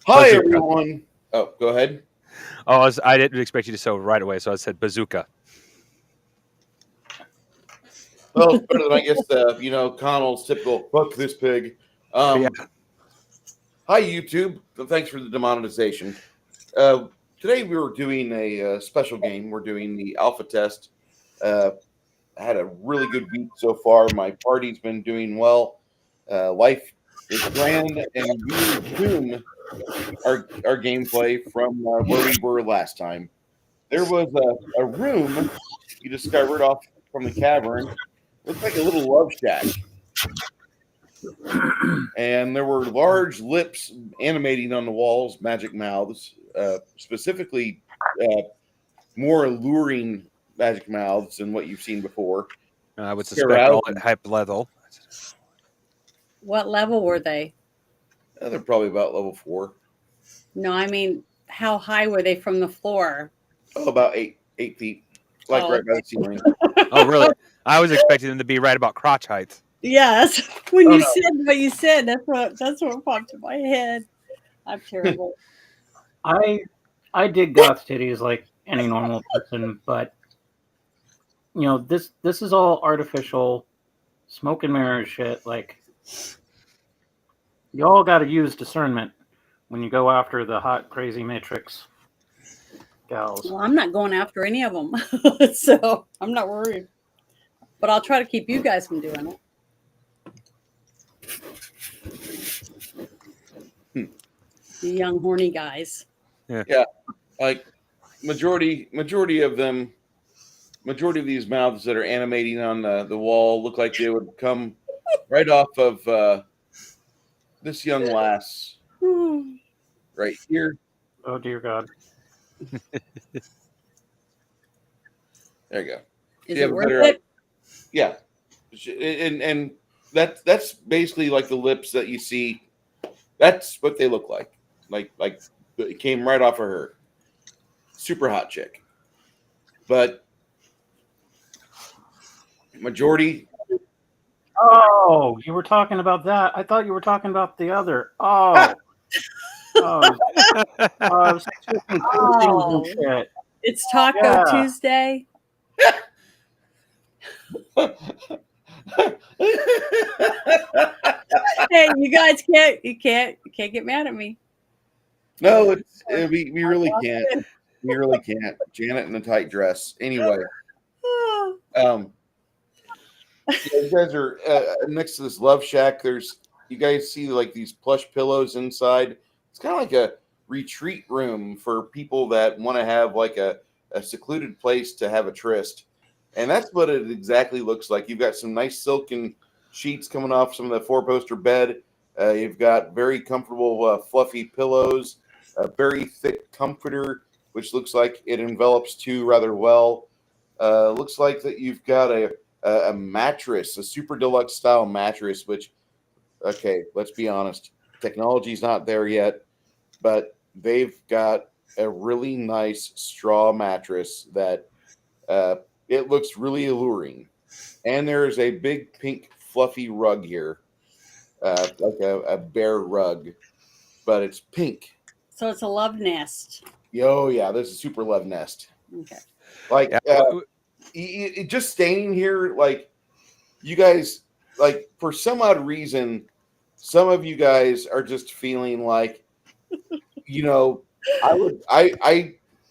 Hi, everyone. Oh, go ahead. Oh, I didn't expect you to say right away, so I said bazooka. Well, it's better than I guess Connell's typical "fuck this pig." Yeah. Hi, YouTube. Thanks for the demonetization. Today we were doing a special game. We're doing the Alphatest. I had a really good week so far. My party's been doing well. Life is grand, and we resume our gameplay from where we were last time. There was a room you discovered off from the cavern. Looked like a little love shack. And there were large lips animating on the walls, magic mouths, specifically more alluring magic mouths than what you've seen before. I would suspect all at hype level. What level were they? They're probably about level 4. No, I mean, how high were they from the floor? Oh, about 8 feet, right by the ceiling. Oh, really? I was expecting them to be right about crotch height. Yes. When you said what you said, that's what popped in my head. I'm terrible. I dig goth titties like any normal person, but this is all artificial smoke and mirrors shit. Like, you all got to use discernment when you go after the hot, crazy Matrix gals. Well, I'm not going after any of them, so I'm not worried. But I'll try to keep you guys from doing it. You young horny guys. Yeah, like majority of them, majority of these mouths that are animating on the wall look like they would come right off of this young lass right here. Oh dear God! There you go. Is it worth it? Yeah, and that's basically like the lips that you see. That's what they look like. Like it came right off of her. Super hot chick. But majority. Oh, you were talking about that. I thought you were talking about the other. Oh. It's Taco Tuesday. Hey, you guys can't get mad at me. No, we really can't. We really can't. Janet in a tight dress. Anyway, you guys are next to this love shack. You guys see like these plush pillows inside. It's kind of like a retreat room for people that want to have like a secluded place to have a tryst. And that's what it exactly looks like. You've got some nice silken sheets coming off some of the 4-poster bed. You've got very comfortable, fluffy pillows, a very thick comforter, which looks like it envelops two rather well. Looks like that you've got a mattress, a super deluxe style mattress, which, okay, let's be honest, technology's not there yet, but they've got a really nice straw mattress that it looks really alluring. And there is a big pink fluffy rug here, like a bear rug, but it's pink. So it's a love nest. Oh, yeah, there's a super love nest. Okay. Like, just staying here, like, you guys, like, for some odd reason, some of you guys are just feeling like, I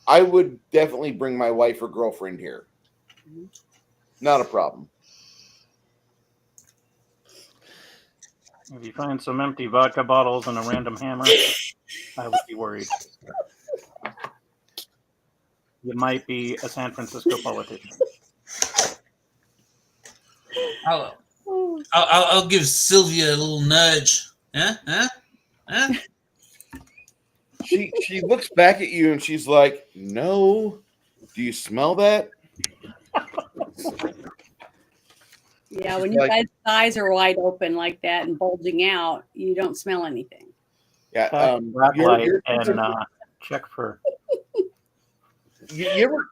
would definitely bring my wife or girlfriend here. Not a problem. If you find some empty vodka bottles and a random hammer, I would be worried. You might be a San Francisco politician. I'll give Sylvia a little nudge. Huh? She looks back at you and she's like, "No, do you smell that?" Yeah, when you guys' eyes are wide open like that and bulging out, you don't smell anything. Yeah, check for. You ever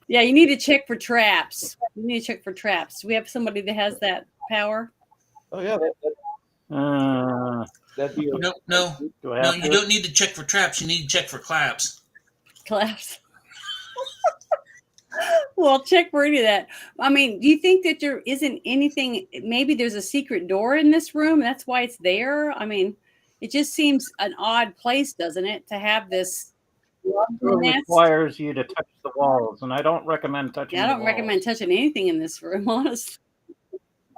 Yeah, you need to check for traps. You need to check for traps. Do we have somebody that has that power? Oh yeah. That'd be No, no, Do I no. have You to? don't need to check for traps. You need to check for claps. Claps. Well, check for any of that. I mean, do you think that there isn't anything? Maybe there's a secret door in this room. That's why it's there. I mean, it just seems an odd place, doesn't it, to have this It nest? requires you to touch the walls, and I don't recommend touching. Yeah, I the don't recommend walls. touching anything in this room, honestly.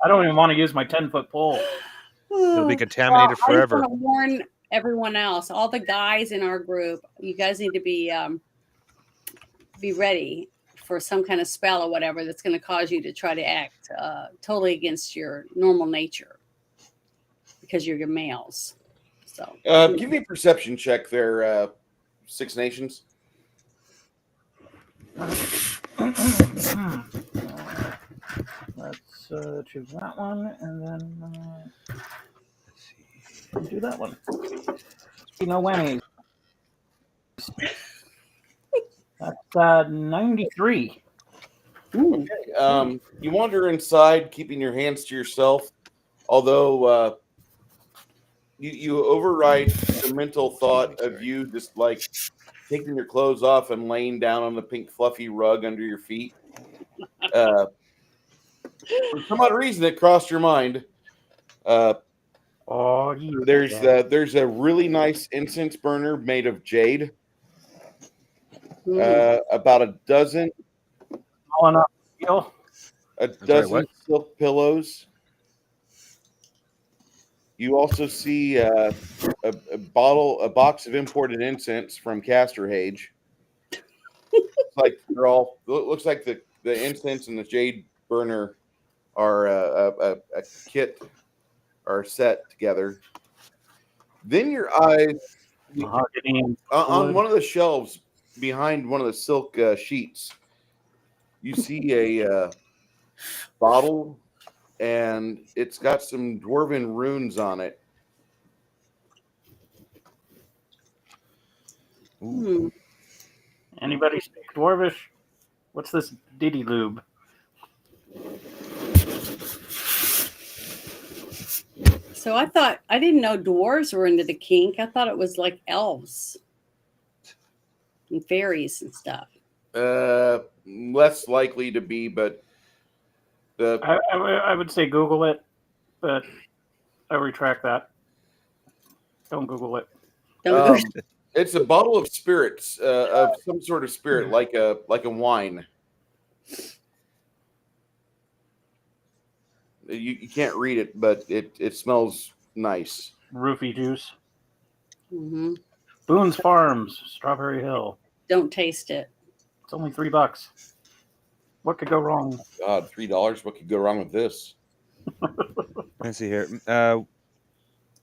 I don't even want to use my 10-foot pole. It'll be Well, contaminated I just forever. want to warn everyone else, all the guys in our group. You guys need to be ready for some kind of spell or whatever that's going to cause you to try to act totally against your normal nature because you're males. So Give me a perception check there, Six Nations. Let's choose that one, and then do that one. No whammies. That's 93. ooh, You wander inside, keeping your hands to yourself, although you override the mental thought of you just like taking your clothes off and laying down on the pink fluffy rug under your feet. For some odd reason, it crossed your mind. Oh, yeah. There's a really nice incense burner made of jade. ooh. About a dozen Small enough to feel. sorry, what? silk pillows. You also see a box of imported incense from Castor Hage. Like they're all looks like the incense and the jade burner are a kit are set together. Then your eyes Mahogany. on one of the shelves behind one of the silk sheets. You see a bottle, and it's got some dwarven runes on it. Hmm. Anybody speak Dwarvish? What's this Diddy lube? So I didn't know dwarves were into the kink. I thought it was like elves and fairies and stuff. Less likely to be, but I would say Google it, but I retract that. Don't Google it. Don't go. it's a bottle of spirits, of some sort of spirit, like a wine. You can't read it, but it smells nice. Roofie juice. Mm-hmm. Boone's Farms, Strawberry Hill. Don't taste it. It's only $3. What could go wrong? God, $3. What could go wrong with this? Let's see here.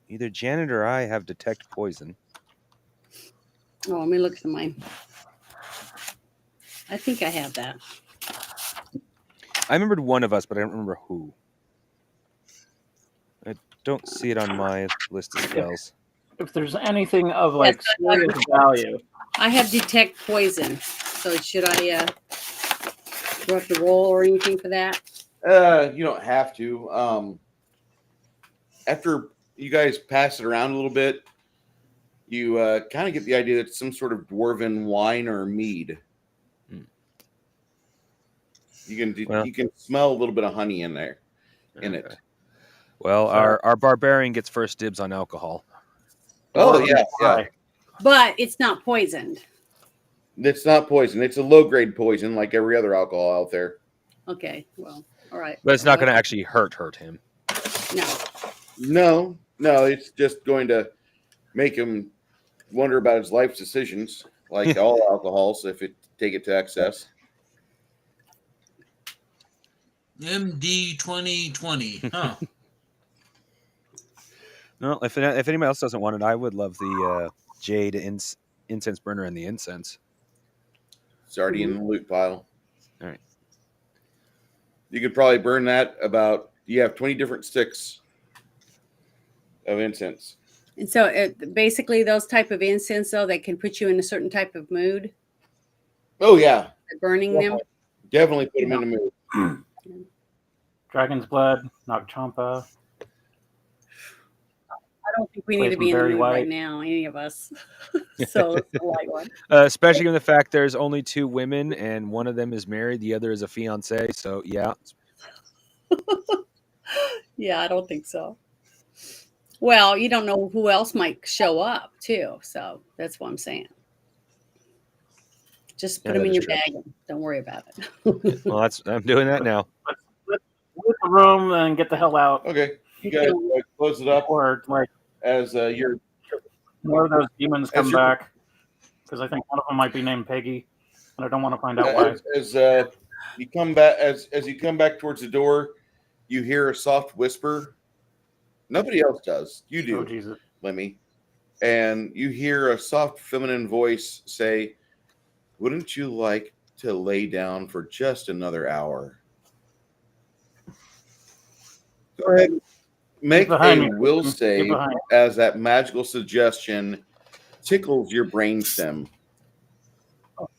Either Janet or I have detect poison. Oh, let me look at mine. I think I have that. I remembered one of us, but I don't remember who. I don't see it on my list of spells. If there's anything of like Yes, I serious value, I have detect poison. So should I do I have to roll or anything for that? You don't have to. After you guys pass it around a little bit, you kind of get the idea that it's some sort of dwarven wine or mead. You can smell a little bit of honey in there, in it. Well, our barbarian gets first dibs on alcohol. Oh yeah. But it's not poisoned. It's not poison. It's a low grade poison, like every other alcohol out there. Okay, well, all right. But it's not going to actually hurt him. No. No, it's just going to make him wonder about his life's decisions, like all alcohols, if it take it to excess. MD 2020. Huh. No, if anybody else doesn't want it, I would love the jade incense burner and the incense. It's already in the loot pile. All right. You could probably burn that you have 20 different sticks of incense. And so basically those type of incense, though, they can put you in a certain type of mood. Oh, yeah. By burning them. Definitely put them in the mood. Dragon's Blood, Nagchampa. don't think we need Play to some be in the Barry mood right White. now, any of us. So it's a light one. Especially given the fact there's only 2 women and one of them is married, the other is a fiance. So yeah, Yeah, I don't think so. Well, you don't know who else might show up too, so that's what I'm saying. Just put Yeah, them that in is your true. bag and don't worry about it. well, I'm doing that now. Let's leave the room and get the hell out. Okay, you guys close it up Or like as you're more of those demons come As you're- back, because I think one of them might be named Peggy, and I don't want to find out why. as you come back as you come back towards the door. You hear a soft whisper. Nobody else does. You do, Oh Jesus! Lemmy. And you hear a soft feminine voice say, "Wouldn't you like to lay down for just another hour?" Go ahead. Make behind a me, will Kristen. Get save behind me. as that magical suggestion tickles your brainstem.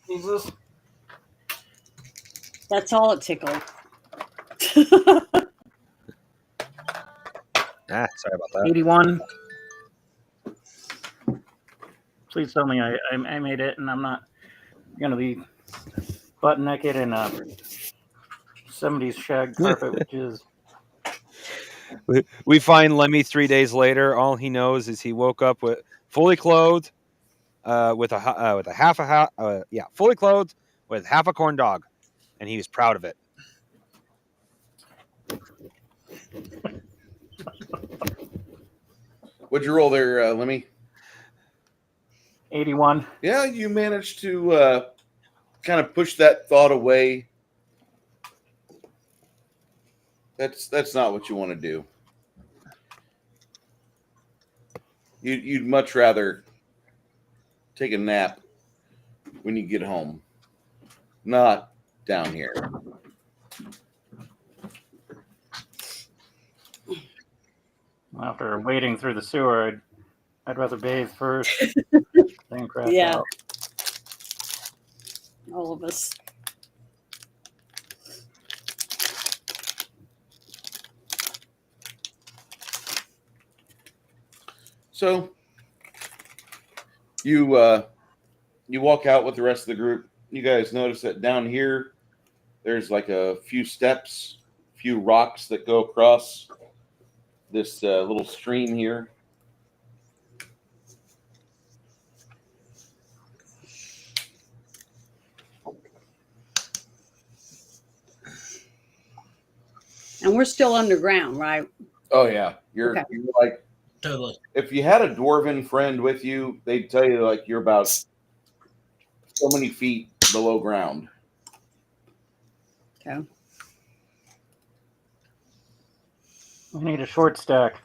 Jesus. That's all it tickled. Sorry about that. 81. Please tell me I made it, and I'm not going to be butt naked in a 70s shag carpet, which is We find Lemmy 3 days later. All he knows is he woke up with fully clothed, with a half a fully clothed with half a corn dog, and he was proud of it. What'd you roll there, Lemmy? 81. Yeah, you managed to kind of push that thought away. That's not what you want to do. You'd much rather take a nap when you get home, not down here. After wading through the sewer, I'd rather bathe first than crash Yeah. out. All of us. So you walk out with the rest of the group. You guys notice that down here there's like a few steps, few rocks that go across this little stream here. And we're still underground, right? Oh yeah, you're like, Totally. if you had a dwarven friend with you, they'd tell you like you're about so many feet below ground. Okay. We need a short stack.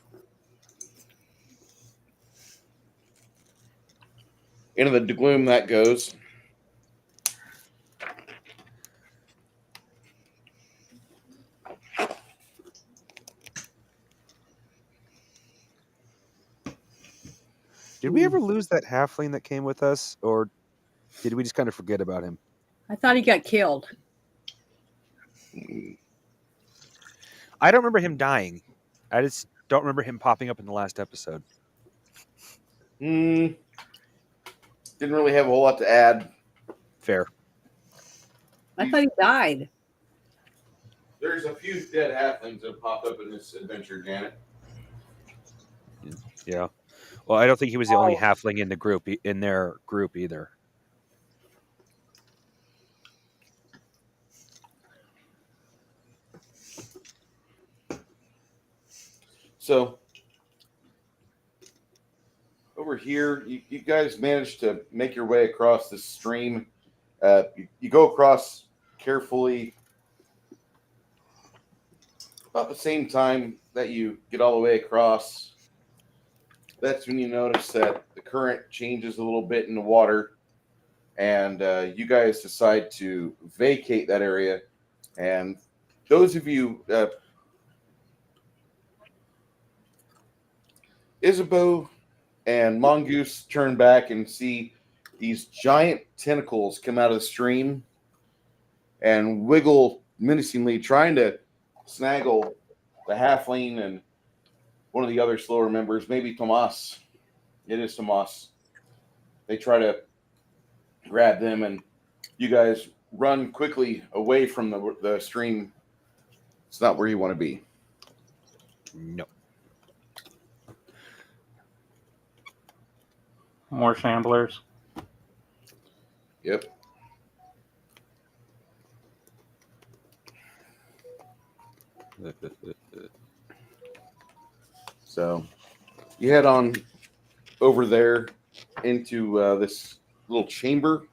Into the gloom that goes. Did we ever lose that halfling that came with us, or did we just kind of forget about him? I thought he got killed. I don't remember him dying. I just don't remember him popping up in the last episode. Didn't really have a whole lot to add. Fair. I thought he died. There's a few dead halflings that popped up in this adventure, Janet. Yeah. Well, I don't think he was the only halfling in the group, in their group either. So over here, you guys managed to make your way across this stream. You go across carefully. About the same time that you get all the way across, that's when you notice that the current changes a little bit in the water, and you guys decide to vacate that area. And those of you, Isabeau and Mongoose, turn back and see these giant tentacles come out of the stream and wiggle menacingly, trying to snaggle the halfling and one of the other slower members, maybe Tomas. It is Tomas. They try to grab them, and you guys run quickly away from the stream. It's not where you want to be. No. More shamblers. Yep. So you head on over there into this little chamber.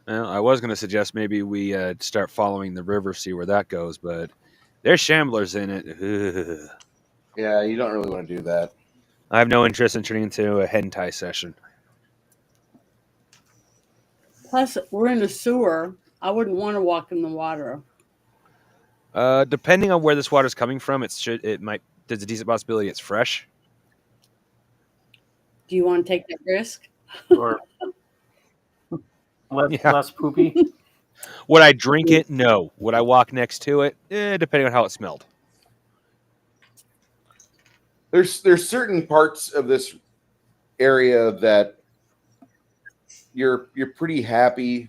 Well, I was going to suggest maybe we start following the river, see where that goes, but there's shamblers in it. Ugh. Yeah, you don't really want to do that. I have no interest in turning into a hentai session. Plus, we're in the sewer. I wouldn't want to walk in the water. Depending on where this water's coming from, there's a decent possibility it's fresh. Do you want to take that risk? Or less poopy. Would I drink it? No. Would I walk next to it? Depending on how it smelled. There's certain parts of this area that you're pretty happy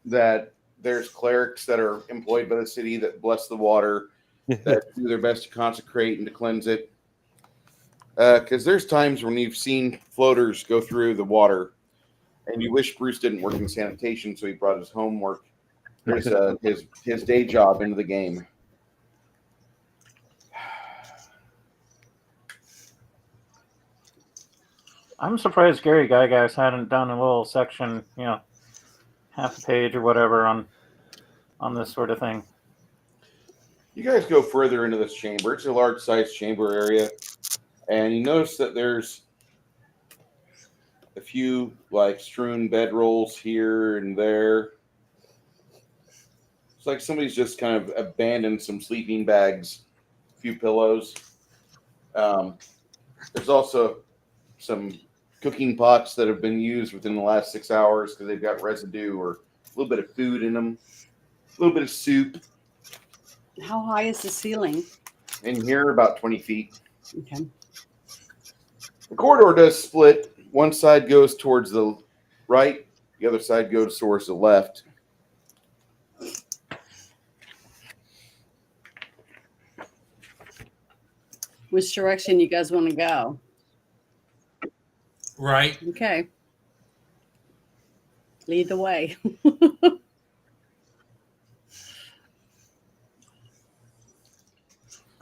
that there's clerics that are employed by the city that bless the water, that do their best to consecrate and to cleanse it. Because there's times when you've seen floaters go through the water, and you wish Bruce didn't work in sanitation, so he brought his homework, his day job into the game. I'm surprised Gary Gygax hadn't done a little section, half a page or whatever on this sort of thing. You guys go further into this chamber. It's a large-sized chamber area, and you notice that there's a few strewn bedrolls here and there. It's like somebody's just kind of abandoned some sleeping bags, a few pillows. There's also some cooking pots that have been used within the last 6 hours because they've got residue or a little bit of food in them, a little bit of soup. How high is the ceiling? In here, about 20 feet. Okay. The corridor does split. One side goes towards the right, the other side goes towards the left. Which direction you guys want to go? Right. Okay. Lead the way.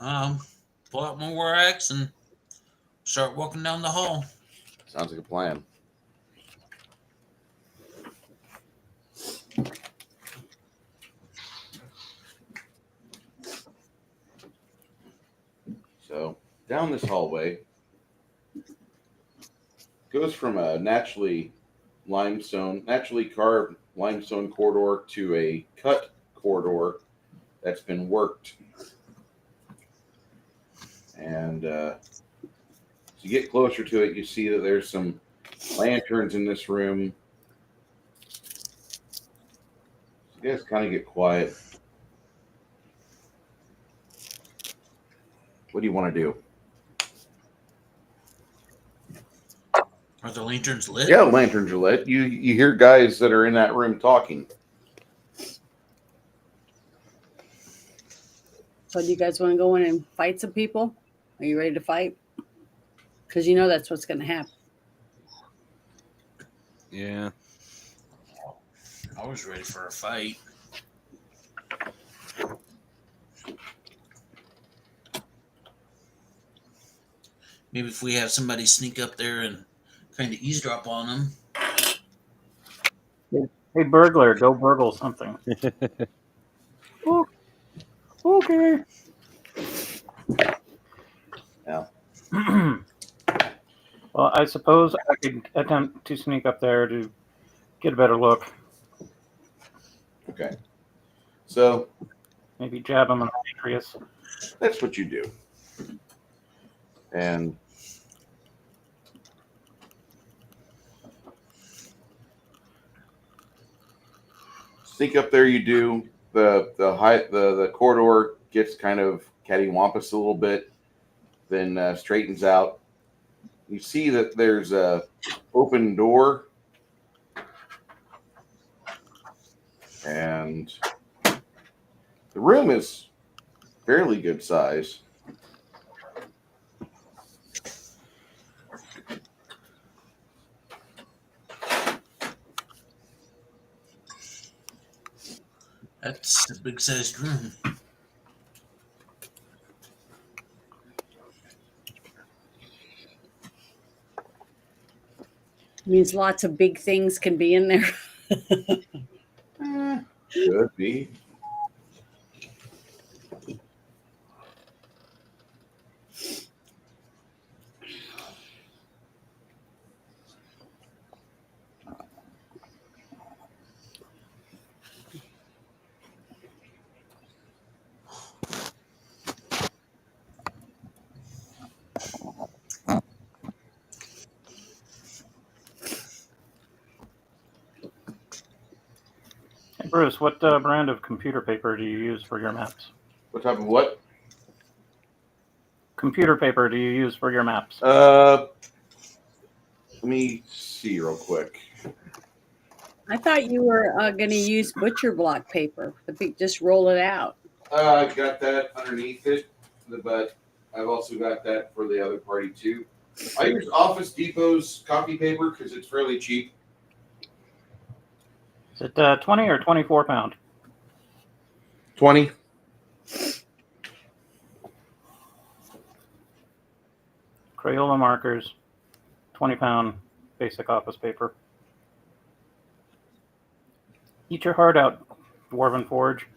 Pull out my war axe and start walking down the hall. Sounds like a plan. So down this hallway goes from a naturally carved limestone corridor to a cut corridor that's been worked. And as you get closer to it, you see that there's some lanterns in this room. You guys kind of get quiet. What do you want to do? Are the lanterns lit? Yeah, the lanterns are lit. You hear guys that are in that room talking. So do you guys want to go in and fight some people? Are you ready to fight? Because you know that's what's going to happen. Yeah. I was ready for a fight. Maybe if we have somebody sneak up there and kind of eavesdrop on them. Hey, burglar, go burgle something. Oh, okay. Yeah. Well, I suppose I could attempt to sneak up there to get a better look. Okay. So Maybe jab him on the pancreas. that's what you do. And Sneak up there. You do the corridor gets kind of cattywampus a little bit, then straightens out. You see that there's a open door, and the room is fairly good size. That's a big sized room. Means lots of big things can be in there. Could be. Hey, Bruce, what brand of computer paper do you use for your maps? What type of what? Computer paper do you use for your maps? Let me see real quick. I thought you were going to use butcher block paper. Just roll it out. I've got that underneath it, but I've also got that for the other party too. I use Office Depot's copy paper because it's fairly cheap. Is it 20 or 24 pound? 20. Crayola markers, 20-pound basic office paper. Eat your heart out, Dwarven Forge.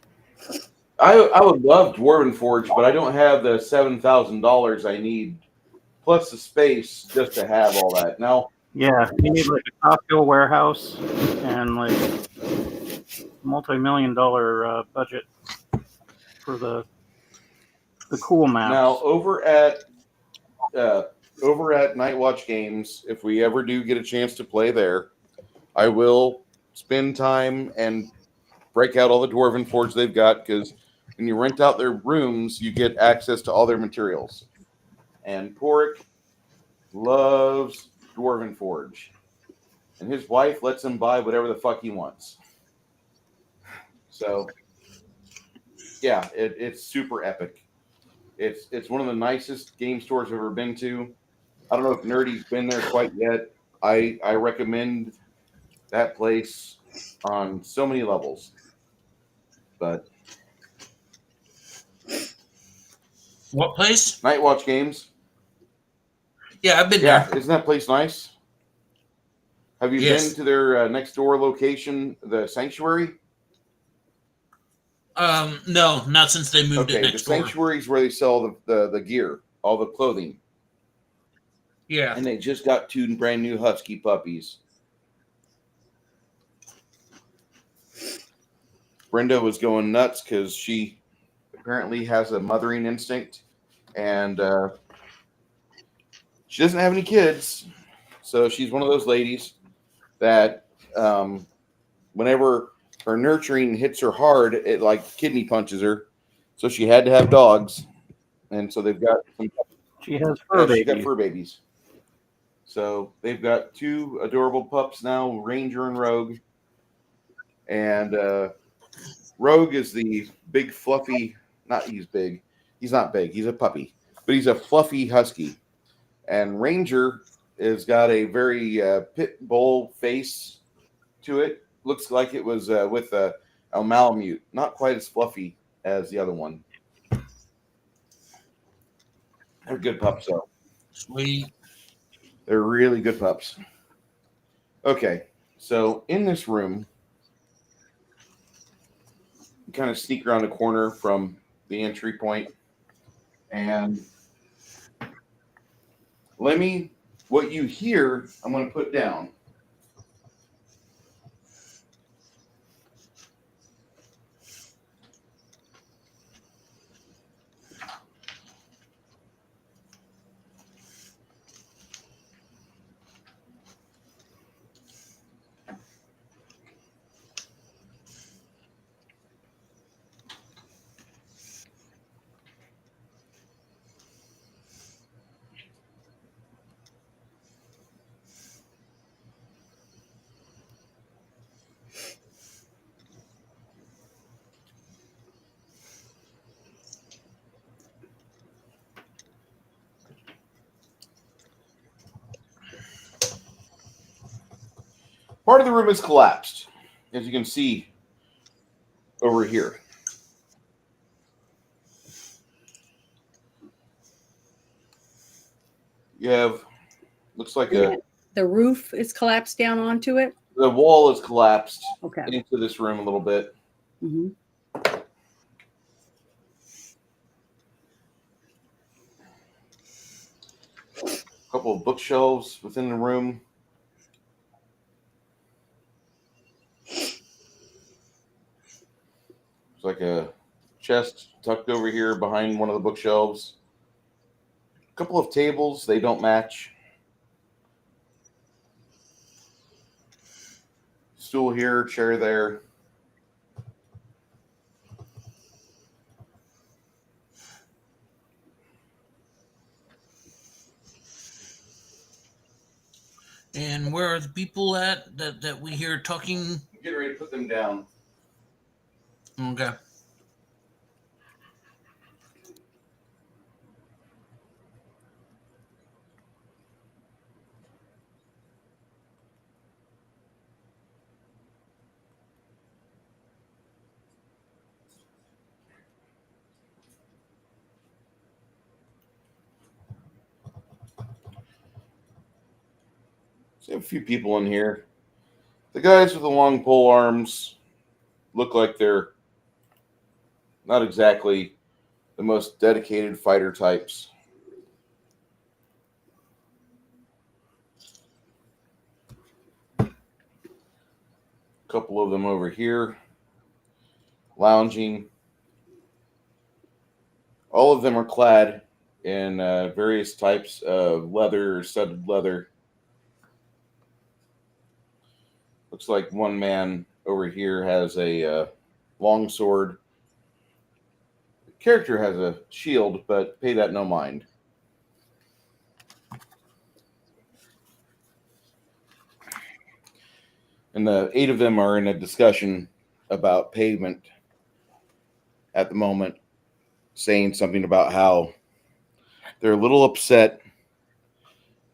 I would love Dwarven Forge, but I don't have the $7,000 I need, plus the space just to have all that. Now, Yeah, you need like a Costco warehouse and like multi-million-dollar budget for the cool maps. now over at Night Watch Games, if we ever do get a chance to play there, I will spend time and break out all the Dwarven Forge they've got, because when you rent out their rooms, you get access to all their materials. And Porik loves Dwarven Forge, and his wife lets him buy whatever the fuck he wants. So, yeah, it's super epic. It's one of the nicest game stores I've ever been to. I don't know if Nerdy's been there quite yet. I recommend that place on so many levels. But What place? Night Watch Games. Yeah, I've been Yeah, there. isn't that place nice? Have you Yes. been to their next door location, the Sanctuary? No, not since they moved it Okay, the next door. Sanctuary is where they sell the gear, all the clothing. Yeah. And they just got 2 brand new husky puppies. Brenda was going nuts because she apparently has a mothering instinct, and she doesn't have any kids. So she's one of those ladies that whenever her nurturing hits her hard, it like kidney punches her. So she had to have dogs. And so they've got some, She has fur she's got babies. fur babies. So they've got 2 adorable pups now, Ranger and Rogue. And Rogue is the big fluffy, he's big. He's not big. He's a puppy, but he's a fluffy husky. And Ranger has got a very pit bull face to it. Looks like it was with a Malamute. Not quite as fluffy as the other one. They're good pups, though. Sweet. They're really good pups. Okay, so in this room, you kind of sneak around the corner from the entry point, and what you hear, I'm going to put down. Part of the room is collapsed, as you can see over here. You have, looks like the roof is collapsed down onto it. the wall is collapsed Okay. into this room a little bit. Mm-hmm. A couple of bookshelves within the room. It's like a chest tucked over here behind one of the bookshelves. A couple of tables, they don't match. Stool here, chair there. And where are the people at that we hear talking? Get ready to put them down. Okay. So a few people in here. The guys with the long pole arms look like they're not exactly the most dedicated fighter types. A couple of them over here, lounging. All of them are clad in various types of leather or studded leather. Looks like one man over here has a long sword. The character has a shield, but pay that no mind. And the 8 of them are in a discussion about payment at the moment, saying something about how they're a little upset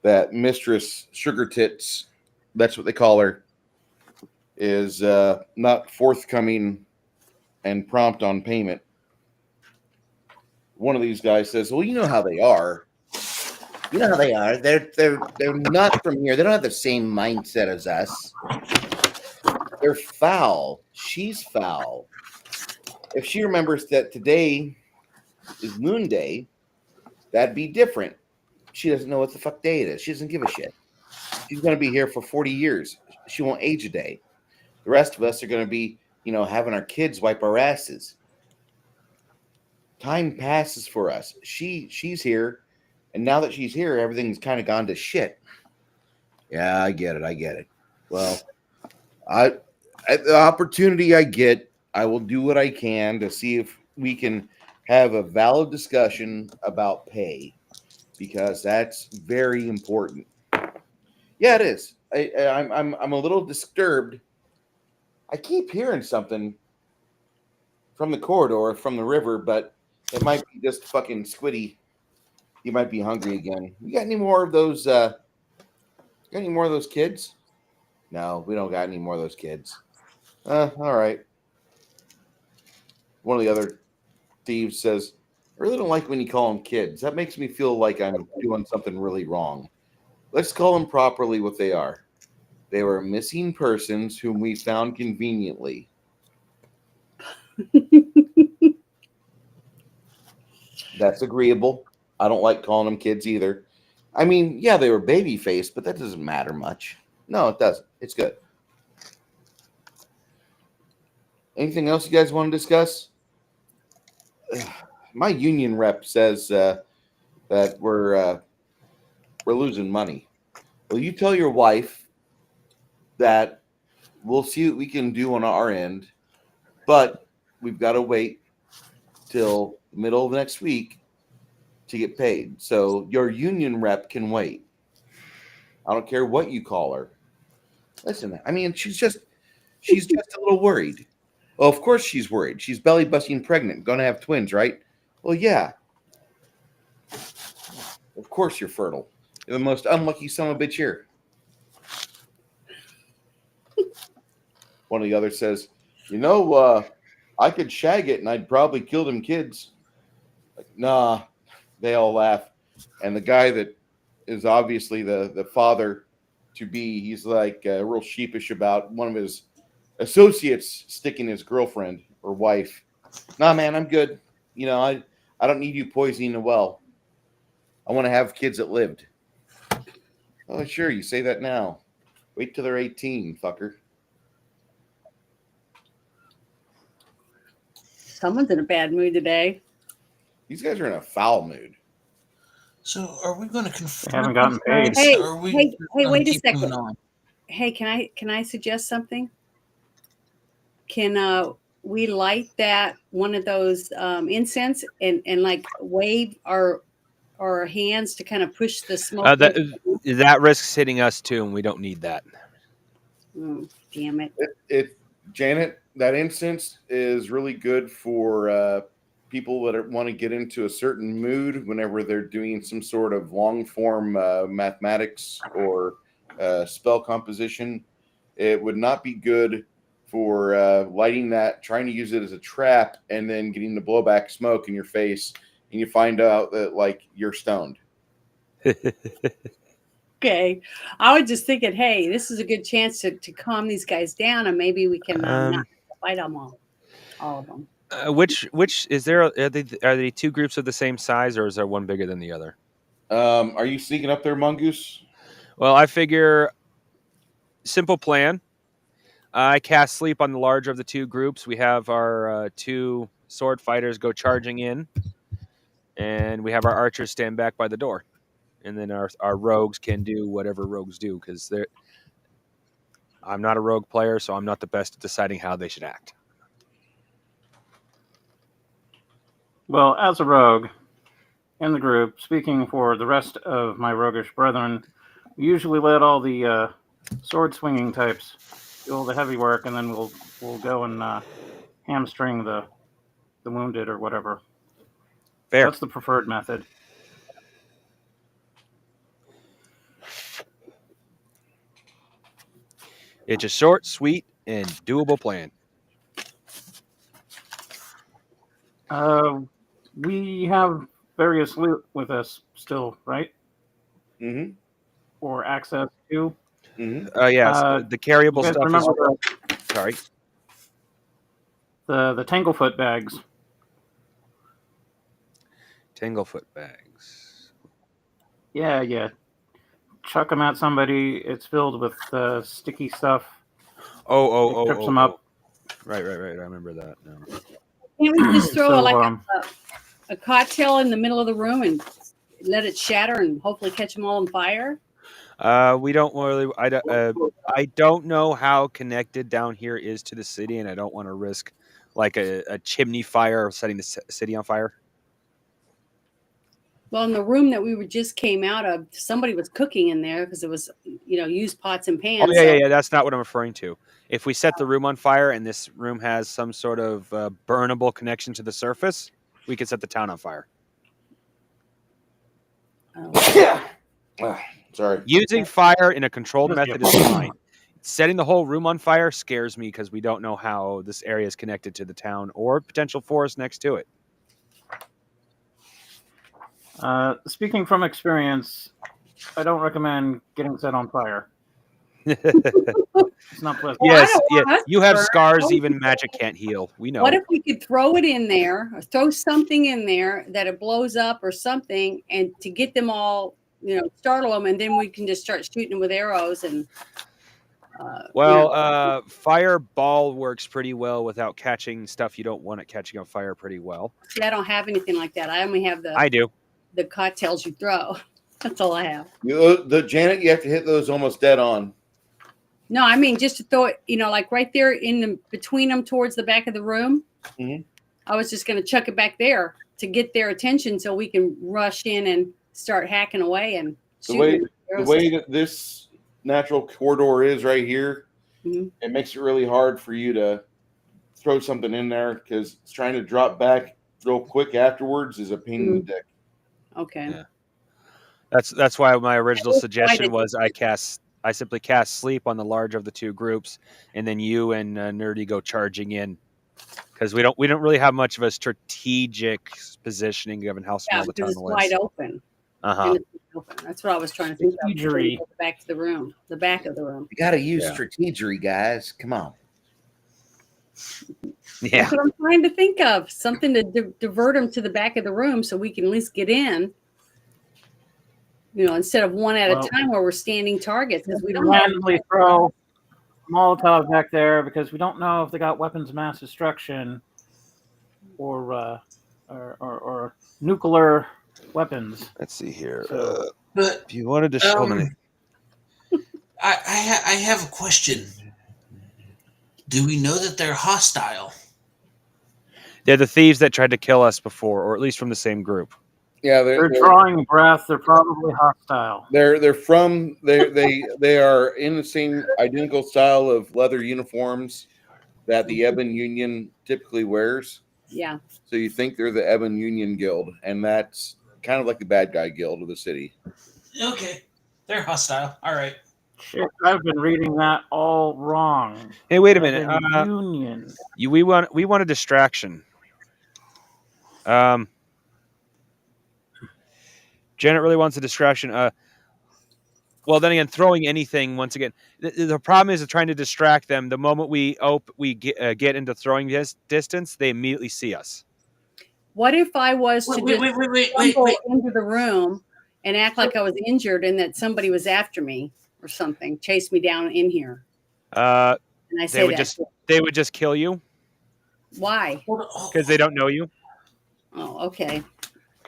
that Mistress Sugar Tits, that's what they call her, is not forthcoming and prompt on payment. One of these guys says, "Well, you know how they are. You know how they are. They're not from here. They don't have the same mindset as us. They're foul. She's foul. If she remembers that today is Moon Day, that'd be different. She doesn't know what the fuck day it is. She doesn't give a shit. She's going to be here for 40 years. She won't age a day. The rest of us are going to be, having our kids wipe our asses. Time passes for us. She's here, and now that she's here, everything's kind of gone to shit." Yeah, I get it. Well, the opportunity I get, I will do what I can to see if we can have a valid discussion about pay, because that's very important. Yeah, it is. I'm a little disturbed. I keep hearing something from the corridor, from the river, but it might be just fucking Squiddy. You might be hungry again. You got any more of those? Got any more of those kids? No, we don't got any more of those kids. All right. One of the other thieves says, "I really don't like when you call them kids. That makes me feel like I'm doing something really wrong. Let's call them properly what they are. They were missing persons whom we found conveniently." That's agreeable. I don't like calling them kids either. I mean, yeah, they were baby faced, but that doesn't matter much. No, it doesn't. It's good. Anything else you guys want to discuss? My union rep says that we're losing money. Well, you tell your wife that we'll see what we can do on our end, but we've got to wait till the middle of next week to get paid. So your union rep can wait. I don't care what you call her. Listen, I mean, she's just a little worried. Well, of course she's worried. She's belly busting pregnant, going to have twins, right? Well, yeah. Of course you're fertile. You're the most unlucky son of a bitch here. one of the others says, I could shag it and I'd probably kill them kids. Like, nah, they all laugh. And the guy that is obviously the father to be, he's like real sheepish about one of his associates sticking his girlfriend or wife. Nah, man, I'm good. I don't need you poisoning the well. I want to have kids that lived. Oh, sure, you say that now. Wait till they're 18, fucker. Someone's in a bad mood today. These guys are in a foul mood. So, are we going to confront? They haven't gotten paid. Hey, Or are we hey, gonna wait a keep second. moving on? Hey, can I suggest something? Can we light that one of those incense and like wave our hands to kind of push the smoke? That risks hitting us too, and we don't need that. Damn it! Janet, that incense is really good for people that want to get into a certain mood whenever they're doing some sort of long form mathematics or spell composition. It would not be good for lighting that, trying to use it as a trap, and then getting the blowback smoke in your face, and you find out that like you're stoned. Okay, I was just thinking, hey, this is a good chance to calm these guys down, and maybe we can not fight them all of them. Which is there? Are they two groups of the same size, or is there one bigger than the other? Are you sneaking up there, Mongoose? Well, I figure simple plan. I cast sleep on the larger of the two groups. We have our two sword fighters go charging in, and we have our archers stand back by the door. And then our rogues can do whatever rogues do, because I'm not a rogue player, so I'm not the best at deciding how they should act. Well, as a rogue in the group, speaking for the rest of my roguish brethren, we usually let all the sword swinging types do all the heavy work, and then we'll go and hamstring the wounded or whatever. Fair. That's the preferred method. It's a short, sweet, and doable plan. We have various loot with us still, right? Mm-hmm. Or access to. Mm-hmm. Yes, the carryable you guys stuff remember is... Sorry. The Tanglefoot bags. Tanglefoot bags. Yeah. Chuck them at somebody. It's filled with sticky stuff. Oh. Trips them up. Right. I remember that now. Can't we just throw So, a cocktail in the middle of the room and let it shatter and hopefully catch them all on fire? We don't really. I don't know how connected down here is to the city, and I don't want to risk like a chimney fire setting the city on fire. Well, in the room that we just came out of, somebody was cooking in there because it was, used pots and pans. Oh yeah. That's not what I'm referring to. If we set the room on fire and this room has some sort of burnable connection to the surface, we could set the town on fire. Sorry. Using fire in a controlled method is fine. Setting the whole room on fire scares me because we don't know how this area is connected to the town or potential forest next to it. Speaking from experience, I don't recommend getting set on fire. It's not pleasant. Yes, you have scars even magic can't heal. We know. What if we could throw it in there, or throw something in there that it blows up or something, and to get them all, startle them, and then we can just start shooting with arrows and. Fireball works pretty well without catching stuff you don't want it catching on fire pretty well. See, I don't have anything like that. I only have I do. The cocktails you throw. That's all I have. The Janet, you have to hit those almost dead on. No, I mean just to throw it, like right there in between them towards the back of the room. Mm-hmm. I was just going to chuck it back there to get their attention so we can rush in and start hacking away and the way that this natural corridor is right here, mm-hmm. It makes it really hard for you to throw something in there because trying to drop back real quick afterwards is a pain in the dick. Okay. Yeah. That's why my original suggestion was I cast I simply cast sleep on the larger of the two groups, and then you and Nerdy go charging in, because we don't really have much of a strategic positioning given how small the because it's tunnel wide is. open. Uh-huh. And it's open. That's what I was trying to think of. Strategery. Go back to the room, the back of the room. You got to use Yeah. strategery, guys. Come on. Yeah. That's what I'm trying to think of. Something to divert them to the back of the room so we can at least get in. Instead of one at a time where we're standing targets, because we don't randomly throw Molotov back there because we don't know if they got weapons of mass destruction or nuclear weapons. Let's see here. So, But If you wanted to show me, I have a question. Do we know that they're hostile? they're the thieves that tried to kill us before, or at least from the same group. Yeah, they're drawing breath. They're probably hostile. they are in the same identical style of leather uniforms that the Ebon Union typically wears. Yeah. So you think they're the Ebon Union Guild, and that's kind of like the bad guy guild of the city. Okay, they're hostile. All right. Shit, I've been reading that all wrong. Hey, wait a minute. Union. We want a distraction. Janet really wants a distraction. Well, then again, throwing anything once again. The problem is trying to distract them. The moment we get into throwing distance, they immediately see us. What if I was to Wait. stumble into the room and act like I was injured and that somebody was after me or something, chase me down in here? And I say they would just kill you. Why? Because they don't know you. Oh, okay.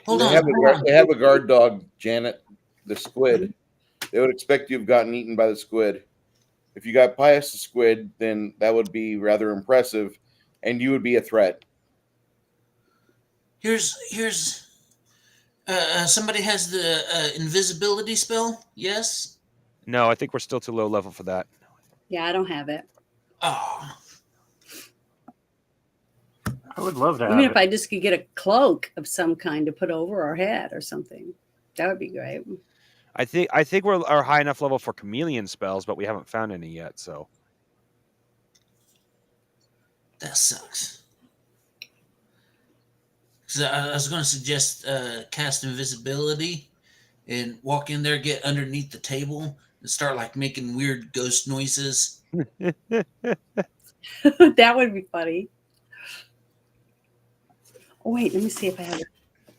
They have a guard dog, Janet, the squid. They would expect you've gotten eaten by the squid. If you got past the squid, then that would be rather impressive, and you would be a threat. Here's somebody has the invisibility spell. Yes. No, I think we're still too low level for that. Yeah, I don't have it. Oh. I would love that. Even if I just could get a cloak of some kind to put over our head or something, that would be great. I think we're high enough level for chameleon spells, but we haven't found any yet. So That sucks. So I was going to suggest cast invisibility and walk in there, get underneath the table, and start like making weird ghost noises. That would be funny. Oh, wait, let me see if I have a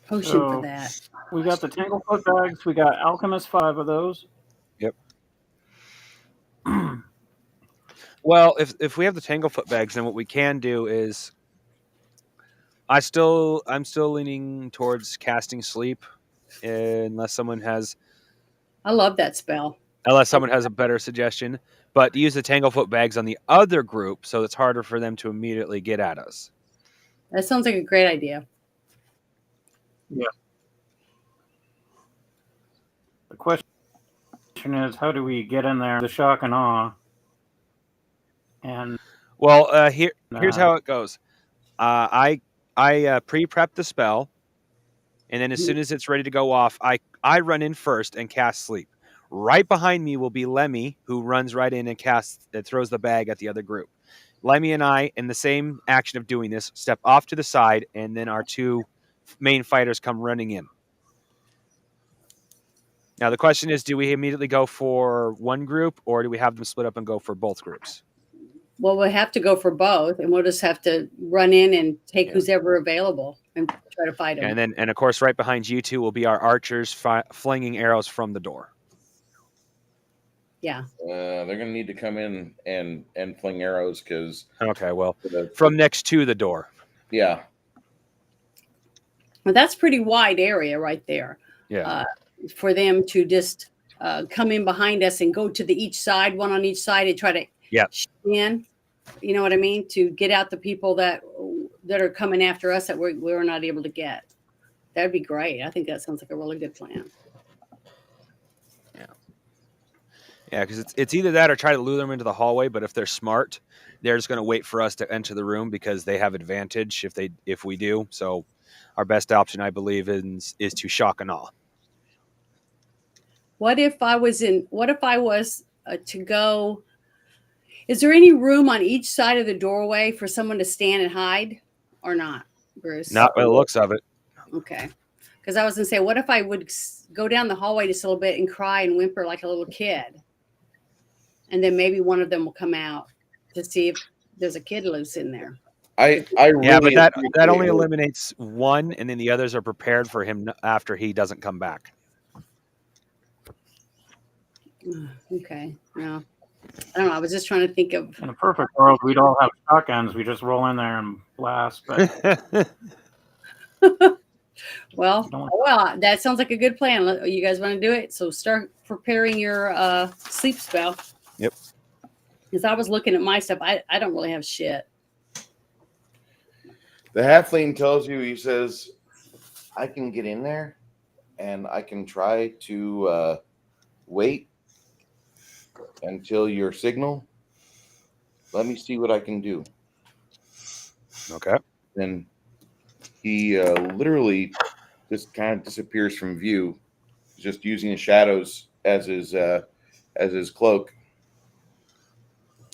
potion for that. We got the Tanglefoot bags. We got Alchemist 5 of those. Yep. Well, if we have the Tanglefoot bags, then what we can do is I'm still leaning towards casting sleep, unless someone has I love that spell. a better suggestion. But use the Tanglefoot bags on the other group, so it's harder for them to immediately get at us. That sounds like a great idea. Yeah. The question is, how do we get in there? The shock and awe. And well, here's how it goes. I pre-prep the spell, and then as soon as it's ready to go off, I run in first and cast sleep. Right behind me will be Lemmy, who runs right in and throws the bag at the other group. Lemmy and I, in the same action of doing this, step off to the side, and then our two main fighters come running in. Now, the question is, do we immediately go for one group, or do we have them split up and go for both groups? Well, we'll have to go for both, and we'll just have to run in and take who's ever available and try to fight them. And of course, right behind you two will be our archers flinging arrows from the door. Yeah. They're going to need to come in and fling arrows because. Okay, well, from next to the door. Yeah. Well, that's pretty wide area right there. Yeah. For them to just come in behind us and go to each side, one on each side, and try to in. You know what I mean? To get out the people that are coming after us that we're not able to get. That'd be great. I think that sounds like a really good plan. Yeah, because it's either that or try to lure them into the hallway. But if they're smart, they're just going to wait for us to enter the room because they have advantage if we do. So our best option, I believe, is to shock and awe. What if I was to go. Is there any room on each side of the doorway for someone to stand and hide, or not, Bruce? Not by the looks of it. Okay. Because I was gonna say, what if I would go down the hallway just a little bit and cry and whimper like a little kid, and then maybe one of them will come out to see if there's a kid loose in there. I really Yeah, but that appreciate only it. eliminates one, and then the others are prepared for him after he doesn't come back. Okay. No. I don't know. I was just trying to think of. In a perfect world, we'd all have shotguns. We just roll in there and blast. But Well, that sounds like a good plan. You guys want to do it? So start preparing your sleep spell. Yep. Because I was looking at my stuff. I don't really have shit. The halfling tells you, he says, I can get in there and I can try to wait until your signal. Let me see what I can do. Okay. Then he literally just kind of disappears from view, just using the shadows as his cloak.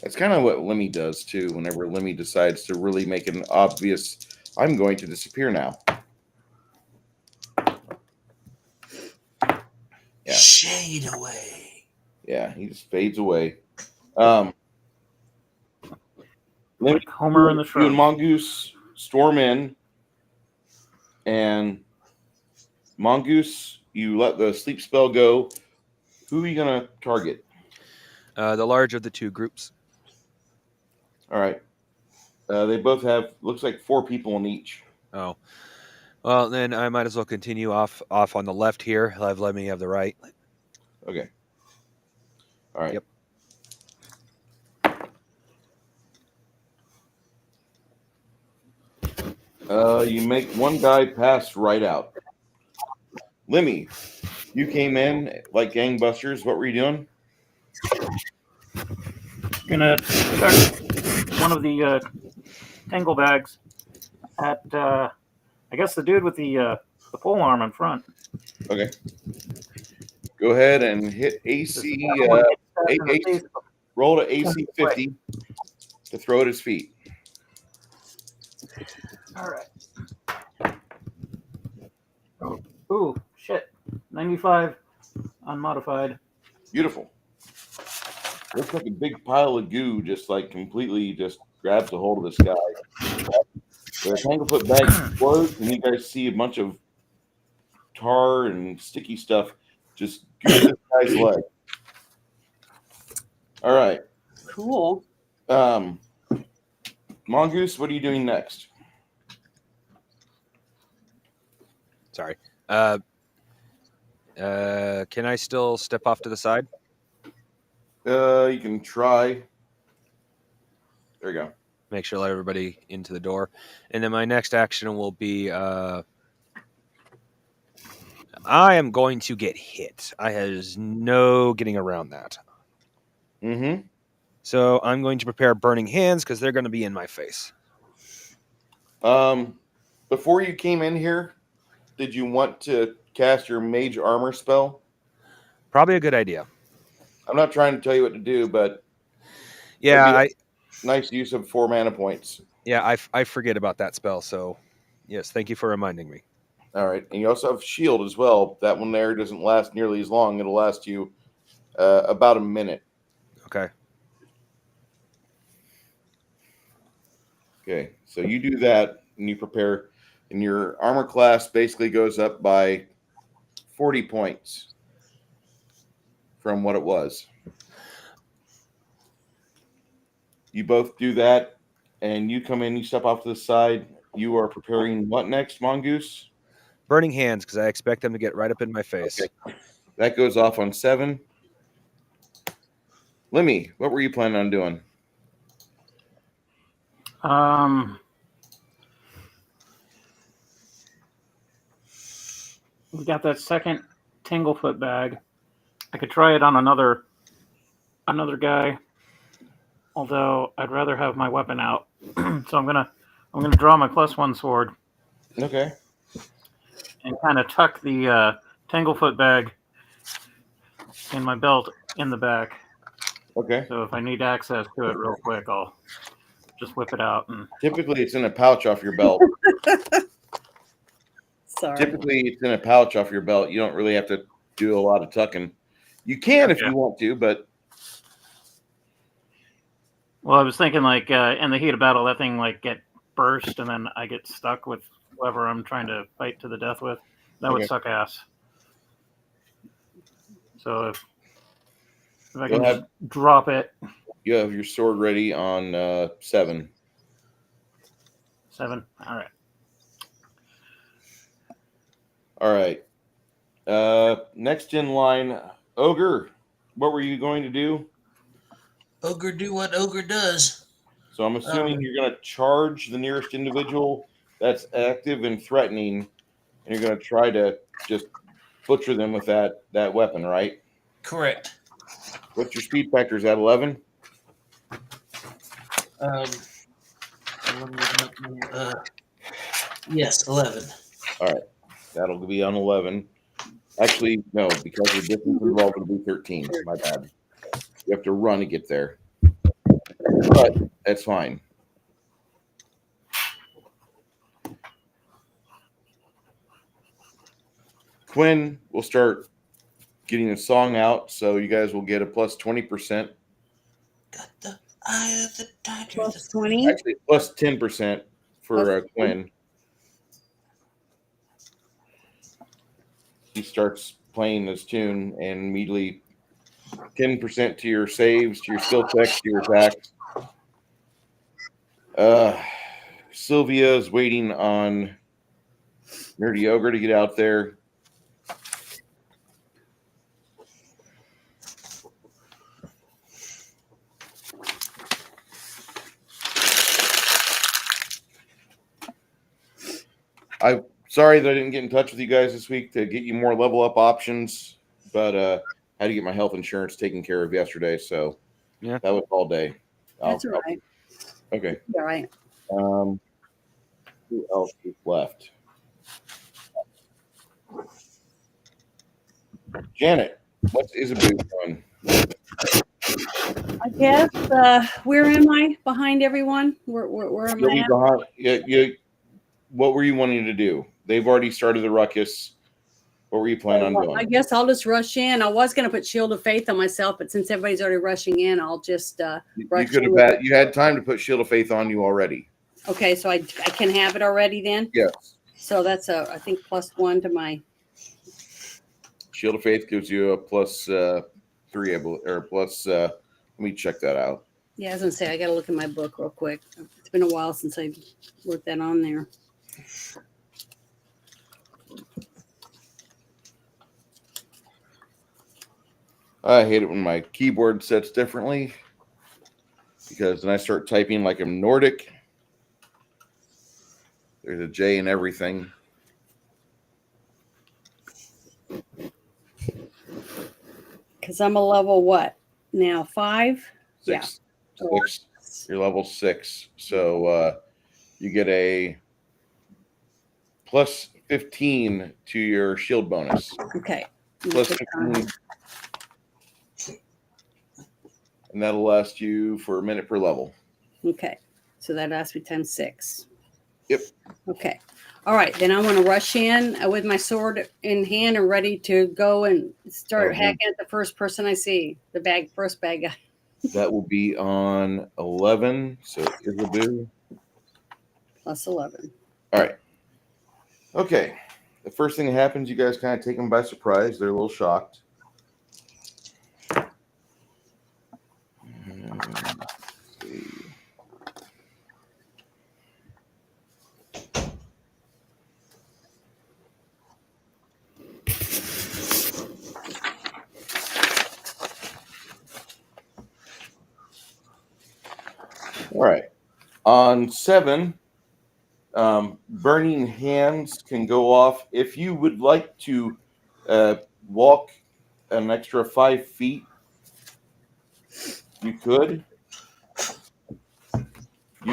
That's kind of what Lemmy does too. Whenever Lemmy decides to really make an obvious, I'm going to disappear now. Yeah. Shade away. Yeah, he just fades away. Lemmy, like Homer in the you Shrub. and Mongoose storm in, and Mongoose, you let the sleep spell go. Who are you gonna target? The large of the two groups. All right. They both have, looks like 4 people in each. Oh. Well, then I might as well continue off on the left here. Let me have the right. Okay. All right. Yep. You make one guy pass right out. Lemmy, you came in like gangbusters. What were you doing? Gonna check one of the tangle bags at I guess the dude with the pole arm in front. Okay. Go ahead and hit AC. Roll to AC 50 to throw at his feet. All right. Ooh, shit. 95 unmodified. Beautiful. Looks like a big pile of goo just like completely just grabs a hold of this guy. The tanglefoot bag explodes, and you guys see a bunch of tar and sticky stuff just goo this guy's leg. All right. Cool. Mongoose, what are you doing next? Sorry. Can I still step off to the side? You can try. There you go. Make sure to let everybody into the door. And then my next action will be I am going to get hit. There's no getting around that. Mm-hmm. So I'm going to prepare burning hands because they're going to be in my face. Before you came in here, did you want to cast your mage armor spell? Probably a good idea. I'm not trying to tell you what to do, but Yeah, nice use of 4 mana points. Yeah, I forget about that spell. So, yes, thank you for reminding me. All right, and you also have shield as well. That one there doesn't last nearly as long. It'll last you about a minute. Okay. Okay, so you do that, and you prepare, and your armor class basically goes up by 40 points from what it was. You both do that, and you come in, you step off to the side. You are preparing what next, Mongoose? Burning hands, because I expect them to get right up in my face. Okay. That goes off on 7. Lemmy, what were you planning on doing? We got that second tanglefoot bag. I could try it on another guy, although I'd rather have my weapon out. So I'm gonna draw my +1 sword. Okay. And kind of tuck the tanglefoot bag in my belt in the back. Okay. So if I need access to it real quick, I'll just whip it out. And Typically, it's in a pouch off your belt. Sorry. Typically, it's in a pouch off your belt. You don't really have to do a lot of tucking. You can if you want to, but well, I was thinking like in the heat of battle, that thing like get burst, and then I get stuck with whoever I'm trying to fight to the death with. That would Okay. suck ass. So if I You'll can have- just drop it. you have your sword ready on 7. 7. All right. All right. Next in line, Ogre. What were you going to do? Ogre do what Ogre does. So I'm assuming you're going to charge the nearest individual that's active and threatening, and you're going to try to just butcher them with that weapon, right? Correct. What's your speed factor? Is that 11? Yes, 11. All right. That'll be on 11. Actually, no, because the distance involved will be 13. My bad. You have to run to get there. But that's fine. Quinn will start getting a song out, so you guys will get a plus 20%. Got the eye of the tiger. Plus 20. Actually, plus 10% for Quinn. He starts playing this tune, and immediately 10% to your saves, to your skill checks, to your attacks. Sylvia is waiting on Nerdy Ogre to get out there. I'm sorry that I didn't get in touch with you guys this week to get you more level up options, but I had to get my health insurance taken care of yesterday, so Yeah. that was all day. That's all right. Okay. All right. Who else is left? Janet, what's Isabel doing? I guess where am I behind everyone? Where am You'll I be at? behind. What were you wanting to do? They've already started the ruckus. What were you planning on doing? I guess I'll just rush in. I was going to put Shield of Faith on myself, but since everybody's already rushing in, I'll just rush in. You had time to put Shield of Faith on you already. Okay, so I can have it already then? Yes. So that's I think +1 to my. Shield of Faith gives you a plus 3, I believe, or plus. Let me check that out. Yeah, I was going to say, I got to look at my book real quick. It's been a while since I wrote that on there. I hate it when my keyboard sets differently because then I start typing like I'm Nordic. There's a J in everything. Because I'm a level what? Now 5? 6. Yeah. 6. You're level 6. So you get a plus 15 to your shield bonus. Okay. Plus 15. And that'll last you for a minute per level. Okay. So that lasts me times 6. Yep. Okay. All right. Then I want to rush in with my sword in hand and ready to go and start hacking at the first person I see. The first bad guy. That will be on 11. So Isabel. Plus 11. All right. Okay. The first thing that happens, you guys kind of take them by surprise. They're a little shocked. Let's see. All right. On 7, burning hands can go off. If you would like to walk an extra 5 feet, you could. You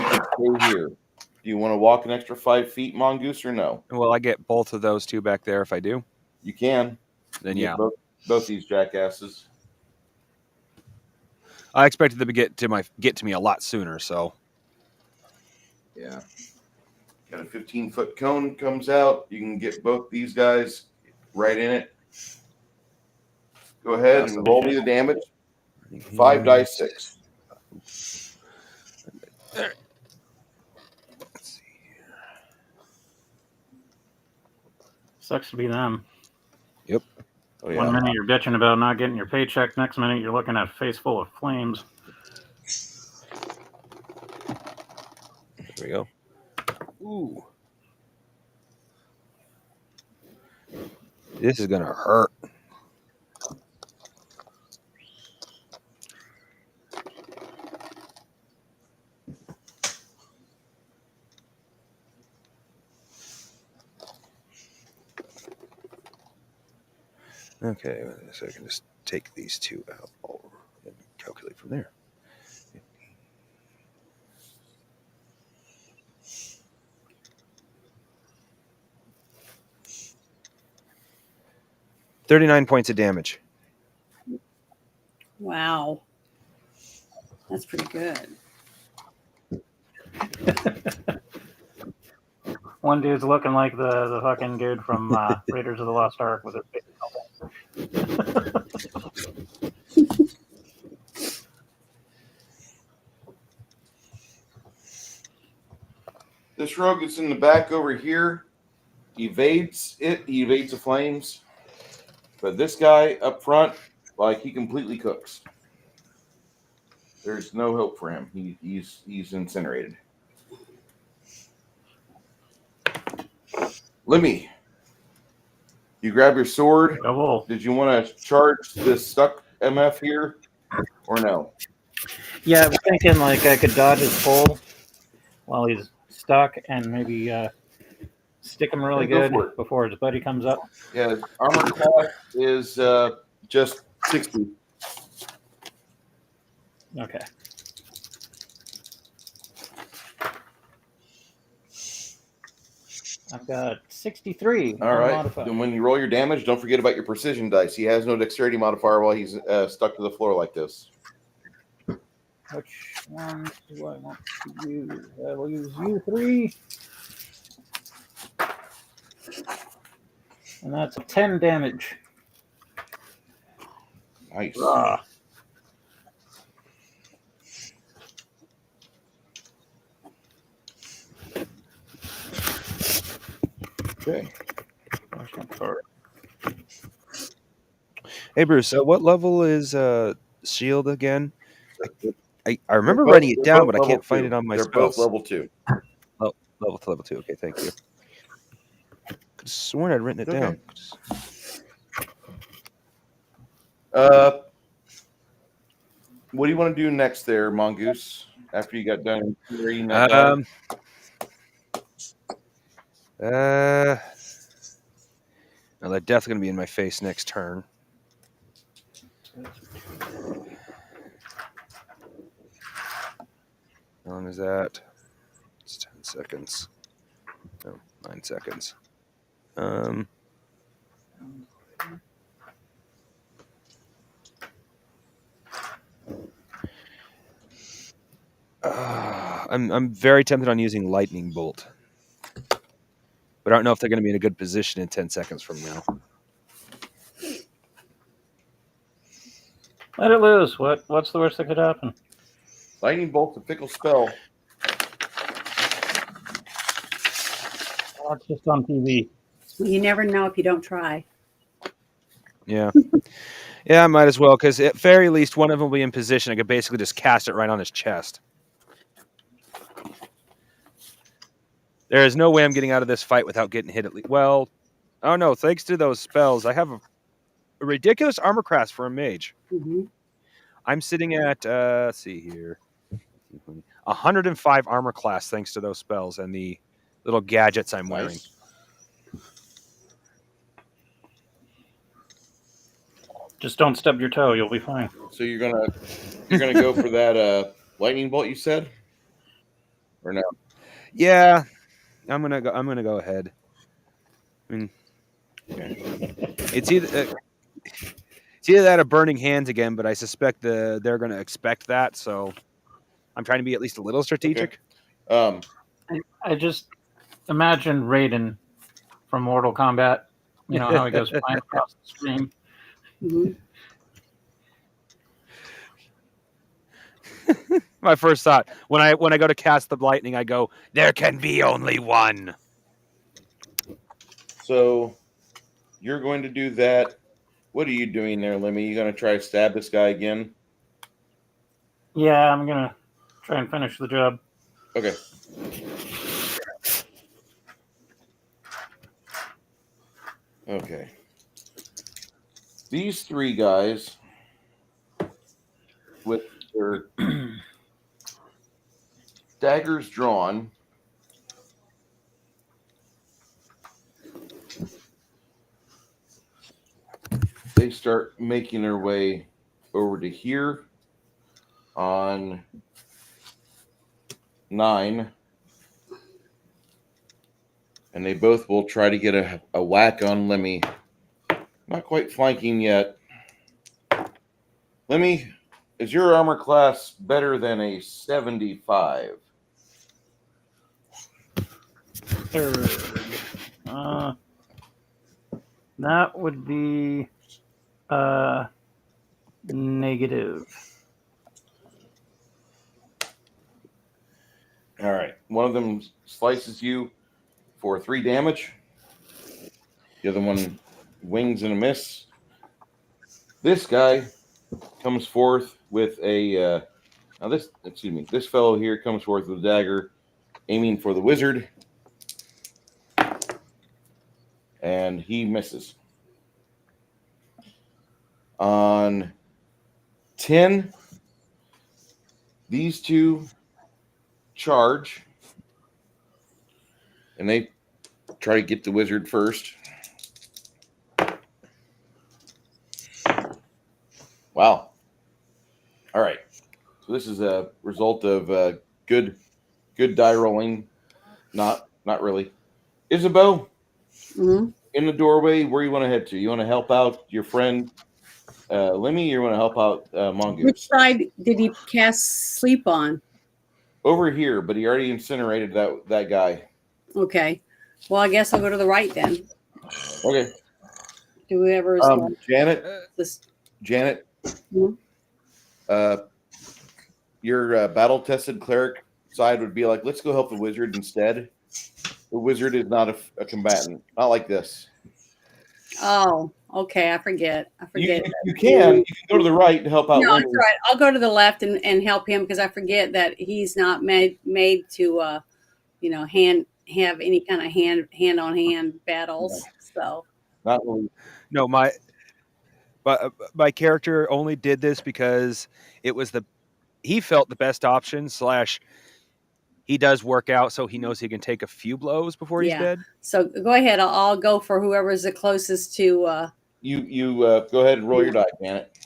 can stay here. Do you want to walk an extra 5 feet, Mongoose, or no? Well, I get both of those two back there if I do. You can. Then You yeah. get both these jackasses. I expected them to get to me a lot sooner. So Yeah. Got a 15-foot cone comes out. You can get both these guys right in it. Go ahead and roll me the damage. 5 dice 6. Let's see. Sucks to be them. Yep. Oh, yeah. One minute you're bitching about not getting your paycheck. Next minute you're looking at a face full of flames. There we go. Ooh. This is gonna hurt. Okay, so I can just take these two out and calculate from there. 39 points of damage. Wow. That's pretty good. One dude's looking like the fucking dude from Raiders of the Lost Ark with his big This rogue that's in the back over here evades it. He evades the flames. But this guy up front, like, he completely cooks. There's no hope for him. He's incinerated. Lemmy, you grab your sword. double. Did you want to charge this stuck MF here or no? Yeah, I was thinking like I could dodge his pull while he's stuck and maybe stick him really Yeah, go good for it. before his buddy comes up. Yeah, armor class is just 60. Okay. I've got 63. All right. Unmodified. Then when you roll your damage, don't forget about your precision dice. He has no dexterity modifier while he's stuck to the floor like this. Which one do I want to use? I will use U3. And that's 10 damage. Nice. Ah. Okay. Hey Bruce, what level is shield again? I remember They're both- writing it they're down, both but I level can't find 2. it on my They're spells. both level 2. Level 2. Okay, thank you. Could have sworn I'd written it Okay. down. What do you want to do next there, Mongoose? After you got done reading that guy? Well, that death's gonna be in my face next turn. How long is that? It's 10 seconds. No, 9 seconds. I'm very tempted on using lightning bolt, but I don't know if they're going to be in a good position in 10 seconds from now. Let it loose. What's the worst that could happen? Lightning bolt's a fickle spell. Oh, it's just on TV. Well, you never know if you don't try. Yeah. Yeah, I might as well, because at very least one of them will be in position. I could basically just cast it right on his chest. There is no way I'm getting out of this fight without getting hit at least. Well, oh no, thanks to those spells, I have a ridiculous armor class for a mage. Mm-hmm. I'm sitting at, let's see here, 105 armor class thanks to those spells and the little gadgets I'm wearing. Nice. Just don't stub your toe. You'll be fine. So you're gonna go for that lightning bolt you said, or no? Yeah, I'm gonna go ahead. I mean, it's either It's either that or burning hands again, but I suspect they're going to expect that, so I'm trying to be at least a little strategic. I just imagine Raiden from Mortal Kombat. You know how he goes flying across the screen. Mhm. My first thought when I go to cast the lightning, I go, "There can be only one." So you're going to do that. What are you doing there, Lemmy? You going to try to stab this guy again? Yeah, I'm gonna try and finish the job. Okay. Okay. These three guys with their daggers drawn they start making their way over to here on 9, and they both will try to get a whack on Lemmy. Not quite flanking yet. Lemmy, is your armor class better than a 75? Third. That would be negative. All right. One of them slices you for 3 damage. The other one wings and a miss. This guy comes forth with a this fellow here comes forth with a dagger, aiming for the wizard, and he misses. On 10, these two charge, and they try to get the wizard first. Wow. All right. So this is a result of good die rolling. Not really. Isabeau, Mhm. in the doorway, where you want to head to? You want to help out your friend Lemmy, or you want to help out Which Mongoose? side did he cast sleep on? Over here, but he already incinerated that guy. Okay. Well, I guess I'll go to the right then. Okay. Do whoever's Janet, this. your battle tested cleric side would be like, let's go help the wizard instead. The wizard is not a combatant, not like this. Oh, okay. I forget. You can go to the right to help out. No, Lemmy. that's right. I'll go to the left and help him because I forget that he's not made to have any kind of hand on hand battles. So Not really. No, my character only did this because it was he felt the best option / he does work out, so he knows he can take a few blows before he's dead. So go ahead. I'll go for whoever's the closest to You go ahead and roll your die, Janet.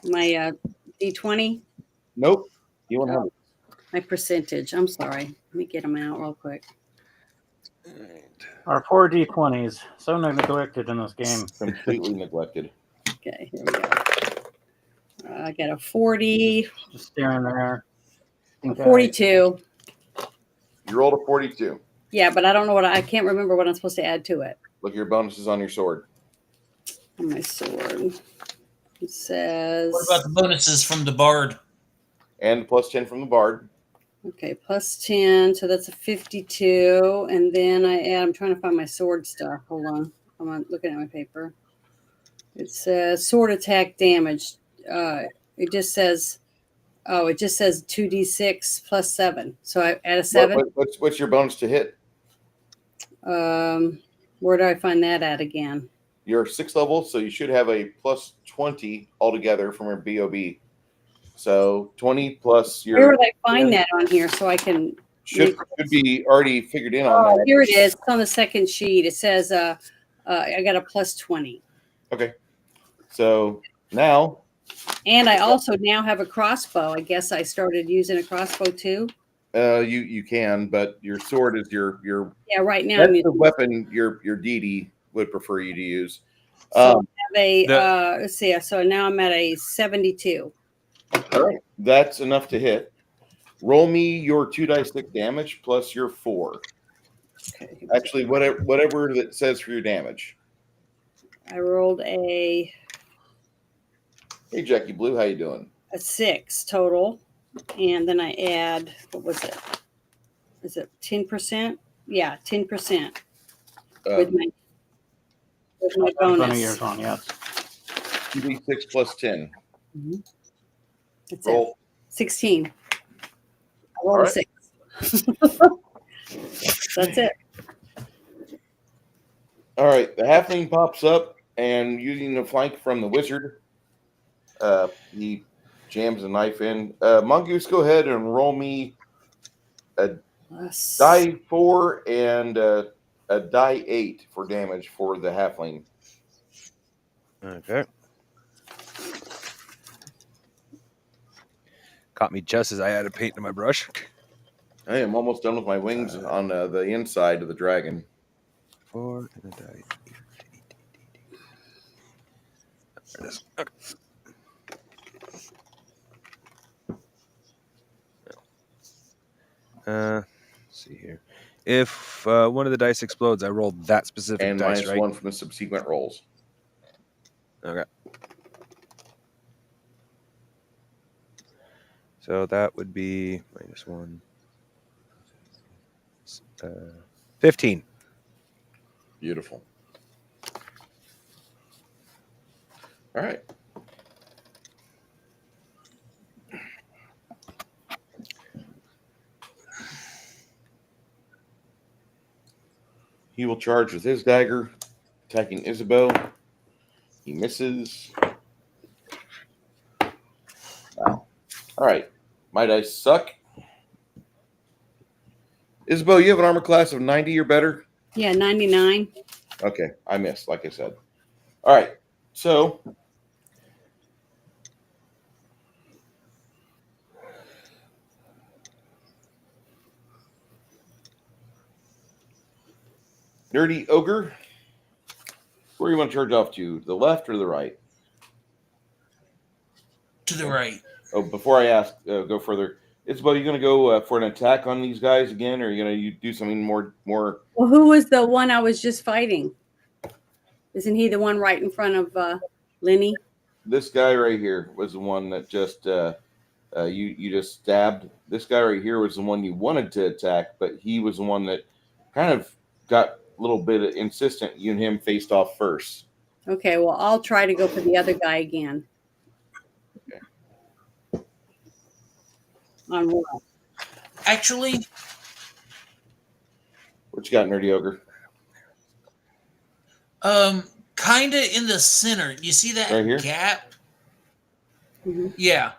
my D20. Nope. You 100. My percentage. I'm sorry. Let me get them out real quick. Our 4 D20s, so neglected in this game. Completely neglected. Okay, here we go. I got a 40. Just staring there. A 42. You rolled a 42. Yeah, but I don't know I can't remember what I'm supposed to add to it. Look at your bonuses on your sword. On my sword. It says. What about the bonuses from the bard? And plus 10 from the bard. Okay, plus 10. So that's a 52. And then I'm trying to find my sword stuff. Hold on. I'm looking at my paper. It says sword attack damage. It just says 2d6 plus 7. So I add a 7. What's your bonus to hit? Where do I find that at again? You're 6th level, so you should have a plus 20 altogether from your BOB. So 20 plus your. Where would I find that on here so I can? Should be already figured in on that. Here it is. It's on the second sheet. It says I got a plus 20. Okay. So now. And I also now have a crossbow. I guess I started using a crossbow too. You can, but your sword is your. Yeah, right now That's the weapon your DD would prefer you to use. So Um, I have a the- let's see. So now I'm at a 72. all right, that's enough to hit. Roll me your 2d6 damage plus your 4. Okay. Actually, whatever that says for your damage. I rolled a Hey, Jackie Blue, how you doing? 6 total, and then I add, what was it? Is it 10%? Yeah, 10% with my In front of bonus. yours on, yes. 2d6 plus 10. Mhm. That's it. Roll. 16. I rolled All a right. 6. That's it. All right, the halfling pops up and using the flank from the wizard, he jams a knife in. Mongoose, go ahead and roll me a die 4 and a die 8 for damage for the halfling. Okay. Caught me just as I added paint to my brush. I am almost done with my wings on the inside of the dragon. 4 and a die. There it is. Okay. Let's see here. If one of the dice explodes, I roll that specific And dice, right? -1 from the subsequent rolls. Okay. So that would be -1. 15. Beautiful. All right. He will charge with his dagger, attacking Isabeau. He misses. Wow. All right. My dice suck. Isabeau, you have an armor class of 90 or better? Yeah, 99. Okay, I missed, like I said. All right. So Nerdy Ogre, where do you want to charge off to? The left or the right? To the right. Oh, before I ask, go further. Isabel, you going to go for an attack on these guys again, or are you going to do something more? Well, who was the one I was just fighting? Isn't he the one right in front of Lenny? This guy right here was the one that just you just stabbed. This guy right here was the one you wanted to attack, but he was the one that kind of got a little bit insistent. You and him faced off first. Okay, well, I'll try to go for the other guy again. Okay. On what? Actually, What you got, Nerdy Ogre? kind of in the center. You see that Right here? gap? Mhm. Yeah,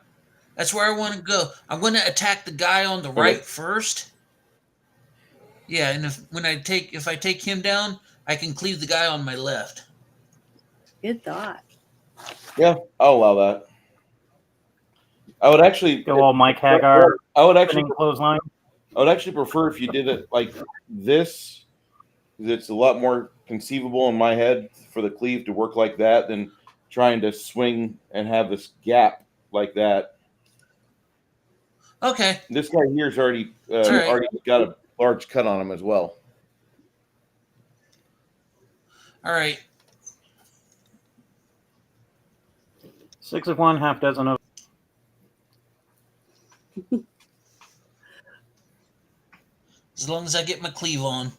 that's where I want to go. I'm going to attack the guy on the right first. Yeah, and if I take him down, I can cleave the guy on my left. Good thought. Yeah, I'll allow that. I would actually Go all Mike Hagar. I would actually Clothesline. I would actually prefer if you did it like this. It's a lot more conceivable in my head for the cleave to work like that than trying to swing and have this gap like that. Okay. This guy here's already right. already got a large cut on him as well. All right. 6 of one, half dozen of. As long as I get my cleave on.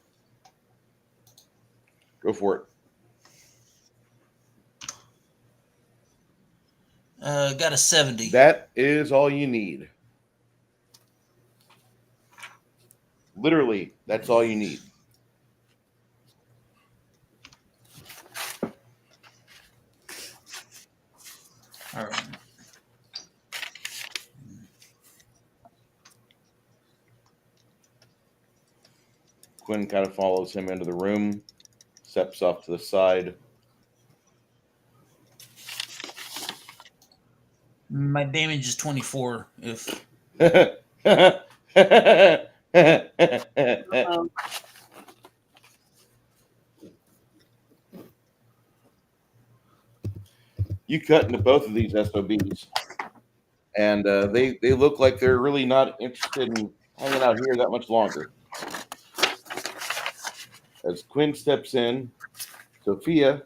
Go for it. Got a 70. That is all you need. Literally, that's all you need. All right. Quinn kind of follows him into the room, steps off to the side. My damage is 24. If You cut into both of these SOBs, and they look like they're really not interested in hanging out here that much longer. As Quinn steps in, Sophia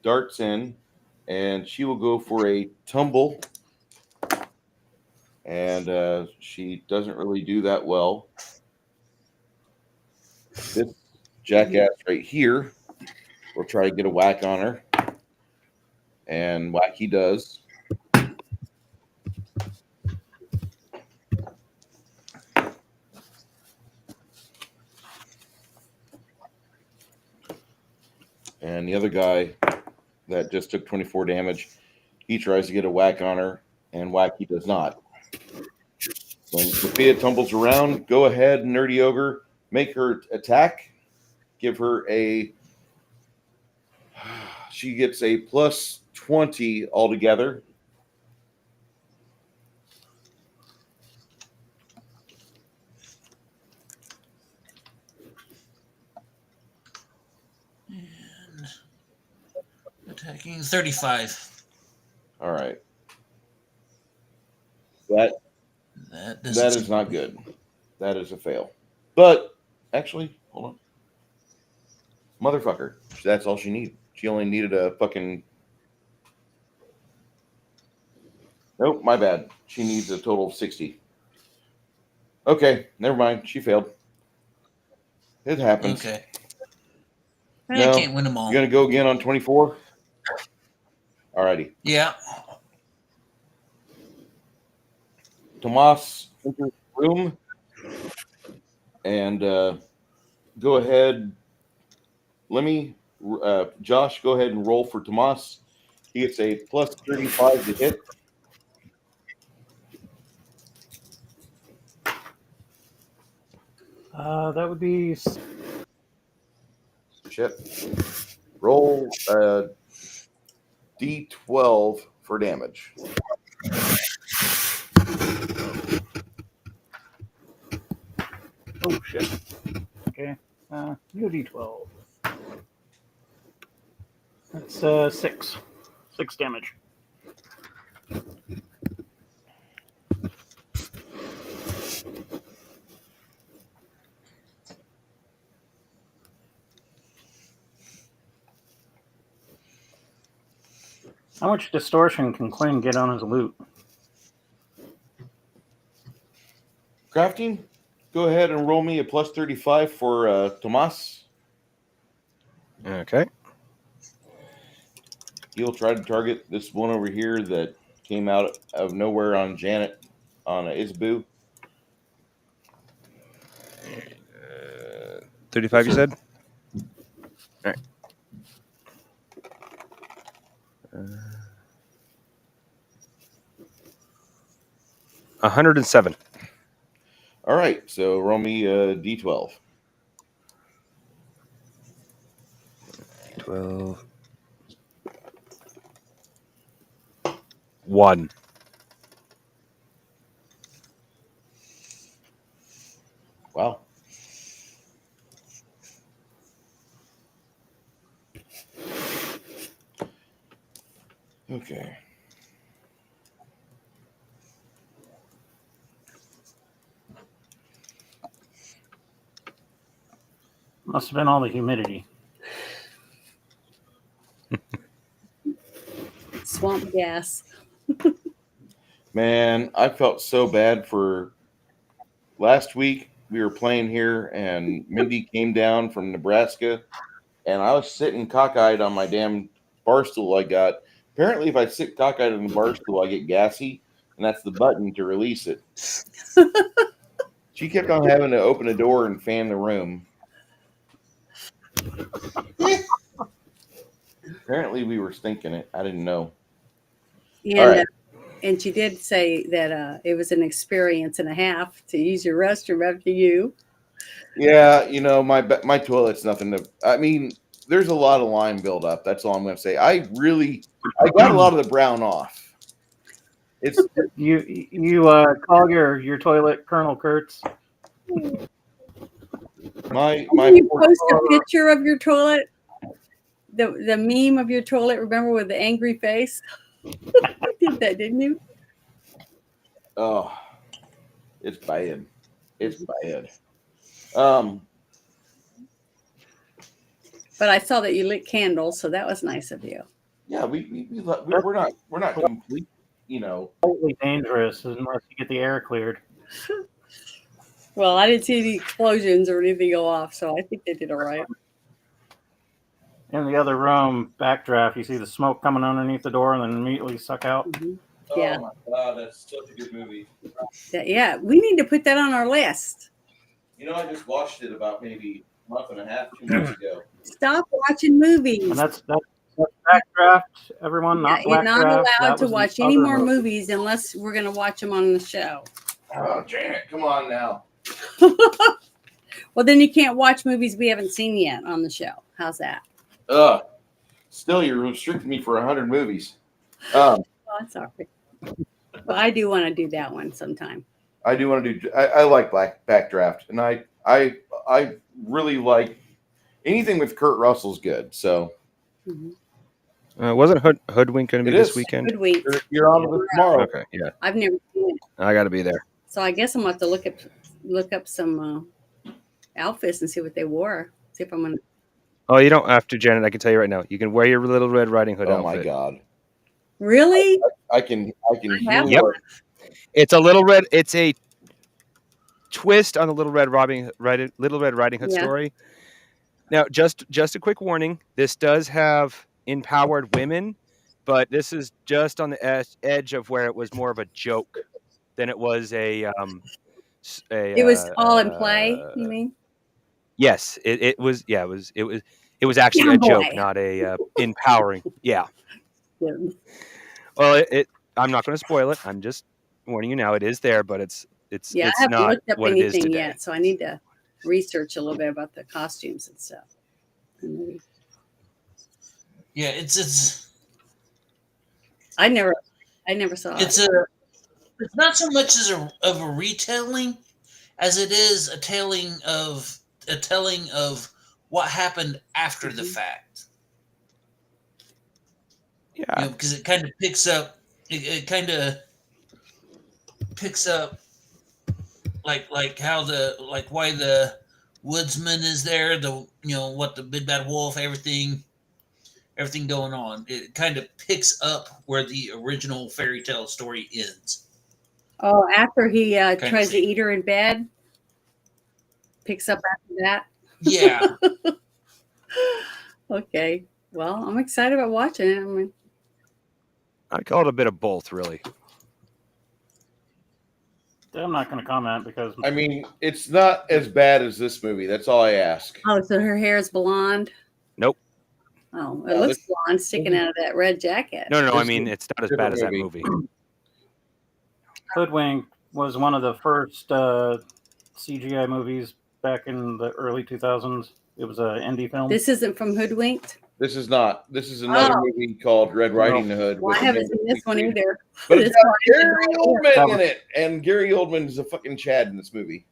darts in, and she will go for a tumble, and she doesn't really do that well. This jackass right here will try to get a whack on her, and whack he does. And the other guy that just took 24 damage, he tries to get a whack on her, and whack he does not. When Sophia tumbles around, go ahead, Nerdy Ogre, make her attack. Give her a... She gets a plus 20 altogether. And attacking 35. All right. That is not good. That is a fail. But actually, hold on. Motherfucker. That's all she needed. She only needed a fucking... Nope, my bad. She needs a total of 60. Okay, never mind. She failed. It happens. Okay. No, I can't win them all. You're going to go again on 24? Alrighty. Yeah. Tomas enters the room. And go ahead. Josh, go ahead and roll for Tomas. He gets a plus 35 to hit. That would be... Shit. Roll D12 for damage. Oh, shit. Okay. New D12. That's 6. 6 damage. How much distortion can Quinn get on his loot? Crafting, go ahead and roll me a plus 35 for Tomas. Okay. He'll try to target this one over here that came out of nowhere on Janet on Isbu. 35, you said? All right. 107. All right, so roll me a D12. 12. 1. Wow. Okay. Must have been all the humidity. Swamp gas. Man, I felt so bad for last week. We were playing here, and Mindy came down from Nebraska, and I was sitting cockeyed on my damn bar stool I got. Apparently, if I sit cockeyed on the bar stool, I get gassy, and that's the button to release it. She kept on having to open a door and fan the room. Apparently, we were stinking it. I didn't know. And, All right. And she did say that it was an experience and a half to use your restroom after you. Yeah, you know, my toilet's nothing to... I mean, there's a lot of lime buildup. That's all I'm going to say. I got a lot of the brown off. It's You call your toilet Colonel Kurtz? my Can you post a picture of your toilet? The meme of your toilet, remember, with the angry face? You did that, didn't you? Oh, it's bad. It's bad. Um, But I saw that you lit candles, so that was nice of you. yeah, we're not complete, you know. Totally dangerous unless you get the air cleared. Well, I didn't see any explosions or anything go off, so I think they did all right. In the other room, backdraft, you see the smoke coming underneath the door and then immediately suck out. Yeah. Oh my god, that's such a good movie. Yeah, we need to put that on our list. You know, I just watched it about maybe a month and a half, 2 months ago. Stop watching movies. And that's backdraft, everyone, not You're not blackdraft. allowed That to was the watch any other more movie. movies unless we're going to watch them on the show. Oh, Janet, come on now. Well, then you can't watch movies we haven't seen yet on the show. How's that? Still, you're restricting me for 100 movies. Oh, that's all right. Well, I do want to do that one sometime. I do want to do. I like Backdraft, and I really like anything with Kurt Russell's good. So Wasn't Hoodwink going to be It this is. weekend? Good week. you're on with it tomorrow. Okay, yeah, I've never seen it, I got to be there. so I guess I'm going to have to look up some outfits and see what they wore. See if I'm going to. Oh, you don't have to, Janet. I can tell you right now. You can wear your Little Red Riding Hood Oh outfit. my god! Really? I can have hear. one. It's a Little Red. It's a twist on the Little Red Riding Hood Yeah. story. Now, just a quick warning: this does have empowered women, but this is just on the edge of where it was more of a joke than it was a. It was all in play. You mean? Yes, it was. Yeah, it was actually a joke, not a empowering. Yeah. Yeah. Well, I'm not going to spoil it. I'm just warning you now. It is there, but it's Yeah, I haven't not looked up what it is anything today. yet, so I need to research a little bit about the costumes and stuff. Yeah, it's I never saw it. it's not so much as of a retelling as it is a telling of what happened after the fact. Yeah, Because it kind of picks up. It kind of picks up like how why the woodsman is there. What the big bad wolf, everything going on. It kind of picks up where the original fairy tale story ends. Oh, after he Kind of tries to thing. eat her in bed, picks up after that. Yeah. Okay. Well, I'm excited about watching it. I mean, I'd call it a bit of both, really. I'm not going to comment because I mean, it's not as bad as this movie. That's all I ask. oh, so her hair is blonde. Nope. Oh, it No, looks blonde sticking out of that red jacket. No. I This mean, is it's not as different bad as that movie. movie. Hoodwink was one of the first CGI movies back in the early 2000s. It was an indie film. This isn't from Hoodwinked. This is not. This is another Oh. movie called Red Riding Hood. Well, I haven't seen this one either. But it's This got one- Gary Oldman in it, and Gary Oldman is a fucking Chad in this movie.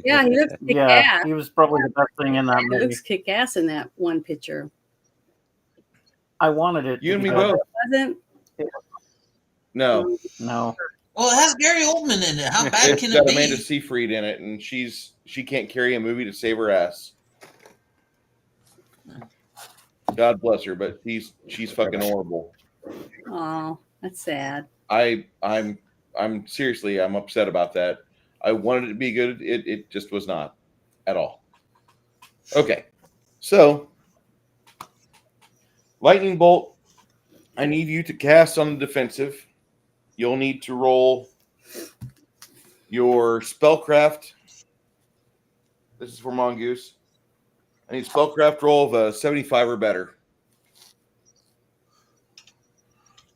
Yeah, he looks kick Yeah, ass. he was probably the best thing in that He movie. looks kick ass in that one picture. I wanted it. You to and be me better. both. Wasn't? No, No. Well, it has Gary Oldman in it. How bad it's can got it be? Amanda Seyfried in it, and she can't carry a movie to save her ass. God bless her, but she's fucking horrible. Oh, that's sad. I'm seriously, I'm upset about that. I wanted it to be good. It just was not at all. Okay, so lightning bolt. I need you to cast on the defensive. You'll need to roll your spellcraft. This is for Mongoose. I need a spellcraft roll of a 75 or better.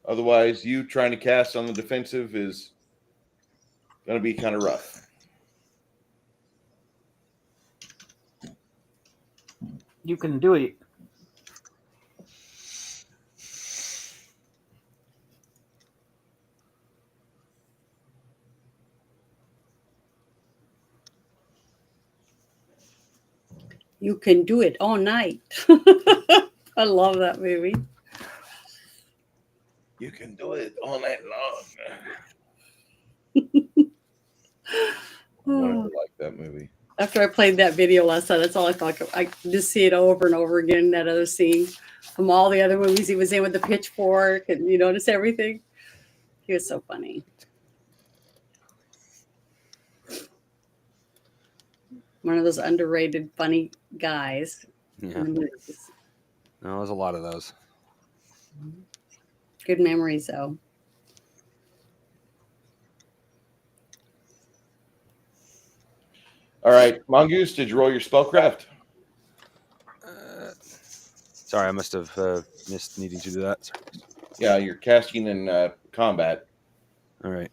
Otherwise, you trying to cast on the defensive is going to be kind of rough. You can do it. You can do it all night. I love that movie. can do it all night long. I wanted to like that movie. After I played that video last night, that's all I thought. I could just see it over and over again, that other scene from all the other movies he was in with the pitchfork, and you notice everything. He was so funny. One of those underrated, funny guys. Yeah. No, there's a lot of those. Good memories, though. All right, Mongoose, did you roll your spellcraft? Sorry, I must have missed needing to do that. Sorry. Yeah, you're casting in combat. All right.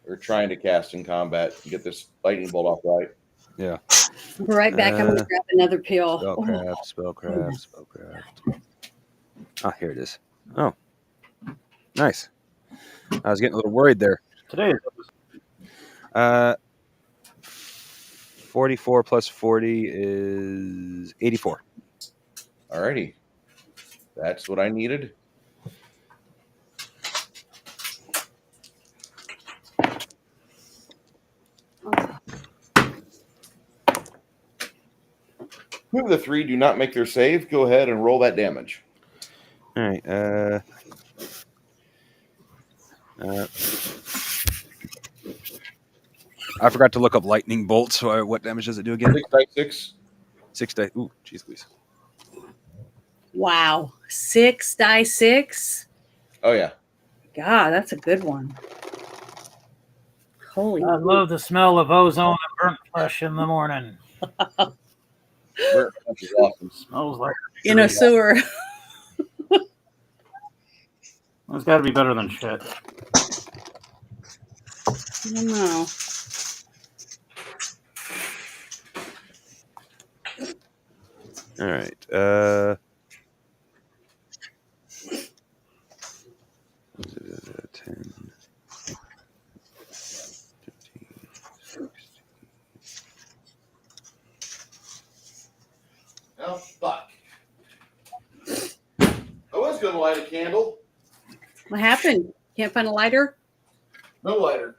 Or trying to cast in combat and get this lightning bolt off right. Yeah. We're right back. I'm going to grab another pill. Spellcraft. Oh, here it is. Oh, nice. I was getting a little worried there. Today, 44 plus 40 is 84. Alrighty. That's what I needed. Two of the three do not make their save. Go ahead and roll that damage. All right. I forgot to look up lightning bolt. So what damage does it do again? 6 6 dice. Ooh, jeez, please. Wow. 6 die 6? Oh, yeah. God, that's a good one. Holy. I love the smell of ozone and burnt flesh in the morning. Burnt flesh is awesome. Smells like In a sewer. it's got to be better than shit. I don't know. All right. 10, 15, 16. Oh, fuck. I was going to light a candle. What happened? Can't find a lighter? No lighter.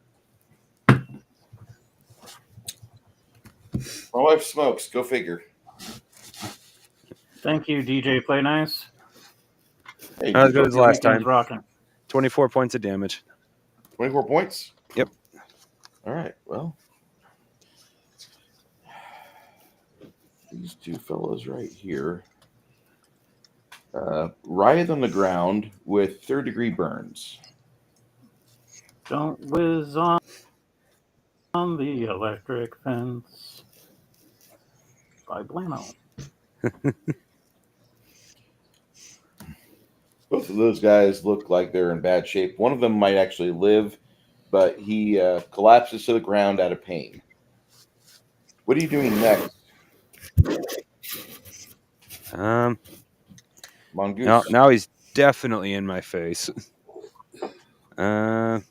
My wife smokes. Go figure. Thank you, DJ Play Nice. Hey, Not as good as last time. Rocking. 24 points of damage. 24 points? Yep. All right. Well, these two fellows right here writhe on the ground with third-degree burns. Don't whiz on the electric fence. By Blano. Both of those guys look like they're in bad shape. One of them might actually live, but he collapses to the ground out of pain. What are you doing next? Mongoose. Now he's definitely in my face. You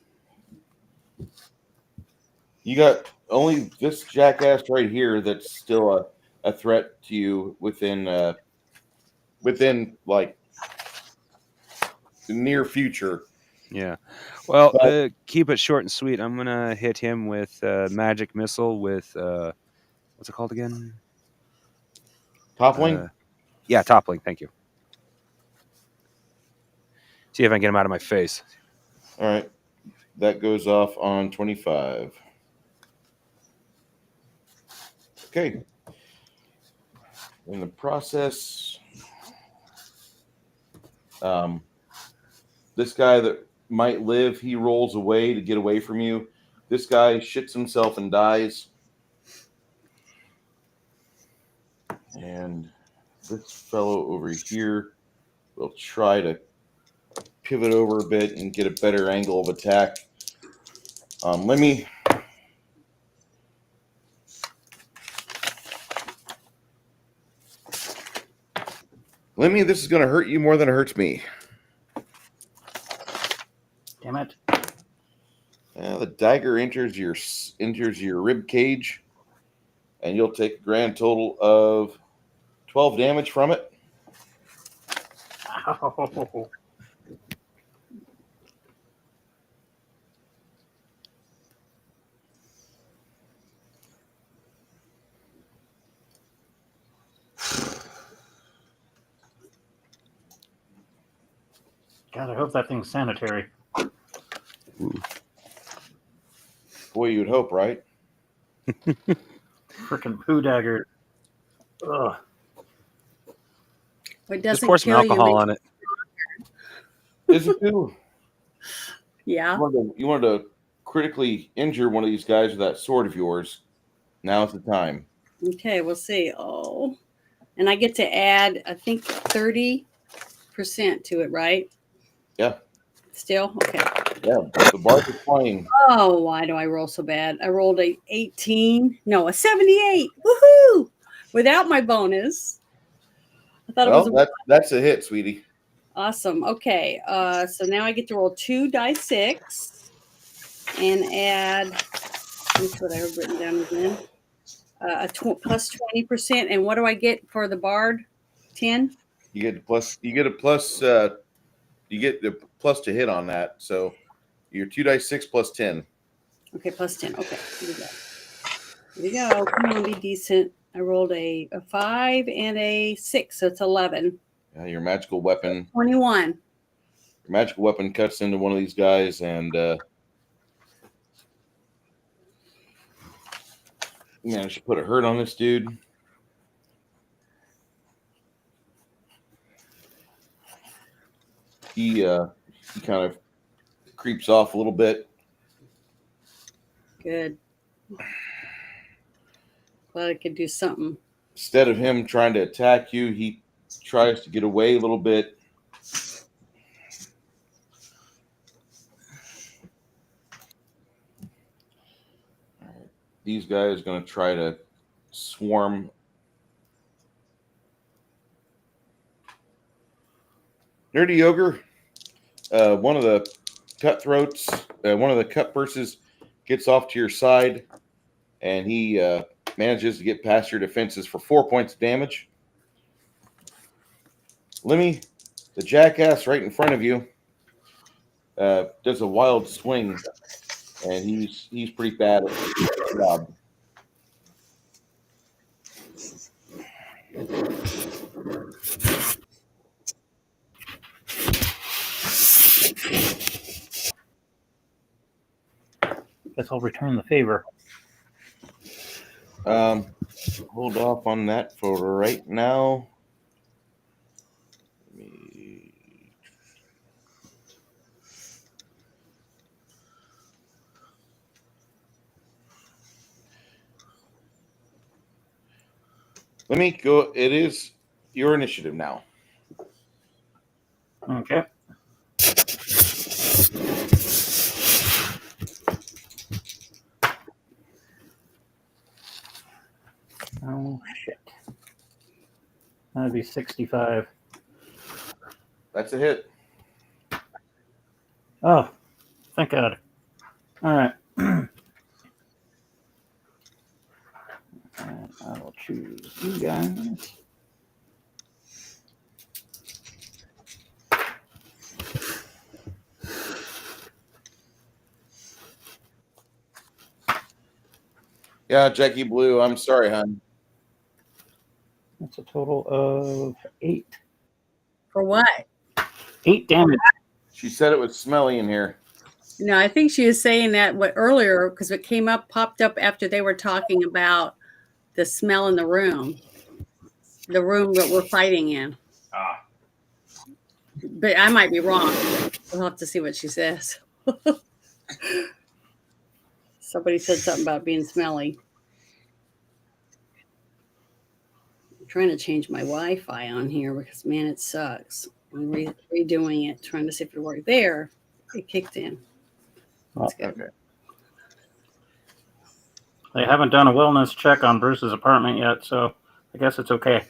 got only this jackass right here that's still a threat to you within like the near future. Yeah. Well, keep it short and sweet. I'm gonna hit him with magic missile with what's it called again? Toppling? Yeah, toppling. Thank you. See if I can get him out of my face. All right. That goes off on 25. Okay. In the process, this guy that might live, he rolls away to get away from you. This guy shits himself and dies. And this fellow over here will try to pivot over a bit and get a better angle of attack. Lemmy. Lemmy, this is going to hurt you more than it hurts me. Damn it. The dagger enters your rib cage, and you'll take a grand total of 12 damage from it. Ow. God, I hope that thing's sanitary. Boy, you would hope, right? Freaking poo dagger. Ugh. It Just doesn't pour some kill you. alcohol makes- on it. Is it too? Yeah. You wanted to critically injure one of these guys with that sword of yours. Now's the time. Okay, we'll see. Oh, and I get to add, I think, 30% to it, right? Yeah. Still? Okay. Yeah. The bars are playing. Oh, why do I roll so bad? I rolled a 18. No, a 78. Woohoo! Without my bonus. I thought it was Well, that's a hit, sweetie. awesome. Okay. So now I get to roll 2 dice 6 and add, that's what I have written down again. Plus 20%. And what do I get for the bard? 10? You get a plus the plus to hit on that. So you're 2 dice 6 plus 10. Okay, plus 10. Okay, here we go. Here we go. Come on, be decent. I rolled a 5 and a 6, so it's 11. Your magical weapon. 21. Your magical weapon cuts into one of these guys and managed to put a hurt on this dude. He kind of creeps off a little bit. Good. Glad I could do something. Instead of him trying to attack you, he tries to get away a little bit. These guys are going to try to swarm. Nerdy Ogre, one of the cutthroats, one of the cut purses gets off to your side, and he manages to get past your defenses for 4 points of damage. Lemmy, the jackass right in front of you, does a wild swing, and he's pretty bad at the job. Guess I'll return the favor. Hold off on that for right now. Let me go. It is your initiative now. Okay. Oh, shit. That'd be 65. That's a hit. Oh, thank God. All right. And I will choose you guys. Yeah, Jackie Blue. I'm sorry, hon. That's a total of 8. For what? 8 damage. She said it was smelly in here. No, I think she was saying that earlier because it popped up after they were talking about the smell in the room that we're fighting in. Ah. But I might be wrong. We'll have to see what she says. Somebody said something about being smelly. I'm trying to change my Wi-Fi on here because, man, it sucks. I'm redoing it, trying to see if it worked. There, it kicked in. That's good. Okay. They haven't done a wellness check on Bruce's apartment yet, so I guess it's okay.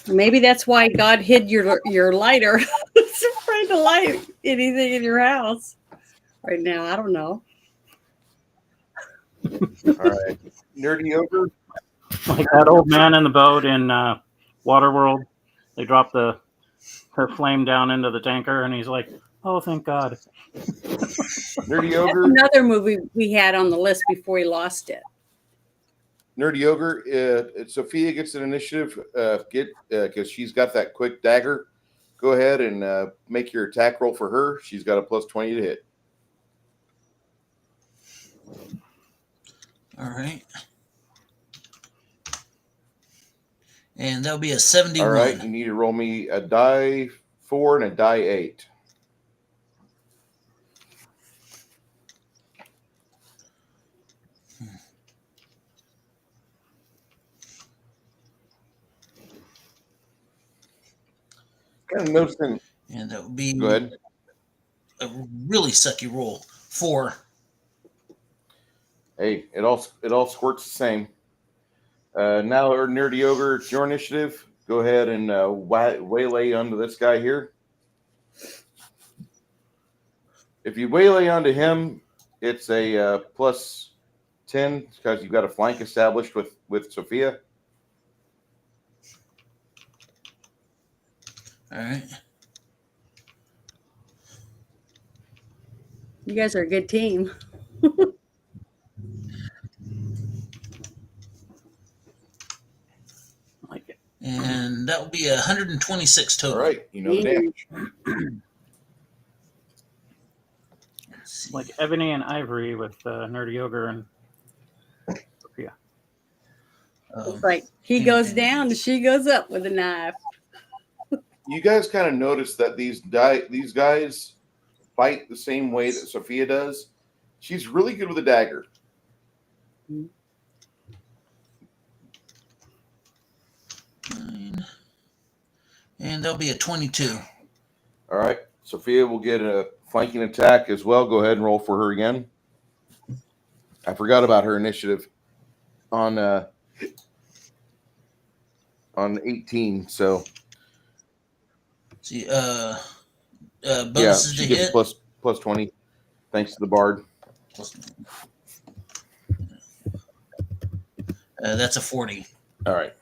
Maybe that's why God hid your lighter. It's afraid to light anything in your house right now. I don't know. All right. Nerdy Ogre. Like that old man in the boat in Waterworld. They drop her flame down into the tanker, and he's like, "Oh, thank God." Nerdy That's Ogre. another movie we had on the list before we lost it. Nerdy Ogre. Sophia gets an initiative. Because she's got that quick dagger. go ahead and make your attack roll for her. She's got a +20 to hit. All right. And that'll be a 71. All right, you need to roll me a die 4 and a die 8. Kind of noticing. And that would be Go ahead. a really sucky roll. 4. Hey, it all squirts the same. Now, Nerdy Ogre, it's your initiative. Go ahead and waylay onto this guy here. If you waylay onto him, it's a +10 because you've got a flank established with Sophia. All right. You guys are a good team. Like it. And that will be 126 total. All right, you know the damage. Let's see. Like Ebony and Ivory with Nerdy Ogre and Sophia. It's like he goes down and she goes up with a knife. You guys kind of notice that these guys fight the same way that Sophia does. She's really good with a dagger. And there'll be a 22. All right, Sophia will get a flanking attack as well. Go ahead and roll for her again. I forgot about her initiative on 18. So See, yeah, bonuses she to gets hit. plus 20 thanks to the bard. That's a 40. All right.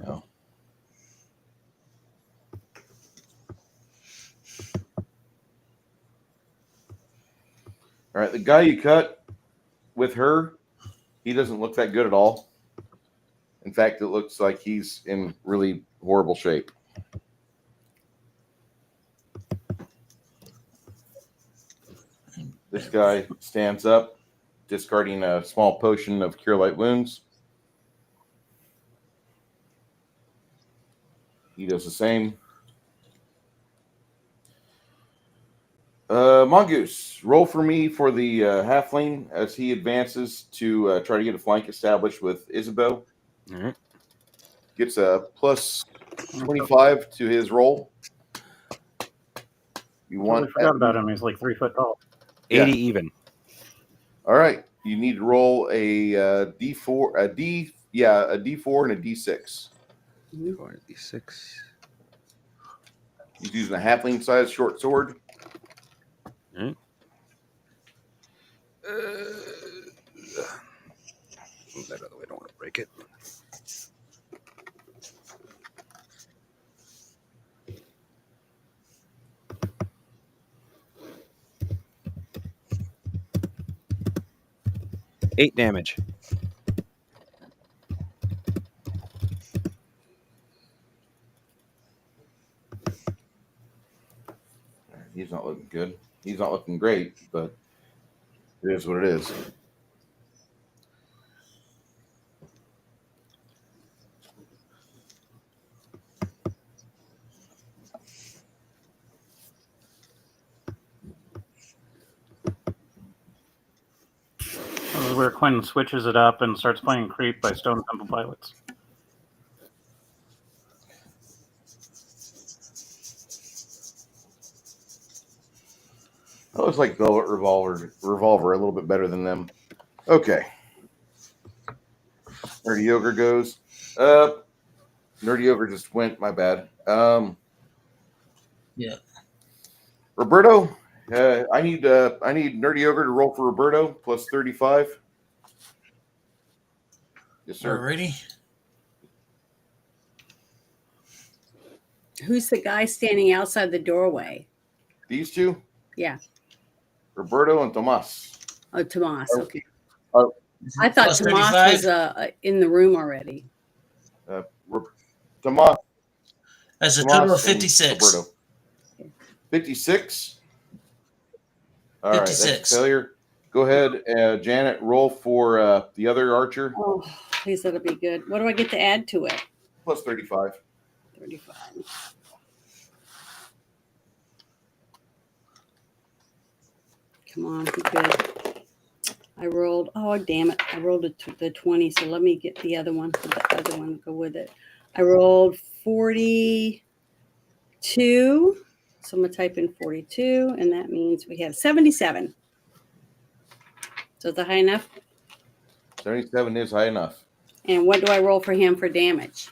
No. All right, the guy you cut with her, he doesn't look that good at all. In fact, it looks like he's in really horrible shape. This guy stands up, discarding a small potion of Cure Light Wounds. He does the same. Mongoose, roll for me for the halfling as he advances to try to get a flank established with Isabeau. All right. Gets a plus 25 to his roll. You Totally want forgot about him. He's like 3 foot tall. 80 Yeah. even. All right. You need to roll a D4, a D4 and a D6. 4d6. He's using a halfling sized short sword. All right. Move that other way. I don't want to break it. Eight damage. He's not looking good. He's not looking great, but it is what it is. This is where Quinn switches it up and starts playing Creep by Stone Temple Pilots. I always like Velvet Revolver a little bit better than them. Okay. Nerdy Ogre goes. Nerdy Ogre just went. My bad. Yeah. Roberto, I need Nerdy Ogre to roll for Roberto plus 35. Yes, sir. Alrighty. Who's the guy standing outside the doorway? These two? Yeah. Roberto and Tomas. Oh, Tomas. Okay. Oh. I thought Plus Tomas 35? was in the room already. Tomas. That's a total of Tomas and 56. Roberto. 56. All right, that's a 56. failure. Go ahead, Janet. Roll for the other archer. Oh, please let it be good. What do I get to add to it? Plus 35. 35. Come on, be good. I rolled. Oh, damn it! I rolled the 20. So let me get the other one. The other one to go with it. I rolled 42. So I'm gonna type in 42, and that means we have 77. So is that high enough? 77 is high enough. And what do I roll for him for damage?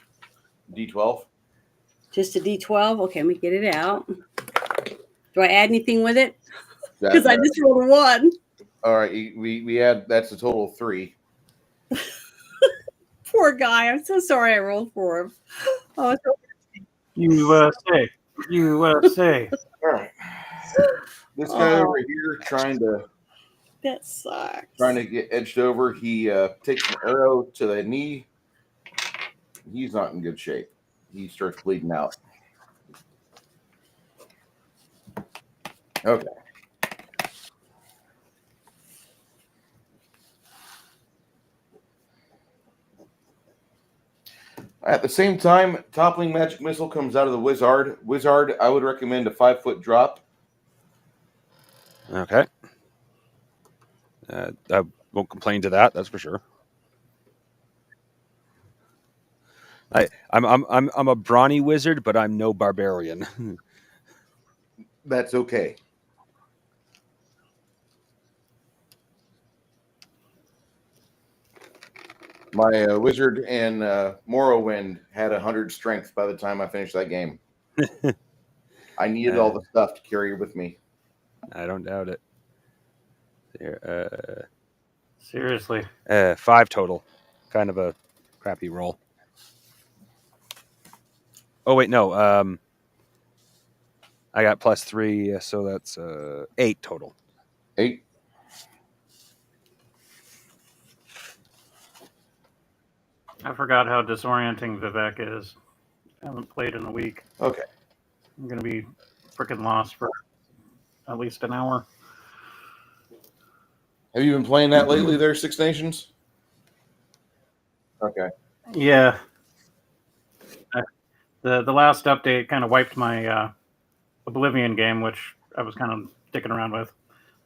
D12. Just a D12. Okay, let me get it out. Do I add anything with it? Because I just rolled a 1. All right, we add. That's a total of 3. Poor guy. I'm so sorry I rolled for him. Oh, it's USA. USA. All right. This guy over here that sucks. trying to get edged over. He takes an arrow to the knee. He's not in good shape. He starts bleeding out. Okay. At the same time, toppling magic missile comes out of the wizard. Wizard, I would recommend a 5-foot drop. Okay. I won't complain to that. That's for sure. I'm a brawny wizard, but I'm no barbarian. That's okay. My wizard and Morrowind had 100 strength by the time I finished that game. I needed all the stuff to carry with me. I don't doubt it. There, Seriously. 5 total. Kind of a crappy roll. Oh wait, no. I got plus 3, so that's 8 total. 8. I forgot how disorienting Vivek is. I haven't played in a week. Okay. I'm going to be freaking lost for at least an hour. Have you been playing that lately there, Six Nations? Okay. Yeah. The last update kind of wiped my Oblivion game, which I was kind of sticking around with.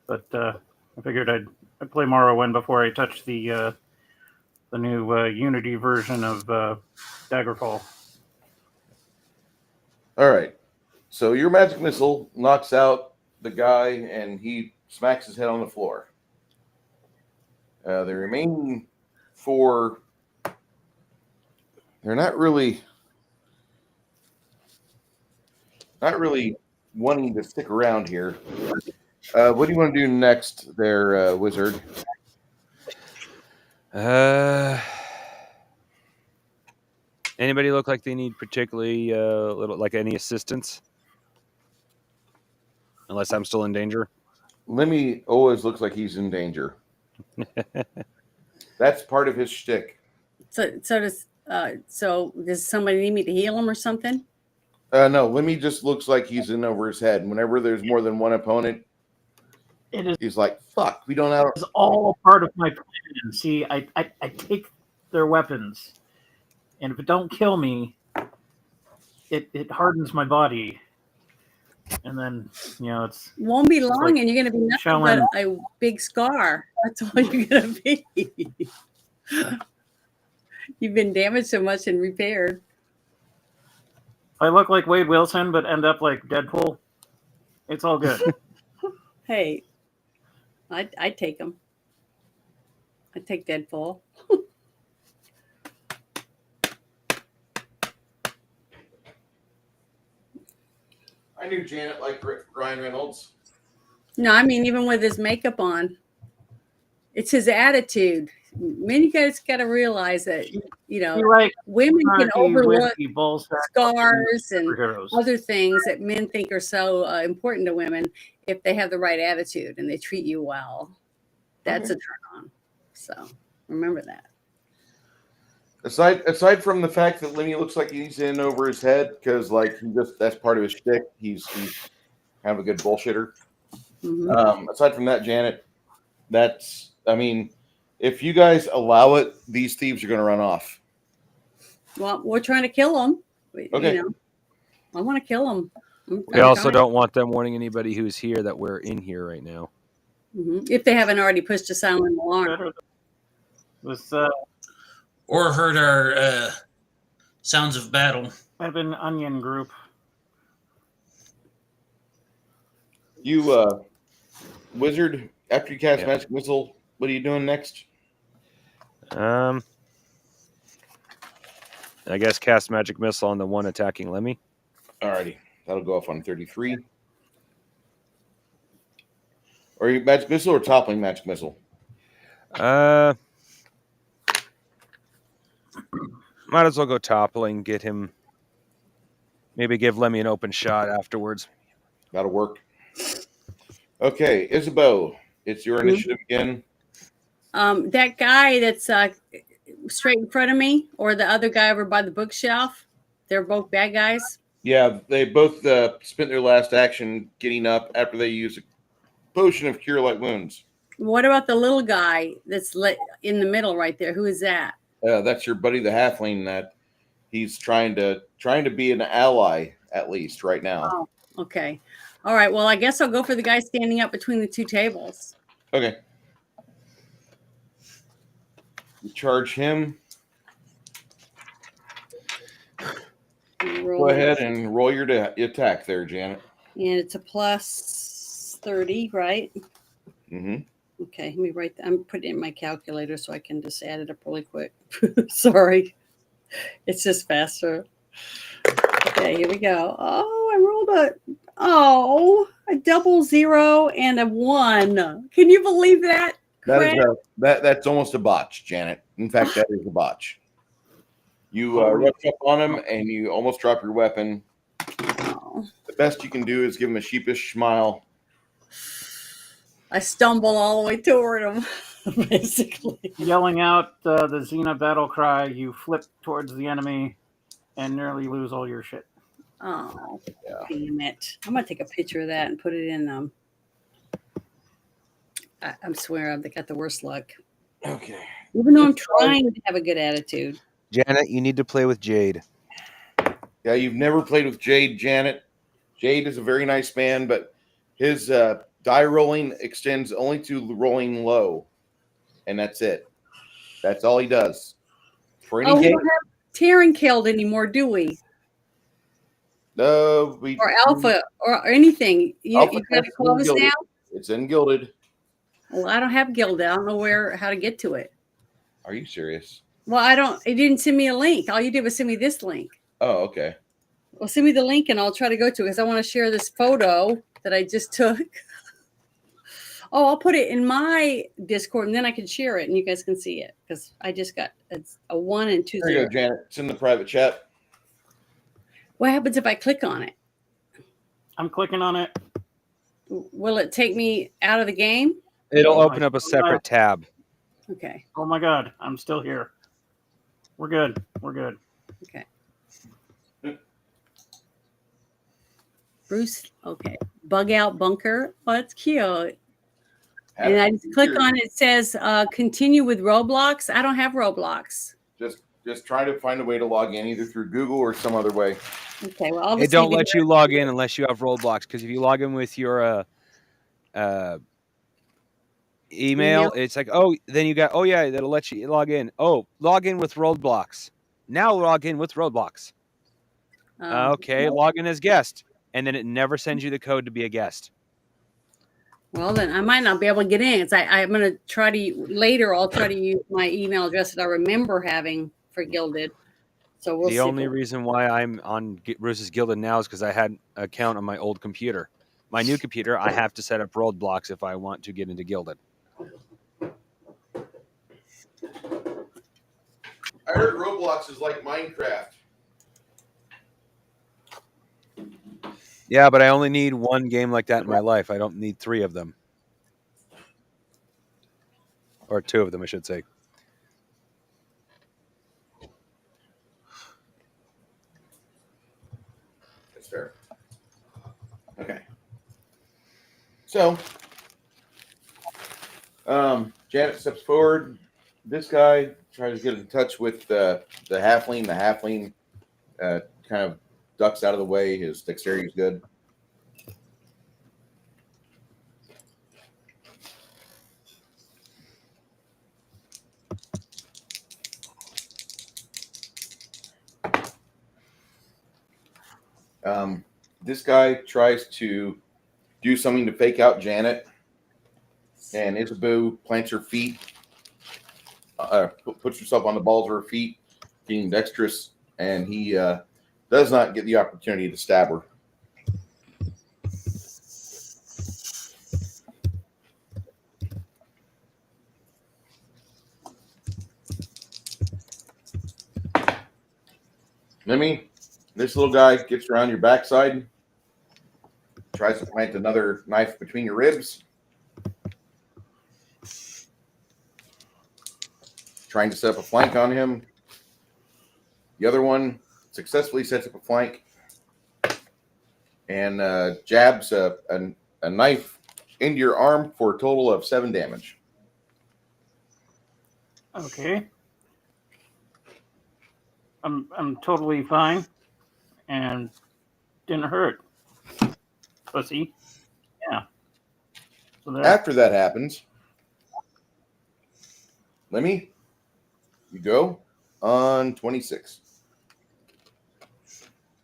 But I figured I'd play Morrowind before I touch the new Unity version of Daggerfall. All right. So your magic missile knocks out the guy, and he smacks his head on the floor. The remaining 4, they're not really wanting to stick around here. What do you want to do next there, wizard? Anybody look like they need particularly little, like any assistance? Unless I'm still in danger. Lemmy always looks like he's in danger. That's part of his shtick. So does somebody need me to heal him or something? No, Lemmy just looks like he's in over his head. Whenever there's more than one opponent, he's like, "Fuck, we don't have." It's all part of my plan. See, I take their weapons, and if it don't kill me, it hardens my body, and then it's Won't be long, like and you're gonna be nothing but a big scar. That's all you're gonna be. You've been damaged so much and repaired. I look like Wade Wilson, but end up like Deadpool. It's all good. Hey, I'd take him. I'd take Deadpool. I knew Janet liked Ryan Reynolds. No, I mean even with his makeup on, it's his attitude. Men, you guys got to realize that women can overlook scars and other things that men think are so important to women if they have the right attitude and they treat you well. That's a turn on. So remember that. Aside from the fact that Lemmy looks like he's in over his head because like that's part of his shtick. He's kind of a good bullshitter. Mhm. Aside from that, Janet, if you guys allow it, these thieves are going to run off. Well, we're trying to kill them. Okay. You know, I want to kill them. We also don't want them warning anybody who's here that we're in here right now. If they haven't already pushed a silent alarm. With Or heard our sounds of battle. I've been Onion Group. You, wizard, after you cast magic missile, what are you doing next? I guess cast magic missile on the one attacking Lemmy. Alrighty, that'll go off on 33. Or you magic missile or toppling magic missile? Might as well go toppling, get him. Maybe give Lemmy an open shot afterwards. That'll work. Okay, Isabeau, it's your initiative again. That guy that's straight in front of me, or the other guy over by the bookshelf, they're both bad guys. Yeah, they both spent their last action getting up after they used a potion of cure light wounds. What about the little guy that's in the middle right there? Who is that? That's your buddy, the halfling. That he's trying to be an ally at least right now. Oh, okay. All right. Well, I guess I'll go for the guy standing up between the two tables. Okay. You charge him. Go ahead and roll your attack there, Janet. And it's a plus 30, right? Mm-hmm. Okay, let me write that. I'm putting it in my calculator so I can just add it up really quick. Sorry. It's just faster. Okay, here we go. Oh, I rolled a double 0 and a 1. Can you believe that? That's almost a botch, Janet. In fact, that is a botch. You rush up on him and you almost drop your weapon. Oh. The best you can do is give him a sheepish smile. I stumble all the way toward him, basically. Yelling out the Xena battle cry, you flip towards the enemy and nearly lose all your shit. Oh, damn it. I'm going to take a picture of that and put it in. I swear I've got the worst luck. Okay. Even though I'm trying to have a good attitude. Janet, you need to play with Jade. Yeah, you've never played with Jade, Janet. Jade is a very nice man, but his die rolling extends only to rolling low, and that's it. That's all he does. For any we game, don't have Terran killed anymore, do we? No, or Alpha or anything. You got to close us down. It's in Gilded. Well, I don't have Gilded. I don't know how to get to it. Are you serious? Well, I don't. It didn't send me a link. All you did was send me this link. Oh, okay. Well, send me the link and I'll try to go to it because I want to share this photo that I just took. Oh, I'll put it in my Discord and then I can share it and you guys can see it because I just got a 1 and 2 0. There you go, Janet. It's in the private chat. What happens if I click on it? I'm clicking on it. Will it take me out of the game? It'll open up a separate tab. Okay. Oh my God, I'm still here. We're good. We're good. Okay. Bruce, okay. Bug out bunker. Oh, that's cute. And I just click on it. It says continue with Roblox. I don't have Roblox. Just try to find a way to log in either through Google or some other way. Okay. Well, it don't let you log in unless you have Roblox. Because if you log in with your email, it's like, then you got, that'll let you log in. Oh, log in with Roblox. Now log in with Roblox. Okay, log in as guest. And then it never sends you the code to be a guest. Well, then I might not be able to get in. I'm going to try to later. I'll try to use my email address that I remember having for Gilded. So we'll see. The only reason why I'm on Bruce's Gilded now is because I had an account on my old computer. My new computer, I have to set up roadblocks if I want to get into Gilded. I heard Roblox is like Minecraft. Yeah, but I only need one game like that in my life. I don't need 3 of them. Or 2 of them, I should say. fair. Okay. So, Janet steps forward. This guy tries to get in touch with the halfling. The halfling kind of ducks out of the way. His dexterity is good. This guy tries to do something to fake out Janet, and Isabu plants her feet, puts herself on the balls of her feet, being dexterous, and he does not get the opportunity to stab her. Lemmy, this little guy gets around your backside, tries to plant another knife between your ribs, trying to set up a flank on him. The other one successfully sets up a flank and jabs a knife into your arm for a total of 7 damage. Okay. I'm totally fine, and didn't hurt. Pussy. Yeah. So there. After that happens, Lemmy, you go on 26.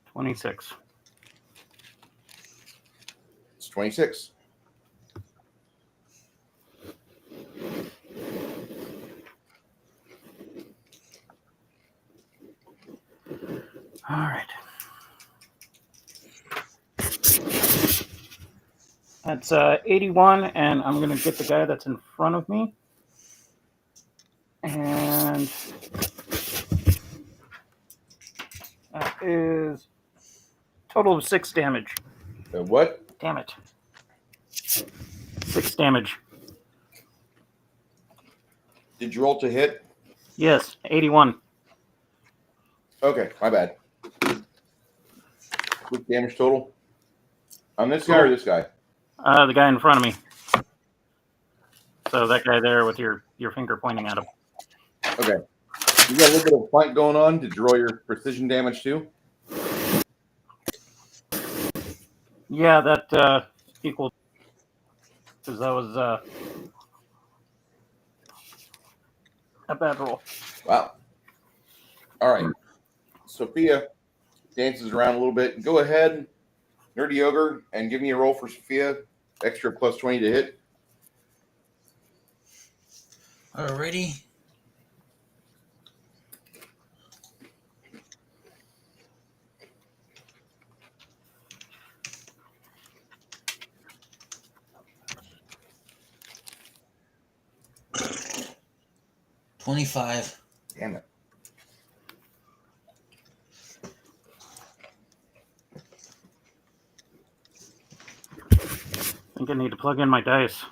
26. It's 26. All right. That's 81, and I'm going to get the guy that's in front of me. And that is total of 6 damage. What? Damn it. 6 damage. Did you roll to hit? Yes, 81. Okay, my bad. Quick damage total. On this guy or this guy? The guy in front of me. So that guy there with your finger pointing at him. Okay. You got a little bit of flank going on. Did you roll your precision damage too? Yeah, that equal. Because that was a bad roll. Wow. All right. Sophia dances around a little bit. Go ahead, Nerdy Ogre, and give me a roll for Sophia. Extra plus 20 to hit. Alrighty. $25. Damn it. I think I need to plug in my dice.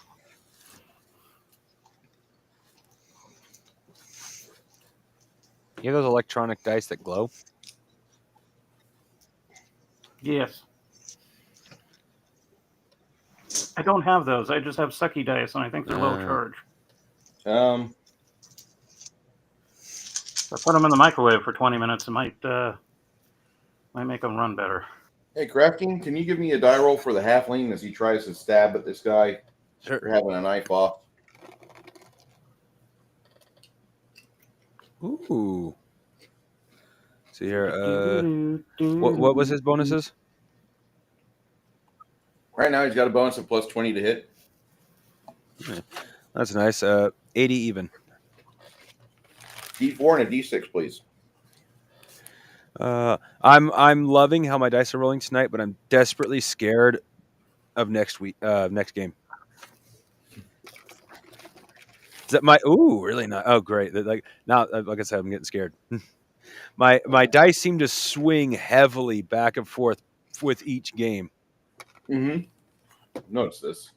You have those electronic dice that glow? Yes. I don't have those. I just have sucky dice, and I think they're low charge. If I put them in the microwave for 20 minutes, it might make them run better. Hey, Crafting, can you give me a die roll for the halfling as he tries to stab at this guy Sure. for having a knife off? Ooh. See here. What was his bonuses? Right now, he's got a bonus of plus 20 to hit. That's nice. 80 even. D4 and a D6, please. I'm loving how my dice are rolling tonight, but I'm desperately scared of next game. Is that my really not? Oh, great! Like now, like I said, I'm getting scared. my dice seem to swing heavily back and forth with each game. Mm-hmm. Notice this.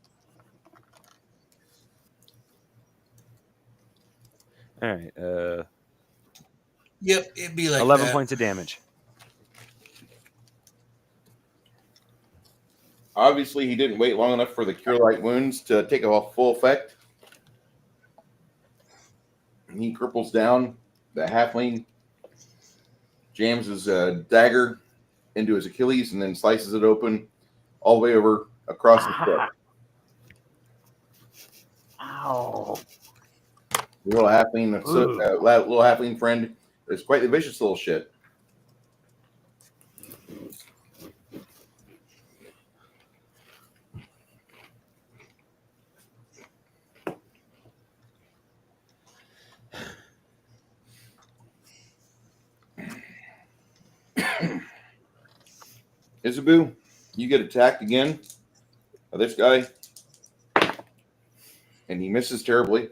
All right. Yep, it'd be like 11 that. points of damage. Obviously, he didn't wait long enough for the Cure Light Wounds to take a full effect. He cripples down the halfling, jams his dagger into his Achilles, and then slices it open all the way over across the foot. Ow. The little halfling friend is quite the vicious little shit. Isabu, you get attacked again by this guy, and he misses terribly.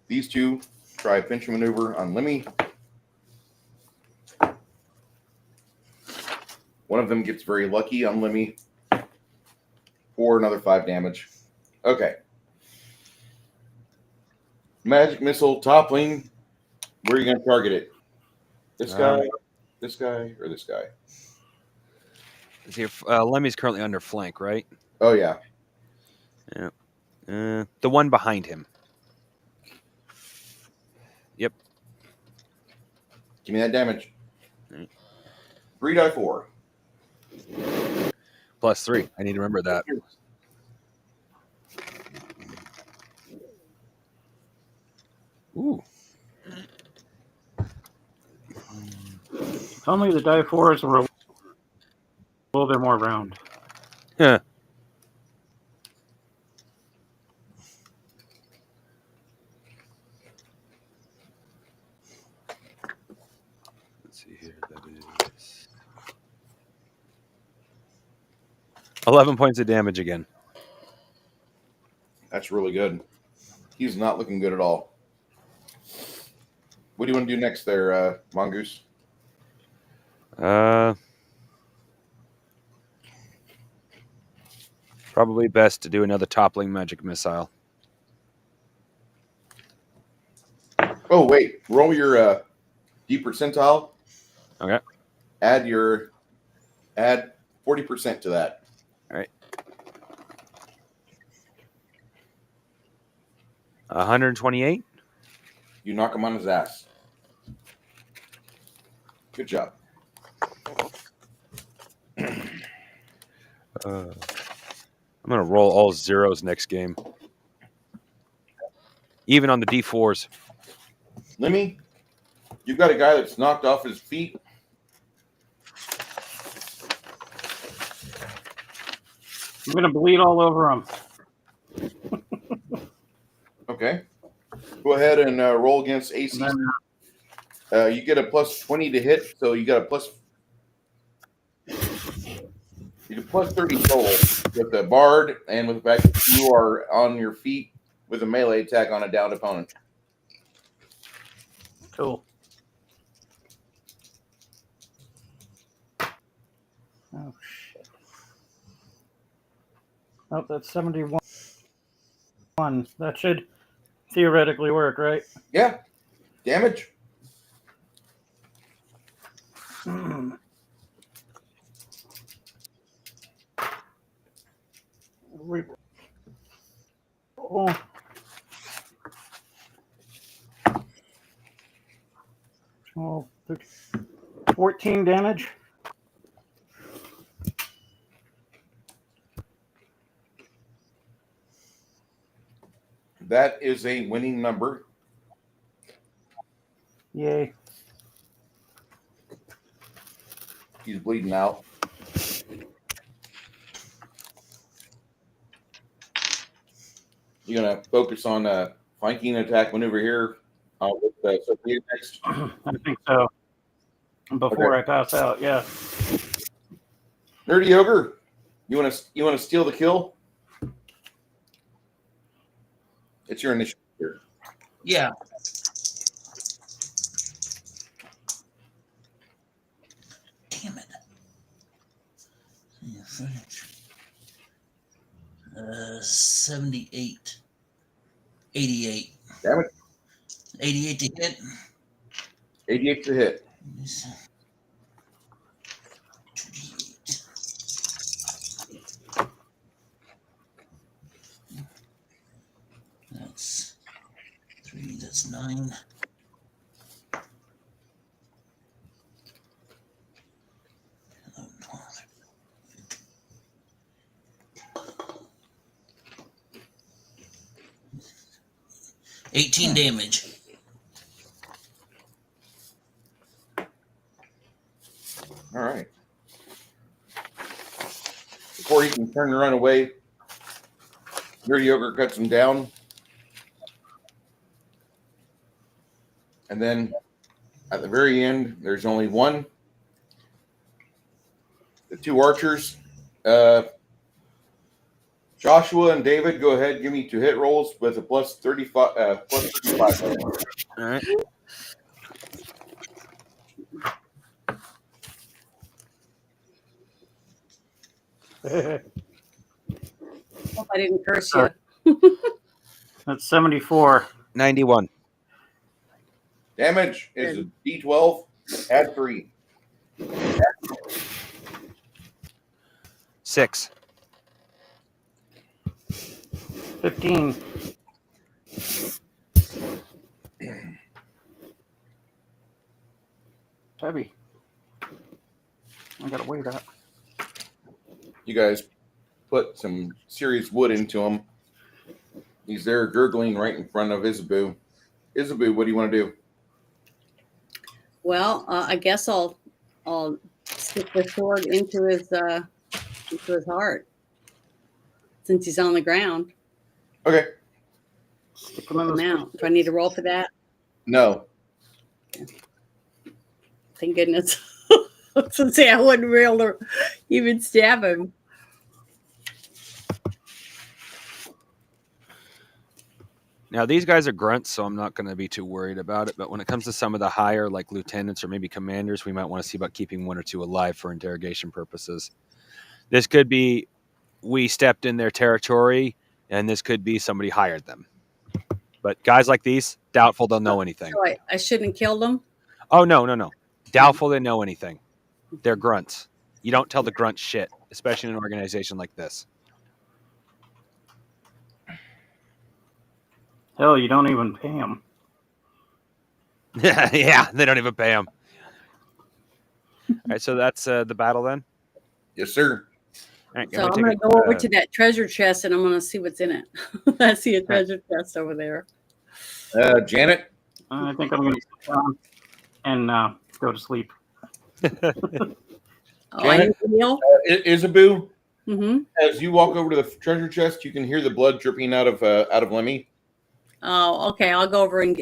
These two try a pinch maneuver on Lemmy. One of them gets very lucky on Lemmy for another 5 damage. Okay. Magic missile toppling. Where are you going to target it? This guy, this guy, or this guy? Lemmy's currently under flank, right? Oh, yeah. Yeah. The one behind him. Yep. Give me that damage. Right. 3d4. +3. I need to remember that. Ooh. If only the die fours were a little bit more round. Yeah. Let's see here. That is 11 points of damage again. That's really good. He's not looking good at all. What do you want to do next there, Mongoose? Probably best to do another toppling magic missile. Oh, wait. Roll your D percentile. Okay. Add 40% to that. All right. 128. You knock him on his ass. Good job. I'm going to roll all zeros next game. Even on the D4s. Lemmy, you've got a guy that's knocked off his feet. I'm going to bleed all over him. Okay. Go ahead and roll against AC. And then, You get a +20 to hit, so you got a you get +30 total with the bard and with the fact that you are on your feet with a melee attack on a downed opponent. cool. Oh, shit. Oh, that's 71. That should theoretically work, right? Yeah. Damage. Oh. Oh, 14 damage. That is a winning number. Yay. He's bleeding out. You're going to focus on flanking attack maneuver here with Sophia next? I think so. Before I pass out, yeah. Nerdy Ogre, you want to steal the kill? It's your initiative here. Yeah. Damn it. 78. 88. Damn it. 88 to hit. 88 to hit. That's 9. $18 damage. All right. Before he can turn and run away, Dirty Ogre cuts him down. And then at the very end, there's only one. The two archers, Joshua and David, go ahead. Give me 2 hit rolls with a plus 35. Plus 35. All right. Hope I didn't curse you. That's 74. 91. Damage is a D12. Add 3. 6. 15. Heavy. I gotta weigh that. You guys put some serious wood into him. He's there gurgling right in front of Isabu. Isabu, what do you want to do? Well, I guess I'll stick the sword into his heart since he's on the ground. Okay. Stick them in Him the out. Do I need to roll for that? No. Thank goodness. So say I wouldn't be able to even stab him. Now, these guys are grunts, so I'm not going to be too worried about it. But when it comes to some of the higher, like lieutenants or maybe commanders, we might want to see about keeping 1 or 2 alive for interrogation purposes. This could be we stepped in their territory, and this could be somebody hired them. But guys like these, doubtful they'll know anything. So I shouldn't have killed him? Oh, no. Doubtful they know anything. They're grunts. You don't tell the grunts shit, especially in an organization like this. Hell, you don't even pay them. Yeah, they don't even pay them. All right, so that's the battle then? Yes, sir. All right, So I'm going to go over to that treasure chest and I'm going to see what's in it. I see a treasure chest over there. Janet? I think I'm going to sit down and go to sleep. Oh, I need to heal? Isabu, Mm-hmm. as you walk over to the treasure chest, you can hear the blood dripping out of Lemmy. Oh, okay. I'll go over and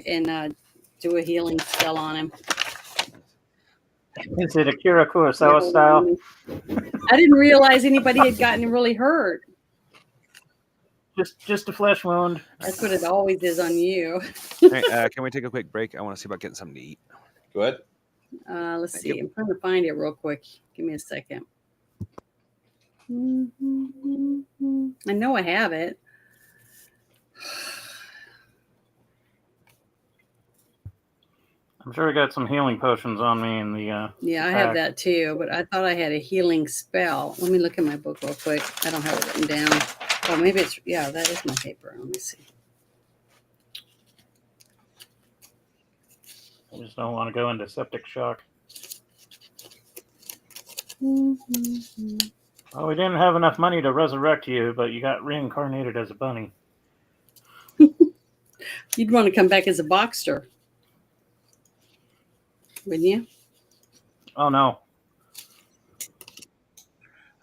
do a healing spell on him. Is it Akira Kurosawa style? I didn't realize anybody had gotten really hurt. Just a flesh wound. That's what it always is on you. All right, can we take a quick break? I want to see about getting something to eat. Go ahead. Let's see. I'm trying to find it real quick. Give me a second. I know I have it. I'm sure I got some healing potions on me in the Yeah, I have that too, but I thought I had a healing spell. Let me look at my book real quick. I don't have it written down. Oh, maybe it's, yeah, that is my paper. Let me see. I just don't want to go into septic shock. Well, we didn't have enough money to resurrect you, but you got reincarnated as a bunny. You'd want to come back as a boxer, wouldn't you? Oh, no.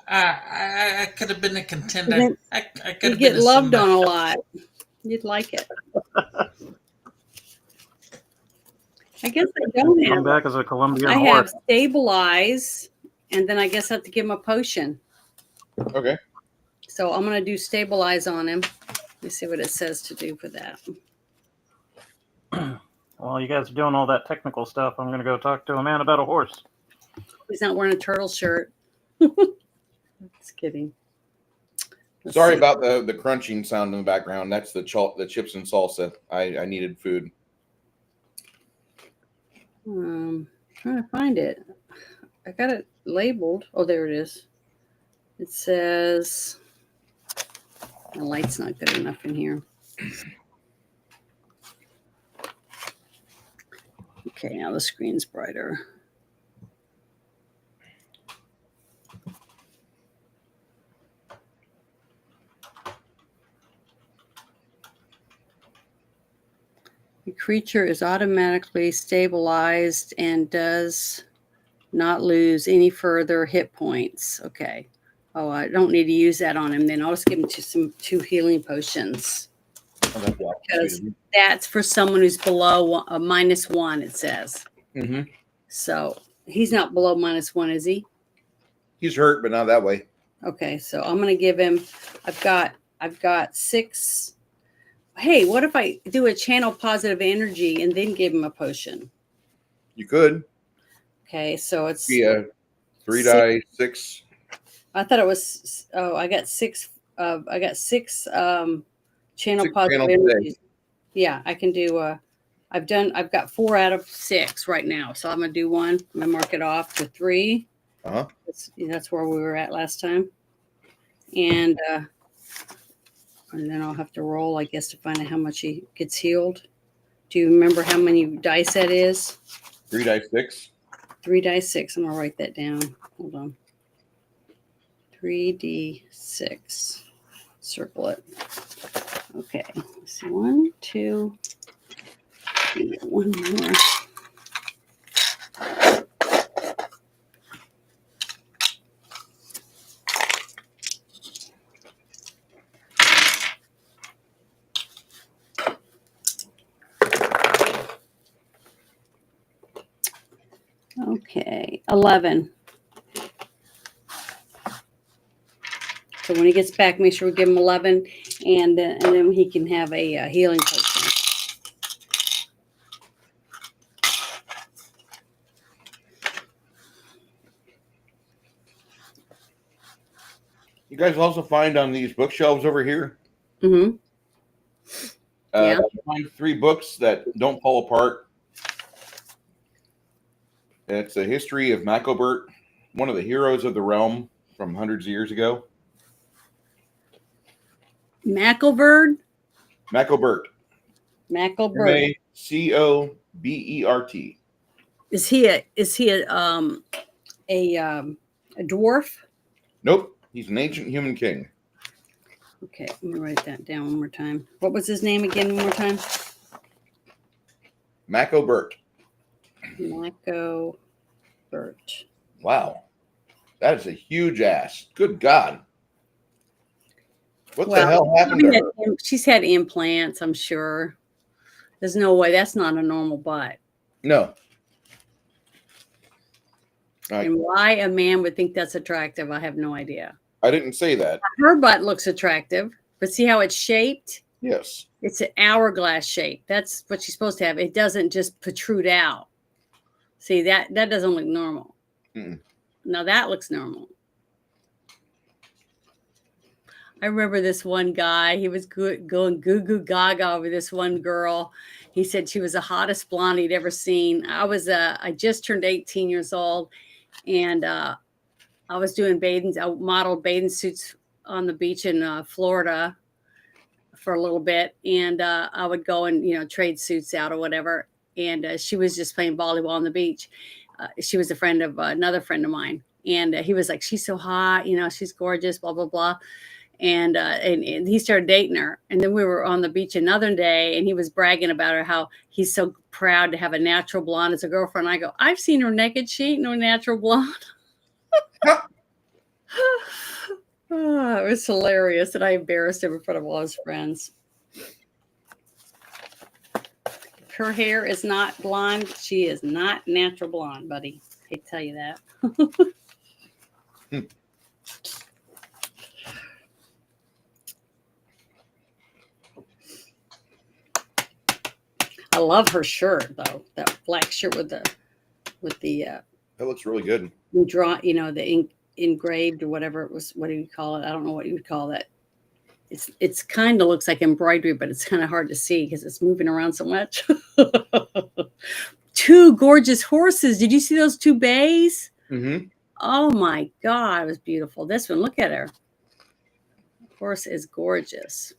I could have been a contender. I could You'd have get been loved on a Simba. lot. You'd like it. I guess I don't Come have. back as a Colombian I horse. have stabilize, and then I guess I have to give him a potion. Okay. So I'm going to do stabilize on him. Let me see what it says to do for that. While you guys are doing all that technical stuff, I'm going to go talk to a man about a horse. He's not wearing a turtle shirt. Just kidding. Let's Sorry see. about the crunching sound in the background. That's the chips and salsa. I needed food. Trying to find it. I got it labeled. Oh, there it is. It says, the light's not good enough in here. Okay, now the screen's brighter. The creature is automatically stabilized and does not lose any further hit points. Okay. Oh, I don't need to use that on him then. I'll just give him two healing potions. Oh, that's awesome. Because that's for someone who's below -1, it says. Mm-hmm. So he's not below -1, is he? He's hurt, but not that way. Okay, so I'm gonna give him. I've got 6. Hey, what if I do a channel positive energy and then give him a potion? You could Okay, so it's be a 3 Six. die 6. I thought it was. Oh, I got 6. I got 6 channel 6 positive channels today. energies. Yeah, I can do. I've got 4 out of 6 right now, so I'm gonna do one. I'm gonna mark it off to 3. Uh-huh. That's where we were at last time, and then I'll have to roll, I guess, to find out how much he gets healed. Do you remember how many dice that is? 3 die 6. 3 dice 6. I'm gonna write that down. Hold on. 3d6. Circle it. Okay. Let's see. 1, 2. One more. Okay, 11. So when he gets back, make sure we give him 11, and then he can have a healing potion. You guys also find on these bookshelves over here. Mm-hmm. Yeah. You find 3 books that don't fall apart. It's a history of Macobert, one of the heroes of the realm from hundreds of years ago. Macklebird. Macobert. Macklebird. Macobert. Is he a dwarf? Nope. He's an ancient human king. Okay, I'm gonna write that down one more time. What was his name again? One more time. Macobert. Macobert. Wow. That is a huge ass. Good God. What the hell happened to her? She's had implants, I'm sure. There's no way. That's not a normal butt. No. Right. And why a man would think that's attractive, I have no idea. I didn't say that. Her butt looks attractive, but see how it's shaped? Yes. It's an hourglass shape. That's what she's supposed to have. It doesn't just protrude out. See, that doesn't look normal. Mm-mm. Now that looks normal. I remember this one guy, he was going goo goo gaga over this one girl. He said she was the hottest blonde he'd ever seen. I just turned 18 years old, and I was doing I modeled bathing suits on the beach in Florida for a little bit. And I would go and, trade suits out or whatever. And she was just playing volleyball on the beach. She was a friend of another friend of mine. And he was like, she's so hot, she's gorgeous, blah, blah, blah. And he started dating her. And then we were on the beach another day, and he was bragging about her, how he's so proud to have a natural blonde as a girlfriend. I go, I've seen her naked. She ain't no natural blonde. It was hilarious, and I embarrassed him in front of all his friends. Her hair is not blonde. She is not natural blonde, buddy. I hate to tell you that. I love her shirt, though. That black shirt with the That looks really good. the engraved or whatever it was. What do you call it? I don't know what you would call that. It's kind of looks like embroidery, but it's kind of hard to see because it's moving around so much. 2 gorgeous horses. Did you see those 2 bays? Mm-hmm. Oh my God, it was beautiful. This one, look at her. Horse is gorgeous.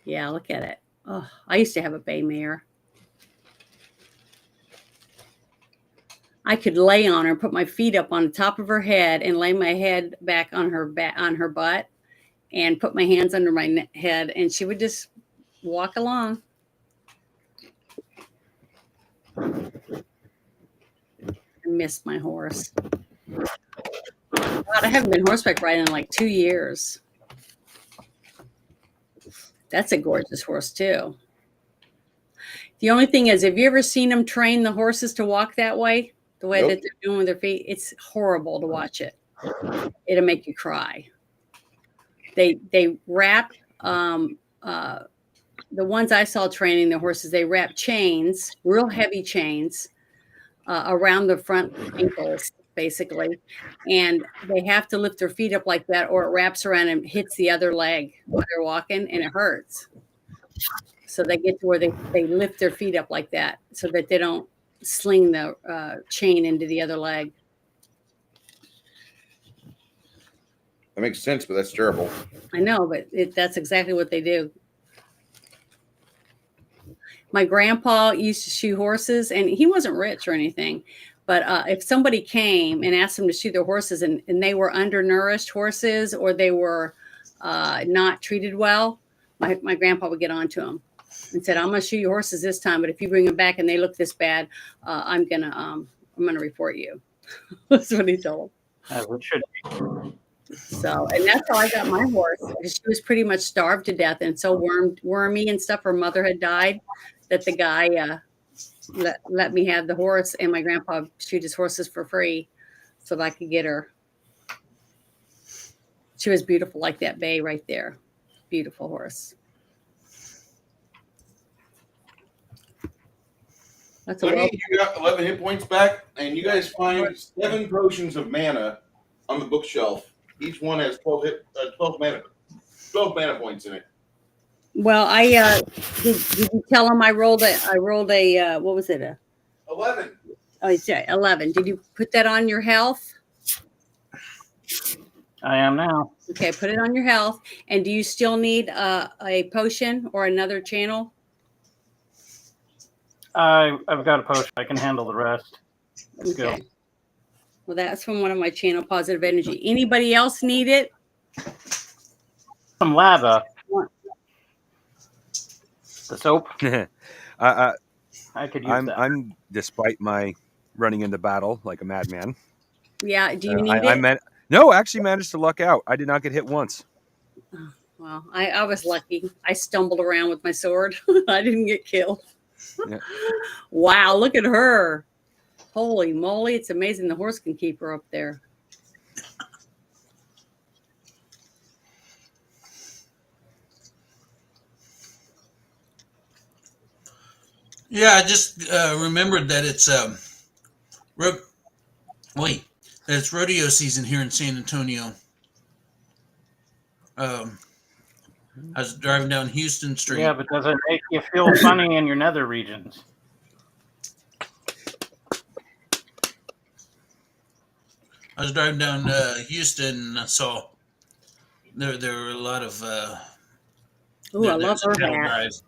Yeah, look at it. Oh, I used to have a bay mare. I could lay on her, put my feet up on the top of her head, and lay my head back on her butt, and put my hands under my head, and she would just walk along. I missed my horse. God, I haven't been horseback riding in like 2 years. That's a gorgeous horse too. The only thing is, have you ever seen them train the horses to walk that way? The way that they're doing with their feet? It's horrible to watch it. It'll make you cry. They wrap the ones I saw training the horses, they wrap chains, real heavy chains, around the front ankles, basically. And they have to lift their feet up like that, or it wraps around and hits the other leg while they're walking, and it hurts. So they get to where they lift their feet up like that so that they don't sling the chain into the other leg. That makes sense, but that's terrible. I know, but that's exactly what they do. My grandpa used to shoe horses, and he wasn't rich or anything. But if somebody came and asked them to shoe their horses, and they were undernourished horses, or they were not treated well, my grandpa would get on to them and said, "I'm going to shoe your horses this time, but if you bring them back and they look this bad, I'm gonna report you." That's what he told them. As it should be. So, and that's how I got my horse. She was pretty much starved to death and so wormy and stuff. Her mother had died, that the guy let me have the horse, and my grandpa shoot his horses for free so that I could get her. She was beautiful, like that bay right there. Beautiful horse. That's a Let me, you got 11 hit points back, and you guys find 7 potions of mana on the bookshelf. Each one has 12 mana points in it. Well, I did you tell him I rolled a what was it? 11. Oh, yeah, 11. Did you put that on your health? I am now. Okay, put it on your health. And do you still need a potion or another channel? I've got a potion. I can handle the rest. Let's go. Well, that's from one of my channel, Positive Energy. Anybody else need it? Some lava. The soap. I could use that. I'm despite my running into battle like a madman. Yeah. Do you need it? No, actually managed to luck out. I did not get hit once. Well, I was lucky. I stumbled around with my sword. I didn't get killed. Yeah. Wow, look at her. Holy moly. It's amazing the horse can keep her up there. Yeah, I just remembered that it's it's rodeo season here in San Antonio. I was driving down Houston Street. Yeah, but does it make you feel funny in your nether regions? I was driving down Houston, and I saw there were a lot of Ooh, I love her cattle hat. drives.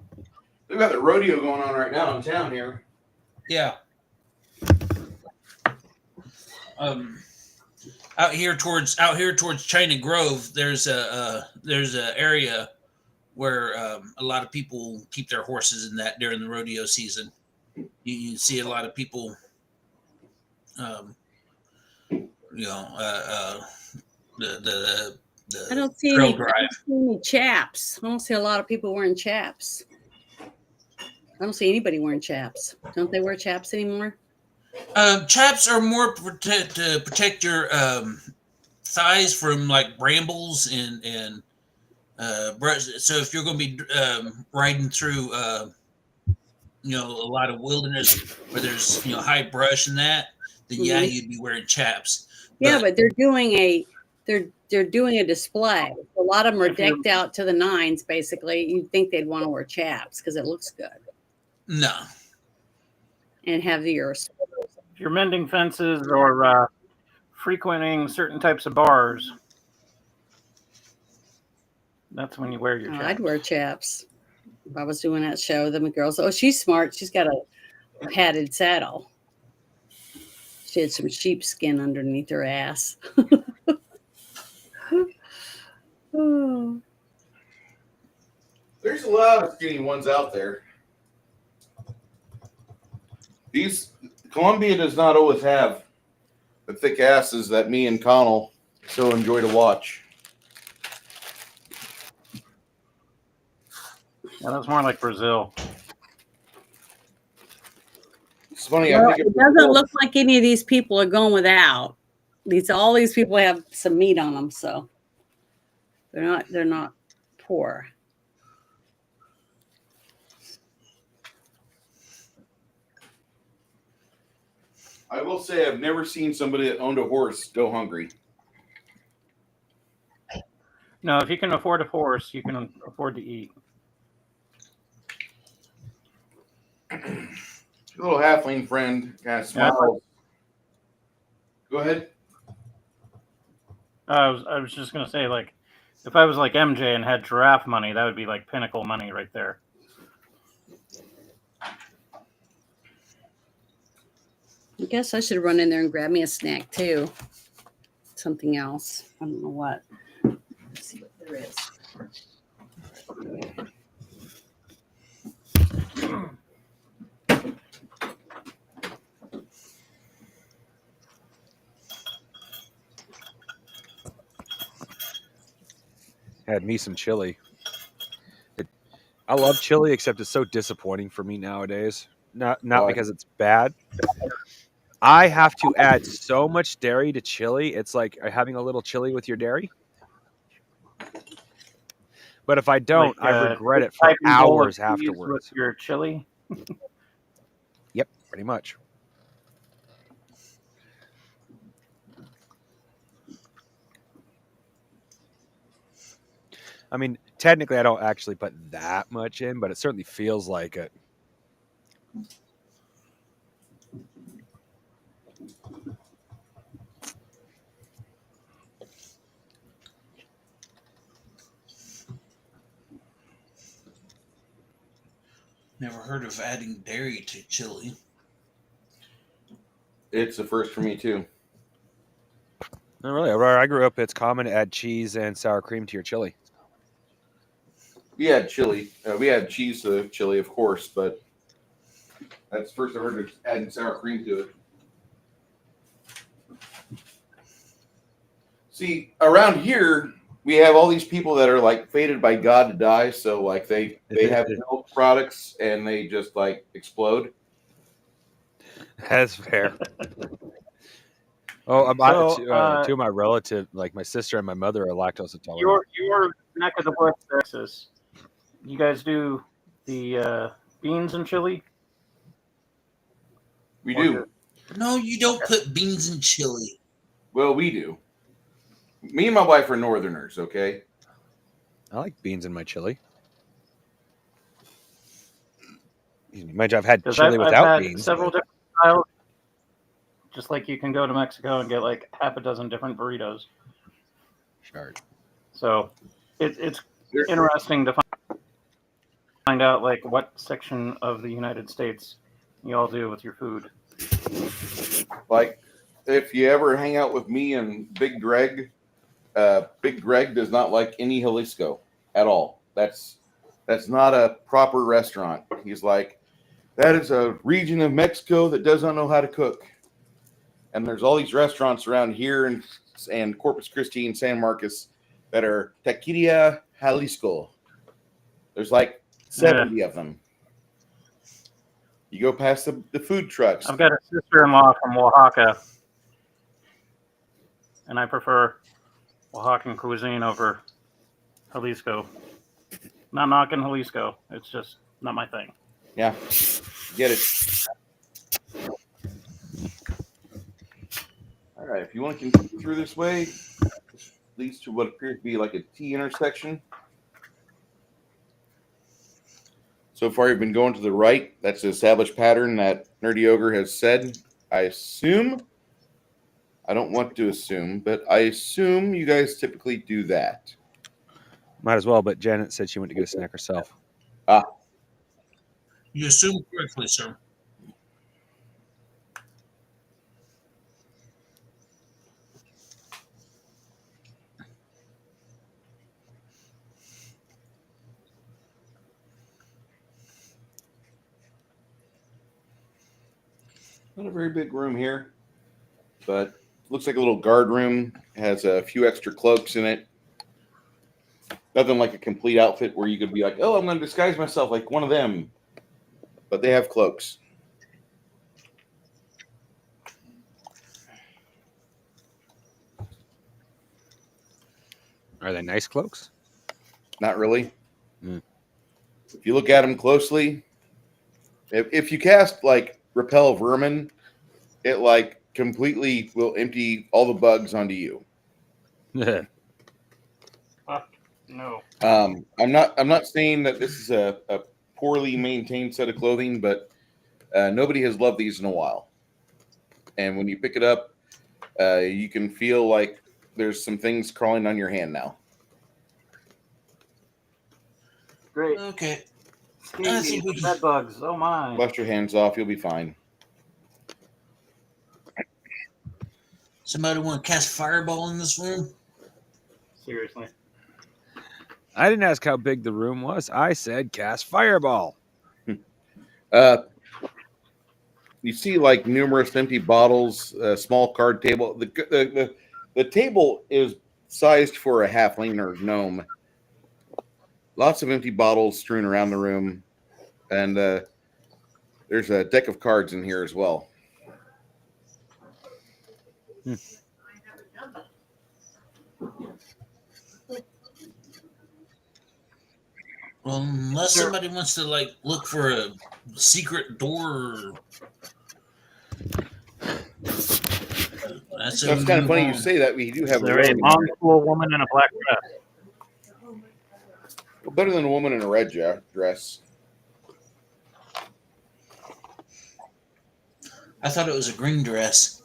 We've got the rodeo going on right now in town here. Yeah. Out here towards China Grove, there's a area where a lot of people keep their horses in that during the rodeo season. You see a lot of people, the I don't see any chaps. I don't see a lot of people wearing chaps. I don't see anybody wearing chaps. Don't they wear chaps anymore? Chaps are more to protect your thighs from like brambles and brush. So if you're going to be riding through, a lot of wilderness where there's high brush and that, then yeah, you'd be wearing chaps. Yeah, but they're doing a display. A lot of them are decked out to the nines. Basically, you'd think they'd want to wear chaps because it looks good. No. And have if you're mending fences or frequenting certain types of bars, that's when you wear your chaps. I'd wear chaps if I was doing that show. The girls, oh, she's smart. She's got a padded saddle. She had some sheepskin underneath her ass. Oh. There's a lot of skinny ones out there. Columbia does not always have the thick asses that me and Connell so enjoy to watch. Yeah, that's more like Brazil. It's funny. Well, I think it doesn't look like any of these people are going without. All these people have some meat on them, so they're not poor. I will say I've never seen somebody that owned a horse go hungry. No, if you can afford a horse, you can afford to eat. Your little halfling friend kind of smiles. Go ahead. I was just gonna say, like, if I was like MJ and had giraffe money, that would be like pinnacle money right there. I guess I should run in there and grab me a snack too. Something else. I don't know what. Let's see what there is. Had me some chili. I love chili, except it's so disappointing for me nowadays. Not Why? because it's bad. I have to add so much dairy to chili. It's like having a little chili with your dairy. But if I don't, Like, I regret it for typing bowl of hours cheese afterwards. with your chili. Yep, pretty much. I mean, technically, I don't actually put that much in, but it certainly feels like it. Never heard of adding dairy to chili. It's the first for me too. Not really. Where I grew up, it's common to add cheese and sour cream to your chili. We had chili. We had cheese to the chili, of course, but that's the first I heard of adding sour cream to it. See, around here, we have all these people that are like fated by God to die. So like they have milk products and they just like explode. That's fair. Oh, two of my relatives, like my sister and my mother, are lactose intolerant. Your neck of the woods, Texas. You guys do the beans and chili? We do. No, you don't put beans in chili. Well, we do. Me and my wife are Northerners, okay? I like beans in my chili. Imagine I've had chili I've without had beans. several different styles. Just like you can go to Mexico and get like half a dozen different burritos. Sure. So it's interesting to find out like what section of the United States you all do with your food. Like, if you ever hang out with me and Big Greg does not like any Jalisco at all. That's not a proper restaurant. He's like, that is a region of Mexico that does not know how to cook. And there's all these restaurants around here and Corpus Christi and San Marcos that are Taqueria Jalisco. There's like 70 of them. You go past the food trucks. I've got a sister-in-law from Oaxaca, and I prefer Oaxacan cuisine over Jalisco. Not knocking Jalisco. It's just not my thing. Yeah, get it. All right, if you want to continue through this way, this leads to what appears to be like a T intersection. So far, you've been going to the right. That's the established pattern that Nerdy Ogre has said. I assume. I don't want to assume, but I assume you guys typically do that. Might as well, but Janet said she went to get a snack herself. You assume correctly, sir. Not a very big room here, but looks like a little guard room. Has a few extra cloaks in it. Nothing like a complete outfit where you could be like, oh, I'm going to disguise myself like one of them. But they have cloaks. Are they nice cloaks? Not really. Mm. If you look at them closely, if you cast like Repel Vermin, it like completely will empty all the bugs onto you. No. I'm not saying that this is a poorly maintained set of clothing, but nobody has loved these in a while. And when you pick it up, you can feel like there's some things crawling on your hand now. Great. Okay. Stinky bed bugs. Oh my. Wash your hands off, you'll be fine. Somebody want to cast fireball in this room? Seriously. I didn't ask how big the room was. I said cast fireball. You see like numerous empty bottles, a small card table. The table is sized for a halfling or gnome. Lots of empty bottles strewn around the room, and there's a deck of cards in here as well. Well, unless somebody wants to like look for a secret door. That's kind of funny you say that. We do have There a mom-school woman in a black dress. Well, better than a woman in a red dress. I thought it was a green dress.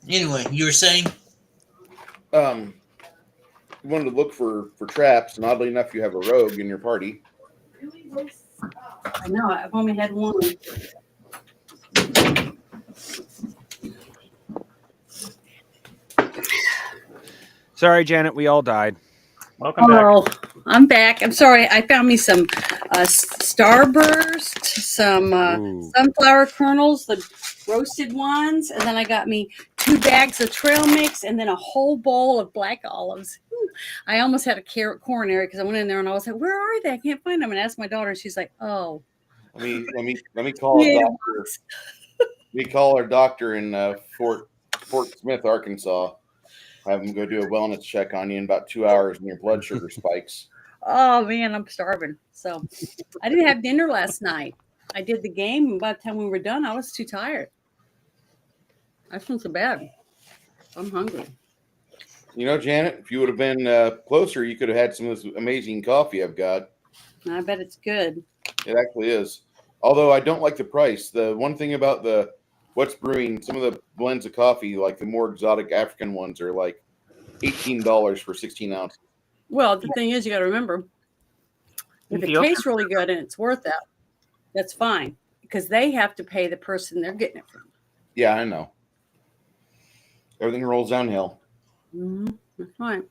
Anyway, you were saying? You wanted to look for traps, and oddly enough, you have a rogue in your party. I know. I've only had one. Sorry, Janet, we all died. Welcome back. Oh, I'm back. I'm sorry. I found me some Starburst, some sunflower kernels, the roasted ones, and then I got me 2 bags of trail mix and then a whole bowl of black olives. I almost had a coronary because I went in there and I was like, "Where are they? I can't find them." And I asked my daughter, and she's like, "Oh, Let me call a doctor. We call our doctor in Fort Smith, Arkansas. Have them go do a wellness check on you in about 2 hours, and your blood sugar spikes. Oh man, I'm starving." So I didn't have dinner last night. I did the game, and by the time we were done, I was too tired. I felt so bad. I'm hungry. You know, Janet, if you would have been closer, you could have had some of this amazing coffee I've got. I bet it's good. It actually is. Although I don't like the price. The one thing about what's brewing, some of the blends of coffee, like the more exotic African ones, are like $18 for 16 ounces. Well, the thing is, you got to remember, if it tastes really good and it's worth that, that's fine because they have to pay the person they're getting it from. Yeah, I know. Everything rolls downhill. Mm-hmm. That's right.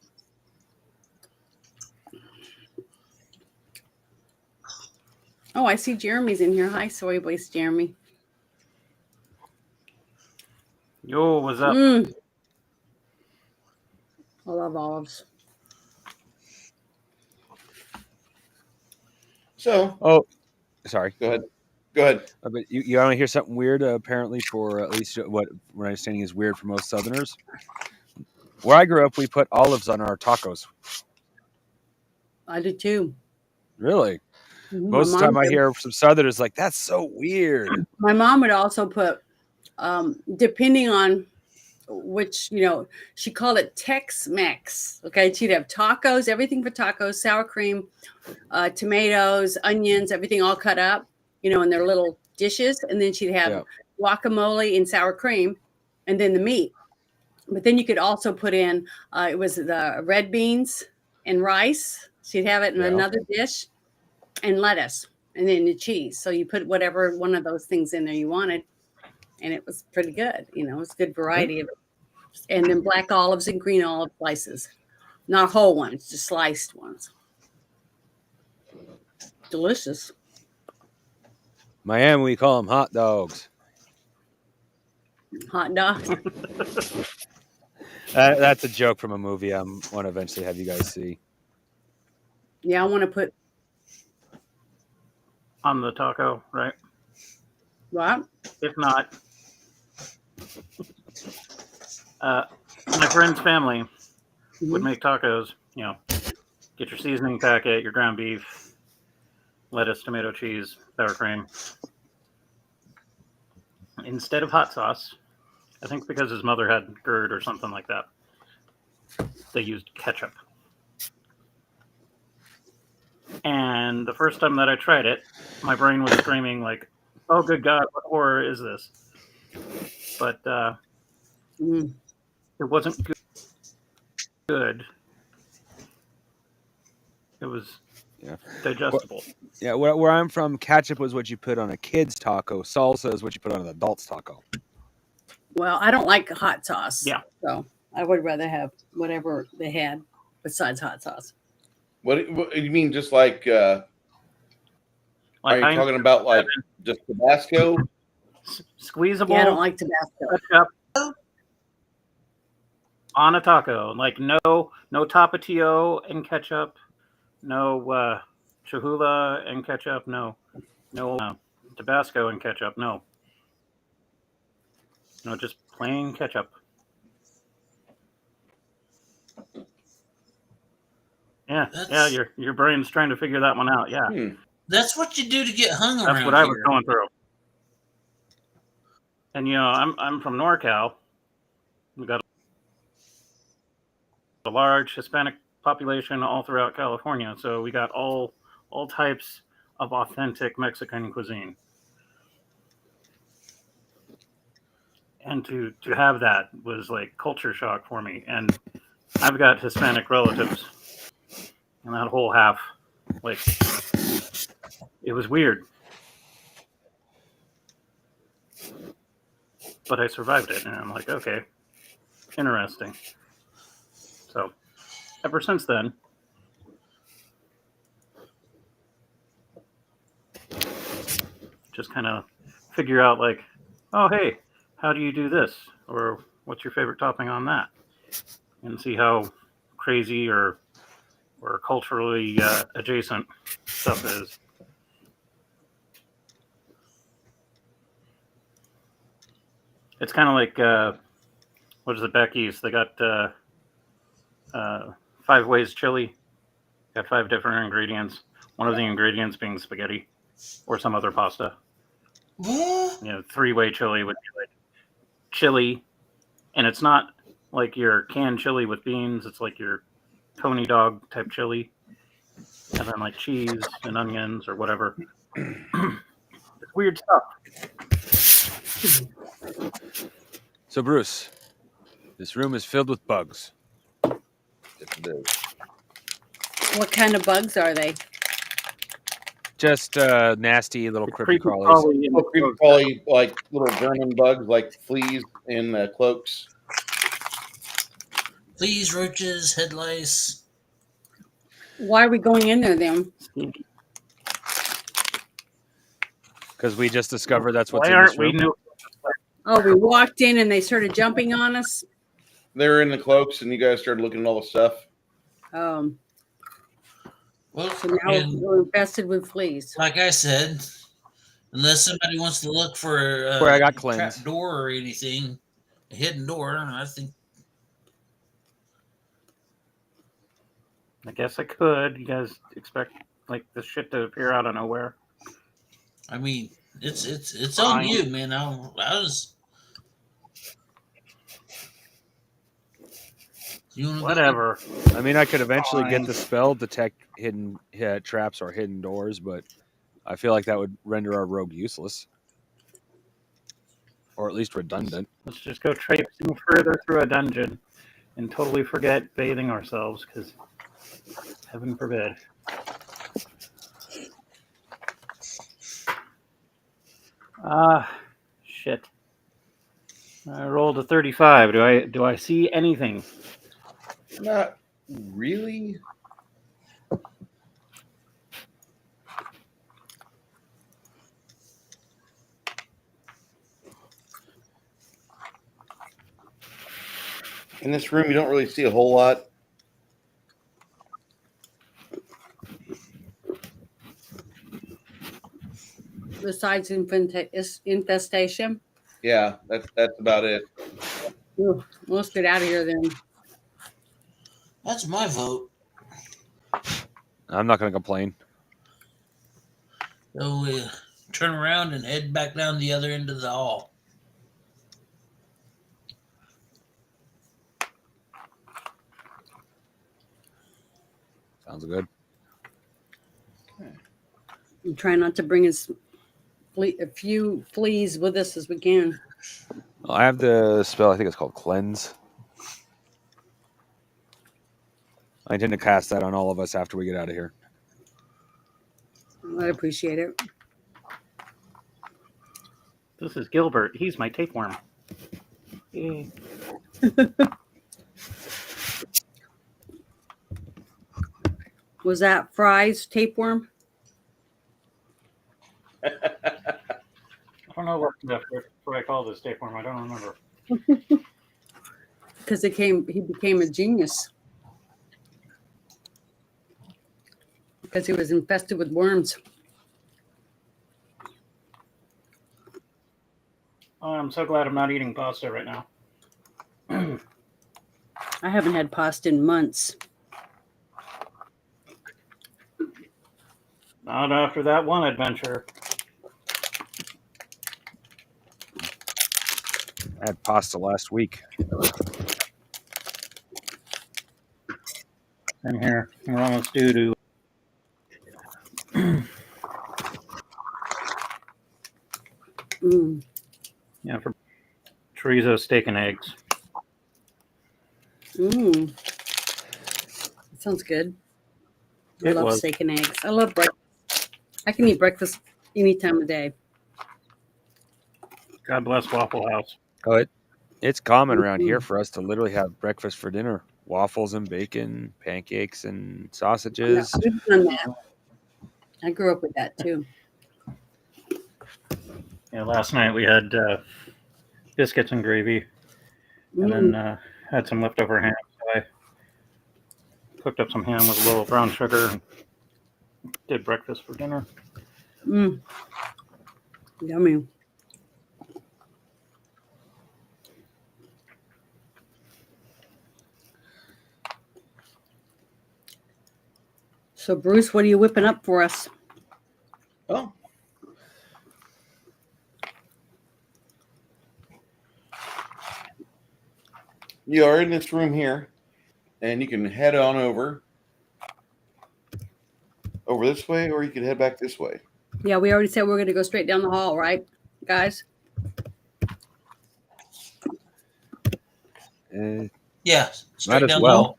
Oh, I see Jeremy's in here. Hi, Soy Boys, Jeremy. Yo, what's up? I love olives. So, sorry. Go ahead. But you want to hear something weird? Apparently, for at least what we're understanding is weird for most Southerners. Where I grew up, we put olives on our tacos. I do too. Really? Mm-hmm. Most of the time, I hear some Southerners like, "That's so weird." My mom would also put, depending on which, she called it Tex-Mex. Okay, she'd have tacos, everything for tacos, sour cream, tomatoes, onions, everything all cut up, in their little dishes, and then she'd have guacamole and sour cream, and then the meat. But then you could also put in, it was the red beans and rice. She'd have it in another dish, and lettuce, and then the cheese. So you put whatever one of those things in there you wanted, and it was pretty good. It was a good variety of it. And then black olives and green olive slices, not whole ones, just sliced ones. Delicious. Miami, we call them hot dogs. Hot dogs. That's a joke from a movie I want to eventually have you guys see. Yeah, I want to put On the taco, right? what? If not, my friend's family would Mhm. make tacos. You know, get your seasoning packet, your ground beef, lettuce, tomato, cheese, sour cream. Instead of hot sauce, I think because his mother had GERD or something like that, they used ketchup. And the first time that I tried it, my brain was screaming like, "Oh, good God, what horror is this?" But Mm. it wasn't good. It was Yeah. digestible. Yeah, where I'm from, ketchup was what you put on a kid's taco. Salsa is what you put on an adult's taco. Well, I don't like hot sauce. Yeah. So I would rather have whatever they had besides hot sauce. What do you mean? Just like, are Like you talking about like just Tabasco? squeezable Yeah, I don't like Tabasco. ketchup on a taco. Like no tapatio and ketchup, no Cholula and ketchup, no Tabasco and ketchup, no, just plain ketchup. Yeah, your brain's trying to figure that one out. Yeah, That's what you do to get hung around. that's what I was here. going through. And I'm from NorCal. We got a large Hispanic population all throughout California, so we got all types of authentic Mexican cuisine. And to have that was like culture shock for me. And I've got Hispanic relatives, and that whole half, like, it was weird. But I survived it, and I'm like, okay, interesting. So ever since then, just kind of figure out like, oh, hey, how do you do this? Or what's your favorite topping on that? And see how crazy or culturally adjacent stuff is. It's kind of like, what is it, back east? They got 5 ways chili. Got 5 different ingredients. One of the ingredients being spaghetti or some other pasta. What? 3-way chili would be like chili, and it's not like your canned chili with beans. It's like your Tony dog type chili, and then like cheese and onions or whatever. It's weird stuff. So, Bruce, this room is filled with bugs. What kind of bugs are they? Just nasty little creepy crawlies. Creepy crawly, like little German bugs, like fleas in cloaks. Fleas, roaches, head lice. Why are we going in there then? Because we just discovered that's what's Why in this aren't we room. new? Oh, we walked in and they started jumping on us. They were in the cloaks, and you guys started looking at all the stuff. Well, So now and we're infested with fleas. like I said, unless somebody wants to look for Where I got trap cleansed. door or anything, a hidden door, I think. I guess I could. You guys expect like this shit to appear out of nowhere? I mean, it's on you, man. I was. Whatever. I mean, I could eventually get the spell detect hidden traps or hidden doors, but I feel like that would render our rogue useless, or at least redundant. Let's just go traipsing further through a dungeon and totally forget bathing ourselves, because heaven forbid. Shit. I rolled a 35. Do I see anything? Not really. In this room, you don't really see a whole lot. Besides infestation. Yeah, that's about it. Ooh, let's get out of here then. That's my vote. I'm not going to complain. So we turn around and head back down the other end of the hall. Sounds good. And try not to bring as a few fleas with us as we can. Well, I have the spell. I think it's called Cleanse. I intend to cast that on all of us after we get out of here. I'd appreciate it. This is Gilbert. He's my tapeworm. Yay. Was that Fry's tapeworm? I don't know what I call this tapeworm. I don't remember. Because he became a genius. Because he was infested with worms. Oh, I'm so glad I'm not eating pasta right now. I haven't had pasta in months. Not after that one adventure. I had pasta last week. And here, we're almost due to. Yeah, for chorizo, steak, and eggs. That sounds good. I love steak and eggs. I love breakfast. I can eat breakfast any time of day. God bless Waffle House. Oh, it's common around here for us to literally have breakfast for dinner. Waffles and bacon, pancakes and sausages. Yeah, we've done that. I grew up with that too. Yeah, last night we had biscuits and gravy, and then had some leftover ham. So I cooked up some ham with a little brown sugar and did breakfast for dinner. Yummy. So, Bruce, what are you whipping up for us? Oh. You are in this room here, and you can head on over this way, or you can head back this way. Yeah, we already said we're going to go straight down the hall, right, guys? Yeah, straight might as down well. the hall.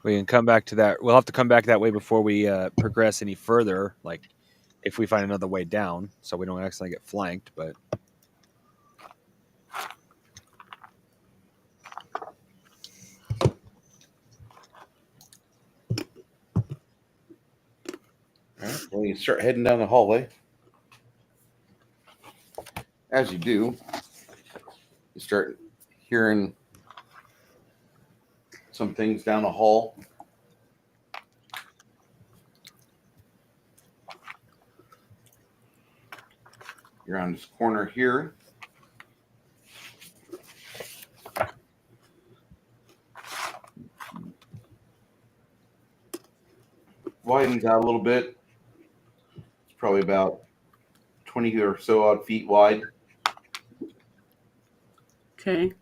We can come back to that. We'll have to come back that way before we progress any further. Like, if we find another way down, so we don't accidentally get flanked. But All right. Well, you start heading down the hallway. As you do, you start hearing some things down the hall. You're on this corner here. Widens out a little bit. It's probably about 20 or so odd feet wide. Okay.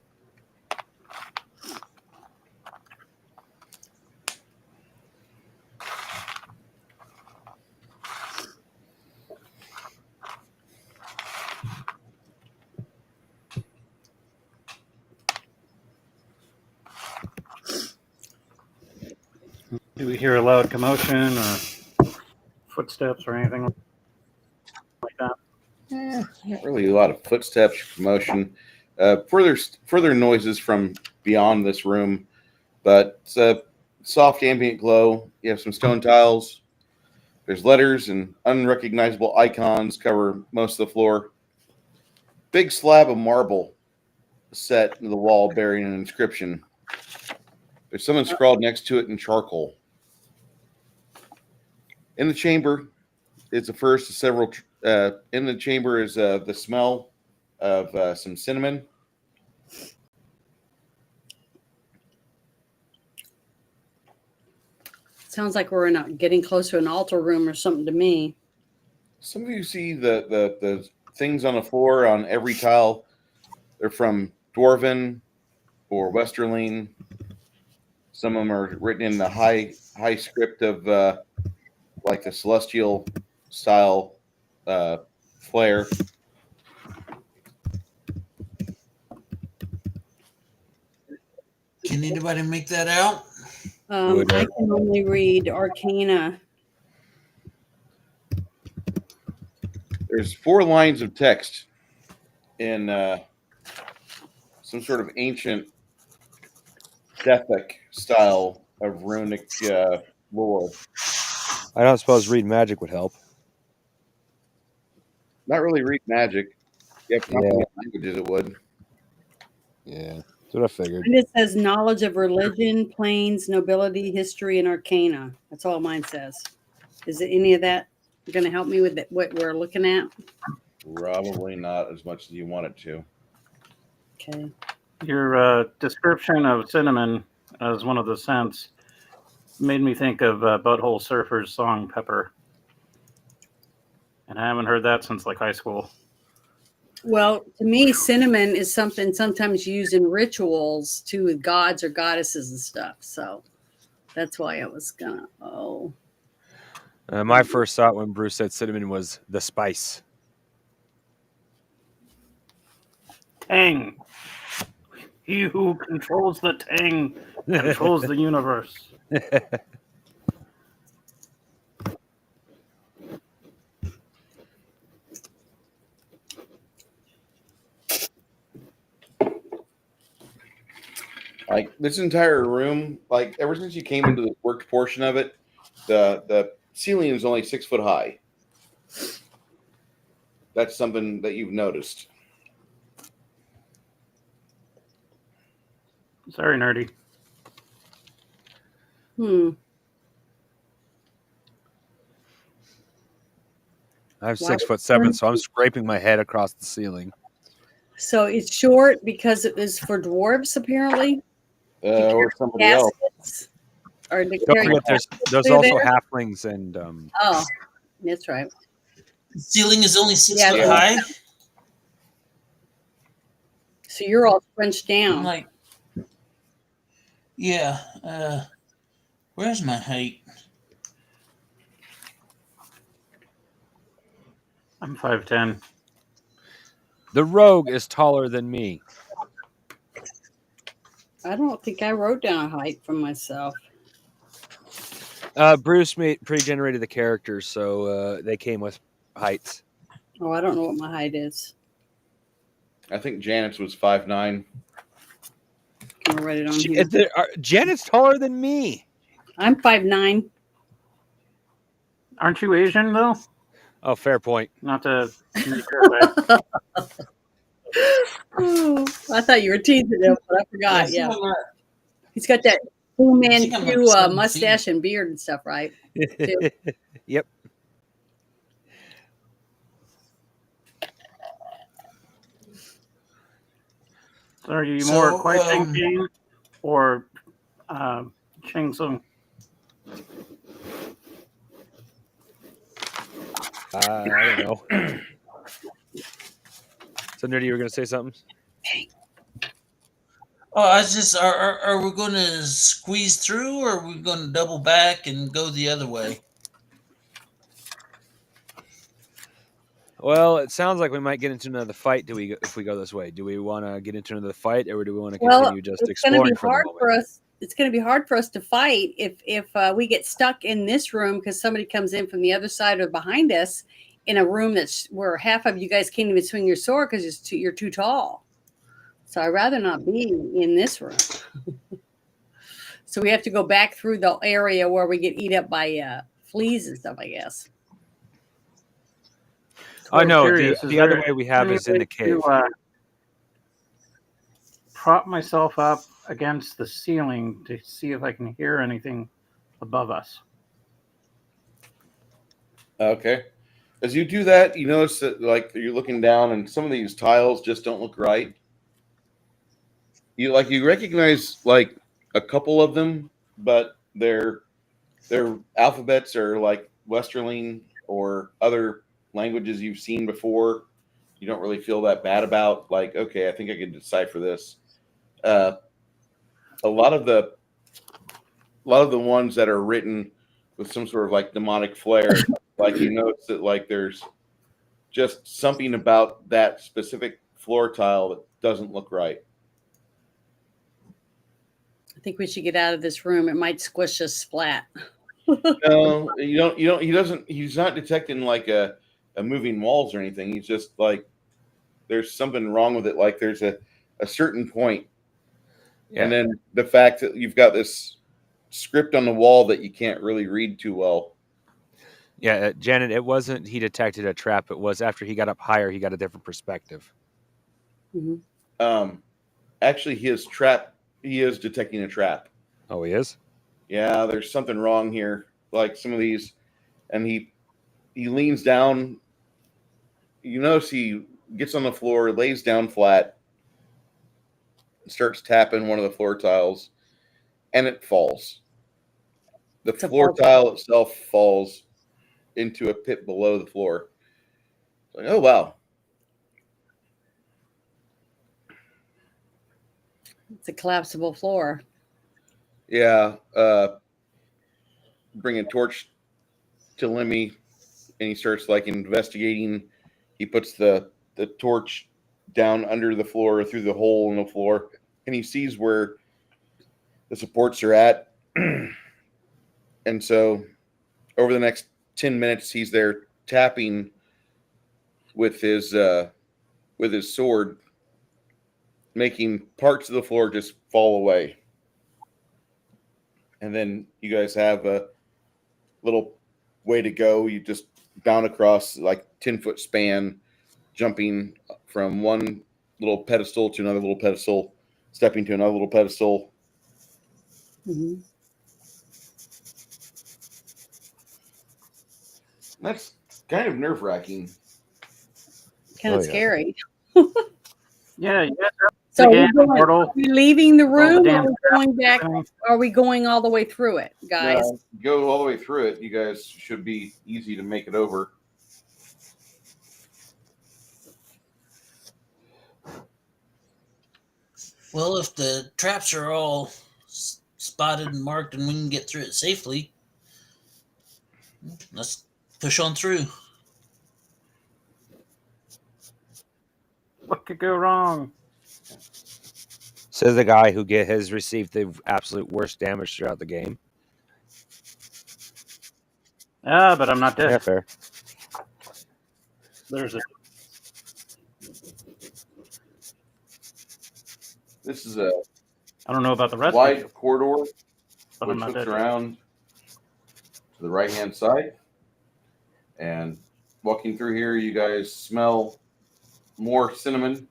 Do we hear a loud commotion or footsteps or anything like that? Not really a lot of footsteps or commotion. Further noises from beyond this room, but it's a soft ambient glow. You have some stone tiles. There's letters and unrecognizable icons cover most of the floor. Big slab of marble set in the wall bearing an inscription. There's someone scrawled next to it in charcoal. In the chamber, it's the first of several. In the chamber is the smell of some cinnamon. Sounds like we're getting close to an altar room or something to me. Some of you see the things on the floor on every tile. They're from Dwarven or Westerling. Some of them are written in the high script of like the celestial style flair. Can anybody make that out? I can only read Arcana. There's 4 lines of text in some sort of ancient Dethic style of runic lore. I don't suppose read magic would help. Not really read magic. You have to comprehend languages, it would. Yeah, that's what I figured. And it says knowledge of religion, planes, nobility, history, and arcana. That's all mine says. Is it any of that going to help me with what we're looking at? Probably not as much as you want it to. Okay. Your description of cinnamon as one of the scents made me think of Butthole Surfer's song Pepper. And I haven't heard that since like high school. Well, to me, cinnamon is something sometimes used in rituals too with gods or goddesses and stuff. So that's why I was gonna. My first thought when Bruce said cinnamon was the spice. Tang. He who controls the Tang controls the universe. Like this entire room, like ever since you came into the worked portion of it, the ceiling is only 6 foot high. That's something that you've noticed. Sorry, nerdy. I'm 6'7", so I'm scraping my head across the ceiling. So it's short because it is for dwarves, apparently. Or somebody else. Or Don't forget, there's also halflings and. Oh, that's right. The ceiling is only 6 foot high. So you're all scrunched down. I'm like, yeah. Where's my height? I'm 5'10". The rogue is taller than me. I don't think I wrote down a height for myself. Bruce pre-generated the characters, so they came with heights. Oh, I don't know what my height is. I think Janet's was 5'9". Can I write it on here? Janet's taller than me. I'm 5'9". Aren't you Asian, though? Oh, fair point. Not to make her Oh, I thought you were teasing him, but I forgot. Yeah. He's got that Fu Manchu mustache and beard and stuff, right? Yep. So are you more Kwai Chang Jin or Chang Sung? I don't know. So, Nerdy, you were going to say something? Oh, I was just, are we going to squeeze through, or are we going to double back and go the other way? Well, it sounds like we might get into another fight. If we go this way? Do we want to get into another fight, or do we want to continue just exploring for the moment? It's going to be hard for us to fight if we get stuck in this room because somebody comes in from the other side or behind us in a room where half of you guys can't even swing your sword because you're too tall. So I'd rather not be in this room. So we have to go back through the area where we get eat up by fleas and stuff, I guess. Oh, no, the other way we have is in the cave. prop myself up against the ceiling to see if I can hear anything above us. Okay. As you do that, you notice that like you're looking down, and some of these tiles just don't look right. You recognize like a couple of them, but their alphabets are like Westerling or other languages you've seen before. You don't really feel that bad about. Like, okay, I think I can decipher this. Uh, a lot of the ones that are written with some sort of like demonic flair, like you notice that like there's just something about that specific floor tile that doesn't look right. I think we should get out of this room. It might squish us flat. No, you don't. You don't. He doesn't. He's not detecting like a moving walls or anything. He's just like there's something wrong with it. Like there's a certain point, and then the fact that you've got this script on the wall that you can't really read too well. Yeah, Janet, it wasn't he detected a trap. It was after he got up higher, he got a different perspective. Mm-hmm. Actually, he is detecting a trap. Oh, he is? Yeah, there's something wrong here. Like some of these, and he leans down. You notice he gets on the floor, lays down flat, starts tapping one of the floor tiles, and it falls. The floor tile itself falls into a pit below the floor. It's like, oh wow. It's a collapsible floor. Yeah. Bring a torch to Lemmy, and he starts like investigating. He puts the torch down under the floor through the hole in the floor, and he sees where the supports are at. And so over the next 10 minutes, he's there tapping with his sword, making parts of the floor just fall away. And then you guys have a little way to go. You just bound across like 10-foot span, jumping from one little pedestal to another little pedestal, stepping to another little pedestal. Mm-hmm. That's kind of nerve-wracking. Kind of scary. Yeah, you guys are So are we leaving the room, or damn are we going back? Are we going all the way through it, guys? Go all the way through it. You guys should be easy to make it over. Well, if the traps are all spotted and marked and we can get through it safely, let's push on through. What could go wrong? Says the guy who has received the absolute worst damage throughout the game. Yeah, but I'm not dead. Yeah, fair. There's a. This is a I don't know about the rest wide of you, corridor but which I'm not hooks dead. around to the right-hand side. And walking through here, you guys smell more cinnamon.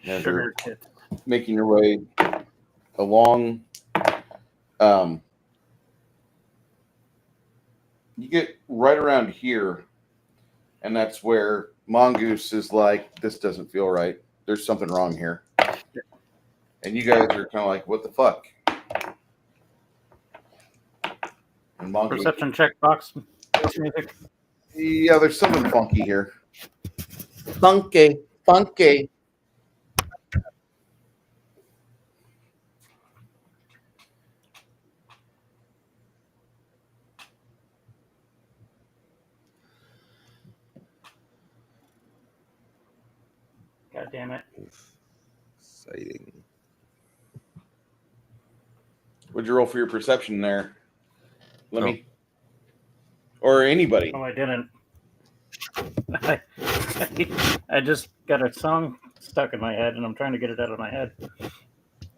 As Sugar you're kit. making your way along, you get right around here, and that's where Mongoose is like, this doesn't feel right. There's something wrong here. And you guys are kind of like, what the fuck? And Mongoose, Perception check box. Music. yeah, there's something funky here. Funky. God damn it. Exciting. What'd you roll for your perception there? Let me. Or anybody. Oh, I didn't. I just got a song stuck in my head, and I'm trying to get it out of my head.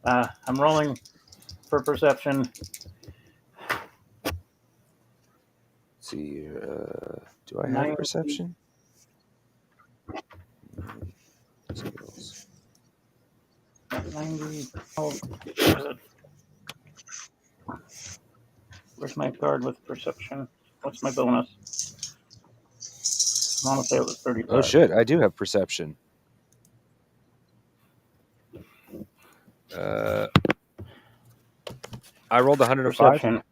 I'm rolling for perception. Let's see, do I have perception? skills. 90. Oh, where's it? Where's my card with perception? What's my bonus? I want to say it was 35. Oh shit! I do have perception. I rolled 105. Perception.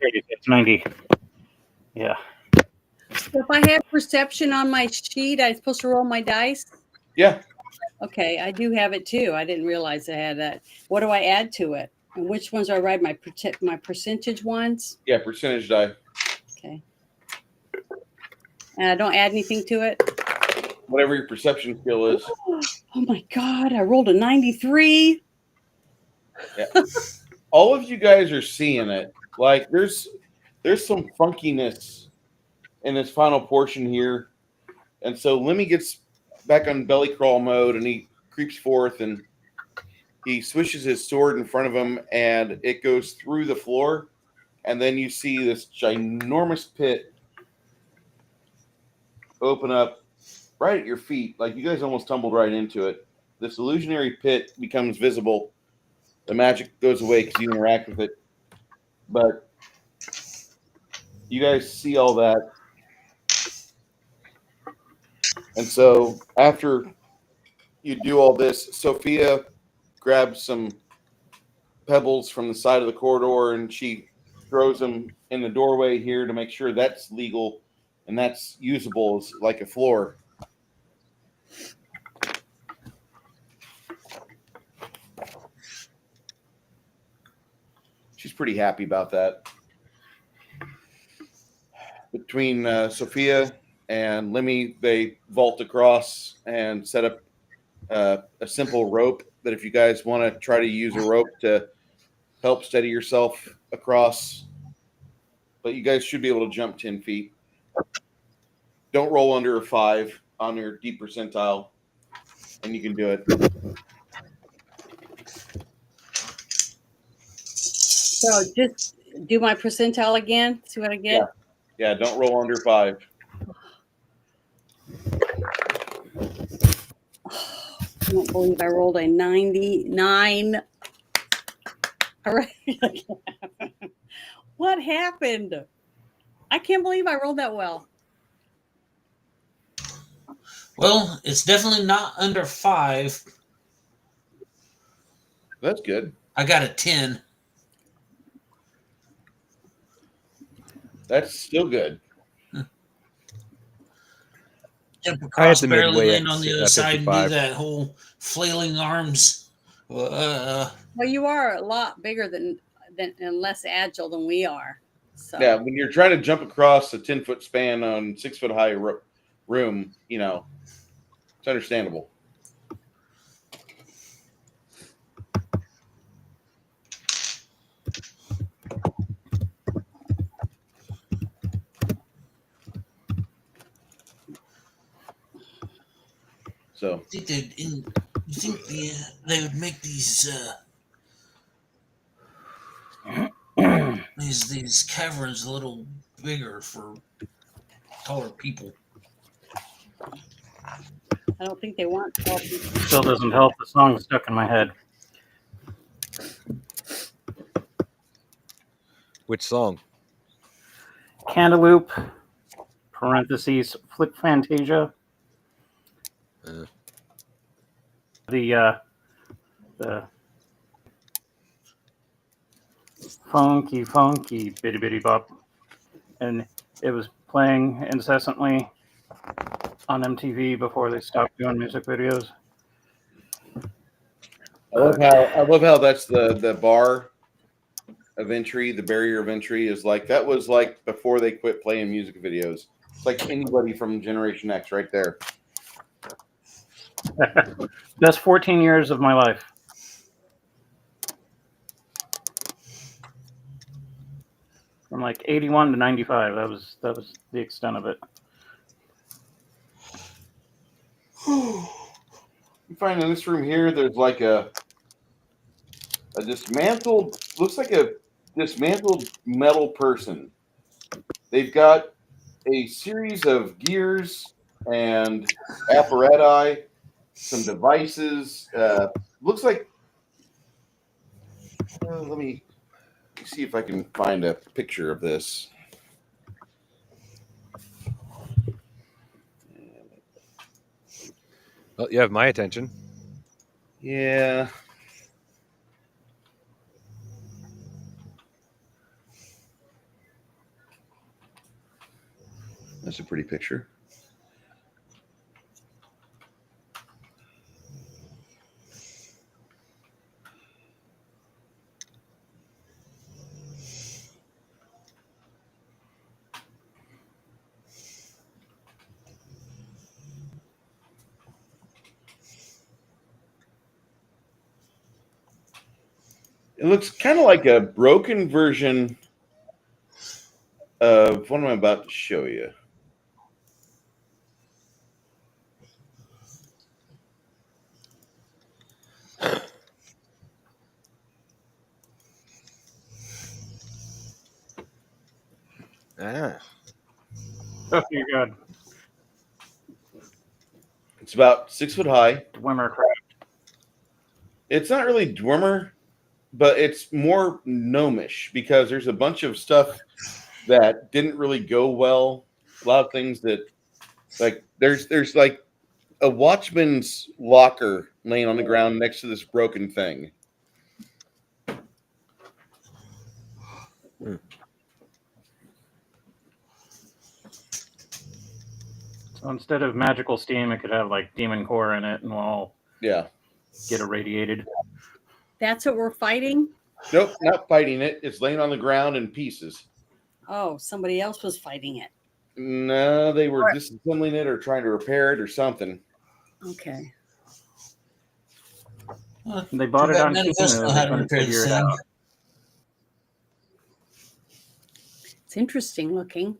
It's 90. Yeah. So if I have perception on my sheet, I'm supposed to roll my dice? Yeah. Okay, I do have it too. I didn't realize I had that. What do I add to it? And which ones do I write? My percentage ones? Yeah, percentage die. Okay. And I don't add anything to it? Whatever your perception skill is. Oh my God, I rolled a 93. Yeah. All of you guys are seeing it. Like there's some funkiness in this final portion here. And so Lemmy gets back on belly crawl mode and he creeps forth and he swishes his sword in front of him and it goes through the floor. And then you see this ginormous pit open up right at your feet. Like you guys almost tumbled right into it. This illusionary pit becomes visible. The magic goes away because you interact with it. But you guys see all that. And so after you do all this, Sophia grabs some pebbles from the side of the corridor and she throws them in the doorway here to make sure that's legal and that's usable as like a floor. She's pretty happy about that. Between Sophia and Lemmy, they vault across and set up a simple rope that if you guys want to try to use a rope to help steady yourself across, but you guys should be able to jump 10 feet. Don't roll under a 5 on your deep percentile, and you can do it. So just do my percentile again. See what I get? Yeah, don't roll under 5. I don't believe I rolled a 99. All right. What happened? I can't believe I rolled that well. Well, it's definitely not under 5. That's good. I got a 10. That's still good. Jump I had across, the barely midway land on the other side and do 55. that whole flailing arms. Well, you are a lot bigger than and less agile than we are. So Yeah, when you're trying to jump across a 10-foot span on 6-foot high room, you know, it's understandable. So You think they would make these these caverns a little bigger for taller people? I don't think they want 12 people. Still doesn't help. The song's stuck in my head. Which song? Cantaloupe, parentheses, Flip Fantasia. The funky bitty bitty bop, and it was playing incessantly on MTV before they stopped doing music videos. I love how that's the bar of entry, the barrier of entry is like that was like before they quit playing music videos. It's like anybody from Generation X right there. That's 14 years of my life. From like 81 to 95. That was the extent of it. You find in this room here, there's like a dismantled, looks like a dismantled metal person. They've got a series of gears and apparatus some devices. Looks like. Let me see if I can find a picture of this. Well, you have my attention. Yeah. That's a pretty picture. It looks kind of like a broken version of what I'm about to show you. Ah. Oh, you're good. It's about 6 foot high. Dwemer craft. It's not really Dwemer, but it's more gnomish because there's a bunch of stuff that didn't really go well. A lot of things that, like, there's like a watchman's locker laying on the ground next to this broken thing. So instead of magical steam, it could have like demon core in it, and we'll all Yeah. get irradiated. That's what we're fighting? Nope, not fighting it. It's laying on the ground in pieces. Oh, somebody else was fighting it. No, they were disassembling it or trying to repair it or something. Okay. Well, They bought it on none of us Temu. know They how to couldn't repair figure this it thing. out. It's interesting looking.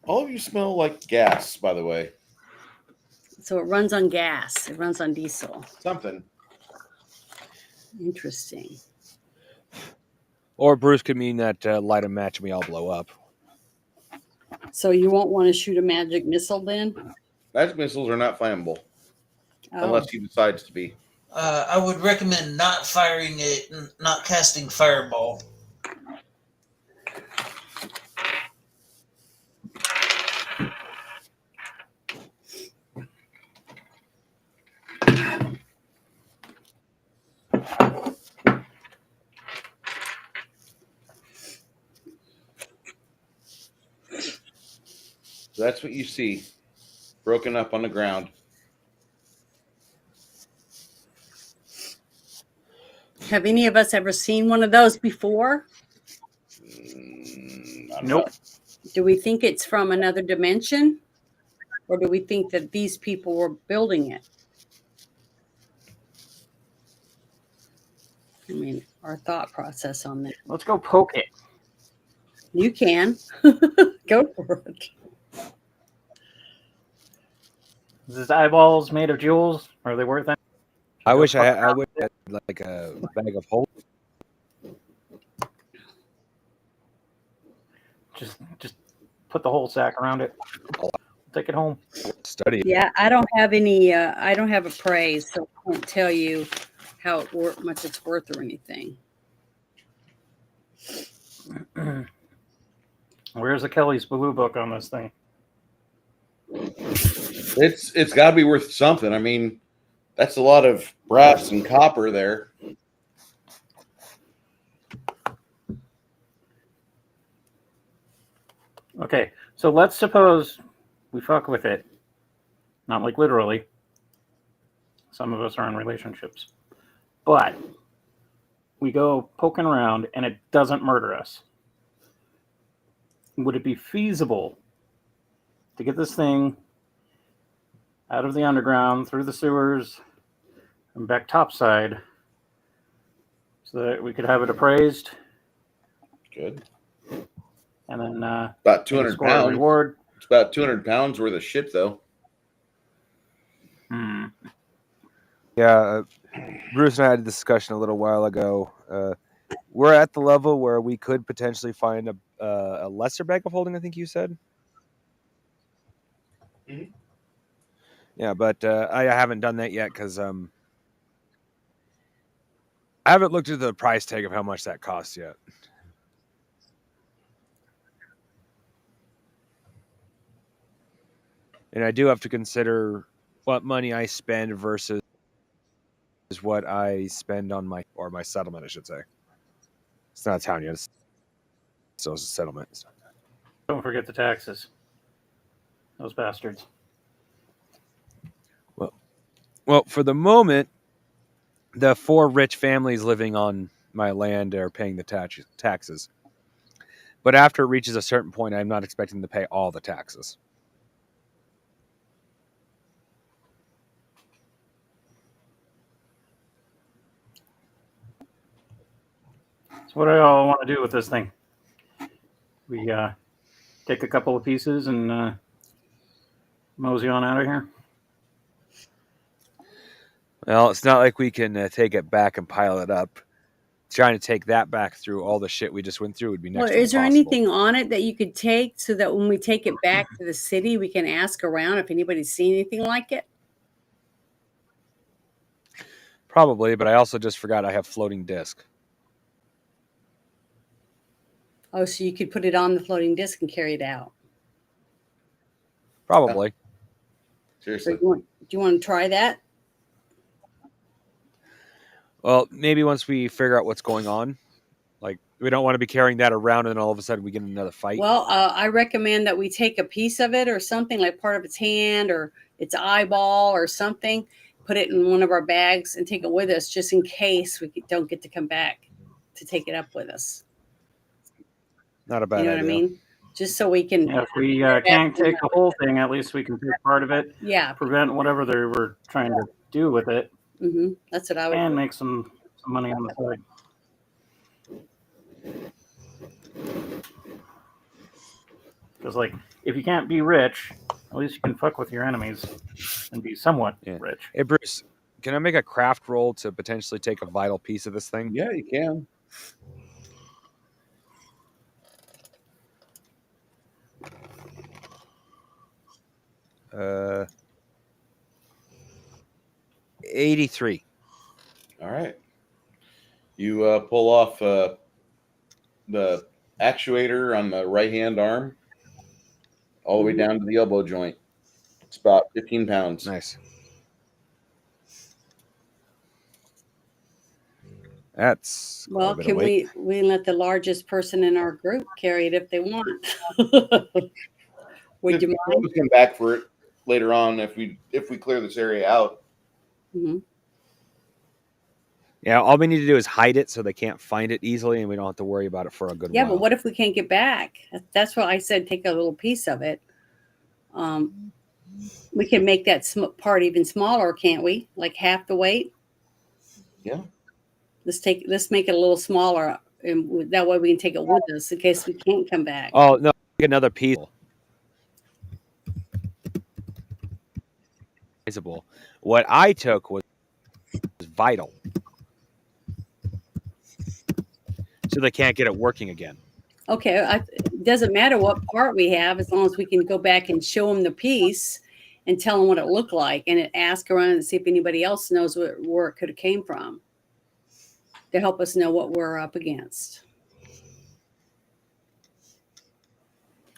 All of you smell like gas, by the way. So it runs on gas. It runs on diesel. Something. Interesting. Or Bruce could mean that light a match and we all blow up. So you won't want to shoot a magic missile then? Magic missiles are not flammable Oh. unless he decides to be. I would recommend not firing it, not casting fireball. So that's what you see, broken up on the ground. Have any of us ever seen one of those before? Nope. Do we think it's from another dimension? Or do we think that these people were building it? I mean, our thought process on that. Let's go poke it. You can. Go for it. Is his eyeballs made of jewels? Are they worth it? I wish I had like a bag of holes. Just put the whole sack around it. Take it home. Study. Yeah, I don't have any. I don't have a praise, so I can't tell you how much it's worth or anything. Where's the Kelly's Blue Book on this thing? It's got to be worth something. I mean, that's a lot of brass and copper there. Okay, so let's suppose we fuck with it. Not like literally. Some of us are in relationships. But we go poking around and it doesn't murder us. Would it be feasible to get this thing out of the underground, through the sewers, and back topside so that we could have it appraised? Good. And then About 200 score a pounds. reward. It's about 200 pounds worth of shit, though. Yeah, Bruce and I had a discussion a little while ago. We're at the level where we could potentially find a lesser bag of holding, I think you said. Mhm. Yeah, but I haven't done that yet because I haven't looked at the price tag of how much that costs yet. And I do have to consider what money I spend versus what I spend on my settlement, I should say. It's not a town yet. It's still a settlement. Don't forget the taxes. Those bastards. Well, for the moment, the 4 rich families living on my land are paying the taxes. But after it reaches a certain point, I'm not expecting to pay all the taxes. So what do y'all want to do with this thing? We take a couple of pieces and mosey on out of here? Well, it's not like we can take it back and pile it up. Trying to take that back through all the shit we just went through would be next Well, to is there impossible. anything on it that you could take so that when we take it back to the city, we can ask around if anybody's seen anything like it? Probably, but I also just forgot I have floating disc. Oh, so you could put it on the floating disc and carry it out. Probably. So Seriously. do you want to try that? Well, maybe once we figure out what's going on. Like, we don't want to be carrying that around and then all of a sudden we get in another fight. Well, I recommend that we take a piece of it or something, like part of its hand or its eyeball or something, put it in one of our bags and take it with us just in case we don't get to come back to take it up with us. Not a bad You know idea. what I mean? Just so we can, Yeah, if we can't take the whole thing, at least we can take part of it, yeah. prevent whatever they were trying to do with it, That's what I would and do. make some money on the side. Because, like, if you can't be rich, at least you can fuck with your enemies and be somewhat rich. Hey, Bruce, can I make a craft roll to potentially take a vital piece of this thing? Yeah, you can. Uh, 83. All right. You pull off the actuator on the right hand arm all the way down to the elbow joint. It's about 15 pounds. Nice. That's Well, quite a bit can of weight. we let the largest person in our group carry it if they want? Would you mind? We'll come back for it later on if we clear this area out. Mhm. Yeah, all we need to do is hide it so they can't find it easily, and we don't have to worry about it for a good Yeah, while. but what if we can't get back? That's what I said. Take a little piece of it. We can make that part even smaller, can't we? Like half the weight. Yeah. Let's make it a little smaller, and that way we can take it with us in case we can't come back. Oh no, another piece. What I took was vital, so they can't get it working again. Okay, it doesn't matter what part we have as long as we can go back and show them the piece and tell them what it looked like, and ask around and see if anybody else knows where it could have came from to help us know what we're up against.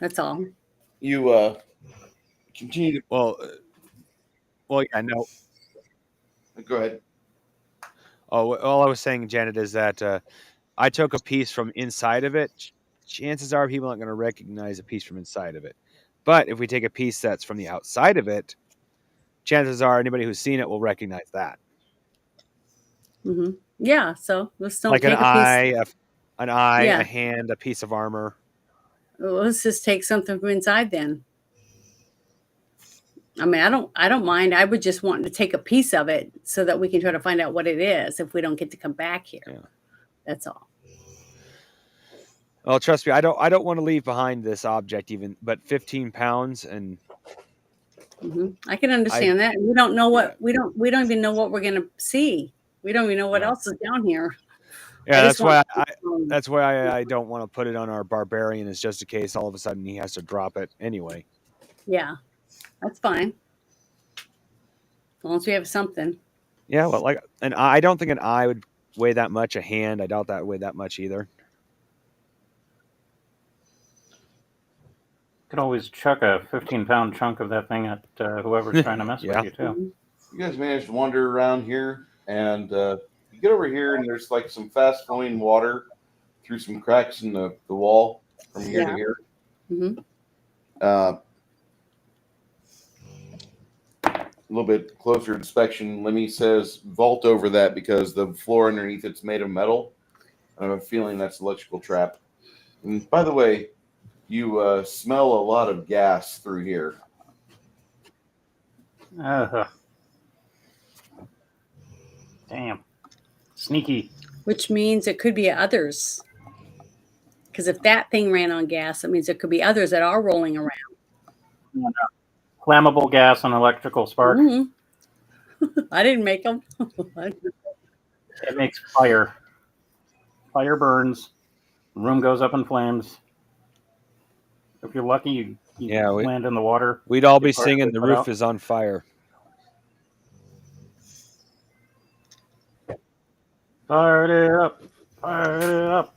That's all. You continue to Well, yeah, no. go ahead. Oh, all I was saying, Janet, is that I took a piece from inside of it. Chances are people aren't going to recognize a piece from inside of it. But if we take a piece that's from the outside of it, chances are anybody who's seen it will recognize that. Mm-hmm. Yeah, so let's don't like take an eye, Yeah. a hand, a piece of armor. Well, let's just take something from inside then. I mean, I don't mind. I would just want to take a piece of it so that we can try to find out what it is if we don't get to come back here. Yeah. That's all. Well, trust me, I don't want to leave behind this object even, but 15 pounds and I can understand that. We don't know what we don't even know what we're going to see. We don't even know what No. else is down here. Yeah, that's why I don't want to put it on our barbarian, is just in case all of a sudden he has to drop it anyway. Yeah, that's fine. As long as we have something. Yeah, well, like an eye, I don't think an eye would weigh that much. A hand, I doubt that would weigh that much either. Could always chuck a 15-pound chunk of that thing at whoever's trying to mess Yeah. with you too. You guys managed to wander around here, and you get over here, and there's like some fast flowing water through some cracks in the wall from here to here. Mm-hmm. A little bit closer inspection, Lemmy says vault over that because the floor underneath it's made of metal. I have a feeling that's electrical trap. And by the way, you smell a lot of gas through here. Damn. Sneaky. Which means it could be others. Because if that thing ran on gas, it means there could be others that are rolling around. Flammable gas and electrical spark. Mm-hmm. I didn't make them. It makes fire. Fire burns. The room goes up in flames. If you're lucky, you land in the water. We'd all be singing "The Roof is on Fire." Fire it up. Fire it up.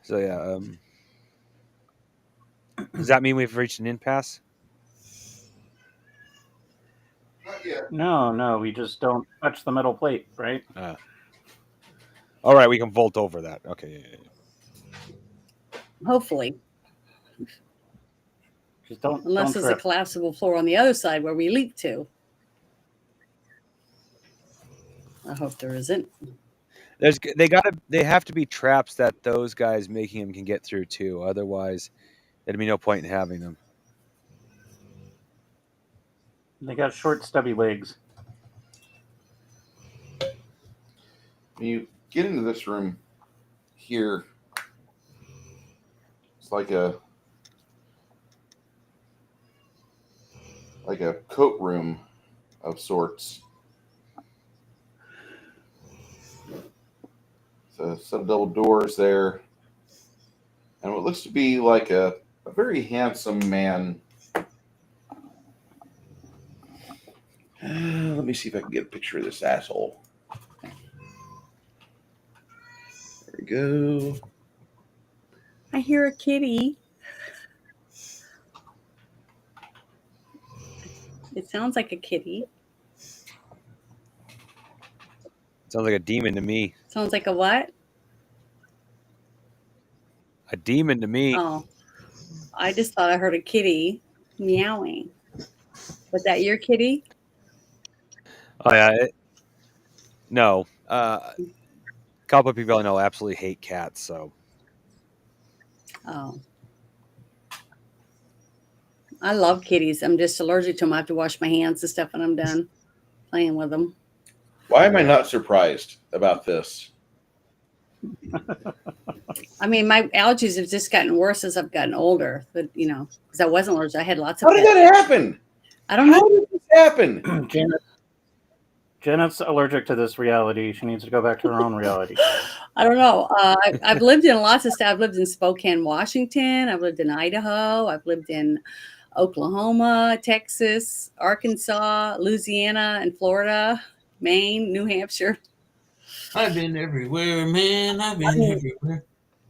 So yeah, does that mean we've reached an impasse? Not yet. No, we just don't touch the metal plate, right? All right, we can vault over that. Okay. Hopefully. Just don't. Unless don't there's a trip. collapsible floor on the other side where we leap to. I hope there isn't. They have to be traps that those guys making them can get through too. Otherwise, there'd be no point in having them. They got short, stubby legs. When you get into this room here, it's like a coat room of sorts. So some double doors there, and what looks to be like a very handsome man. Let me see if I can get a picture of this asshole. There we go. I hear a kitty. It sounds like a kitty. Sounds like a demon to me. Sounds like a what? A demon to me. Oh, I just thought I heard a kitty meowing. Was that your kitty? Oh yeah. No. A couple of people I know absolutely hate cats. So. Oh. I love kitties. I'm just allergic to them. I have to wash my hands and stuff when I'm done playing with them. Why am I not surprised about this? I mean, my allergies have just gotten worse as I've gotten older. But because I wasn't allergic, I had lots of. How did that happen? I don't know. How did this happen? Janet's allergic to this reality. She needs to go back to her own reality. I don't know. I've lived in lots of stuff. I've lived in Spokane, Washington. I've lived in Idaho. I've lived in Oklahoma, Texas, Arkansas, Louisiana, and Florida, Maine, New Hampshire. I've been everywhere, man. I've been everywhere.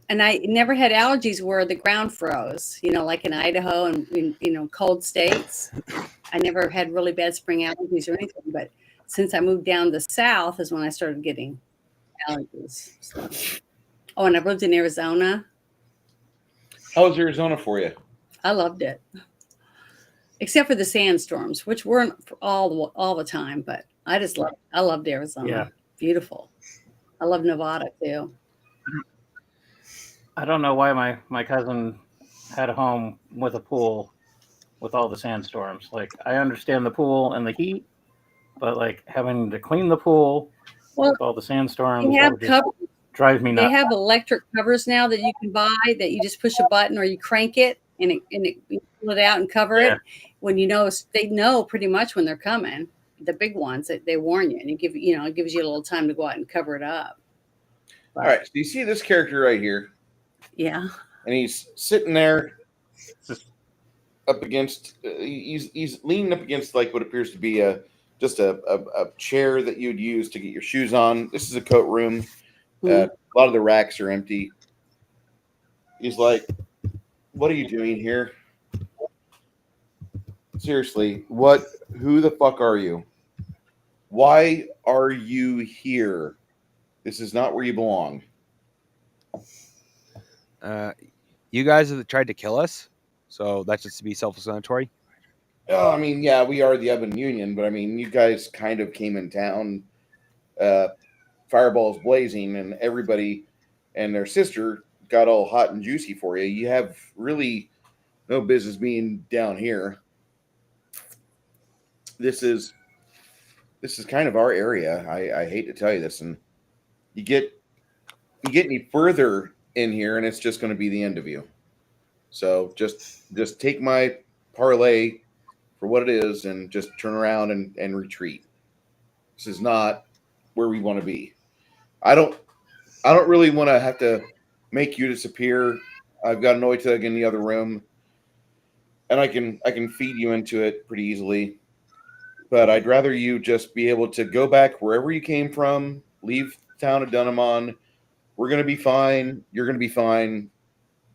And I never had allergies where the ground froze, like in Idaho and in cold states. I never had really bad spring allergies or anything. But since I moved down the south is when I started getting allergies. So. Oh, and I've lived in Arizona. How was Arizona for you? I loved it. Except for the sandstorms, which weren't all the time, but I loved Arizona. Yeah. Beautiful. I love Nevada too. I don't know why my cousin had a home with a pool with all the sandstorms. Like, I understand the pool and the heat, but like having to clean the pool with all the sandstorms drive me nuts. They have electric covers now that you can buy that you just push a button or you crank it and you pull it out and cover it. When they know pretty much when they're coming. The big ones, they warn you and it gives you a little time to go out and cover it up. All right, so you see this character right here. Yeah. and he's sitting there Just up against. He's leaning up against like what appears to be just a chair that you'd use to get your shoes on. This is a coat room. A lot of the racks are empty. He's like, "What are you doing here? Seriously, what? Who the fuck are you? Why are you here? This is not where you belong." You guys have tried to kill us, so that's just to be self-explanatory. Oh, I mean, yeah, we are the Ebon Union, but I mean, you guys kind of came in town, uh, fireballs blazing, and everybody and their sister got all hot and juicy for you. You have really no business being down here. This is kind of our area. I hate to tell you this, and you get any further in here, and it's just going to be the end of you. So just take my parlay for what it is, and just turn around and retreat. This is not where we want to be. I don't really want to have to make you disappear. I've got an Oitug in the other room, and I can feed you into it pretty easily. But I'd rather you just be able to go back wherever you came from, leave the town of Dunamon. We're gonna be fine. You're gonna be fine.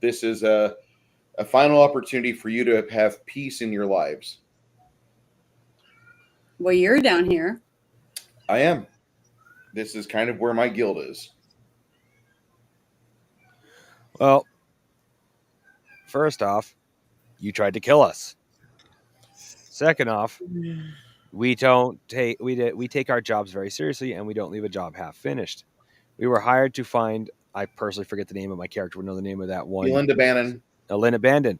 This is a final opportunity for you to have peace in your lives. Well, you're down here. I am. This is kind of where my guild is. Well, first off, you tried to kill us. Second off, we take our jobs very seriously, and we don't leave a job half finished. We were hired to find. I personally forget the name of my character. We know the name of that one. Elinda Bannon. Elinda Bannon.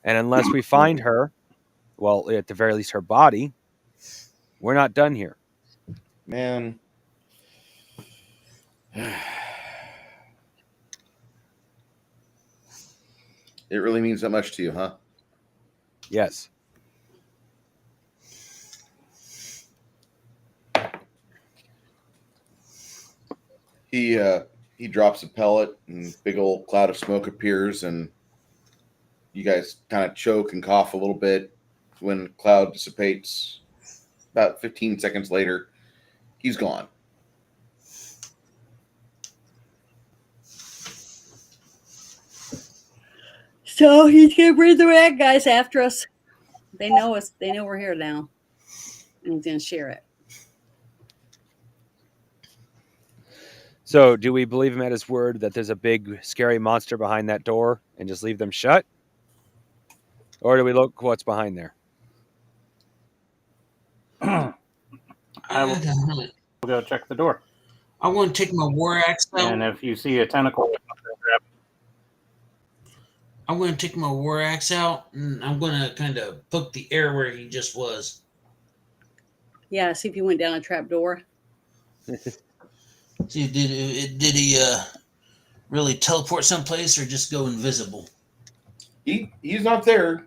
And unless we find her, well, at the very least, her body, we're not done here. Man. It really means that much to you, huh? Yes. He drops a pellet, and big old cloud of smoke appears, and you guys kind of choke and cough a little bit. When cloud dissipates, about 15 seconds later, he's gone. So he's gonna bring the rat guys after us. They know us. They know we're here now, and he's gonna share it. So, do we believe him at his word that there's a big, scary monster behind that door and just leave them shut? Or do we look what's behind there? I will go check the door. I want to take my war axe out. And if you see a tentacle, I'm going to take my war axe out, and I'm going to kind of poke the air where he just was. Yeah, see if he went down a trap door. See, did he really teleport someplace or just go invisible? He's not there.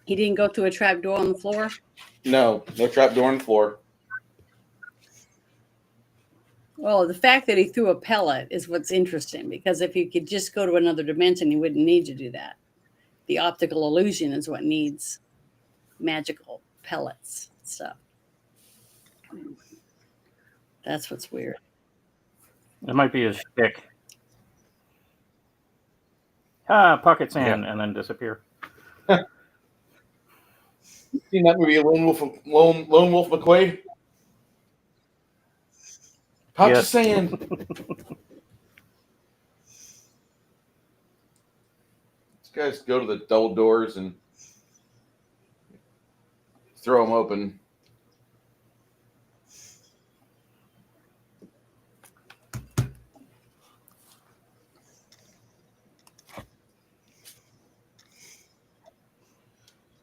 He didn't go through a trap door on the floor. No trap door on the floor. Well, the fact that he threw a pellet is what's interesting, because if he could just go to another dimension, he wouldn't need to do that. The optical illusion is what needs magical pellets and stuff. That's what's weird. it might be his shtick. Pocket sand, and then disappear. Seen that movie, Lone Wolf McQuade? Pouch of Yes. sand. These guys go to the double doors and throw them open.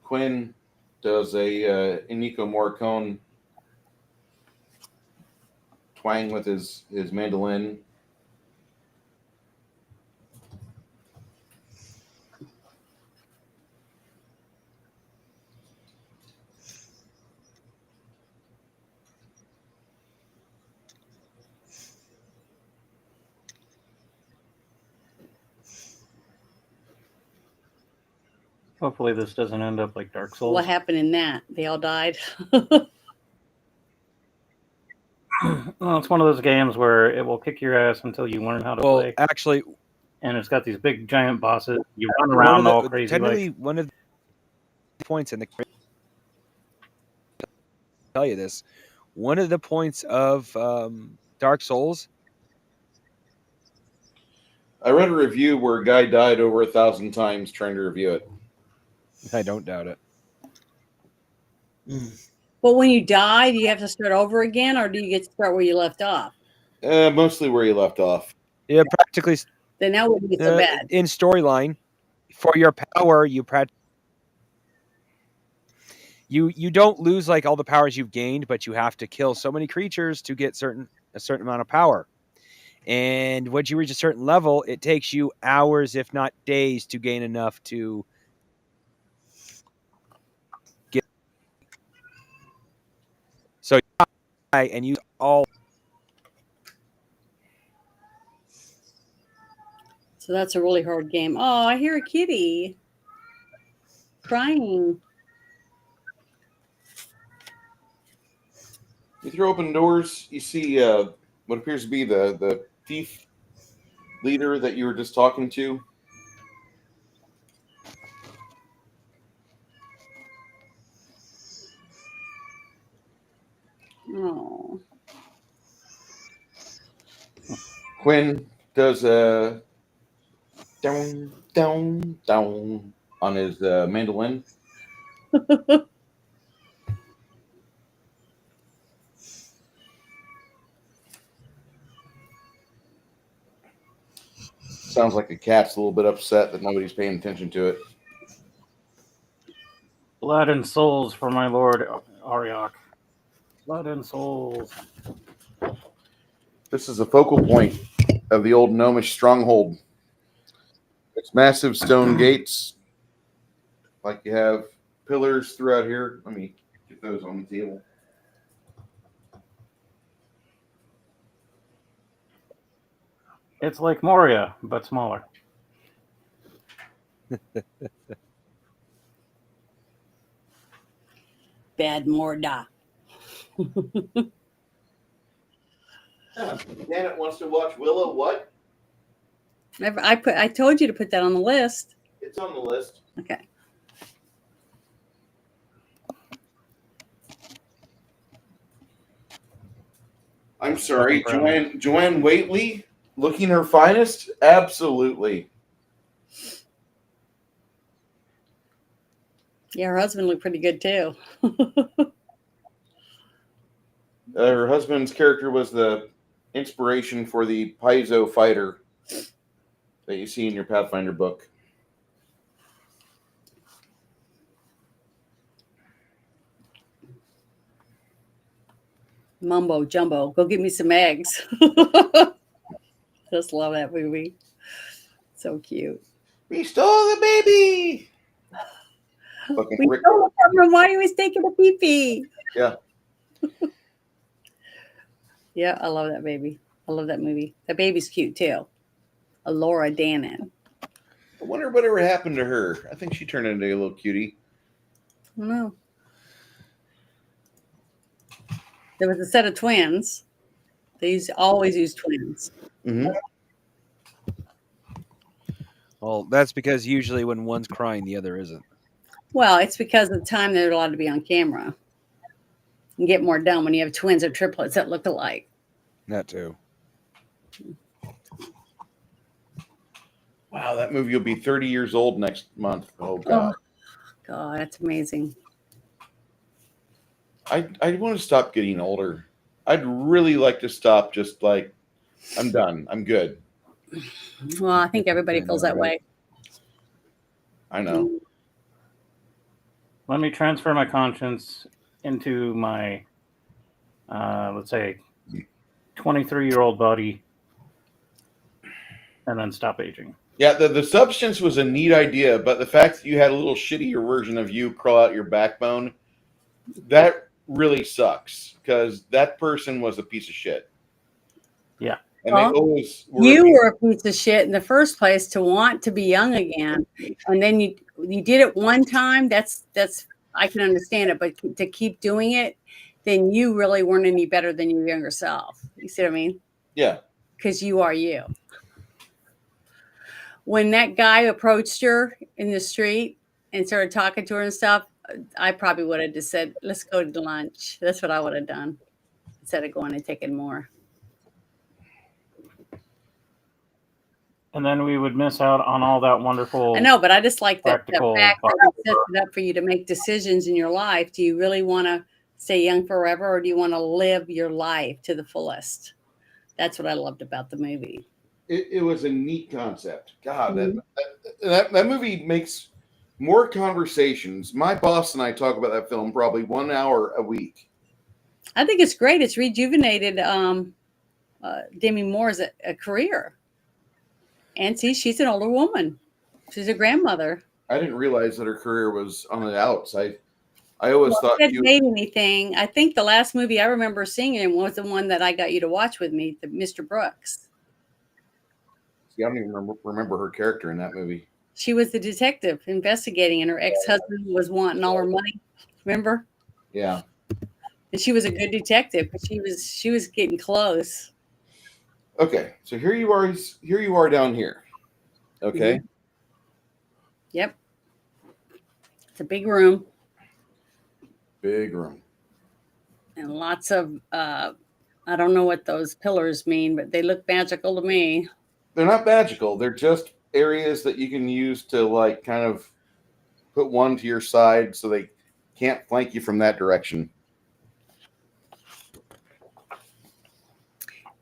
Quinn does a Inigo Morricone twang with his mandolin. Hopefully this doesn't end up like Dark Souls. What happened in that? They all died. Well, it's one of those games where it will kick your ass until you learn how to Well, play. actually, And it's got these big giant bosses. You run around all crazy. technically, Like, one of the points in the tell you this, one of the points of Dark Souls. I read a review where a guy died over 1,000 times trying to review it. I don't doubt it. Well, when you die, do you have to start over again, or do you get to start where you left off? Mostly where you left off. Yeah, practically. Then that wouldn't be so bad. In storyline, for your power, you don't lose like all the powers you've gained, but you have to kill so many creatures to get a certain amount of power. And once you reach a certain level, it takes you hours, if not days, to gain enough to get. So you die and use all. So that's a really hard game. Oh, I hear a kitty crying. You throw open doors, you see what appears to be the thief leader that you were just talking to. Oh. Quinn does a down, down, down on his mandolin. Sounds like the cat's a little bit upset that nobody's paying attention to it. blood and souls for my lord Ariok. Blood and souls. This is a focal point of the old gnomish stronghold. It's massive stone gates, like you have pillars throughout here. Let me get those on the table. It's like Moria, but smaller. Bad Morda. Janet wants to watch Willow. What? I told you to put that on the list. It's on the list. Okay. I'm sorry, Joanne Waitley, looking her finest? Absolutely. Yeah, her husband looked pretty good too. Her husband's character was the inspiration for the Paizo fighter that you see in your Pathfinder book. Mumbo jumbo. Go get me some eggs. Just love that movie. So cute. We stole the baby. We stole from why he was taking a pee-pee. Yeah. Yeah, I love that baby. I love that movie. That baby's cute too. Laura Dannon. I wonder whatever happened to her. I think she turned into a little cutie. I don't know. There was a set of twins. They always use twins. Mm-hmm. Well, that's because usually when one's crying, the other isn't. Well, it's because of the time they're allowed to be on camera. And get more done when you have twins or triplets that look alike. That too. Wow, that movie will be 30 years old next month. Oh, God. God, that's amazing. I want to stop getting older. I'd really like to stop just like, I'm done. I'm good. Well, I think everybody feels that way. I know. Let me transfer my conscience into my, let's say, 23-year-old body and then stop aging. Yeah, the substance was a neat idea, but the fact that you had a little shittier version of you crawl out your backbone, that really sucks because that person was a piece of shit. Yeah. and Well, they always were. You were a piece of shit in the first place to want to be young again, and then you did it one time. That's I can understand it, but to keep doing it, then you really weren't any better than your younger self. You see what I mean? Yeah. Because you are you. When that guy approached her in the street and started talking to her and stuff, I probably would have just said, "Let's go to lunch." That's what I would have done instead of going and taking more. And then we would miss out on all that wonderful. I know, but I just like that practical fact that it sets it up for you to make decisions in your life. Do you really want to stay young forever, or do you want to live your life to the fullest? That's what I loved about the movie. It was a neat concept. God, Mhm. that movie makes more conversations. My boss and I talk about that film probably 1 hour a week. I think it's great. It's rejuvenated Demi Moore's a career. And see, she's an older woman. She's a grandmother. I didn't realize that her career was on the outs. I always thought She hadn't made anything. I think the last movie I remember seeing him was the one that I got you to watch with me, the Mr. Brooks. See, I don't even remember her character in that movie. She was the detective investigating, and her ex-husband was wanting all her money. Remember? Yeah. And she was a good detective, but she was getting close. Okay, so here you are. Here you are down here. Okay. Mm-hmm. Yep. It's a big room. Big room. And lots of I don't know what those pillars mean, but they look magical to me. They're not magical. They're just areas that you can use to like kind of put one to your side so they can't flank you from that direction.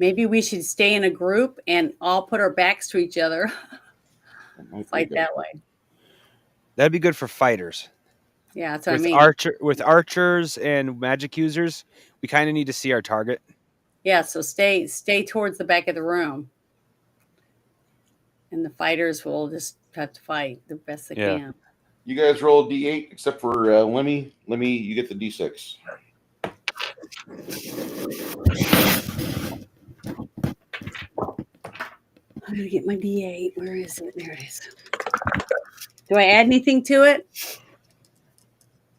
Maybe we should stay in a group and all put our backs to each other. Fight that way. That'd be good for fighters. Yeah, that's what With I mean. With archers and magic users, we kind of need to see our target. Yeah, so stay towards the back of the room. And the fighters will just have to fight the best they can. You guys roll a D8 except for Lemmy. Lemmy, you get the D6. I'm going to get my D8. Where is it? There it is. Do I add anything to it?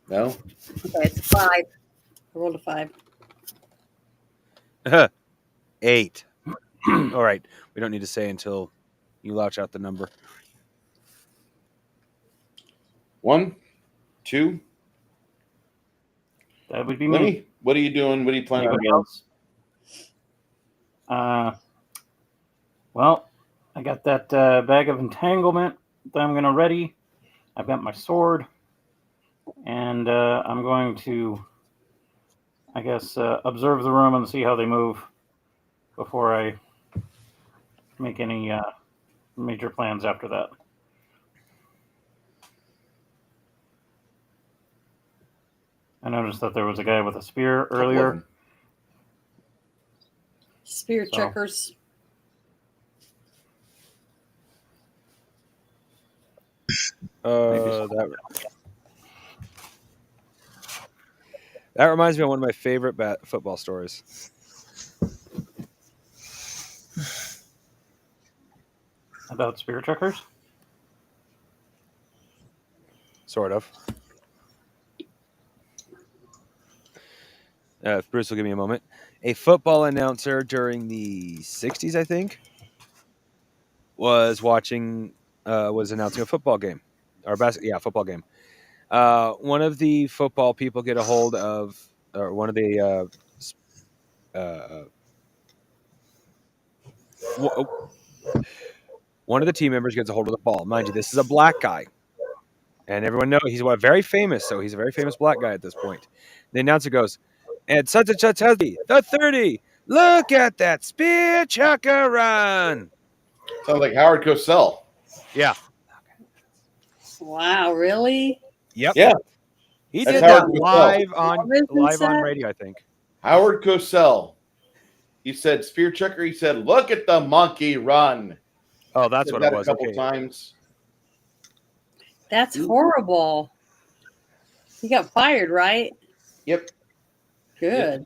No? Okay, it's a 5. I rolled a 5. 8. All right. We don't need to say until you launch out the number. 1, 2. That would be Lemmy, me. what are you doing? What are you planning Anybody on doing? else? Well, I got that bag of entanglement that I'm going to ready. I've got my sword. And I'm going to, I guess, observe the room and see how they move before I make any major plans after that. I noticed that there was a guy with a spear earlier. Spear checkers. That reminds me of one of my favorite football stories. About spear checkers? Sort of. If Bruce will give me a moment. A football announcer during the 60s, I think, was announcing a football game. Football game. One of the football people get a hold of, or one of the one of the team members gets a hold of the ball. Mind you, this is a black guy, and everyone knows he's very famous. So he's a very famous black guy at this point. The announcer goes, "And such and such has the 30. Look at that spear chucker run." Sounds like Howard Cosell. Yeah. Wow, really? Yep. Yeah. He That's did Howard that Cosell. live on radio, I think. Howard Cosell. He said spear checker. He said, "Look at the monkey run." Oh, that's what it was. A couple Okay. times. That's horrible. He got fired, right? Yep. Good.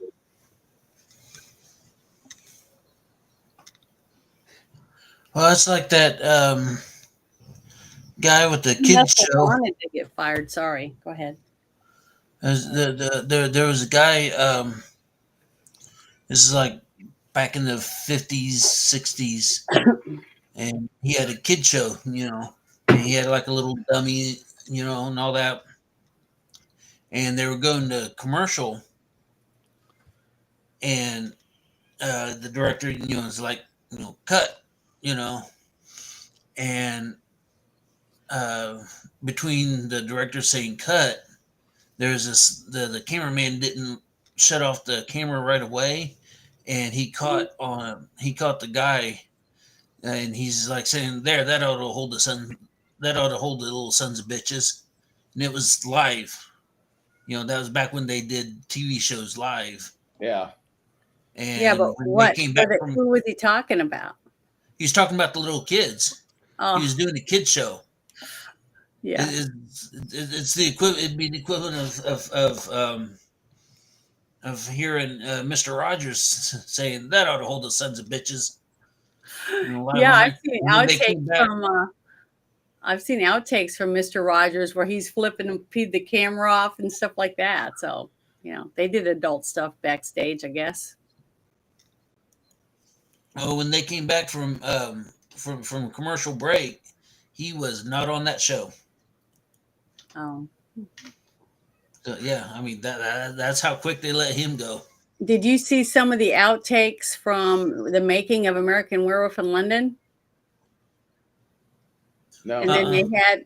Well, it's like that guy with the He kids must have show. wanted to get fired. Sorry. Go ahead. There was a guy. This is like back in the 50s, 60s, and he had a kid show. And he had like a little dummy, and all that. And they were going to commercial, and the director, is like, cut, and between the director saying cut, there's this the cameraman didn't shut off the camera right away, and he caught the guy, and he's like saying, "There, that ought to hold the little sons of bitches," and it was live. That was back when they did TV shows live. Yeah. And Yeah, but when they came back who was he talking about? he was talking about the little kids. Oh, He was doing a kid show. yeah. It's the equivalent. It'd be the equivalent of hearing Mr. Rogers saying that ought to hold the sons of bitches. Yeah, I've seen And then they came outtakes back. from I've seen outtakes from Mr. Rogers where he's flipping the camera off and stuff like that. So, they did adult stuff backstage, I guess. Oh, when they came back from commercial break, he was not on that show. Oh. So yeah, I mean that's how quick they let him go. Did you see some of the outtakes from the making of American Werewolf in London? No. And then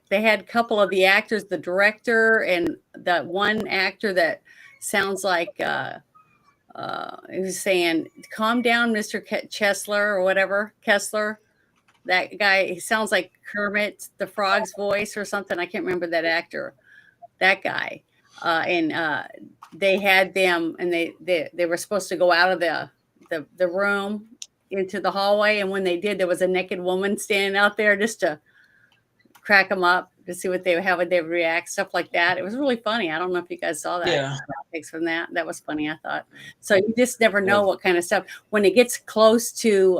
they had a couple of the actors, the director and that one actor that sounds like he was saying, "Calm down, Mr. Chesler," or whatever, Kessler. That guy, he sounds like Kermit the Frog's voice or something. I can't remember that actor. That guy, and they had them, and they were supposed to go out of the room into the hallway, and when they did, there was a naked woman standing out there just to crack them up to see how would they react, stuff like that. It was really funny. I don't know if you guys saw that. Yeah. Outtakes from that. That was funny, I thought. So you just never know what kind of stuff. When it gets close to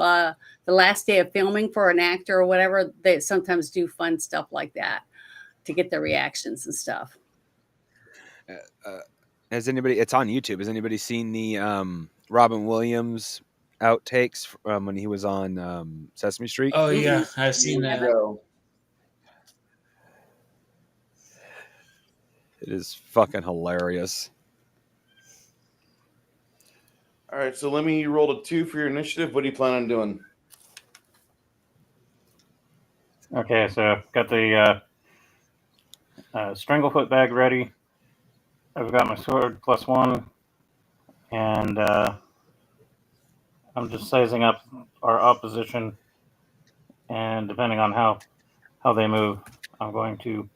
the last day of filming for an actor or whatever, they sometimes do fun stuff like that to get their reactions and stuff. Has anybody? It's on YouTube. Has anybody seen the Robin Williams outtakes from when he was on Sesame Street? Oh yeah, I've seen that. It is fucking hilarious. All right, so let me roll a 2 for your initiative. What do you plan on doing? Okay, so I've got the Stranglefoot bag ready. I've got my sword +1, and I'm just sizing up our opposition, and depending on how they move, I'm going to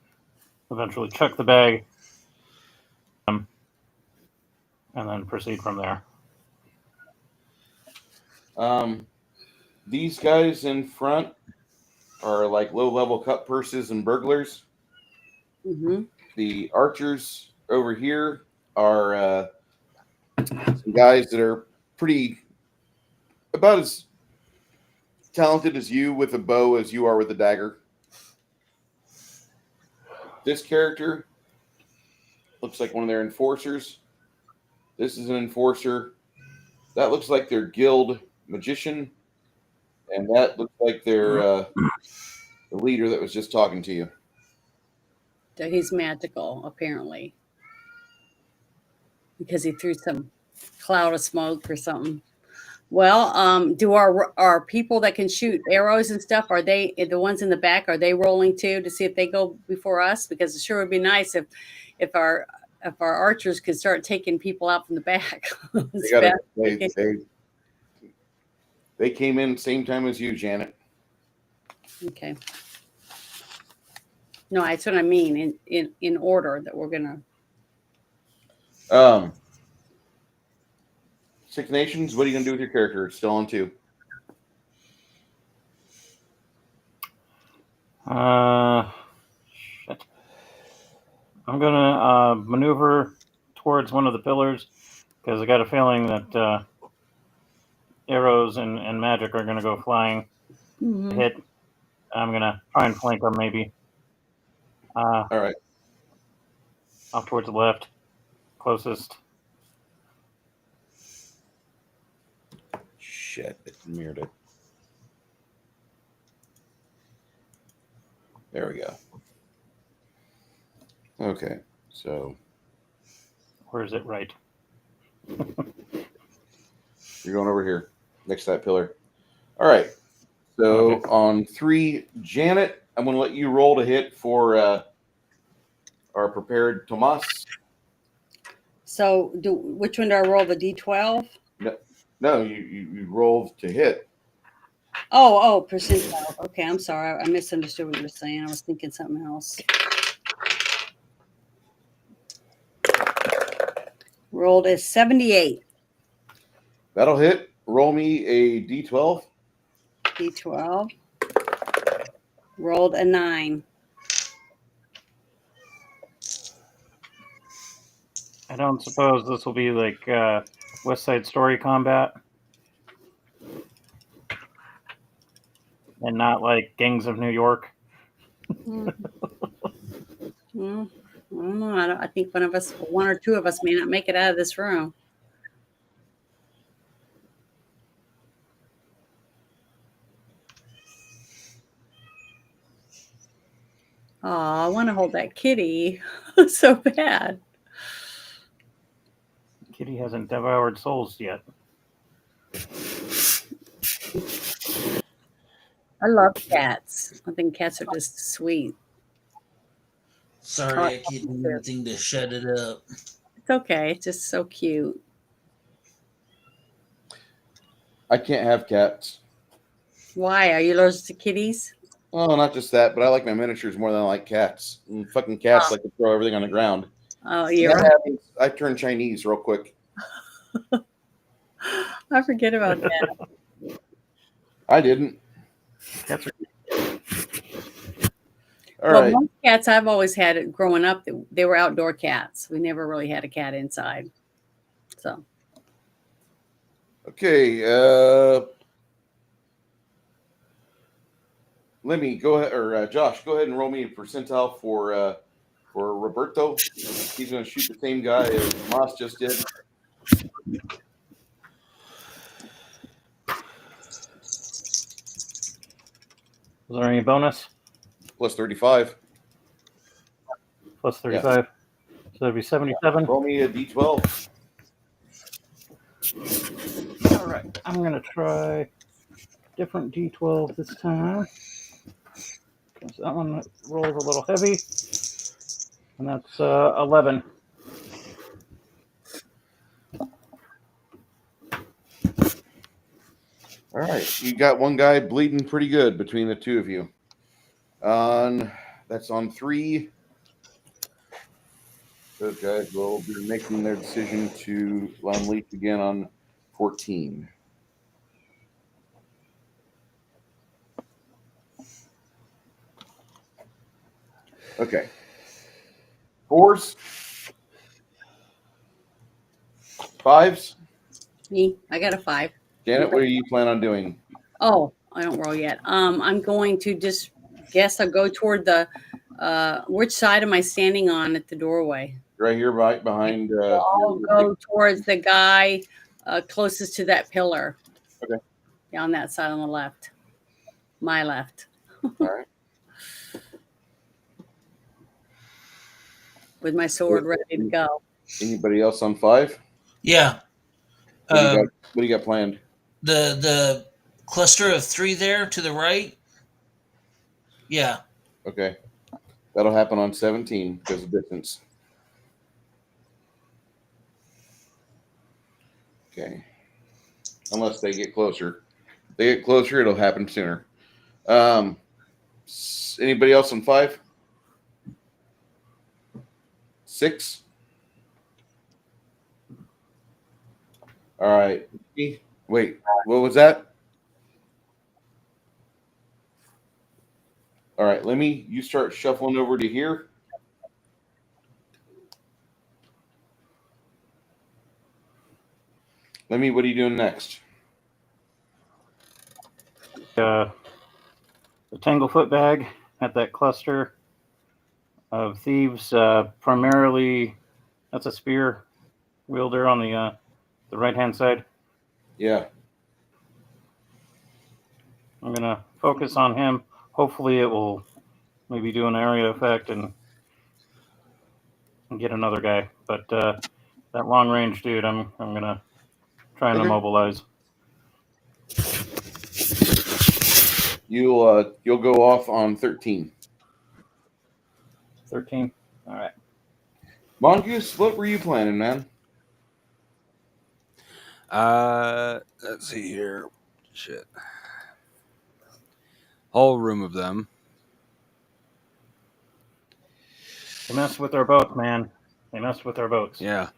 eventually check the bag, and then proceed from there. These guys in front are like low-level cut purses and burglars. Mm-hmm. The archers over here are some guys that are about as talented as you with a bow as you are with a dagger. This character looks like one of their enforcers. This is an enforcer. That looks like their guild magician. And that looks like their the leader that was just talking to you. So he's magical, apparently, because he threw some cloud of smoke or something. Well, do our people that can shoot arrows and stuff, are they the ones in the back? Are they rolling too to see if they go before us? Because it sure would be nice if our archers could start taking people out from the back. They came in same time as you, Janet. Okay. No, that's what I mean. In order that we're gonna. Six Nations. What are you gonna do with your character? It's still on 2. Shit. I'm gonna maneuver towards one of the pillars because I got a feeling that arrows and magic are gonna go flying Mhm. hit. I'm gonna try and flank them maybe. All right. Off towards the left, closest. Shit, it mirrored it. There we go. Okay, so Where is it? Right. you're going over here next to that pillar. All right. So Okay. on 3, Janet, I'm going to let you roll to hit for our prepared Tomas. So, which one do I roll? The D12? No, you rolled to hit. Oh, percentile. Okay, I'm sorry. I misunderstood what you were saying. I was thinking something else. Rolled a 78. That'll hit. Roll me a D12. D12. Rolled a 9. I don't suppose this will be like West Side Story combat, and not like Gangs of New York. Well, I don't know. I think one or two of us may not make it out of this room. Oh, I want to hold that kitty so bad. Kitty hasn't devoured souls yet. I love cats. I think cats are just sweet. Sorry, I can't do anything to shut it up. It's okay. It's just so cute. I can't have cats. Why? Are you allergic to kitties? Oh, not just that, but I like my miniatures more than I like cats. And fucking cats like to throw everything on the ground. Oh, That you're. happens. I turn Chinese real quick. I forget about that. I didn't. Cats are All Well, right. most cats I've always had growing up, they were outdoor cats. We never really had a cat inside. So, Okay. Let me go ahead, or Josh, go ahead and roll me a percentile for Roberto. He's going to shoot the same guy as Moss just did. Is there any bonus? Plus 35. Plus 35. So that'd be 77. Roll me a D12. All right. I'm going to try different D12 this time. Because that one rolls a little heavy. And that's 11. All right. You got one guy bleeding pretty good between the two of you. That's on 3. Those guys will be making their decision to unleash again on 14. Okay. 4s. 5s. me, I got a 5. Janet, what do you plan on doing? Oh, I don't roll yet. I'm going to just guess I'll go toward the. Which side am I standing on at the doorway? Right here, right behind. I'll go towards the guy closest to that pillar. Okay. Yeah, on that side on the left. My left. All right. With my sword ready to go. Anybody else on 5? Yeah. What do you got planned? The cluster of 3 there to the right. Yeah. Okay. That'll happen on 17 because of distance. Okay. Unless they get closer. If they get closer, it'll happen sooner. Anybody else on 5? 6? All right. Wait, what was that? All right, you start shuffling over to here. What are you doing next? the Tanglefoot bag at that cluster of thieves. Primarily, that's a spear wielder on the right-hand side. Yeah. I'm going to focus on him. Hopefully it will maybe do an area effect and get another guy. But that long-range dude, I'm going to try and Okay. immobilize. You'll go off on 13. 13. All right. Mongoose, what were you planning, man? Let's see here. Shit. Whole room of them. They messed with our boats, man. They messed with our boats. Yeah.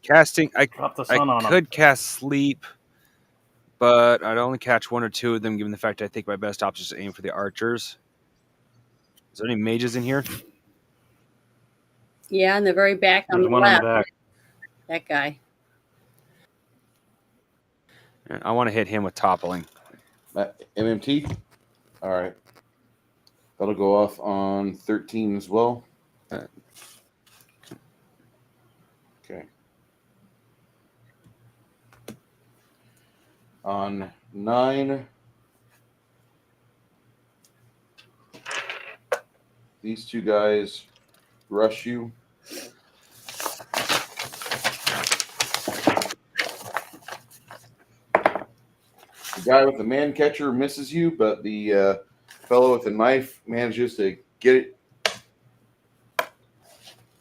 Casting. Drop the sun on them. Could cast sleep, but I'd only catch one or two of them, given the fact I think my best option is to aim for the archers. Is there any mages in here? Yeah, in the very back on There's the one in left. the back. That guy. And I want to hit him with toppling. MMT? All right. That'll go off on 13 as well. Okay. On 9, these two guys rush you. The guy with the man catcher misses you, but the fellow with the knife manages to get it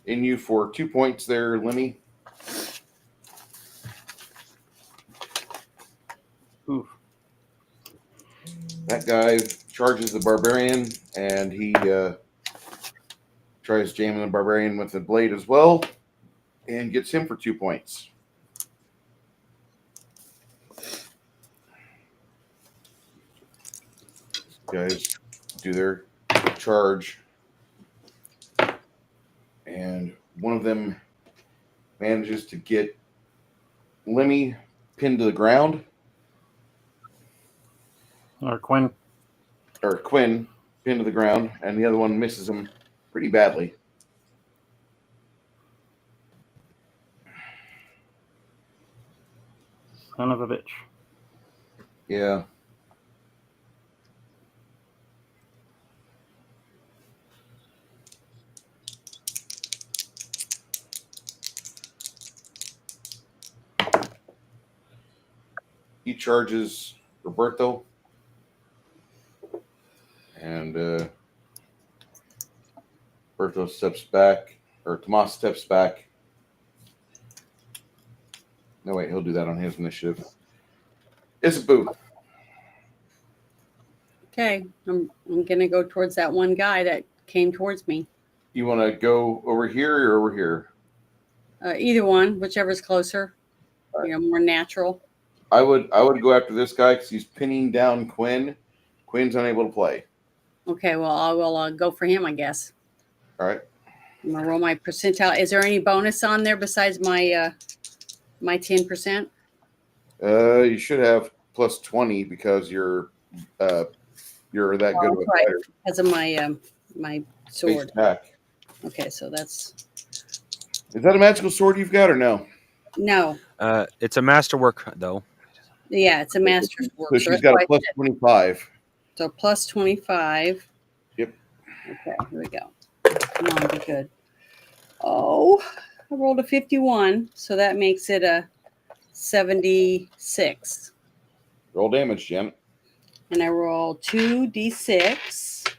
in you for 2 points there, Lemmy. Oof. That guy charges the barbarian, and he tries jamming the barbarian with the blade as well, and gets him for 2 points. Guys do their charge, and one of them manages to get Lemmy pinned to the ground, Or Quinn. or Quinn pinned to the ground, and the other one misses him pretty badly. Son of a bitch. Yeah. He charges Roberto, and Roberto steps back, or Tomas steps back. No, wait, he'll do that on his initiative. Isabu. Okay, I'm gonna go towards that one guy that came towards me. You want to go over here or over here? Either one, whichever's closer. You know, more natural. I would go after this guy because he's pinning down Quinn. Quinn's unable to play. Okay, well I will go for him, I guess. All right. I'm gonna roll my percentile. Is there any bonus on there besides my my 10%? You should have plus 20 because you're that good of a right. fighter. Because of my my Base sword. attack. Okay, so that's Is that a magical sword you've got or no? no. It's a masterwork, though. Yeah, it's a master's work. So she's that's got why a I plus said- 25. So plus 25. Yep. Okay, here we go. Come on, be good. Oh, I rolled a 51, so that makes it a 76. Roll damage, Janet. And I roll 2d6.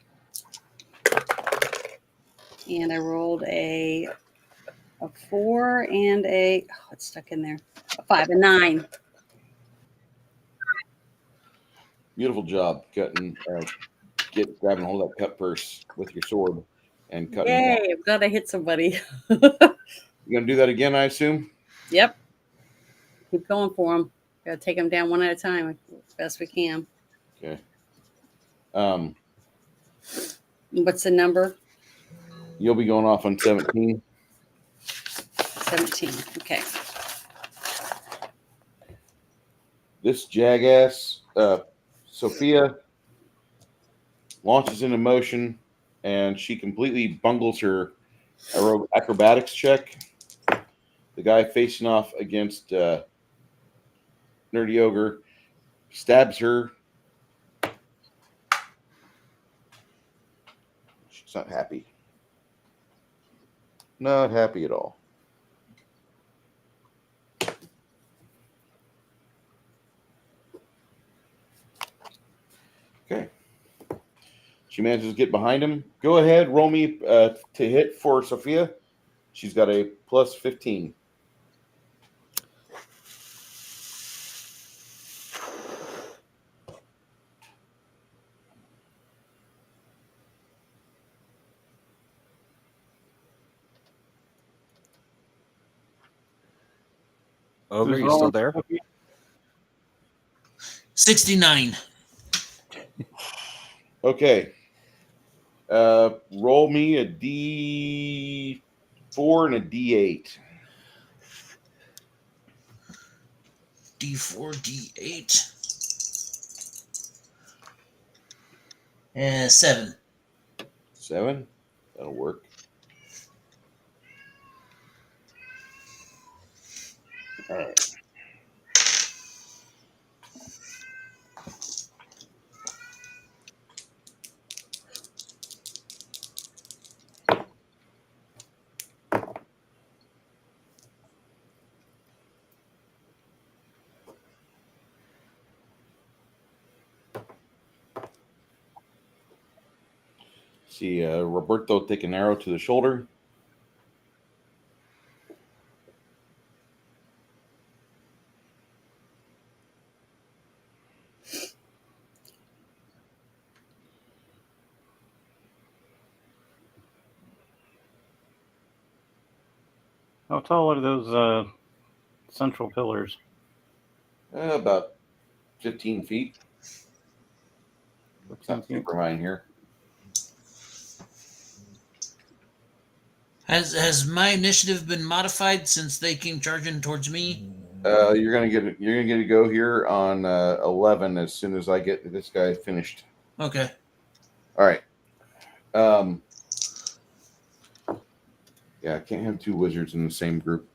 And I rolled a 4 and it's stuck in there. A 5, a 9. Beautiful job cutting, grabbing hold of that cut purse with your sword and cutting him off. Yay, I'm glad I hit somebody. You gonna do that again, I assume? Yep. Keep going for them. Gotta take them down one at a time as best we can. Okay. What's the number? You'll be going off on 17. 17. Okay. This jackass Sophia launches into motion, and she completely bungles her acrobatics check. The guy facing off against Nerdy Ogre stabs her. She's not happy. Not happy at all. Okay. She manages to get behind him. Go ahead, roll me to hit for Sophia. She's got a plus 15. Ogre, Who's you still rolling? there? 69. Okay. Roll me a D4 and a D8. D4, D8. 7. 7. That'll work. All right. See Roberto take an arrow to the shoulder. How tall are those central pillars? About 15 feet. It's 15 not feet. super high in here. Has my initiative been modified since they came charging towards me? You're gonna get a go here on 11 as soon as I get this guy finished. Okay. All right. Yeah, I can't have two wizards in the same group.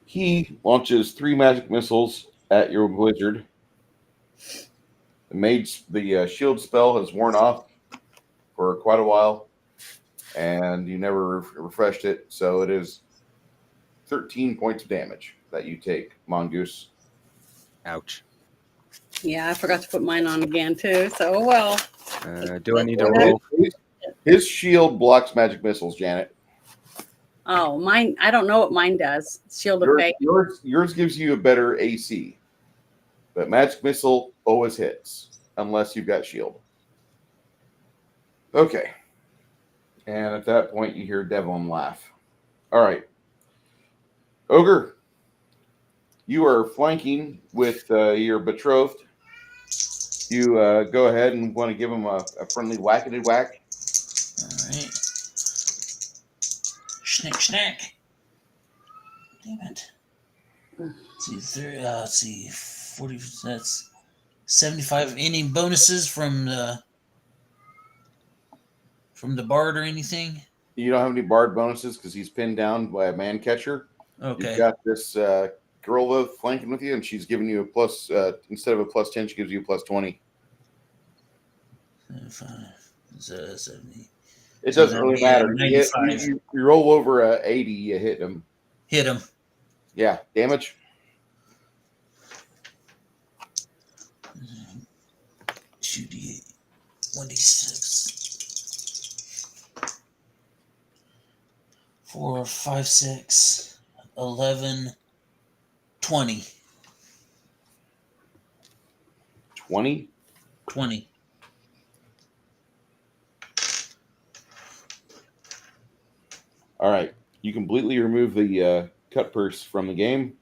He launches 3 magic missiles at your wizard. The shield spell has worn off for quite a while, and you never refreshed it, so it is 13 points of damage that you take, Mongoose. Ouch. Yeah, I forgot to put mine on again too. So well. Do I need to roll? His shield blocks magic missiles, Janet. Oh, mine. I don't know what mine does. Shield of Faith. Yours gives you a better AC, but magic missile always hits unless you've got shield. Okay. And at that point, you hear Devlin laugh. All right. Ogre, you are flanking with your betrothed. You go ahead and want to give him a friendly whackety whack. All right. Schnick, schnack. Damn it. Let's see, 40, that's 75. Any bonuses from the bard or anything? You don't have any bard bonuses because he's pinned down by a man catcher. Okay. You've got this girl though flanking with you, and she's giving you a plus instead of a plus 10, she gives you a plus 20. 70. It So doesn't that'd really be matter. 95. You roll over 80, you hit him. Hit him. Yeah, damage. 2d8, 1d6. 4, 5, 6, 11, 20. 20. 20. All right. You completely remove the cut purse from the game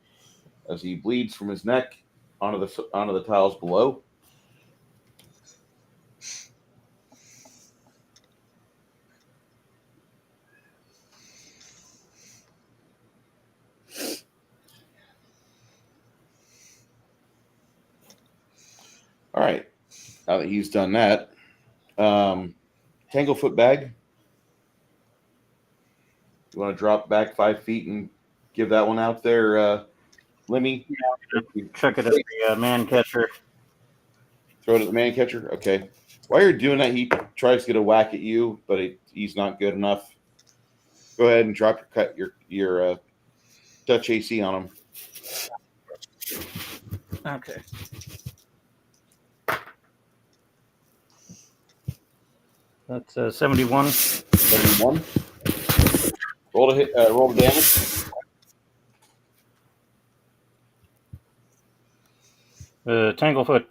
as he bleeds from his neck onto the tiles below. All right. Now that he's done that, Tanglefoot bag. You want to drop back 5 feet and give that one out there, Lemmy? Chuck it at the man catcher. Throw it at the man catcher? Okay. While you're doing that, he tries to get a whack at you, but he's not good enough. Go ahead and drop your touch AC on him. Okay. That's 71. 71. Roll to hit. Roll the damage. Tanglefoot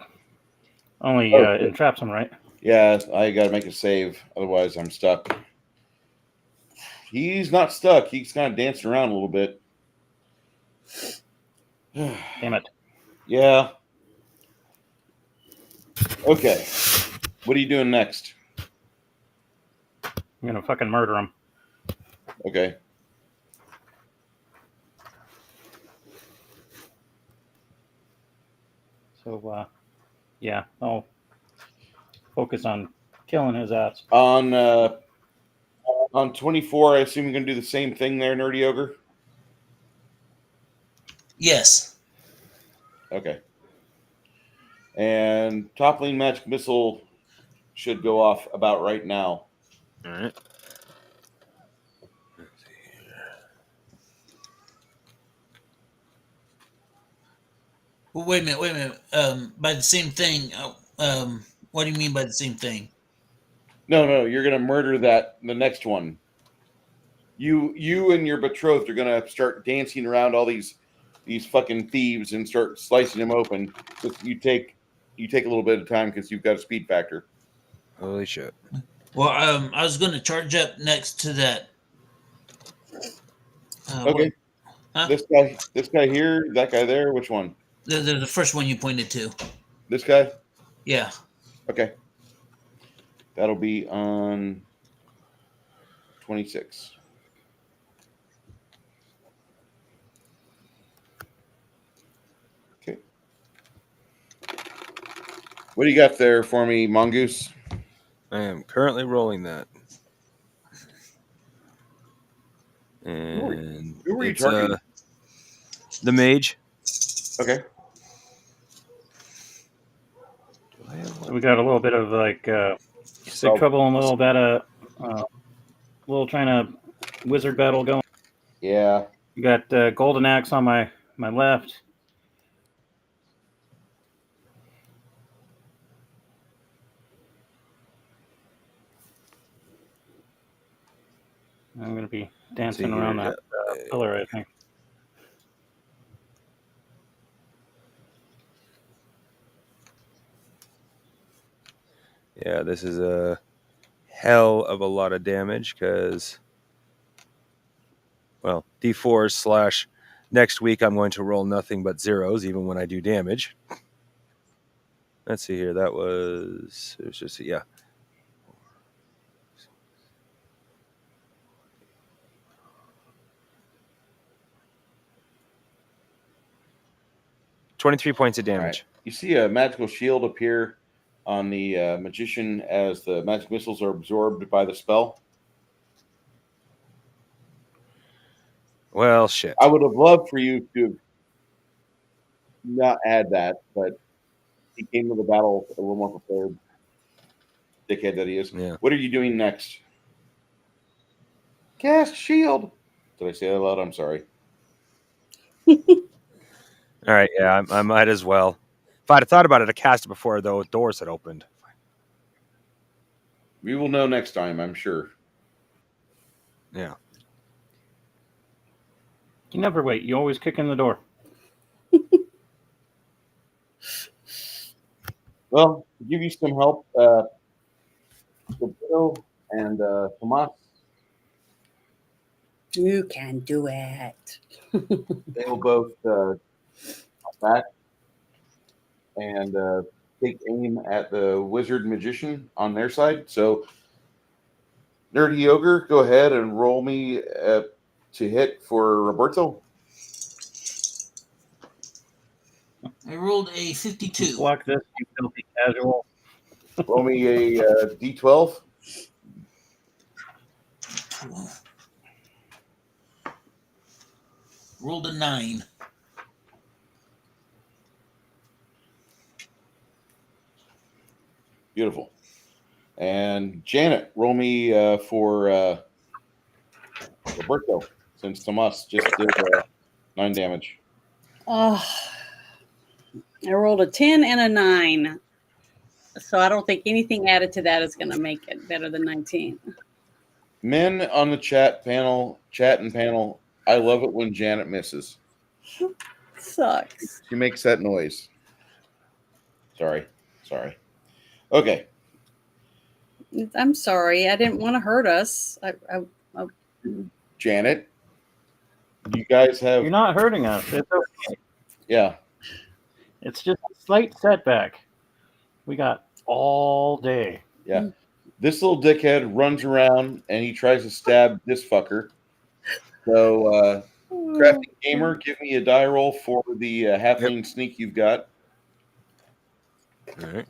only Okay. entraps him, right? Yeah, I got to make a save. Otherwise, I'm stuck. He's not stuck. He's kind of dancing around a little bit. Damn it. Yeah. Okay. What are you doing next? I'm gonna fucking murder him. Okay. So, yeah, I'll focus on killing his ass. On 24, I assume you're going to do the same thing there, Nerdy Ogre? Yes. Okay. And toppling magic missile should go off about right now. All right. Well, wait a minute. By the same thing. What do you mean by the same thing? No, you're going to murder the next one. You and your betrothed are going to start dancing around all these fucking thieves and start slicing them open. So you take a little bit of time because you've got a speed factor. Holy shit. Well, I was going to charge up next to that. Okay. Huh? This guy here, that guy there, which one? The first one you pointed to. This guy? Yeah. Okay. That'll be on 26. Okay. What do you got there for me, Mongoose? I am currently rolling that. And Who were you it's, targeting? the mage. Okay. So we got a little bit of like big trouble and a little bit of little trying to wizard battle going. Yeah. You got golden axe on my left. I'm gonna be dancing around that pillar, I think. Yeah, this is a hell of a lot of damage because, well, D4 / next week I'm going to roll nothing but zeros even when I do damage. Let's see here. It was just, yeah. $23 points of damage. Right. You see a magical shield appear on the magician as the magic missiles are absorbed by the spell. Well, shit. I would have loved for you to not add that, but he came to the battle a little more prepared. Dickhead that he is. Yeah. What are you doing next? Cast shield. Did I say that loud? I'm sorry. All right, yeah, I might as well. If I'd have thought about it, I cast it before the doors had opened. We will know next time, I'm sure. Yeah. You never wait. You always kick in the door. Well, to give you some help, the widow and Tomas, You can do it. They will both back and take aim at the wizard magician on their side. So, Nerdy Ogre, go ahead and roll me to hit for Roberto. I rolled a 52. Block this, you filthy casual. Roll me a D12. 12. Rolled a 9. Beautiful. And Janet, roll me for Roberto, since Tomas just did 9 damage. Oh, I rolled a 10 and a 9. So I don't think anything added to that is going to make it better than 19. Men on the chat and panel, I love it when Janet misses. Sucks. She makes that noise. Sorry. Okay. I'm sorry. I didn't want to hurt us. Janet, you guys have... You're not hurting us. It's okay. Yeah. It's just a slight setback. We got all day. Yeah. This little dickhead runs around and he tries to stab this fucker. So, Crafty Gamer, give me a die roll for the halfling sneak you've got. All right.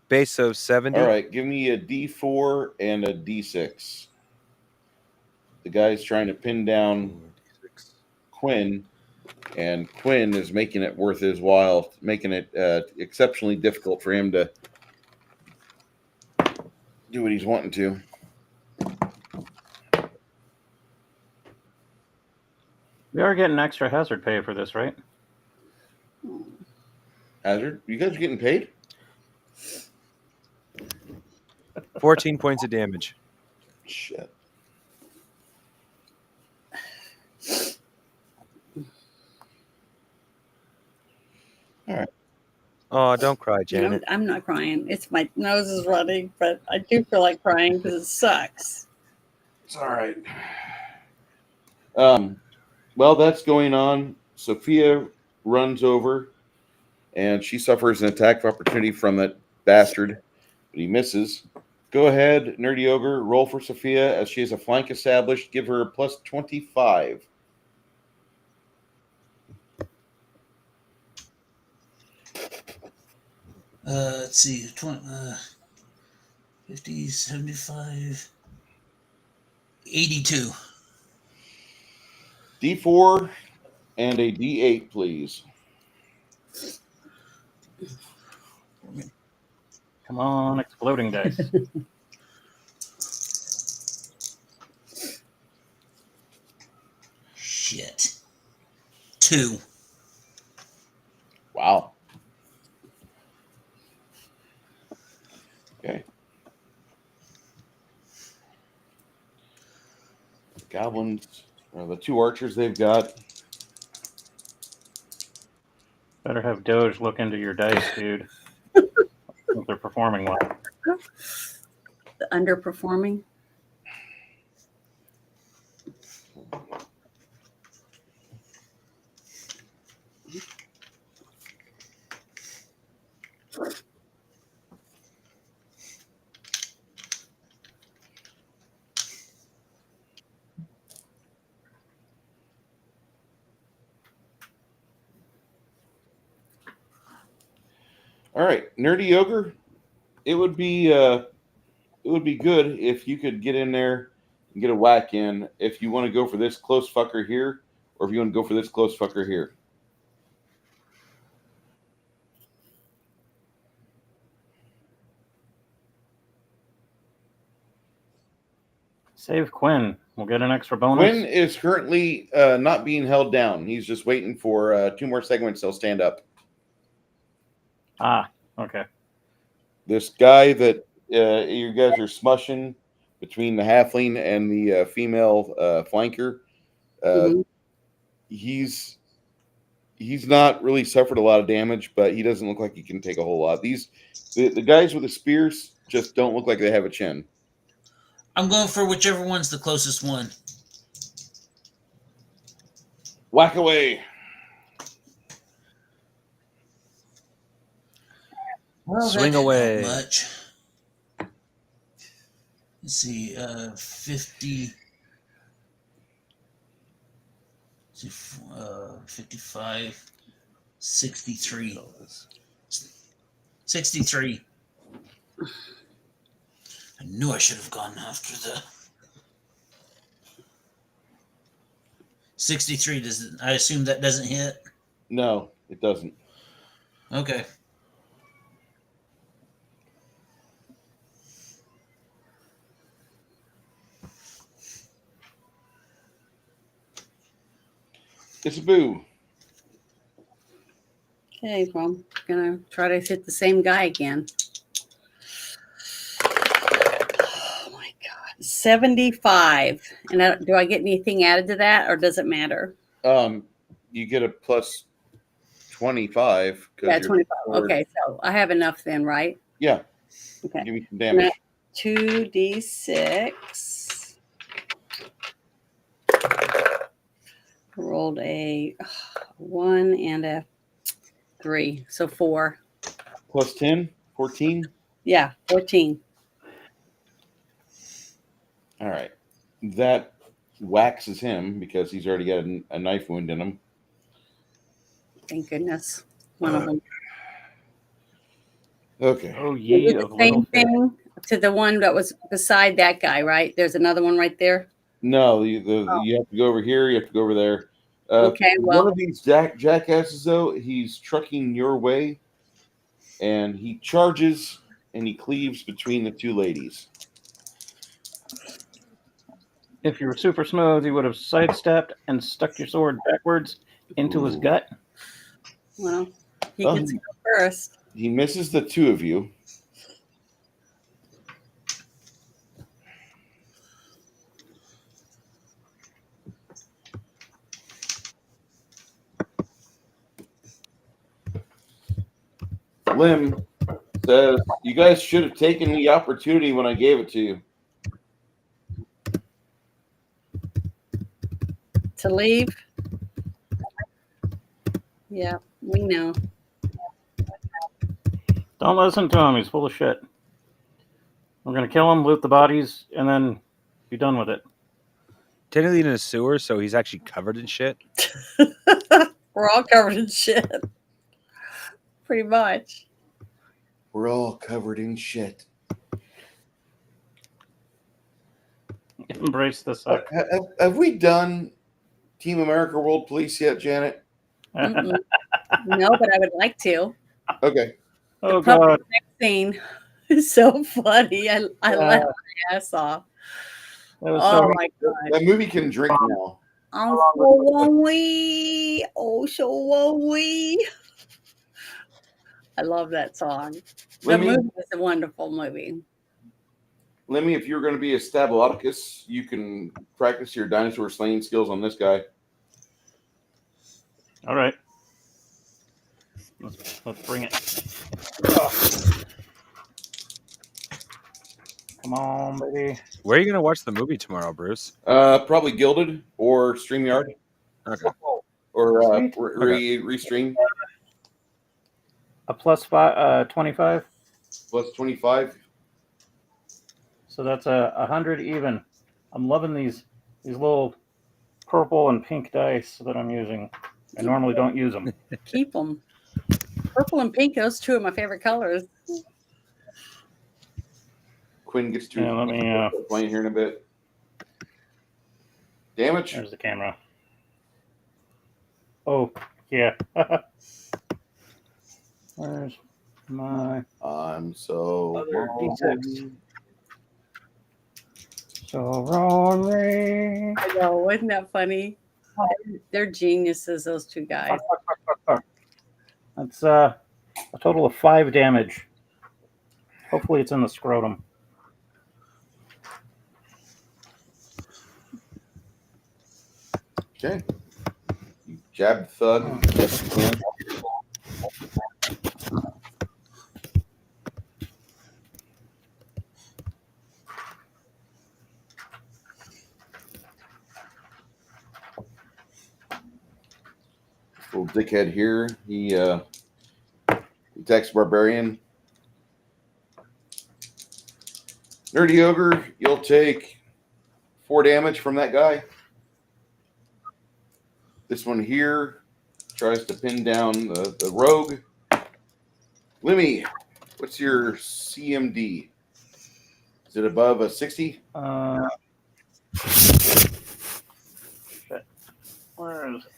Base of 70. All right, give me a D4 and a D6. The guy's trying to pin down Quinn, and Quinn is making it worth his while, making it exceptionally difficult for him to do what he's wanting to. We are getting extra hazard pay for this, right? Hazard, you guys are getting paid? 14 points of damage. Shit. All right. Oh, don't cry, Janet. I'm not crying. It's my nose is running, but I do feel like crying because it sucks. It's all right. Well, that's going on. Sophia runs over, and she suffers an attack of opportunity from that bastard, but he misses. Go ahead, Nerdy Ogre, roll for Sophia as she has a flank established. Give her a plus 25. Let's see, 20, 50, 75, 82. D4 and a D8, please. Come on, exploding dice. Shit. 2. Wow. Okay. Goblins, or the 2 archers they've got. Better have Doge look into your dice, dude. If they're performing well. The underperforming. All right, Nerdy Ogre, it would be good if you could get in there and get a whack in. If you want to go for this close fucker here, or if you want to go for this close fucker here. Save Quinn. We'll get an extra bonus. Quinn is currently not being held down. He's just waiting for 2 more segments. He'll stand up. Ah, okay. This guy that you guys are smushing between the halfling and the female flanker, he's not really suffered a lot of damage, but he doesn't look like he can take a whole lot. The guys with the spears just don't look like they have a chin. I'm going for whichever one's the closest one. Whack away. Well, Swing that didn't away. help much. Let's see, 50. 55, 63. 63. I knew I should have gone after the 63. I assume that doesn't hit? No, it doesn't. Okay. It's a boo. Okay, well, I'm gonna try to hit the same guy again. Oh my God, 75. And do I get anything added to that, or does it matter? You get a plus 25. Yeah, 25. Okay, so I have enough then, right? Yeah. Okay. Give me some damage. 2d6. Rolled a 1 and a 3, so 4. Plus 10, 14. Yeah, 14. All right. That waxes him because he's already got a knife wound in him. Thank goodness. One of them. Okay. Oh, Is ye it of the little same faith. thing to the one that was beside that guy, right? There's another one right there. No, you have to go over here. You have to go over there. Okay, well- one of these jackasses, though, he's trucking your way, and he charges and he cleaves between the two ladies. If you were super smooth, you would have sidestepped and stuck your sword backwards into his Ooh. gut. Well, he Oh. gets to go first. He misses the two of you. Lim says, "You guys should have taken the opportunity when I gave it to you." To leave. Yeah, we know. Don't listen to him. He's full of shit. We're going to kill him, loot the bodies, and then be done with it. Technically in a sewer, so he's actually covered in shit. We're all covered in shit. Pretty much. We're all covered in shit. Embrace the suck. Have we done Team America World Police yet, Janet? Mm-mm. No, but I would like to. Okay. Oh, The God. scene is so funny. I laughed my ass off. That was Oh so my God. That movie can drink now. I'm so lonely. Oh, so lonely. I love that song. The Lemmy, movie is a wonderful movie. Lemmy, if you're going to be a Stabolopticus, you can practice your dinosaur slaying skills on this guy. All right. Let's bring it. Come on, baby. Where are you gonna watch the movie tomorrow, Bruce? Probably Gilded or StreamYard Okay. or Sweet. Restream A plus 25. plus 25. So that's 100 even. I'm loving these little purple and pink dice that I'm using. I normally don't use them. Keep them. Purple and pink, those two are my favorite colors. Quinn gets to Yeah, let me. playing here in a bit. Damage. There's the camera. Oh, yeah. Where's my I'm so other lonely. D6? So lonely. I know, isn't that funny? They're geniuses, those two guys. That's a total of 5 damage. Hopefully it's in the scrotum. Okay. You jab the thug. Yes, you can. little dickhead here. He attacks Barbarian. Nerdy Ogre, you'll take 4 damage from that guy. This one here tries to pin down the rogue. Lemmy, what's your CMD? Is it above a 60? Shit. Where is it?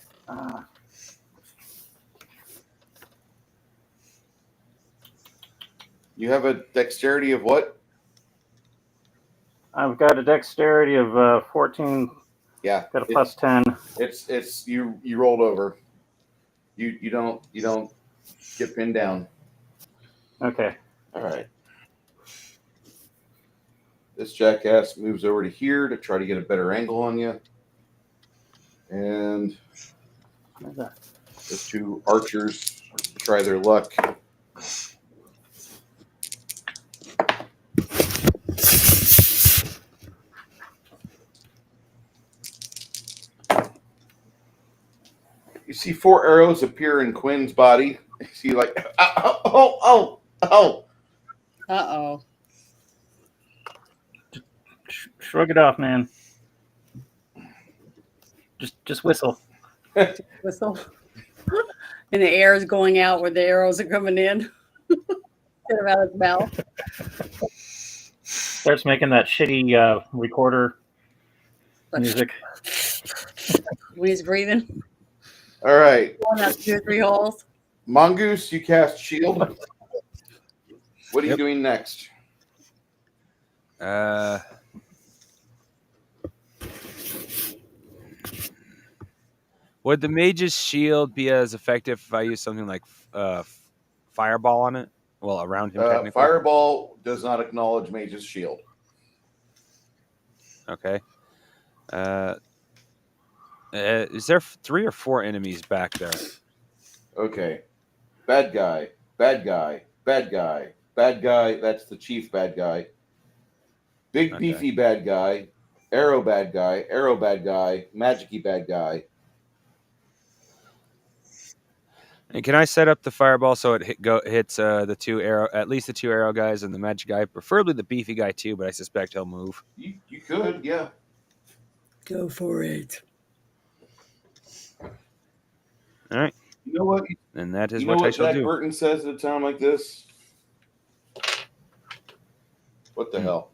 You have a dexterity of what? I've got a dexterity of 14. Yeah. Got a plus 10. It's you rolled over. You don't get pinned down. Okay. All right. This jackass moves over to here to try to get a better angle on you. And the 2 archers try their luck. You see 4 arrows appear in Quinn's body. You see like, oh. Uh-oh. Shrug it off, man. Just whistle. Whistle. And the air is going out where the arrows are coming in. Get him out of his mouth. Starts making that shitty recorder music. When he's breathing. All right. Going out 2 or 3 holes. Mongoose, you cast shield. What are you doing next? Would the mage's shield be as effective if I use something like fireball on it? Well, around him technically. Fireball does not acknowledge mage's shield. Okay. Is there 3 or 4 enemies back there? Okay. Bad guy. Bad guy. Bad guy. Bad guy. That's the chief bad guy. Big beefy bad guy. Arrow bad guy. Arrow bad guy. Magic-y bad guy. And can I set up the fireball so it hits the 2 arrow, at least the 2 arrow guys and the magic guy, preferably the beefy guy too, but I suspect he'll move. You could, yeah. Go for it. All right. You know what? And that is You know what I what shall Jack do. Burton says at a time like this? What the hell?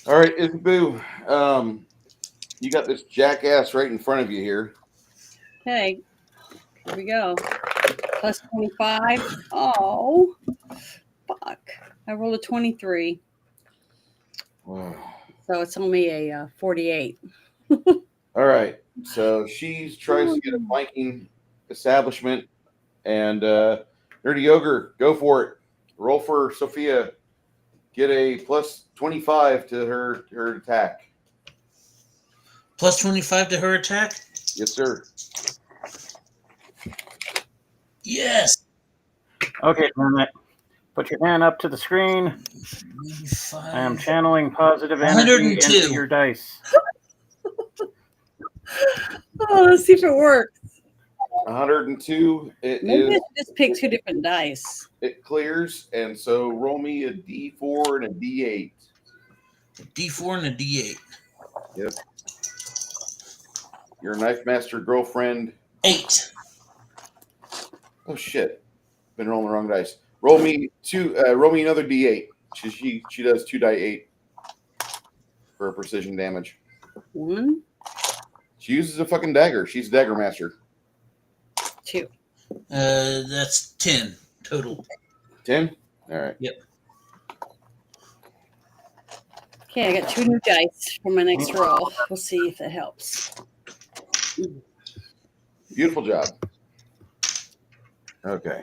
All right, Isaboo. You got this jackass right in front of you here. Okay. Here we go. Plus 25. Oh. Fuck. I rolled a 23. Wow. So it's only a 48. All right. So she tries to get a flanking establishment, and Nerdy Ogre, go for it. Roll for Sophia. Get a plus 25 to her attack. Plus 25 to her attack? Yes, sir. Yes. Okay, Janet. Put your hand up to the screen. 95. I am channeling positive energy 102. into your dice. Oh, let's see if it works. 102. Maybe I should just pick 2 different dice. It clears, and so roll me a D4 and a D8. A D4 and a D8. Yep. Your knife master girlfriend. 8. Oh shit! Been rolling the wrong dice. Roll me another D8. She does 2 die 8 for precision damage. 1, She uses a fucking dagger. She's a dagger master. 2. That's 10 total. 10? All right. Yep. Okay, I got 2 new dice for my next roll. We'll see if that helps. Beautiful job. Okay.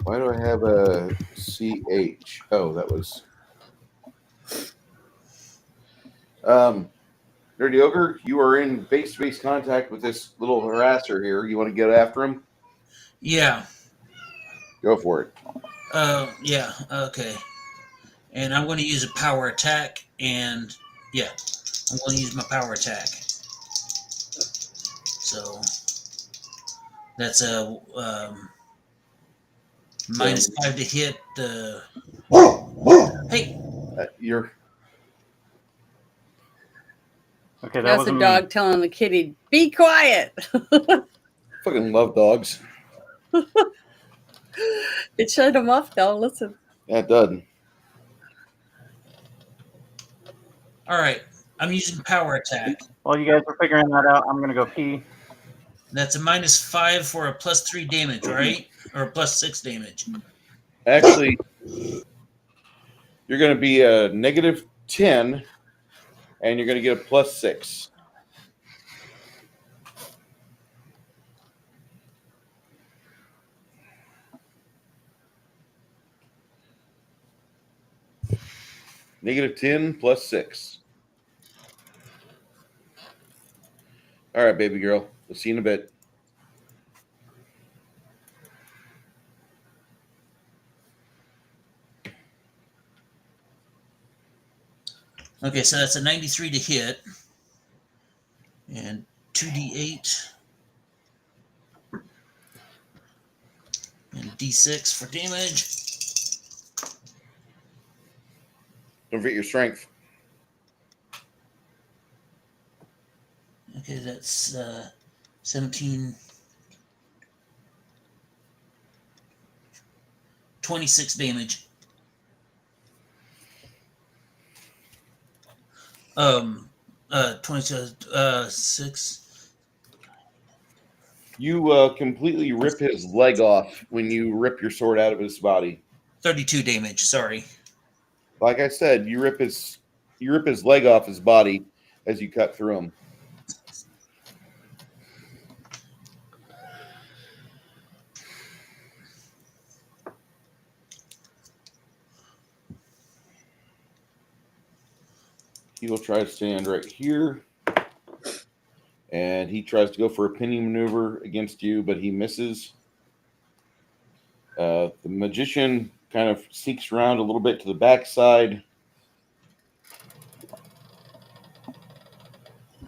Why do I have a CH? Oh, that was. Dirty Ogre, you are in face-to-face contact with this little harasser here. You want to get after him? Yeah. Go for it. Yeah. Okay. And I'm going to use a power attack. And yeah, I'm going to use my power attack. So that's a -5 to hit. Hey. You're. Okay, that That's a wasn't dog me. telling the kitty, "Be quiet." Fucking love dogs. It shut him off, though. Listen. That doesn't. All right. I'm using power attack. While you guys are figuring that out, I'm going to go pee. That's a -5 for a +3 damage, right? Or +6 damage. Actually, you're going to be a -10, and you're going to get a +6. -10 +6. All right, baby girl. We'll see you in a bit. Okay, so that's a 93 to hit. And 2d8. And d6 for damage. Don't forget your strength. Okay, that's 17. 26 damage. 26. You completely rip his leg off when you rip your sword out of his body. 32 damage, sorry. Like I said, you rip his leg off his body as you cut through him. He will try to stand right here. And he tries to go for a pinning maneuver against you, but he misses. The magician kind of sneaks around a little bit to the backside.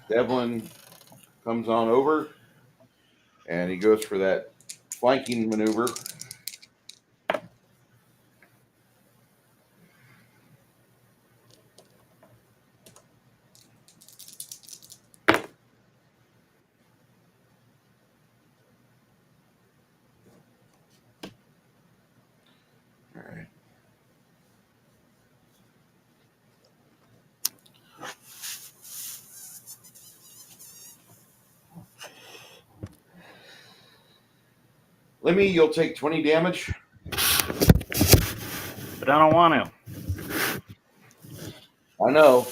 Devlin comes on over, and he goes for that flanking maneuver. All right. Lemmy, you'll take 20 damage. But I don't want to. I know.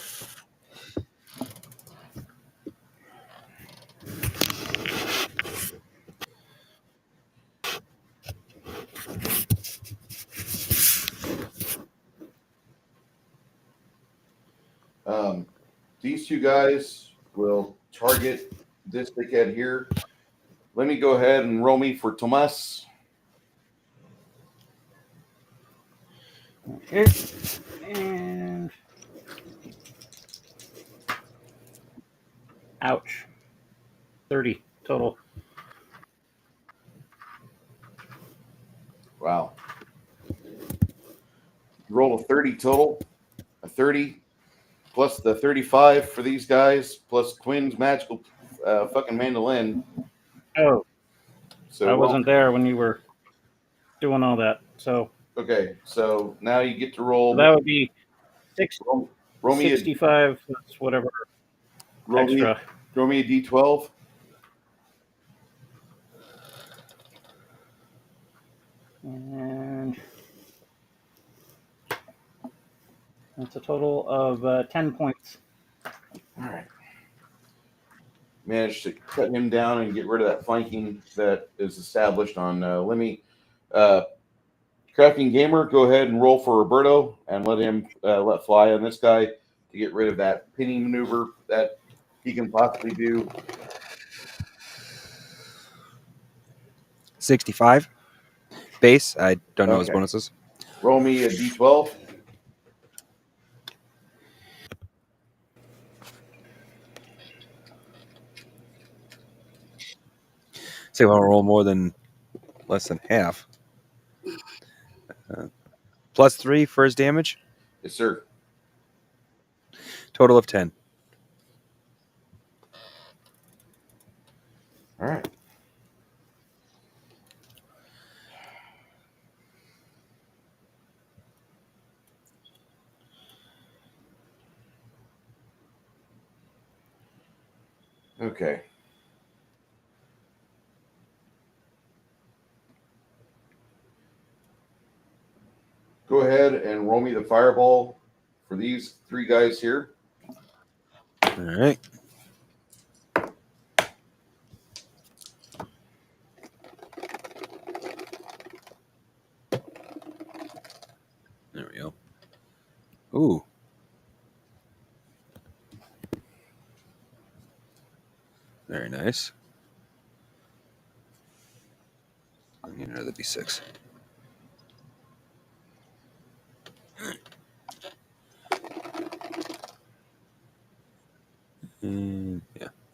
These two guys will target this dickhead here. Let me go ahead and roll me for Tomas. Okay. And ouch. 30 total. Wow. Roll a 30 total. A 30 plus the 35 for these guys, plus Quinn's magical fucking mandolin. Oh, So I wasn't there when you were doing all that. So okay, so now you get to roll. that would be roll me 65 plus whatever extra. Roll me a d12. And that's a total of 10 points. All right. Managed to cut him down and get rid of that flanking that is established on Lemmy. Crafting Gamer, go ahead and roll for Roberto and let him let fly on this guy to get rid of that pinning maneuver that he can possibly do. 65 base. I don't know his Okay. bonuses. Roll me a d12. Say if I roll more than less than half. +3 for his damage. Yes, sir. Total of 10. All right. Okay. Go ahead and roll me the fireball for these 3 guys here. All right. There we go. Ooh. Very nice. I need another d6.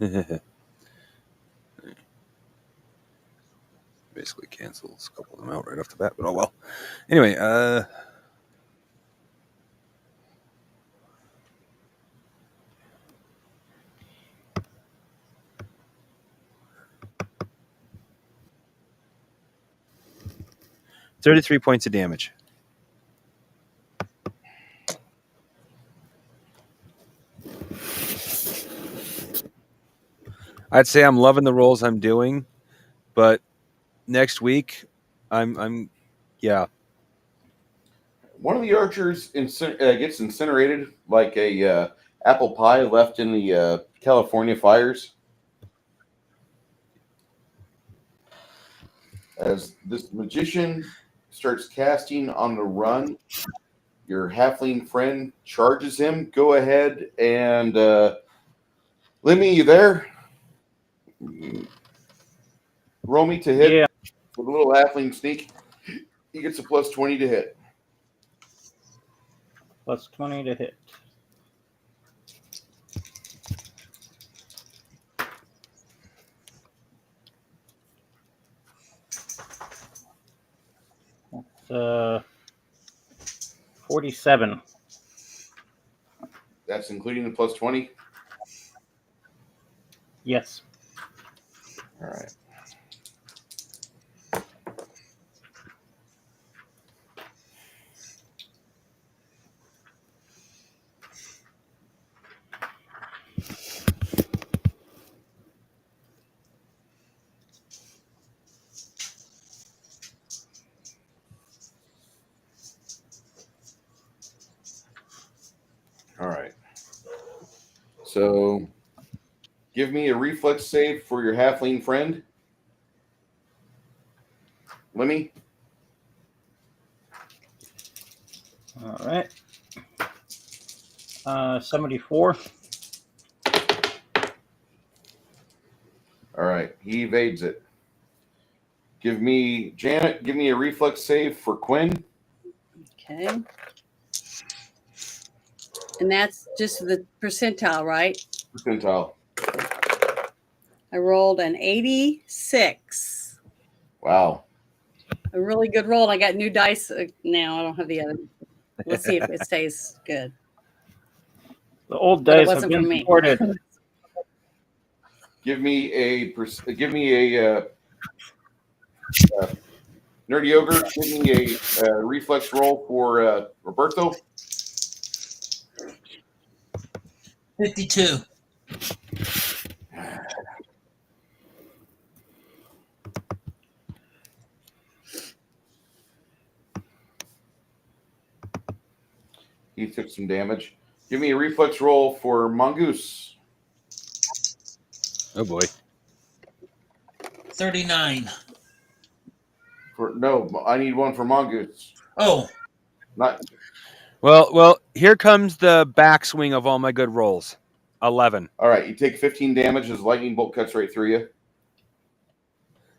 Yeah. Basically cancels a couple of them out right off the bat, but oh well. Anyway, 33 points of damage. I'd say I'm loving the rolls I'm doing, but next week, yeah. One of the archers gets incinerated like a apple pie left in the California fires. As this magician starts casting on the run, your halfling friend charges him. Go ahead and Lemmy, you there? Roll me to hit Yeah. with a little halfling sneak. He gets a +20 to hit. +20 to hit. That's 47. That's including the +20. Yes. All right. All right. So give me a reflex save for your halfling friend. Lemmy. All right. 74. All right. He evades it. Janet, give me a reflex save for Quinn. Okay. And that's just the percentile, right? Percentile. I rolled an 86. Wow. A really good roll. I got new dice now. I don't have the other. We'll see if it stays good. The old But it dice have wasn't been from me. supported. Give me a nerdy ogre. Give me a reflex roll for Roberto. 52. He took some damage. Give me a reflex roll for Mongoose. Oh boy. 39. No, I need one for Mongoose. Oh, Not Well, here comes the backswing of all my good rolls. 11. all right. You take 15 damage as lightning bolt cuts right through you.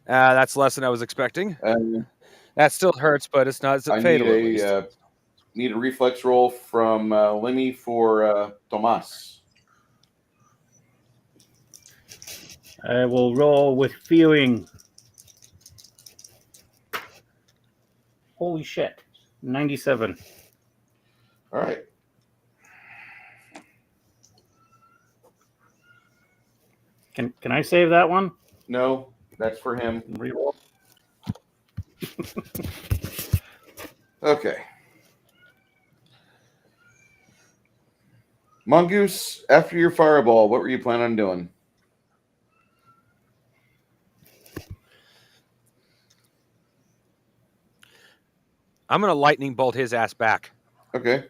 That's less than I was expecting. And That still hurts, but it's not I fatal at need least. need a reflex roll from Lemmy for Tomas. I will roll with feeling. Holy shit. 97. All right. Can I save that one? No, that's for him. Reroll. Okay. Mongoose, after your fireball, what were you planning on doing? I'm going to lightning bolt his ass back. Okay.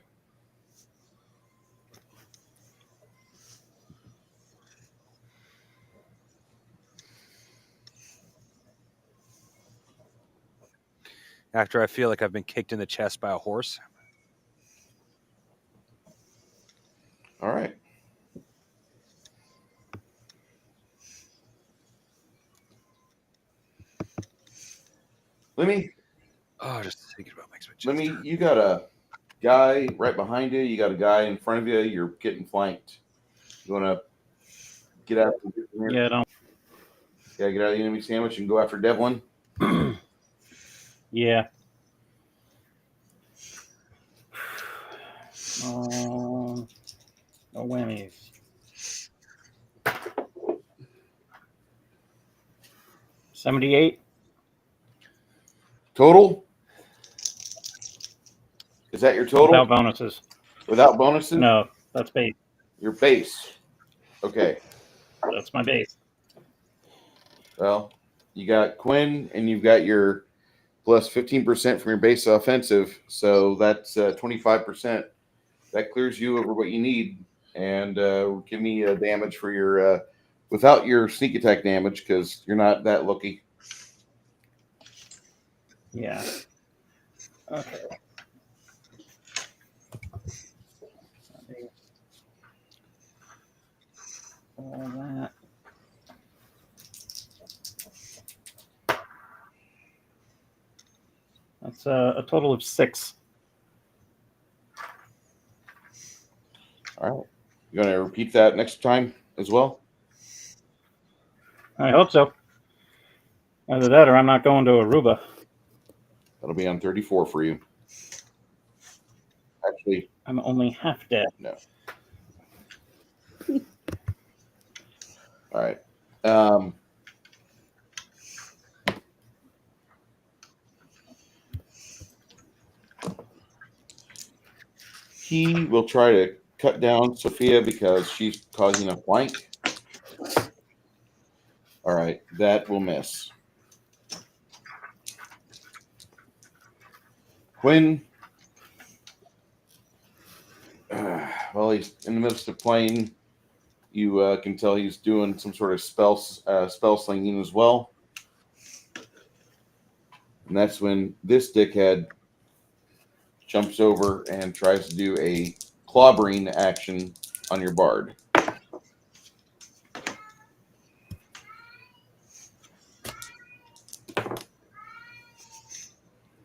After I feel like I've been kicked in the chest by a horse. All right. Lemmy, Just thinking about makes my chest Lemmy, hurt. you got a guy right behind you. You got a guy in front of you. You're getting flanked. You want to get out? Yeah, don't. Yeah, get out of the enemy sandwich and go after Devlin. Yeah. No whammies. $78. Total? Is that your total? Without bonuses. Without bonuses? No, that's base. Your base. Okay. That's my base. Well, you got Quinn and you've got your plus 15% from your base offensive. So that's 25%. That clears you over what you need. And give me a damage for your without your sneak attack damage because you're not that lucky. Yeah. Okay. All that. That's a total of 6. All right. You're going to repeat that next time as well? I hope so. Either that or I'm not going to Aruba. That'll be on 34 for you. Actually, I'm only half dead. no. All right. He will try to cut down Sophia because she's causing a flank. All right. That will miss. Quinn. Well, he's in the midst of playing. You can tell he's doing some sort of spell slinging as well. And that's when this dickhead jumps over and tries to do a clobbering action on your bard.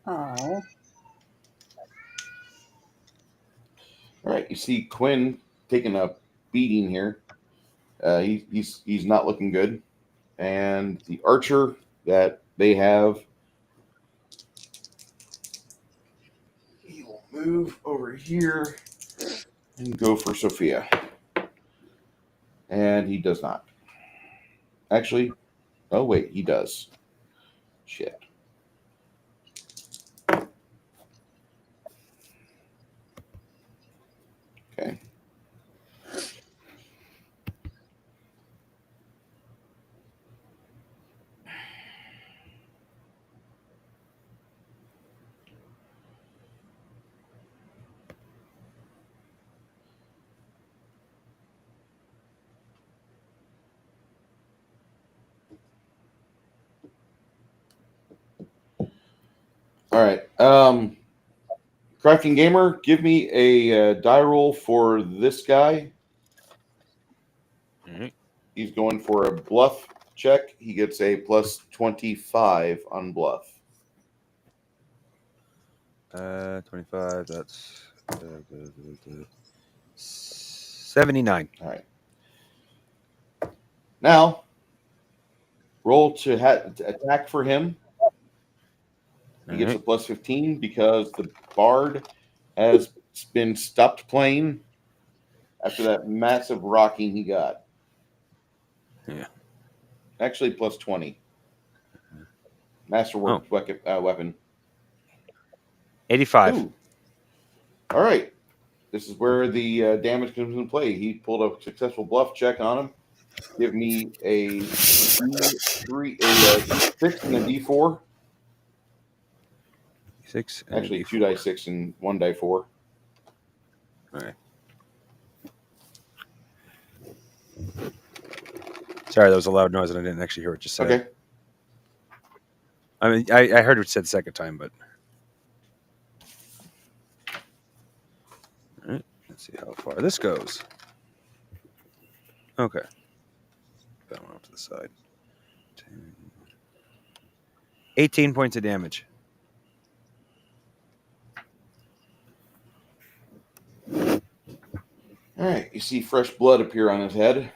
Oh. All right, you see Quinn taking a beating here. He's not looking good, and the archer that they have, he will move over here and go for Sophia, and he does not. Actually, oh wait, he does. Shit. Okay. All right. Crafting Gamer, give me a die roll for this guy. All right. He's going for a bluff check. He gets a plus 25 on bluff. 25. That's 79. All right. Now, roll to attack for him. He gets a plus 15 because the bard has been stopped playing after that massive rocking he got. Yeah. Actually, plus 20. Masterwork weapon. 85. Ooh. All right. This is where the damage comes into play. He pulled a successful bluff check on him. Give me a 6 and a D4. 6. Actually, 2 die 6 and 1 die 4. All right. Sorry, that was a loud noise, and I didn't actually hear what you said. Okay. I mean, I heard what you said the second time, but. All right. Let's see how far this goes. Okay. That one off to the side. 10, 18 points of damage. All right. You see fresh blood appear on his head.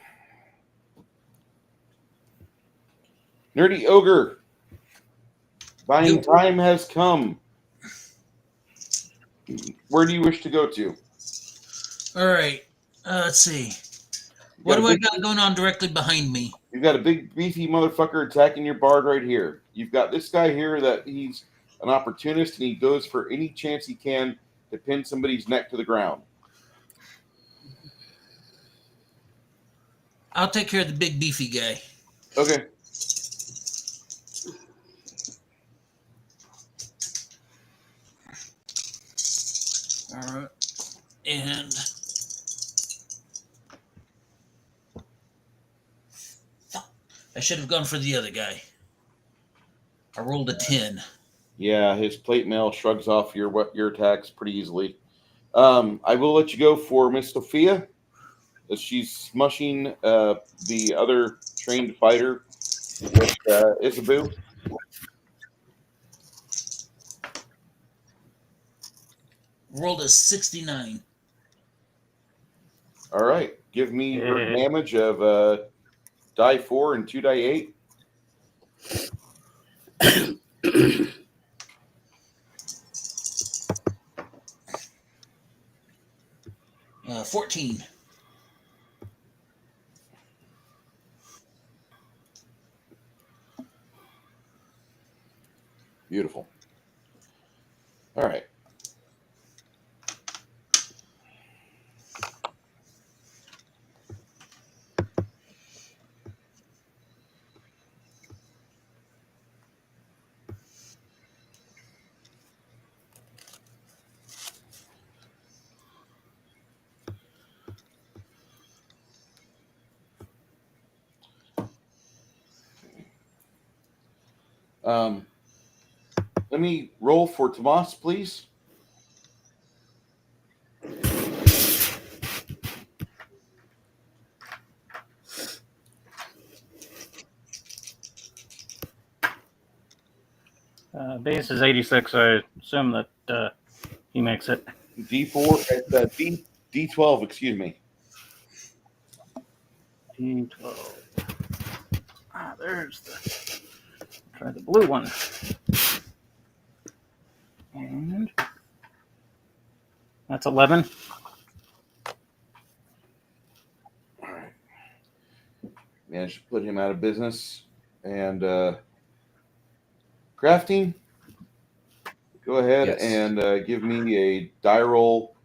Nerdy Ogre. Buying time has come. Where do you wish to go to? All right. Let's see. What do I got going on directly behind me? You've got a big beefy motherfucker attacking your bard right here. You've got this guy here that he's an opportunist and he goes for any chance he can to pin somebody's neck to the ground. I'll take care of the big beefy guy. Okay. All right. And I should have gone for the other guy. I rolled a 10. Yeah, his plate mail shrugs off your attacks pretty easily. I will let you go for Miss Sophia, as she's smushing the other trained fighter with Isabu. Rolled a 69. All right, give me your damage of die 4 and 2 die 8. 14. Beautiful. All right. Let me roll for Tomas, please. Base is 86. I assume that he makes it. D4, D12, excuse me. D12. There's the. Try the blue one. And that's 11. All right. Managed to put him out of business. And crafting, go ahead and give me a die roll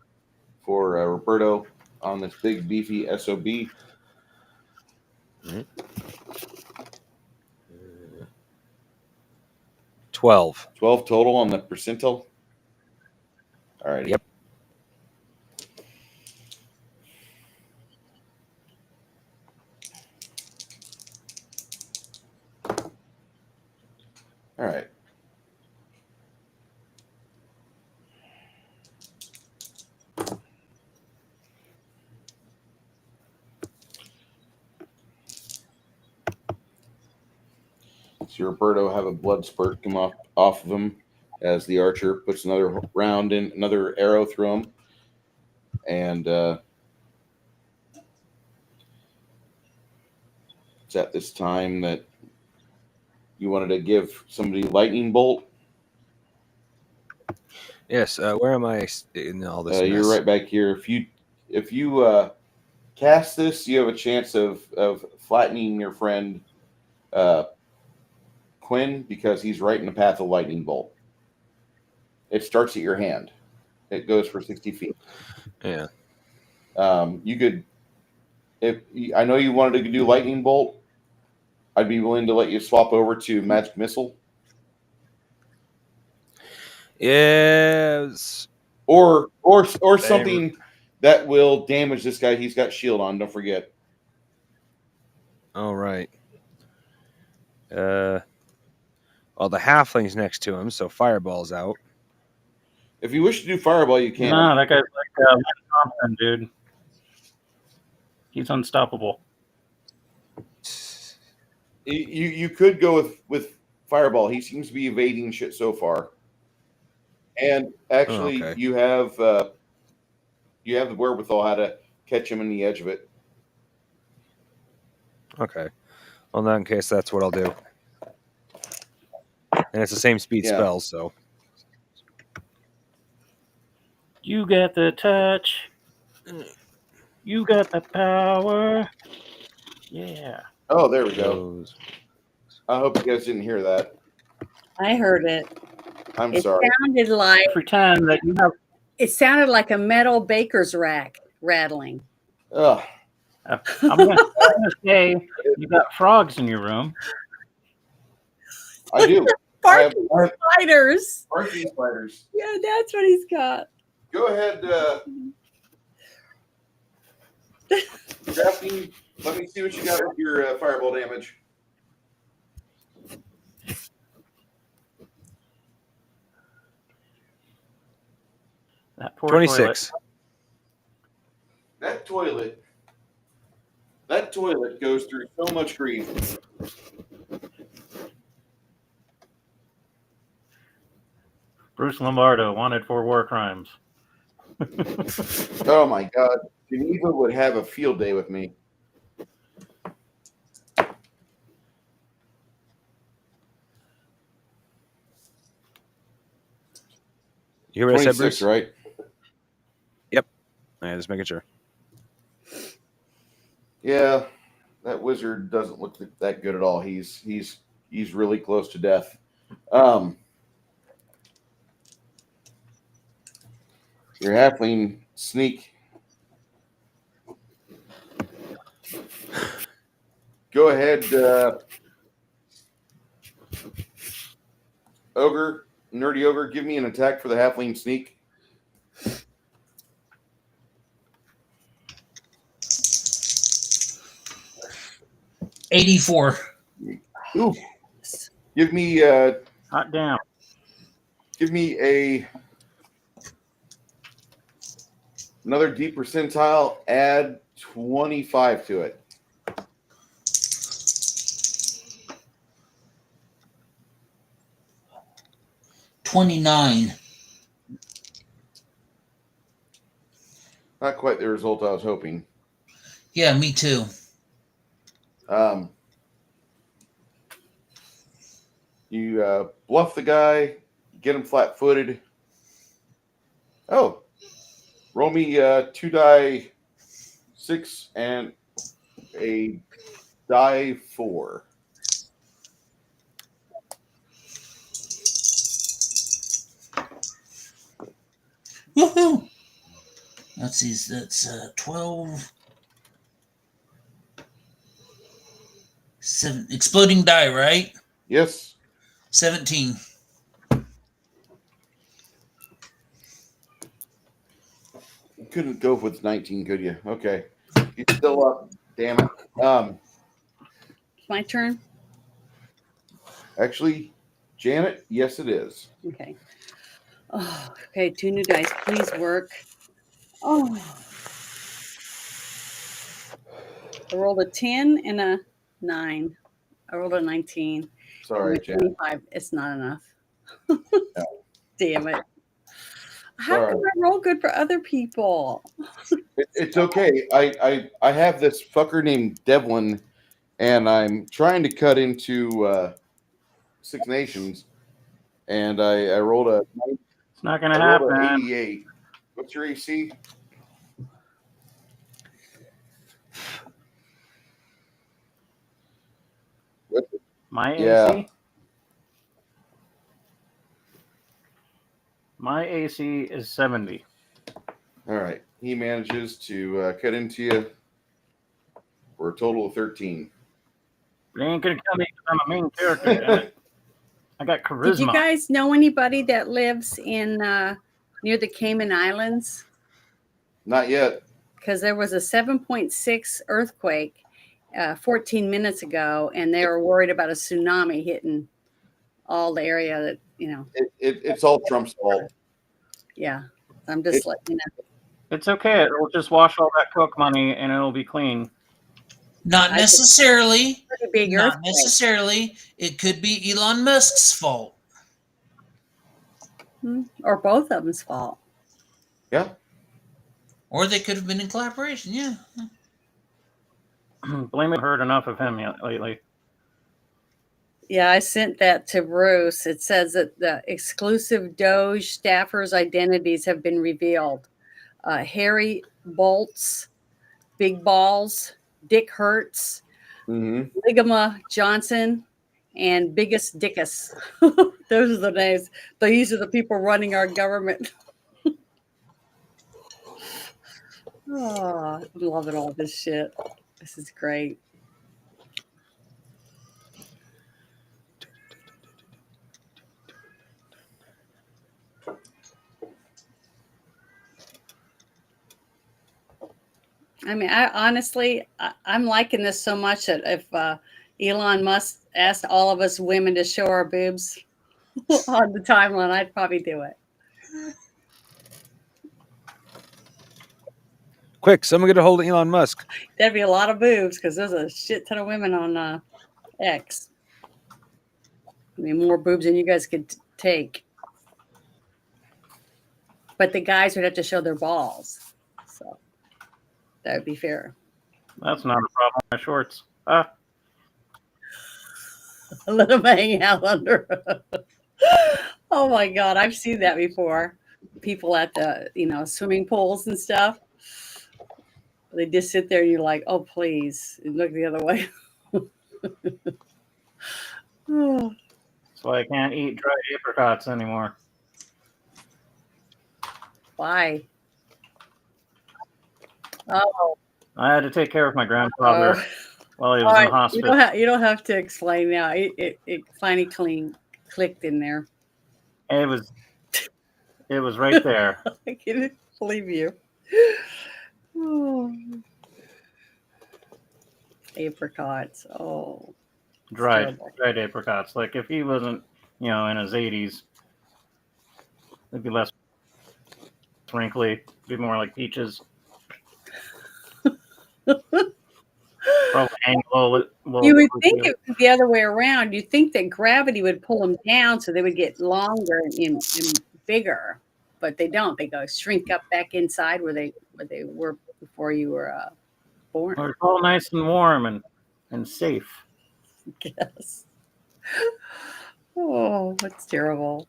for Roberto on this big beefy SOB. Mm-hmm. 12. 12 total on the percentile. All right. Yep. All right. So Roberto have a blood spurt come off of him as the archer puts another round in, another arrow through him. And it's at this time that you wanted to give somebody lightning bolt. Yes. Where am I in all this? You're mess? right back here. If you cast this, you have a chance of flattening your friend Quinn because he's right in the path of lightning bolt. It starts at your hand. It goes for 60 feet. Yeah. You could, if I know you wanted to do lightning bolt, I'd be willing to let you swap over to magic missile, Yes. or something that will damage this guy. He's got shield on. Don't forget. All right. Well, the halfling's next to him, so fireball's out. If you wish to do fireball, you can. No, that guy's like Mike Thompson, dude. He's unstoppable. You could go with fireball. He seems to be evading shit so far. And actually, okay. you have the wherewithal how to catch him in the edge of it. Okay. Well, in that case, that's what I'll do. And it's the same speed Yeah. spell, so. You got the touch. You got the power. Yeah. Oh, there we go. Goes. I hope you guys didn't hear that. I heard it. I'm It sorry. sounded like Every time that you have, a metal baker's rack rattling. Ugh. I'm gonna say you got frogs in your room. I do. I have Barking spiders. barking spiders. Yeah, that's what he's got. Go ahead, drafting. Let me see what you got with your fireball damage. That poor 26. That toilet goes through so much grief. Bruce Lombardo wanted for war crimes. Oh my God. Geneva would have a field day with me. You hear what I said, 26, Bruce? right? Yeah, just making sure. Yeah, that wizard doesn't look that good at all. He's really close to death. Your halfling sneak. Go ahead, nerdy ogre. Give me an attack for the halfling sneak. $84. Ooh. Give me Hot damn. another deep percentile. Add 25 to it. $29. Not quite the result I was hoping. Yeah, me too. You bluff the guy, get him flat-footed. Oh, roll me 2 die 6 and a die 4. Woohoo! That's 12. 7 exploding die, right? Yes. 17. You couldn't go with 19, could you? Okay. He's still up. Damn it. My turn. Actually, Janet, yes, it is. Okay. Oh, okay. 2 new dice. Please work. Oh. I rolled a 10 and a 9. I rolled a 19. Sorry, Jan. 25. It's not enough. Damn it. How Sorry. come I roll good for other people? It's okay. I have this fucker named Devlin, and I'm trying to cut into Six Nations, and I rolled a It's not going to I rolled happen. an 88. What's your AC? What's it? My Yeah. AC? My AC is 70. All right. He manages to cut into you for a total of 13. But it ain't going to kill me because I'm a main character, damn it. I got charisma. Did you guys know anybody that lives in near the Cayman Islands? Not yet. Because there was a 7.6 earthquake 14 minutes ago, and they were worried about a tsunami hitting all the area that, It's all Trump's fault. Yeah. I'm just letting you know. It's okay. It'll just wash all that Coke money and it'll be clean. Not necessarily. Pretty big Not earthquake. necessarily. It could be Elon Musk's fault. Or both of them's fault. Yeah. Or they could have been in collaboration. Yeah. Blame it. Heard enough of him lately. Yeah, I sent that to Bruce. It says that the exclusive Doge staffers' identities have been revealed. Harry Bolts, Big Balls, Dick Hertz, Ligama Johnson, and Biggest Dickus. Those are the names. These are the people running our government. Oh, I'm loving all this shit. This is great. I mean, I'm liking this so much that if Elon Musk asked all of us women to show our boobs on the timeline, I'd probably do it. Quick, someone get a hold of Elon Musk. That'd be a lot of boobs because there's a shit ton of women on X. I mean, more boobs than you guys could take. But the guys would have to show their balls. So that would be fair. That's not a problem. My shorts. Let them hang out under. Oh my God, I've seen that before. People at the swimming pools and stuff. They just sit there and you're like, oh please, and look the other way. That's why I can't eat dried apricots anymore. Why? Oh, I had to take care of my grandfather while he was in hospice. You don't have to explain now. It finally clicked in there. It was right there. I can't believe you. Oh. Apricots. Oh. Dried apricots. Like if he wasn't, in his 80s, it'd be less wrinkly, be more like peaches. Probably hang low. You would think it was the other way around. You'd think that gravity would pull them down so they would get longer and bigger, but they don't. They go shrink up back inside where they were before you were born. It's all nice and warm and safe. Yes. Oh, that's terrible.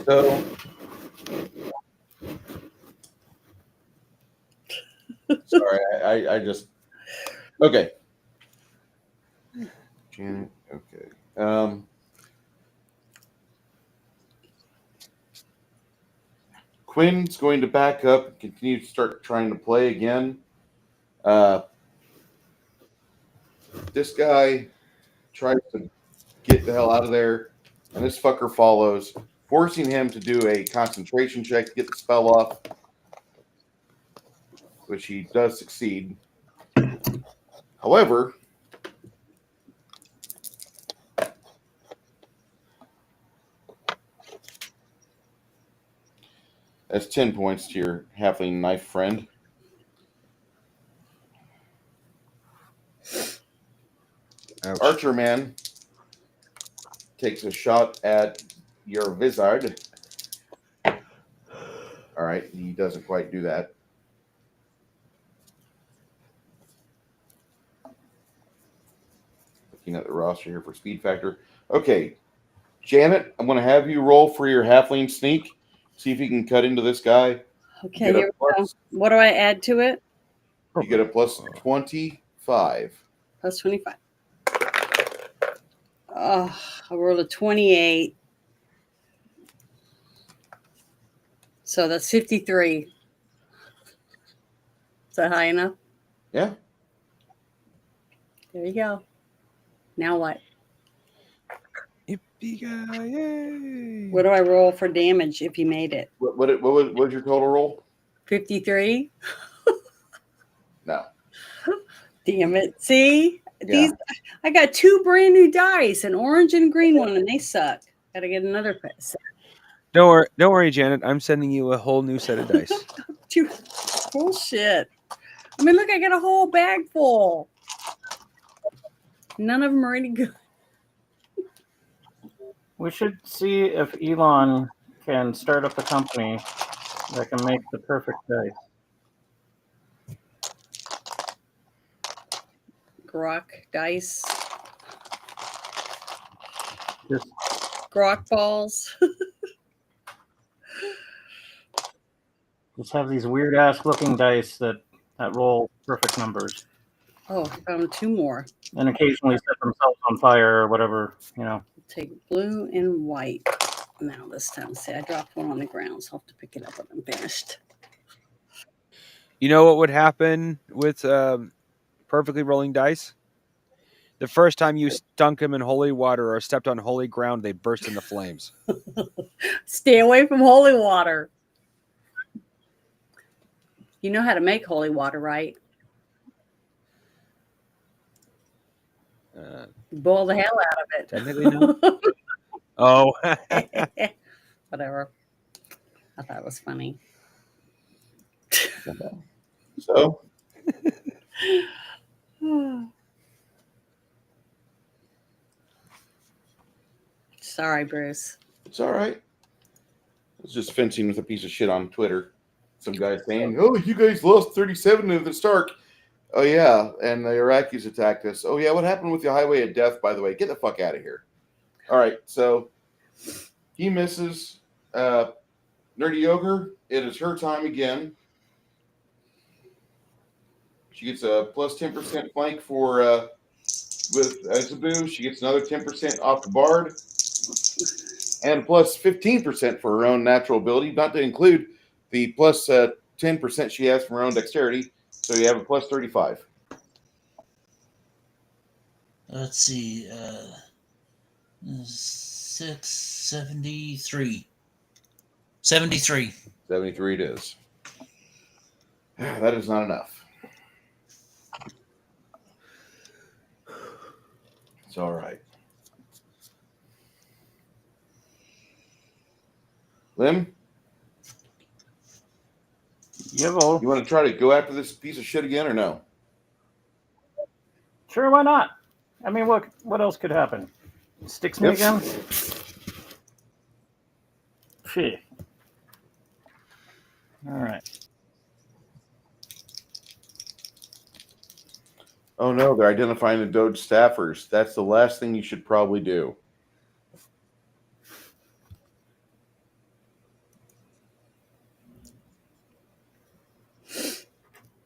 So, sorry, I just okay. Janet, okay. Quinn's going to back up and continue to start trying to play again. This guy tries to get the hell out of there, and this fucker follows, forcing him to do a concentration check to get the spell off, which he does succeed. However, that's 10 points to your halfling knife friend. Ouch. Archer Man takes a shot at your wizard. All right, he doesn't quite do that. Looking at the roster here for speed factor. Okay, Janet, I'm going to have you roll for your halfling sneak. See if you can cut into this guy. Okay, You get here a we go. plus, What do I add to it? you get a plus 25. Plus 25. Oh, I rolled a 28. So that's 53. Is that high enough? Yeah. There you go. Now what? Yippee-ki-yay. What do I roll for damage if you made it? What was your total roll? 53? No. Damn it. See? Yeah. These I got 2 brand new dice, an orange and a green one, and they suck. Gotta get another set. Don't worry, Janet. I'm sending you a whole new set of dice. Bullshit. I mean, look, I got a whole bag full. None of them are any good. We should see if Elon can start up a company that can make the perfect dice. Grok dice. Just Grok balls. have these weird ass looking dice that roll perfect numbers Oh, I found 2 more. and occasionally set themselves on fire or whatever, Take blue and white. Now this time, see, I dropped one on the ground, so I'll have to pick it up when I'm finished. You know what would happen with perfectly rolling dice? The first time you stunk them in holy water or stepped on holy ground, they burst into flames. Stay away from holy water. You know how to make holy water, right? Boil the hell out of it. Technically, no. Oh. Whatever. I thought it was funny. So, Sorry, Bruce. it's all right. I was just fencing with a piece of shit on Twitter. Some guy saying, "Oh, you guys lost 37 of the Stark." Oh yeah, and the Iraqis attacked us. Oh yeah, what happened with the Highway of Death? By the way, get the fuck out of here. All right, so he misses. Nerdy Ogre, it is her time again. She gets a plus 10% flank for with Zabu. She gets another 10% off the Bard, and plus 15% for her own natural ability, not to include the plus 10% she has from her own dexterity. So you have a plus 35. Let's see. 673. 73. 73 it is. That is not enough. It's all right. Lim, Yeah, well, you want to try to go after this piece of shit again or no? sure, why not? I mean, what else could happen? Sticks me Yep. again? Phew. All right. Oh no, they're identifying the Doge staffers. That's the last thing you should probably do.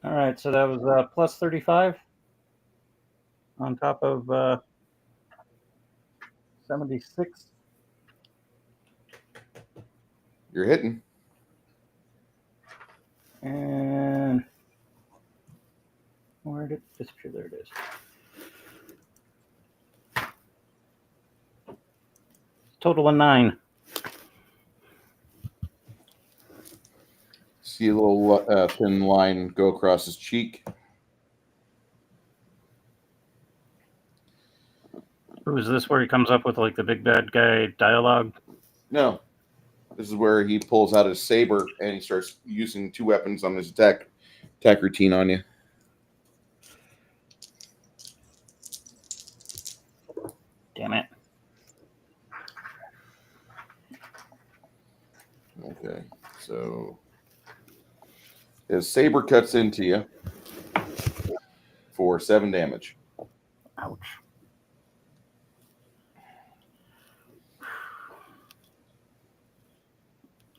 All right, so that was plus 35 on top of 76. You're hitting. And where did it disappear? There it is. Total of 9. See a little thin line go across his cheek. Is this where he comes up with like the big bad guy dialogue? No. This is where he pulls out his saber and he starts using 2 weapons on his attack routine on you. So his saber cuts into you for 7 damage. Ouch.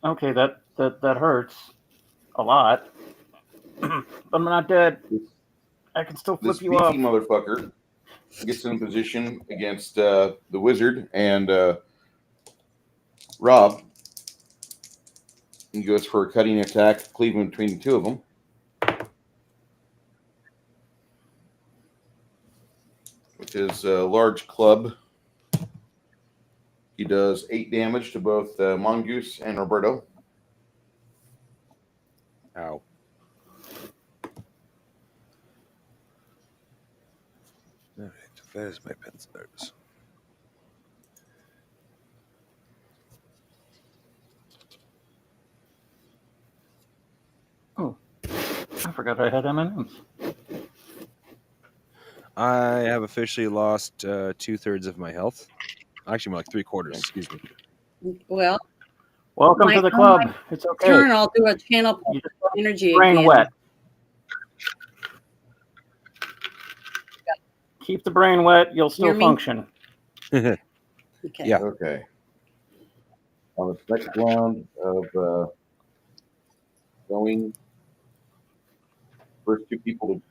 Okay, that hurts a lot. But I'm not dead. I can still flip This you beefy off. motherfucker gets in position against the wizard and Rob. He goes for a cutting attack, cleaving between the two of them. Which is a large club. He does 8 damage to both Mongoose and Roberto. Ow. All right, there's my pencils. Oh, I forgot I had M&Ms. I have officially lost 2/3 of my health. Actually, more like 3/4. Excuse me. Well, Welcome to the club. It's okay. turn. I'll do a channel You just energy brain again. wet. Keep the brain wet. You'll still Hear me? function. Okay. Yeah. Okay. On the next round of going, first 2 people to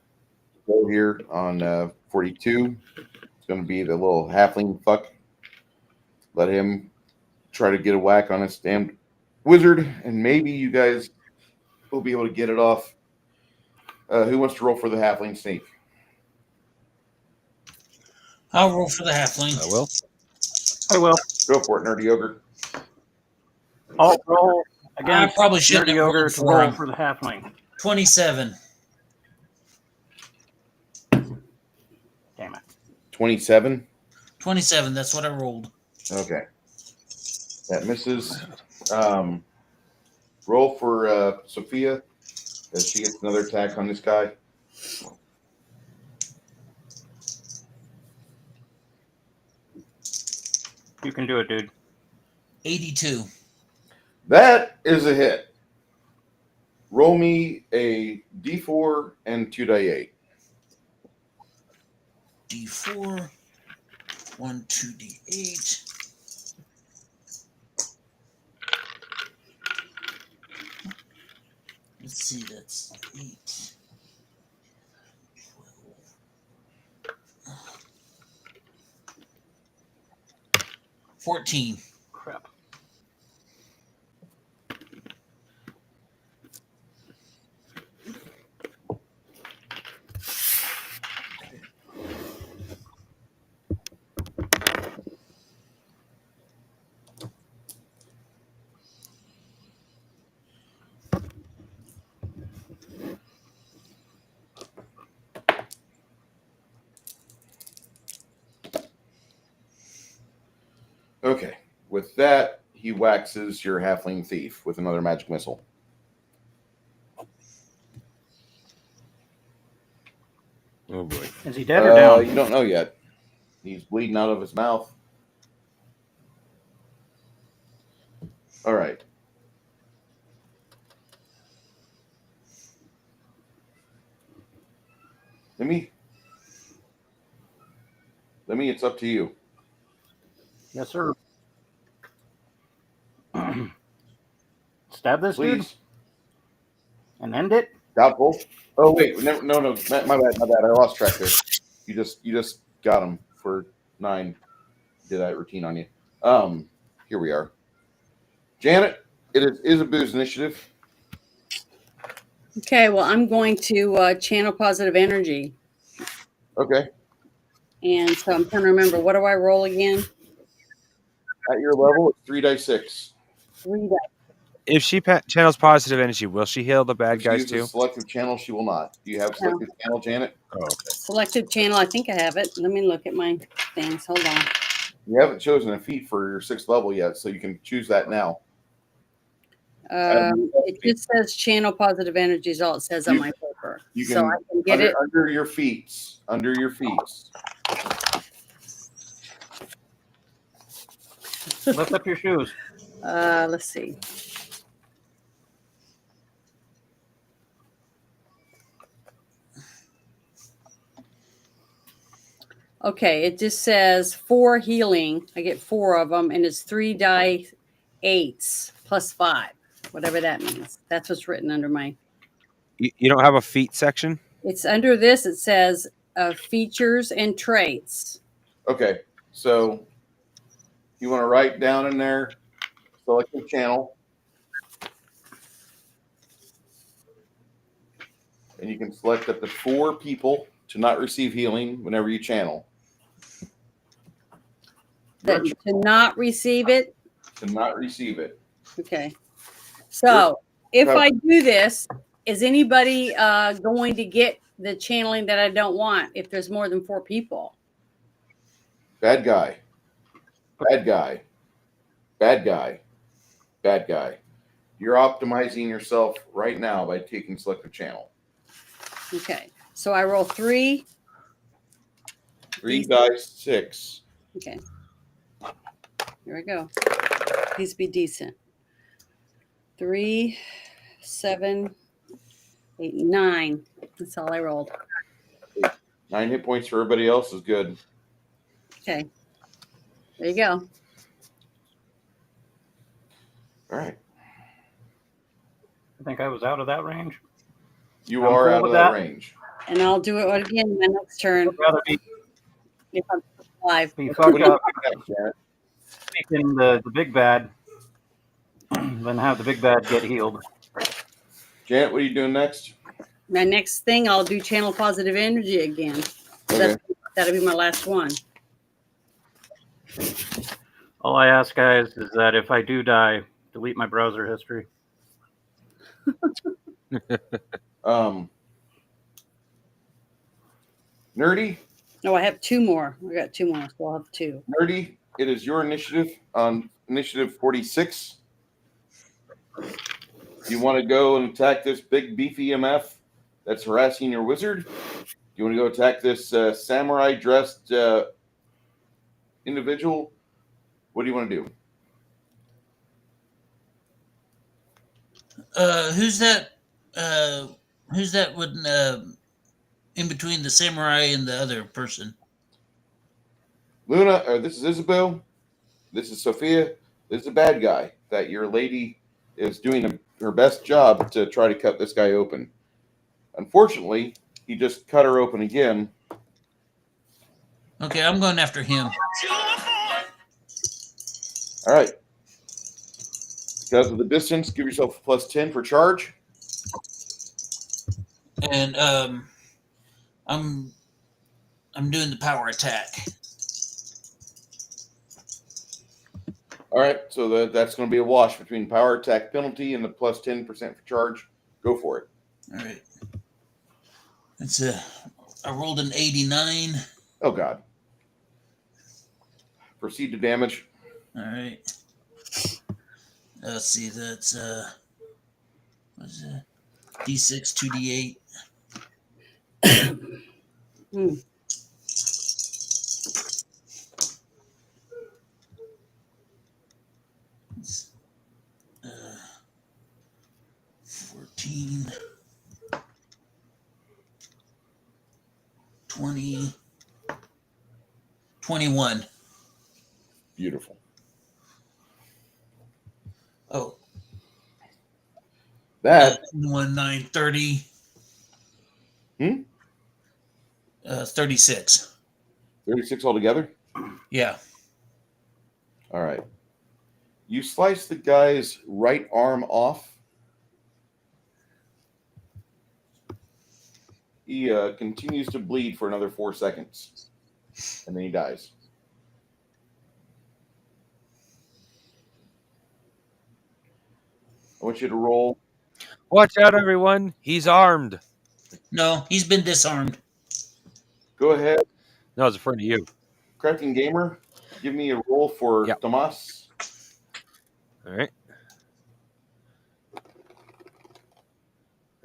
go here on 42. It's going to be the little halfling fuck. Let him try to get a whack on this damn wizard, and maybe you guys will be able to get it off. Who wants to roll for the halfling sneak? I'll roll for the halfling. I will. I will. Go for it, Nerdy Ogre. I'll roll I against probably shouldn't Nerdy have Ogre rolled to for roll him. for the halfling. 27. Damn it. 27. 27. That's what I rolled. Okay. That misses. Roll for Sophia as she gets another attack on this guy. You can do it, dude. 82. That is a hit. Roll me a D4 and 2d8. D4. 1, 2d8. Let's see, that's 8. 12. 14. Crap. Okay. With that, he waxes your halfling thief with another magic missile. Oh boy. Is he dead or down? You don't know yet. He's bleeding out of his mouth. All right. Let me. It's up to you. Yes, sir. Stab this dude Please. and end it. Doubtful. Oh wait, no. My bad. I lost track there. You just got him for 9. Did I routine on you? Here we are. Janet, it is a booze initiative. Okay. Well, I'm going to channel positive energy. Okay. And so I'm trying to remember, what do I roll again? At your level, it's 3d6. 3 dice. If she channels positive energy, will she heal the bad If she guys uses too? selective channel, she will not. Do you have selective channel, Janet? Oh, okay. Selective channel. I think I have it. Let me look at my things. Hold on. You haven't chosen a feat for your 6th level yet, so you can choose that now. It just says channel positive energy is all it says on my paper. You So can, I can get it. under your feats. Under your feats. Lift up your shoes. Let's see. Okay, it just says 4 healing. I get 4 of them, and it's 3 die 8s plus 5, whatever that means. That's what's written under my. You don't have a feat section? It's under this. It says features and traits. Okay, so you want to write down in there, select the channel, and you can select up to 4 people to not receive healing whenever you channel. That to not receive it. To not receive it. Okay. So if I do this, is anybody going to get the channeling that I don't want if there's more than 4 people? Bad guy. Bad guy. Bad guy. Bad guy. You're optimizing yourself right now by taking selective channel. Okay. So I roll 3. 3 dice, 6. Okay. Here we go. These be decent. 3, 7, 8, 9. That's all I rolled. 9 hit points for everybody else is good. Okay. There you go. All right. I think I was out of that range. You I'm are cool out with of that that. range. And I'll do it again my next turn. I'd rather If I'm alive. be What fucked do you up think, Janet? taking the big bad than have the big bad get healed. Janet, what are you doing next? My next thing, I'll do channel positive energy again. Okay. That'll be my last one. All I ask, guys, is that if I do die, delete my browser history. Nerdy, No, I have 2 more. I got 2 more, so I'll have 2. Nerdy, it is your initiative on initiative 46. You want to go and attack this big beefy MF that's harassing your wizard? You want to go attack this samurai dressed individual? What do you want to do? Who's that? Who's that with in between the samurai and the other person? Luna, or this is Isabel. This is Sophia. This is a bad guy that your lady is doing her best job to try to cut this guy open. Unfortunately, he just cut her open again. Okay, I'm going after him. All right. Because of the distance, give yourself a plus 10 for charge. And I'm doing the power attack. All right, so that's going to be a wash between power attack penalty and the plus 10% for charge. Go for it. All right. I rolled an 89. Oh, God. Proceed to damage. All right. Let's see. That's what's it? D6, 2D8. It's, 14, 20, 21. Beautiful. Oh, That 1, 9, 30. 36. 36 altogether? Yeah. All right. You slice the guy's right arm off. He continues to bleed for another 4 seconds. And then he dies. I want you to roll. Watch out, everyone. He's armed. No, he's been disarmed. Go ahead. No, it's in front of you. Cracking Gamer, give me a roll for Yep. Tomas. All right.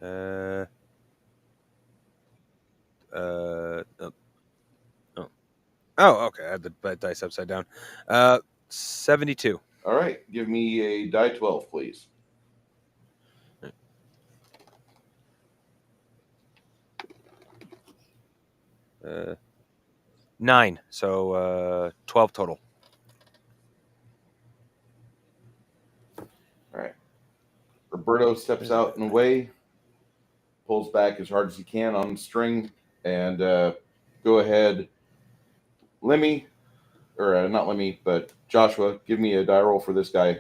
Oh. Oh, okay. I had the dice upside down. 72. All right. Give me a die 12, please. 9, so 12 total. All right. Roberto steps out and away, pulls back as hard as he can on the string, and go ahead. Lemmy, or not Lemmy, but Joshua, give me a die roll for this guy.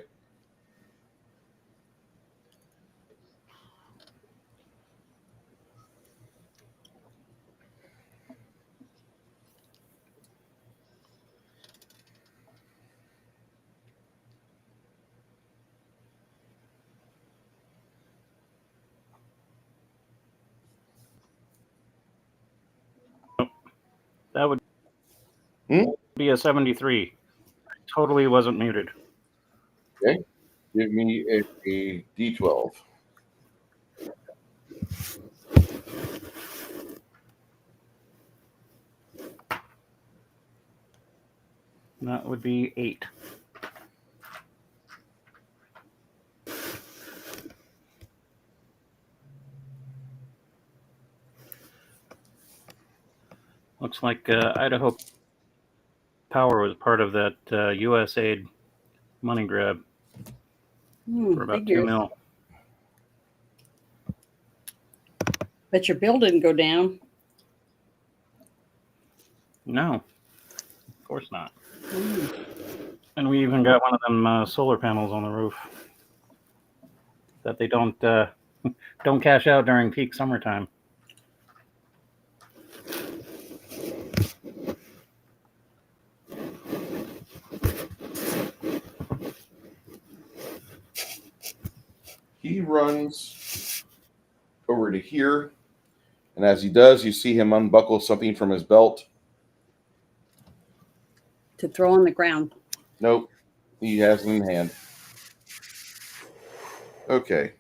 That would Hmm? be a 73. Totally wasn't muted. Okay. Give me a D12. That would be 8. Looks like Idaho Power was part of that USAID money grab for about Figures. $2 million. But your bill didn't go down. No, of course not. And we even got one of them solar panels on the roof that they don't cash out during peak summertime. He runs over to here, and as he does, you see him unbuckle something from his belt. To throw on the ground. Nope, he has it in hand. Okay.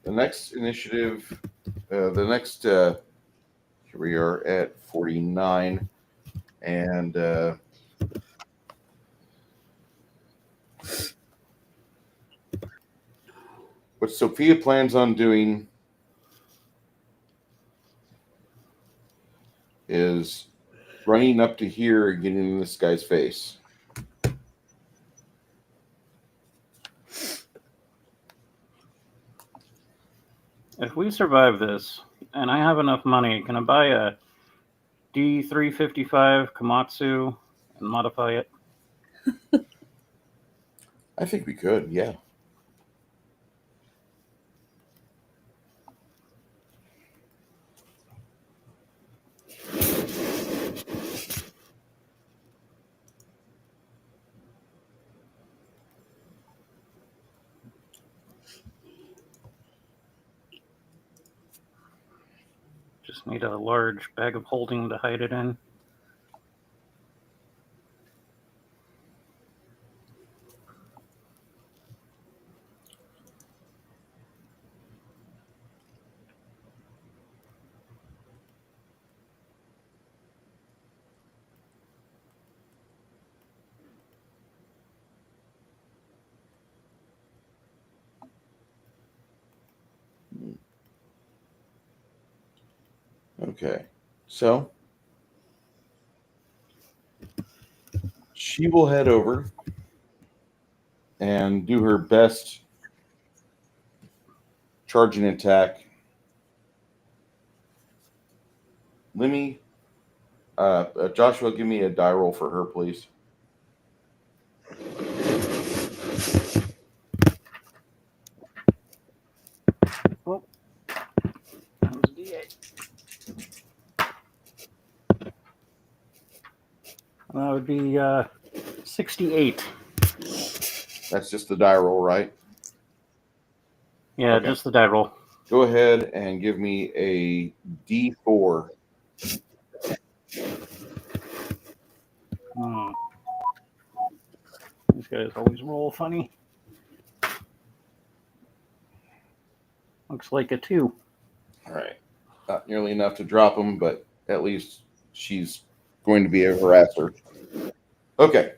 The next initiative, here we are at 49, and what Sophia plans on doing is running up to here and getting in this guy's face. If we survive this, and I have enough money, can I buy a D355 Komatsu and modify it? I think we could, yeah. Just need a large bag of holding to hide it in. Okay, so she will head over and do her best charging attack. Lemmy, Joshua, give me a die roll for her, please. Oh, that was a D8. That would be 68. That's just the die roll, right? Yeah, Okay. just the die roll. Go ahead and give me a D4. These guys always roll funny. Looks like a 2. All right. Not nearly enough to drop him, but at least she's going to be a harasser. Okay.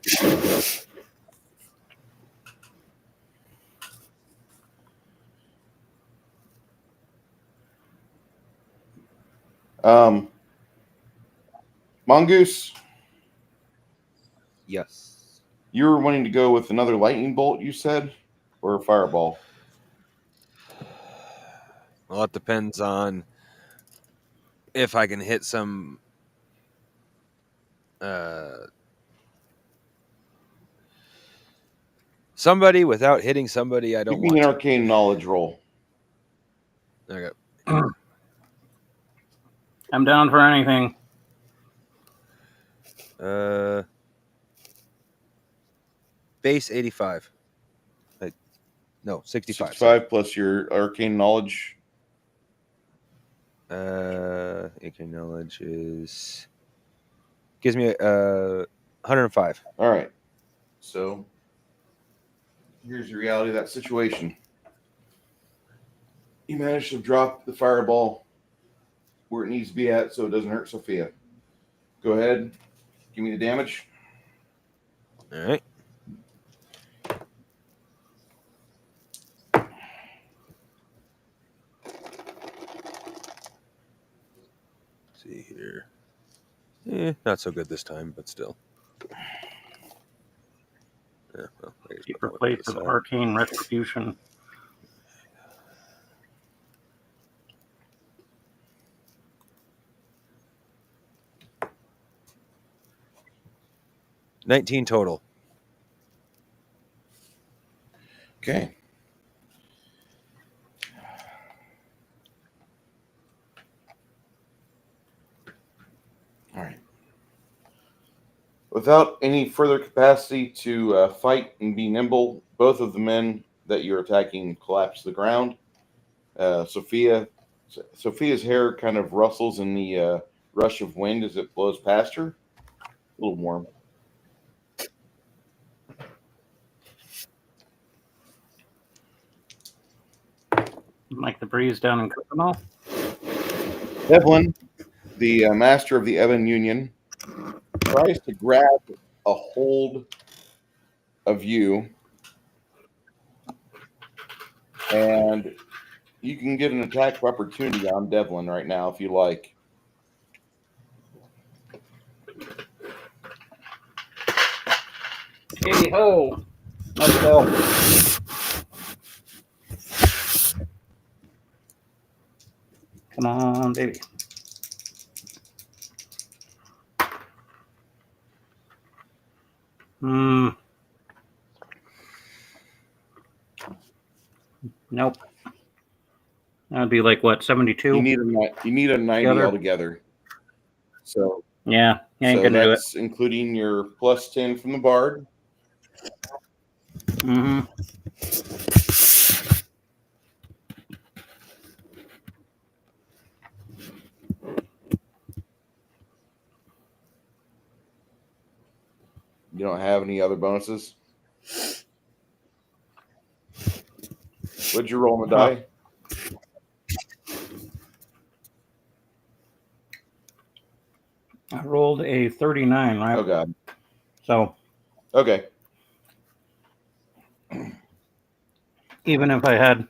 Mongoose, Yes. you were wanting to go with another lightning bolt, you said, or a fireball? Well, it depends on if I can hit some somebody without hitting somebody I don't Give me want an to. arcane knowledge roll. Okay. I'm down for anything. Base 85. No, 65. 65 plus your arcane knowledge. Arcane knowledge is gives me 105. All right. So here's the reality of that situation. You managed to drop the fireball where it needs to be at so it doesn't hurt Sophia. Go ahead. Give me the damage. All right. See here. Not so good this time, but still. Yeah, well, I guess Deeper put that plates one of aside. arcane retribution. $19 total. Okay. All right. Without any further capacity to fight and be nimble, both of the men that you're attacking collapse to the ground. Sophia's hair kind of rustles in the rush of wind as it blows past her. A little warm. Like the breeze down in Kokomo. Devlin, the master of the Ebon Union, tries to grab a hold of you, and you can get an attack of opportunity on Devlin right now if you like. Hey ho! Let's go. Come on, baby. Nope. That'd be like what, 72? You need a 90 Together? altogether. So Yeah, I ain't gonna do it. that's including your plus 10 from the bard. Mm-hmm. You don't have any other bonuses. What'd you roll on the die? I rolled a 39, right? Oh god. So Okay. even if I had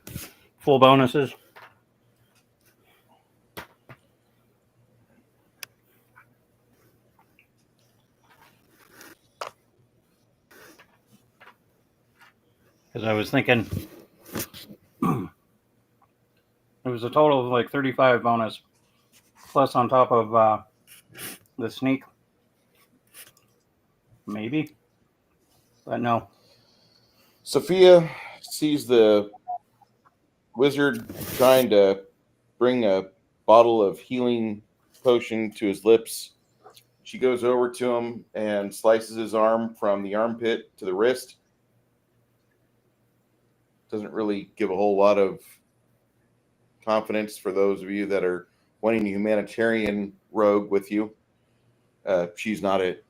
full bonuses, because I was thinking it was a total of like 35 bonus, plus on top of the sneak, maybe, but no. Sophia sees the wizard trying to bring a bottle of healing potion to his lips. She goes over to him and slices his arm from the armpit to the wrist. Doesn't really give a whole lot of confidence for those of you that are wanting a humanitarian rogue with you. She's not it.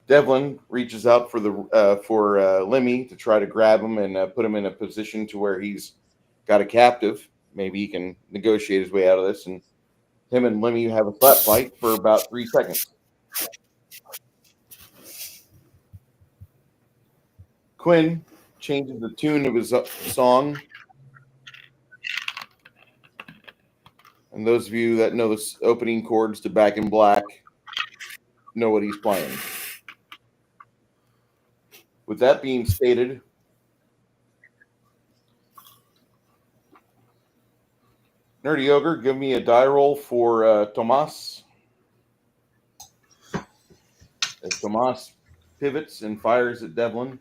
Devlin reaches out for Lemmy to try to grab him and put him in a position to where he's got a captive. Maybe he can negotiate his way out of this. And him and Lemmy have a slap fight for about 3 seconds. Quinn changes the tune of his song And those of you that know the opening chords to Back in Black know what he's playing. With that being stated, Nerdy Ogre, give me a die roll for Tomas. As Tomas pivots and fires at Devlin.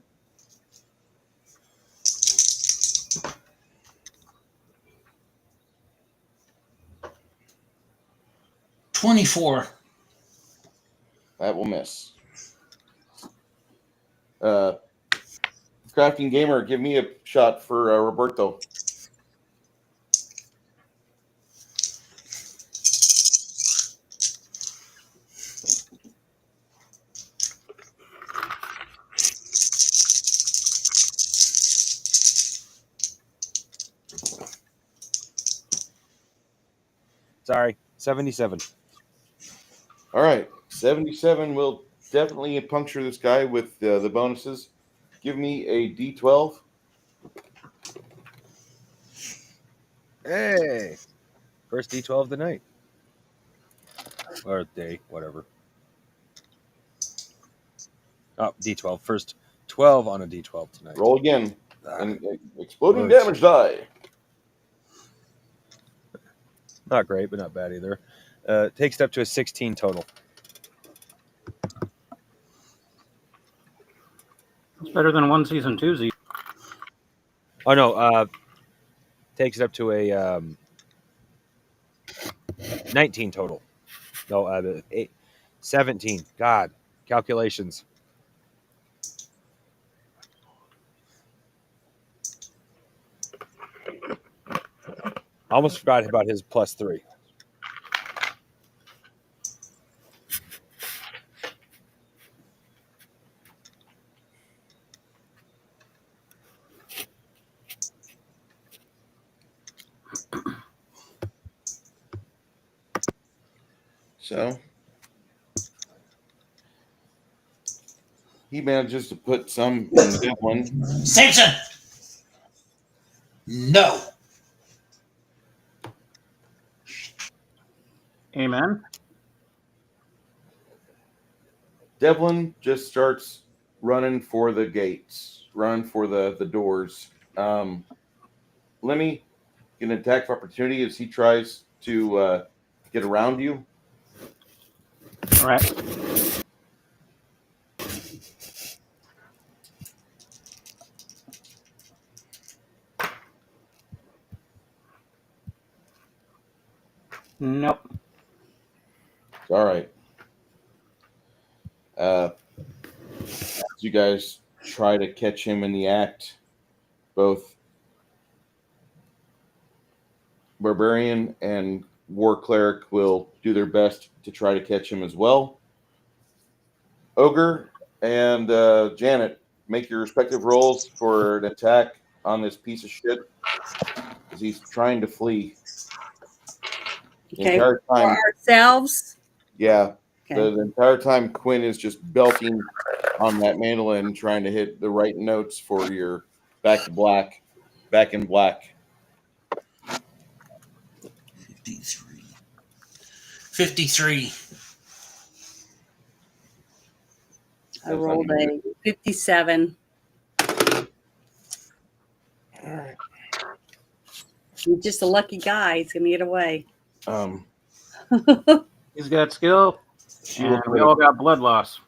$24. That will miss. Crafting Gamer, give me a shot for Roberto. Sorry, 77. All right, 77 will definitely puncture this guy with the bonuses. Give me a D12. Hey, first D12 of the night or day, whatever. Oh, D12. First 12 on a D12 tonight. Roll again. And exploding Words. damage die. Not great, but not bad either. Takes it up to a 16 total. It's better than one season, two season. Oh no, takes it up to a 19 total. No, 17. God, calculations. Almost forgot about his +3. So he manages to put some in Devlin. Samson! No. Amen. Devlin just starts running for the gates, running for the doors. Lemmy get an attack of opportunity as he tries to get around you. All right. Nope. All right. As you guys try to catch him in the act, both Barbarian and War Cleric will do their best to try to catch him as well. Ogre and Janet, make your respective rolls for an attack on this piece of shit as he's trying to flee. The Okay. entire For time, ourselves. yeah, Okay. the entire time Quinn is just belting on that mandolin, trying to hit the right notes for your back in black. 53. 53. I rolled a 57. All right. You're just a lucky guy. He's gonna get away. He's got skill. She And we all got blood loss.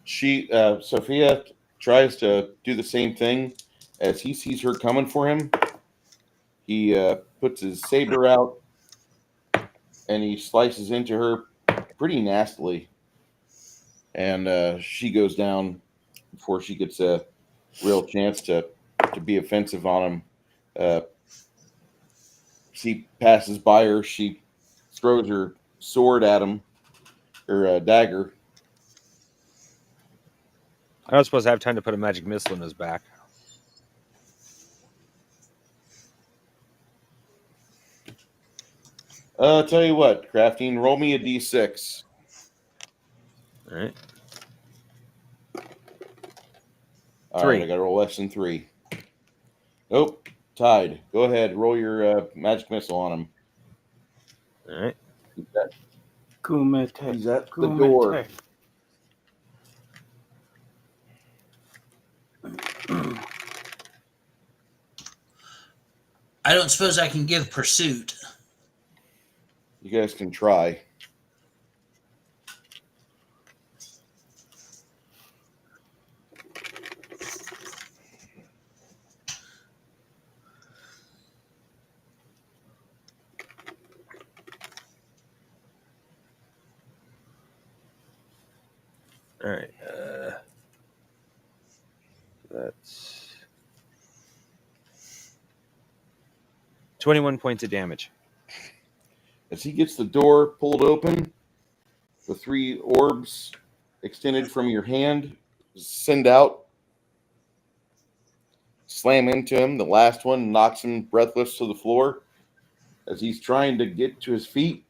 Sophia tries to do the same thing as he sees her coming for him. He puts his saber out and he slices into her pretty nastily, and she goes down before she gets a real chance to be offensive on him. She passes by her. She throws her sword at him, or dagger. I don't suppose I have time to put a magic missile in his back. I'll tell you what, Crafting, roll me a d6. All right. All 3. right, I got to roll less than 3. Nope. Tide, go ahead. Roll your magic missile on him. All right. Kumite. He's at the door. I don't suppose I can give pursuit. You guys can try. All right. That's 21 points of damage. As he gets the door pulled open, the 3 orbs extended from your hand send out, slam into him. The last one knocks him breathless to the floor. As he's trying to get to his feet,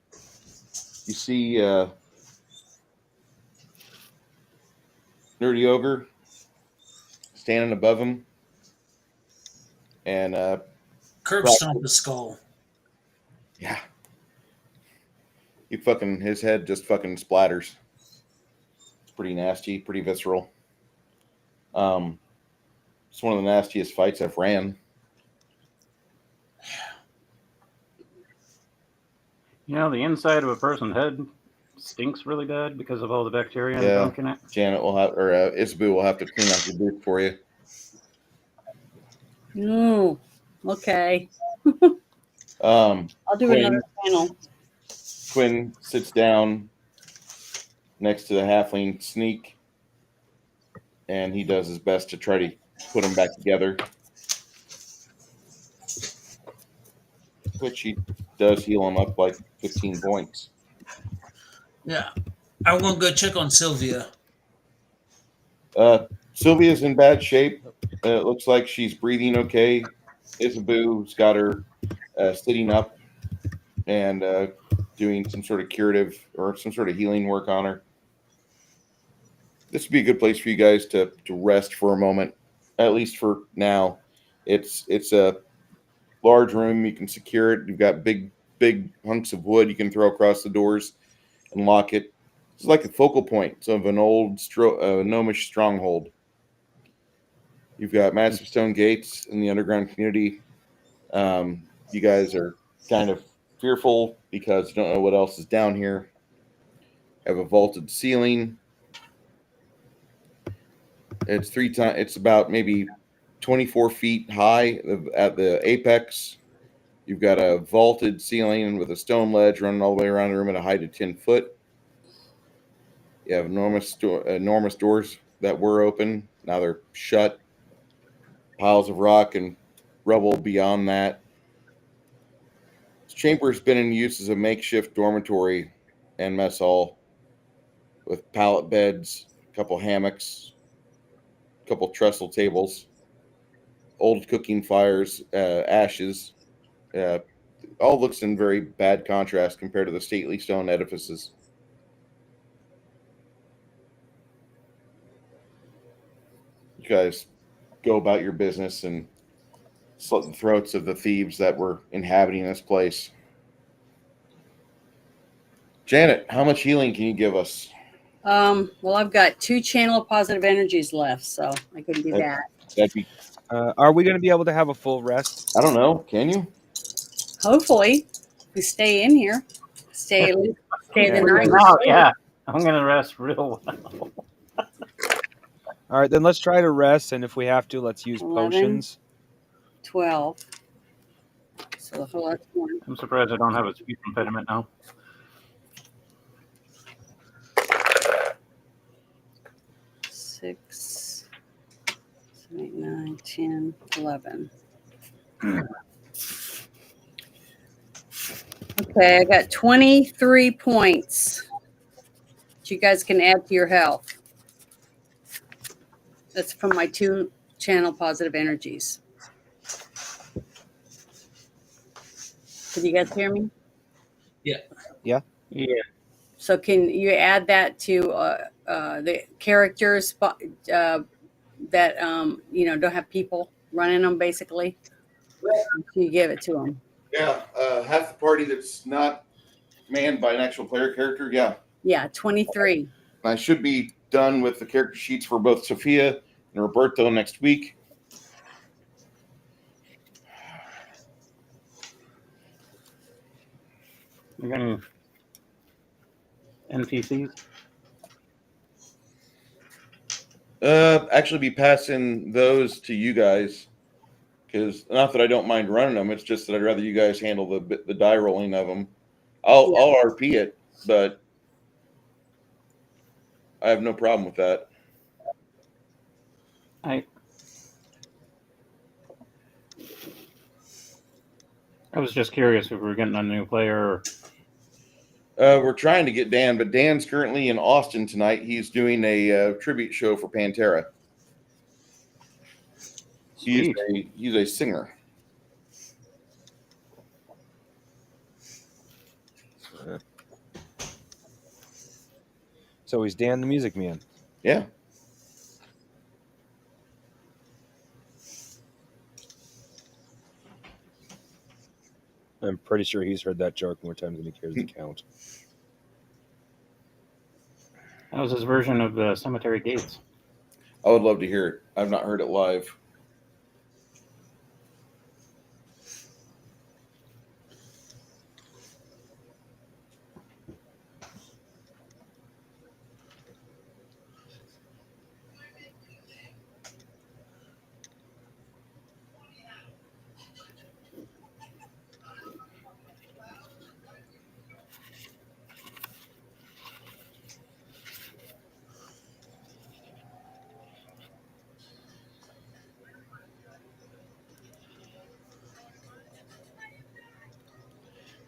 you see Nerdy Ogre standing above him. And Curb stomp the skull. yeah. His head just fucking splatters. It's pretty nasty, pretty visceral. It's one of the nastiest fights I've ran. You know, the inside of a person's head stinks really bad because of all the bacteria and Yeah. gunk in it. Janet will have, or Isabu will have to clean out your booth for you. No. Okay. I'll do another panel. Quinn sits down next to the halfling Sneak, and he does his best to try to put him back together. Which he does heal him up like 15 points. Yeah. I want to go check on Sylvia. Sylvia's in bad shape. It looks like she's breathing okay. Isabu's got her sitting up and doing some sort of curative or some sort of healing work on her. This would be a good place for you guys to rest for a moment, at least for now. It's a large room. You can secure it. You've got big hunks of wood you can throw across the doors and lock it. It's like a focal point of an old gnomish stronghold. You've got massive stone gates in the underground community. You guys are kind of fearful because you don't know what else is down here. Have a vaulted ceiling. It's about maybe 24 feet high at the apex. You've got a vaulted ceiling with a stone ledge running all the way around the room at a height of 10 foot. You have enormous doors that were open. Now they're shut. Piles of rock and rubble beyond that. This chamber has been in use as a makeshift dormitory and mess hall with pallet beds, a couple hammocks, a couple trestle tables, old cooking fires, ashes. All looks in very bad contrast compared to the stately stone edifices. You guys go about your business and slit the throats of the thieves that were inhabiting this place. Janet, how much healing can you give us? Well, I've got 2 channel of positive energies left, so I couldn't do that. That'd be, Are we going to be able to have a full rest? I don't know. Can you? Hopefully, we stay in here. Stay the night. Oh, yeah. I'm going to rest real well. All right, then let's try to rest, and if we have to, let's use 11. potions. 12. So the whole that's 1. I'm surprised I don't have a speech impediment now. 6, 7, 8, 9, 10, 11. Okay, I got 23 points that you guys can add to your health. That's from my 2 channel positive energies. Can you guys hear me? Yeah. So can you add that to the characters that don't have people running them, basically? You give it to them. Yeah, half the party that's not manned by an actual player character. Yeah, Yeah, 23. I should be done with the character sheets for both Sophia and Roberto next week. You got any NPCs? Actually, be passing those to you guys because not that I don't mind running them. It's just that I'd rather you guys handle the die rolling of them. I'll RP it, but I have no problem with that. I was just curious if we were getting a new player. We're trying to get Dan, but Dan's currently in Austin tonight. He's doing a tribute show for Pantera. Sweet. He's a singer. So he's Dan the Music Man. Yeah. I'm pretty sure he's heard that joke more times than he cares to count. How's his version of the Cemetery Gates? I would love to hear it. I've not heard it live.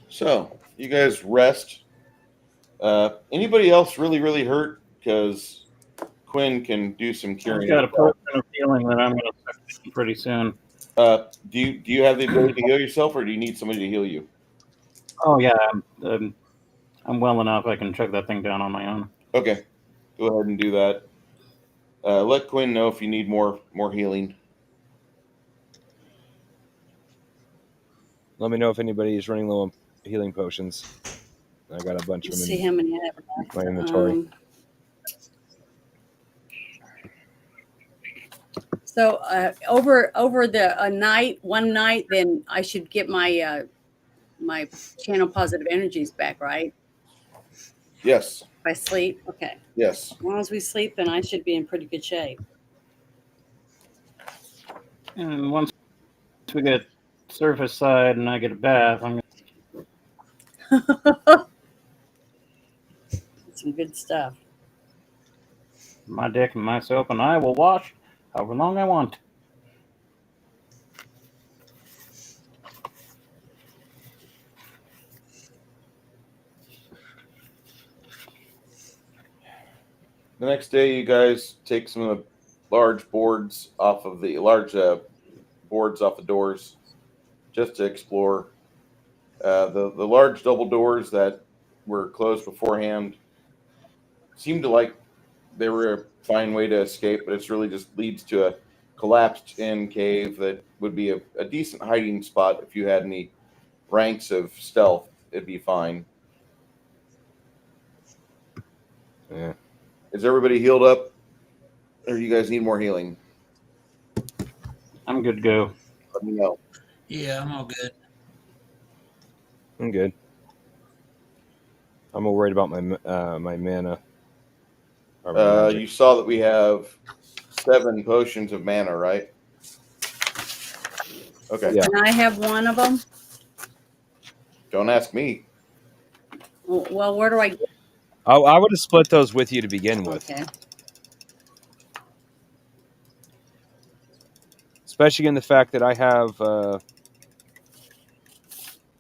So you guys rest. Anybody else really hurt? Because Quinn can do some curing. I've got a potion of healing that I'm going to take pretty soon. Do you have the ability to heal yourself, or do you need somebody to heal you? Oh yeah, I'm well enough. I can chug that thing down on my own. Okay, go ahead and do that. Let Quinn know if you need more healing. Let me know if anybody is running low on healing potions. I got a bunch of them See how many I have in my inventory. So over the one night, then I should get my my channel positive energies back, right? Yes. If I sleep, okay. Yes. As long as we sleep, then I should be in pretty good shape. And once we get surface side and I get a bath, I'm Some good stuff. my dick and my soap, and I will wash however long I want. The next day, you guys take some of the large boards off of the doors, just to explore. The large double doors that were closed beforehand seemed to like they were a fine way to escape, but it's really just leads to a collapsed in cave that would be a decent hiding spot if you had any ranks of stealth. It'd be fine. Yeah. Is everybody healed up, or do you guys need more healing? I'm good to go. Let me know. Yeah, I'm all good. I'm good. I'm more worried about my my mana. Or my magic. You saw that we have 7 potions of mana, right? Okay. Yeah. Can I have one of them? Don't ask me. Well, where do I get? Oh, I would have split those with you to begin with. Okay. Especially in the fact that I have, I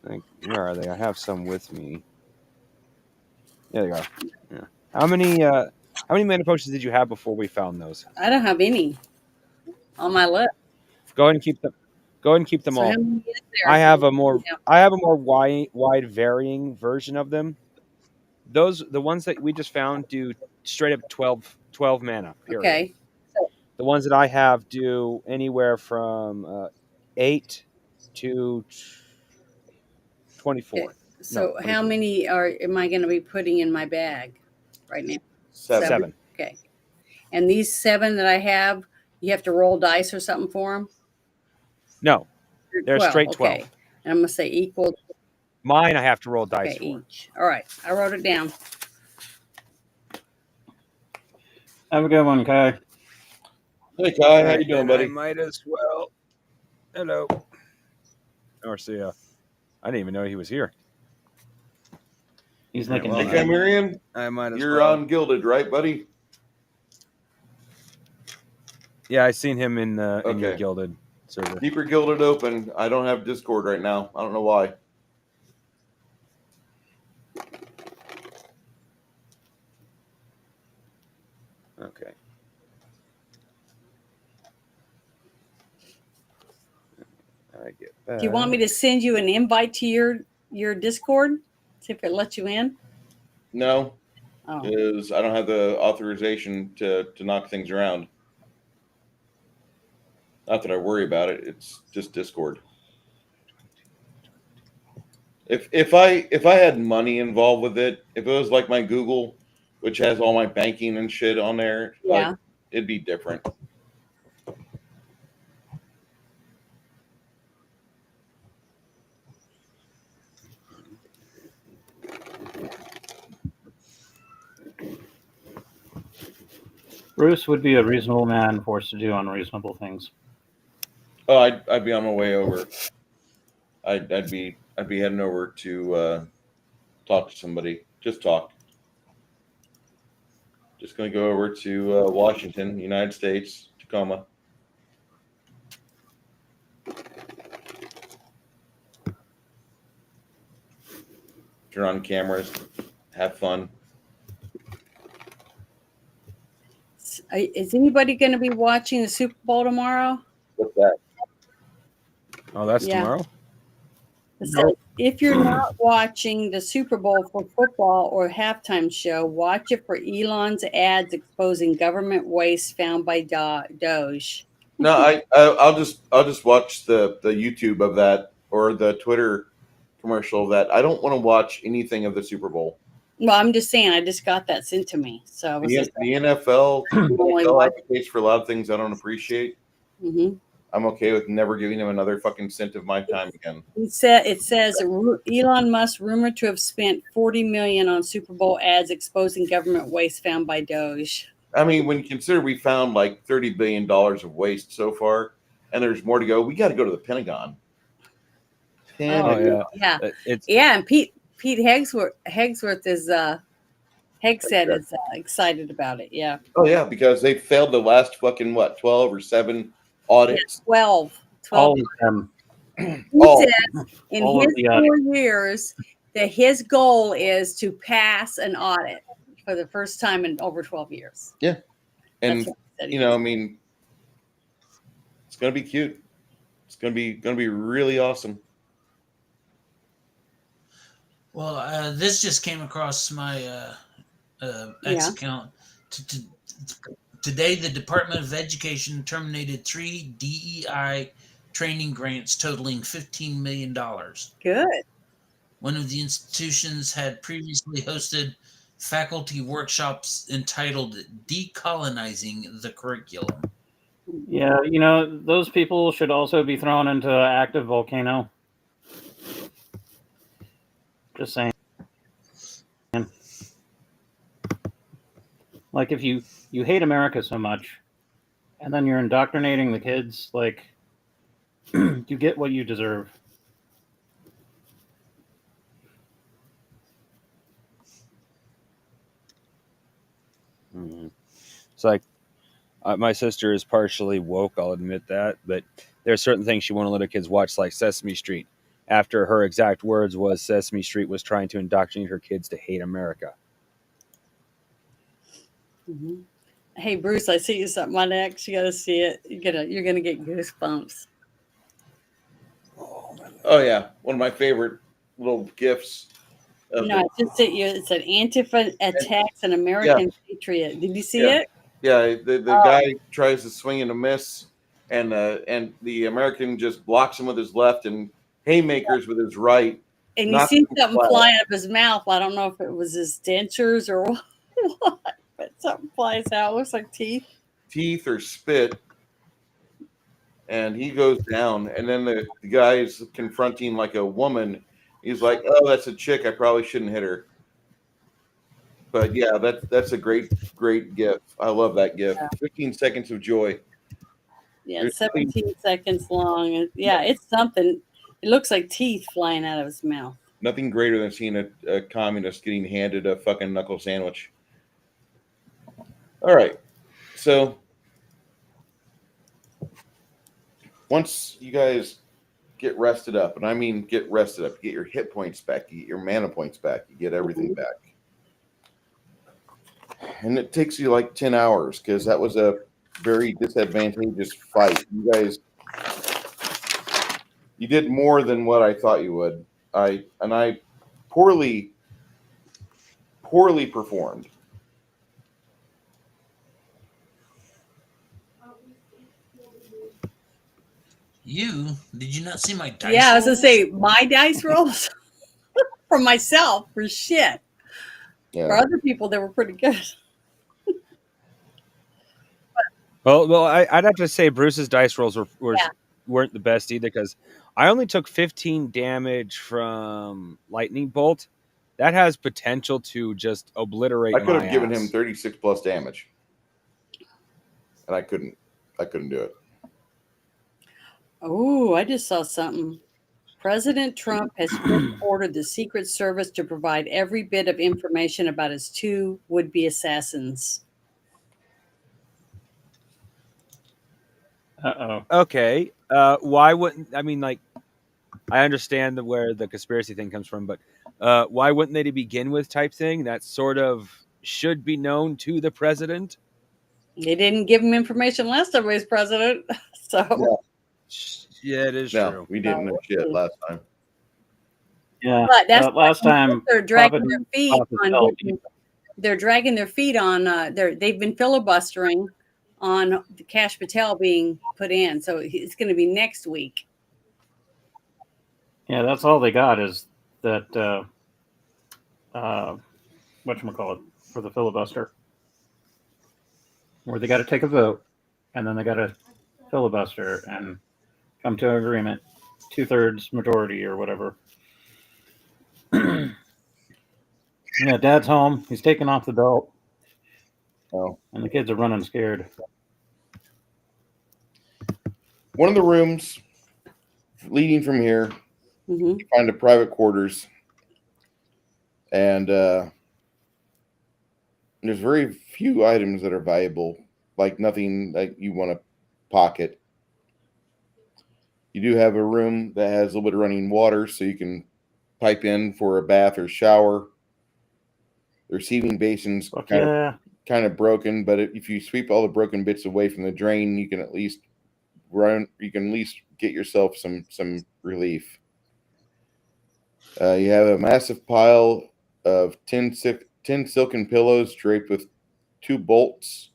think, where are they? I have some with me. There they go. Yeah. How many mana potions did you have before we found those? I don't have any on my list. Go ahead and keep them. Go ahead and keep them So all. how many is there? I have a more wide varying version of them. The ones that we just found do straight up 12 mana. Period. Okay. The ones that I have do anywhere from 8 to 24. Okay. So No, how many am I going to be putting in my bag right now? 7. Okay. And these 7 that I have, you have to roll dice or something for them? No, they're straight 12. Okay. And I'm going to say equal. Mine I have to roll dice Okay, for. each. All right. I wrote it down. Have a good one, Kai. Hey, Kai, how you doing, buddy? I might as well. Hello. Marcia. I didn't even know he was here. He's Yeah, making well, Hey, dinner. Camarian, I might as you're well. on Gilded, right, buddy? Yeah, I seen him in your Okay. Gilded server. Keep your Gilded open. I don't have Discord right now. I don't know why. Okay. I get that. Do you want me to send you an invite to your Discord? See if it lets you in? No, Oh. because I don't have the authorization to knock things around. Not that I worry about it. It's just Discord. If I had money involved with it, if it was like my Google, which has all my banking and shit on there, Yeah. like it'd be different. Bruce would be a reasonable man forced to do unreasonable things. Oh, I'd be on my way over. I'd be heading over to talk to somebody. Just talk. Just going to go over to Washington, United States, Tacoma. Turn on cameras, have fun. Is anybody going to be watching the Super Bowl tomorrow? What's that? Oh, that's Yeah. tomorrow? So if you're not watching the Super Bowl for football or halftime show, watch it for Elon's ads exposing government waste found by Doge. No, I'll just watch the YouTube of that or the Twitter commercial of that. I don't want to watch anything of the Super Bowl. Well, I'm just saying, I just got that sent to me. So I was The just NFL, Only NFL watch- advocates for a lot of things I don't appreciate. Mhm. I'm okay with never giving them another fucking cent of my time again. It says Elon Musk rumored to have spent $40 million on Super Bowl ads exposing government waste found by Doge. I mean, when you consider we found like $30 billion of waste so far, and there's more to go, we got to go to the Pentagon. Oh, Yeah. It's Yeah, and Pete Hegsworth is Hegseth is excited about it. Yeah. Oh yeah, because they failed the last fucking 12 or 7 audits. 12. All of them. He All. says in All of his the 4 years that his goal is to pass an audit for the first time in over 12 years. Yeah. And That's what he said he you know, I was. mean, it's gonna be cute. It's gonna be really awesome. Well, this just came across my X Yeah. account. Today, the Department of Education terminated 3 DEI training grants totaling $15 million. Good. One of the institutions had previously hosted faculty workshops entitled Decolonizing the Curriculum. Yeah, those people should also be thrown into an active volcano. Just saying. Like, if you hate America so much, and then you're indoctrinating the kids, like, you get what you deserve. It's like my sister is partially woke, I'll admit that, but there are certain things she won't let her kids watch, like Sesame Street. After her exact words was Sesame Street was trying to indoctrinate her kids to hate America. Mm-hmm. Hey Bruce, I see you something on X. You got to see it. You're gonna get goosebumps. Oh yeah, one of my favorite little gifts. No, I just sent you. It's an Antifa attacks an American patriot. Did you see it? Yeah, the guy tries to swing and a miss, and the American just blocks him with his left and haymakers with his right. And you see something flying up his mouth. I don't know if it was his dentures or what, but something flies out. It looks like teeth. Teeth or spit. And he goes down. And then the guy's confronting like a woman. He's like, "Oh, that's a chick. I probably shouldn't hit her." But yeah, that's a great gif. I love that gif. Yeah. 15 seconds of joy. Yeah, 17 seconds long. Yeah, it's something. It looks like teeth flying out of his mouth. Nothing greater than seeing a communist getting handed a fucking knuckle sandwich. All right. So once you guys get rested up, and I mean get rested up, you get your hit points back, you get your mana points back, you get everything back. And it takes you like 10 hours because that was a very disadvantageous fight. You guys, you did more than what I thought you would. I poorly performed. Did you not see my dice? Yeah, I was gonna say my dice rolls for myself were shit. Yeah. For other people, they were pretty good. Well, I'd have to say Bruce's dice rolls weren't the best either because I only took 15 damage from lightning bolt. That has potential to just obliterate. I could have my given ass. him 36 plus damage, and I couldn't do it. Oh, I just saw something. President Trump has ordered the Secret Service to provide every bit of information about his two would-be assassins. Okay. Why wouldn't I mean like I understand where the conspiracy thing comes from, but why wouldn't they to begin with type thing? That sort of should be known to the president. They didn't give him information last time he was president, so yeah, it is No, true. we didn't know shit last time. Yeah, but that's last time they're dragging Papa their didn't feet pop his on. belt. They're dragging their feet on. They've been filibustering on the Cash Patel being put in, so it's going to be next week. Yeah, that's all they got is that whatchamacallit for the filibuster, where they got to take a vote, and then they got to filibuster and come to an agreement, 2/3 majority or whatever. Yeah, Dad's home. He's taking off the belt. Oh. And the kids are running scared. One of the rooms leading from here, Mm-hmm. you find a private quarters, and there's very few items that are valuable, like nothing that you want to pocket. You do have a room that has a little bit of running water, so you can pipe in for a bath or shower. The receiving basin's kind of broken, but if you sweep all the broken bits away from the drain, you can at least get yourself some relief. You have a massive pile of 10 silken pillows draped with two bolts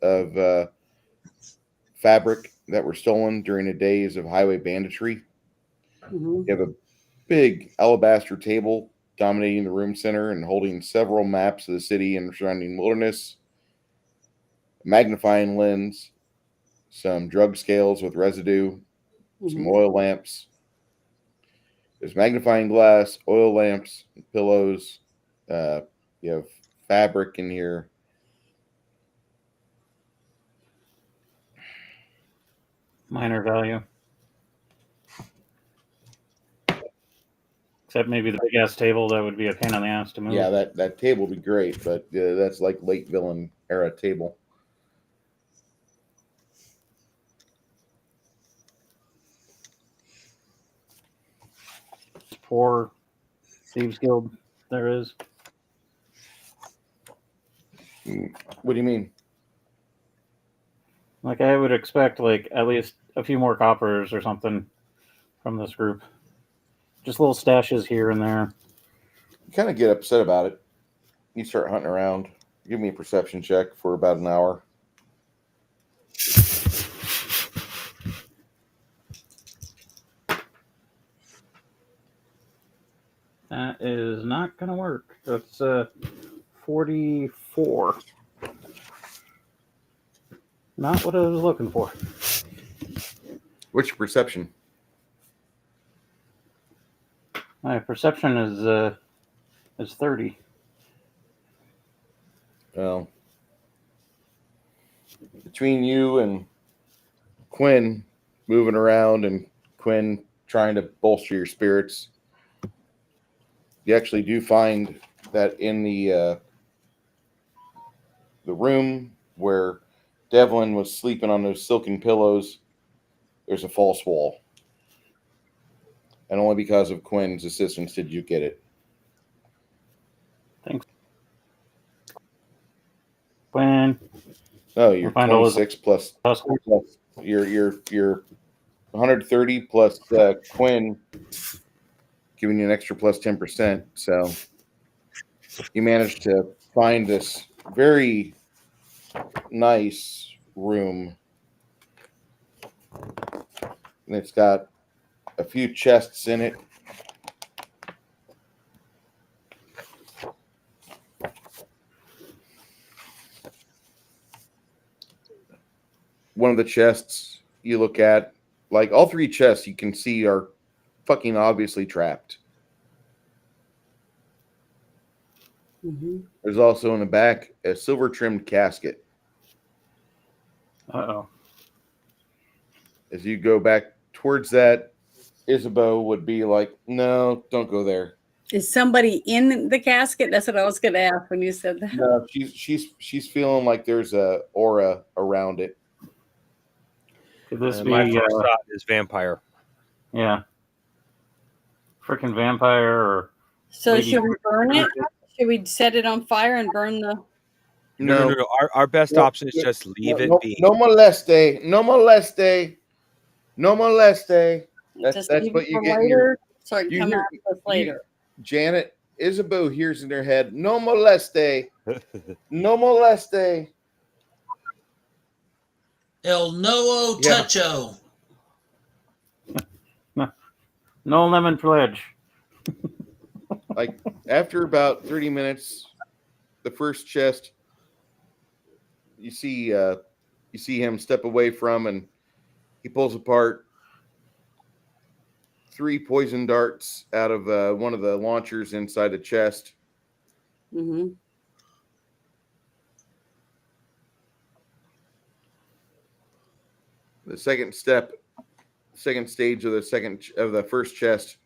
of fabric that were stolen during the days of highway banditry. Mm-hmm. You have a big alabaster table dominating the room center and holding several maps of the city and surrounding wilderness, a magnifying lens, some drug scales with residue, some oil lamps. There's magnifying glass, oil lamps, pillows. You have fabric in here. Minor value. Except maybe the big ass table that would be a pain in the ass to move. Yeah, that table would be great, but that's like late villain era table. Poor Thieves Guild there is. What do you mean? Like I would expect like at least a few more coppers or something from this group. Just little stashes here and there. You kind of get upset about it. You start hunting around. Give me a perception check for about an hour. That is not going to work. That's 44. Not what I was looking for. What's your perception? My perception is 30. Well, between you and Quinn moving around and Quinn trying to bolster your spirits, you actually do find that in the room where Devlin was sleeping on those silken pillows, there's a false wall. And only because of Quinn's assistance did you get it. Thanks. Quinn. No, you're Find all 26 plus you're 130 plus Quinn giving you an extra plus 10%. So you managed to find this very nice room. And it's got a few chests in it. One of the chests you look at, like all three chests you can see are fucking obviously trapped. Mm-hmm. There's also in the back a silver trimmed casket. Uh-oh. As you go back towards that, Isabeau would be like, "No, don't go there." Is somebody in the casket? That's what I was going to ask when you said that. No, she's feeling like there's a aura around it. Could this be My first thought is vampire. yeah. Freaking vampire or So Lady- should we burn it? Should we set it on fire and burn the? No. Our best option is just leave it be. No moleste. No moleste. No moleste. That's Just that's leave what it you for get. later, so it you can come hear- out to us later. Janet, Isabeau hears in their head, "No moleste. No moleste." El Noo Yeah. Toucho. no lemon pledge. Like after about 30 minutes, the first chest you see him step away from, and he pulls apart 3 poison darts out of one of the launchers inside the chest. Mm-hmm. The second stage of the first chest,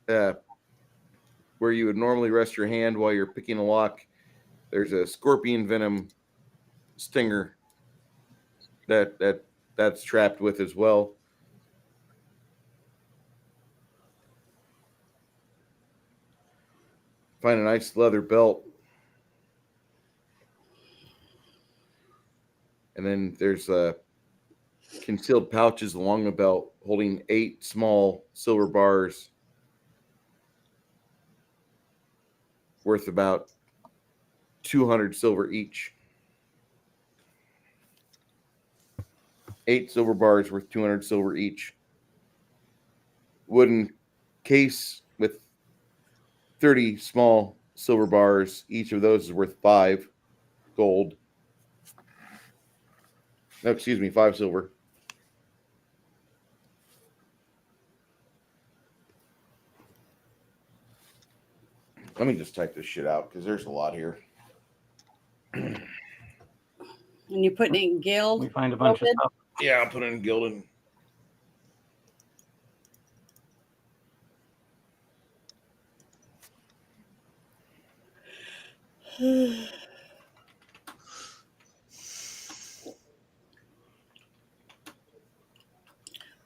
where you would normally rest your hand while you're picking a lock, there's a scorpion venom stinger that's trapped with as well. Find a nice leather belt. And then there's concealed pouches along the belt holding 8 small silver bars worth about 200 silver each. 8 silver bars worth 200 silver each. Wooden case with 30 small silver bars. Each of those is worth 5 gold. No, excuse me, 5 silver. Let me just type this shit out because there's a lot here. And you're putting it in guild. We find a bunch of stuff. Yeah, I'll put it in gilded.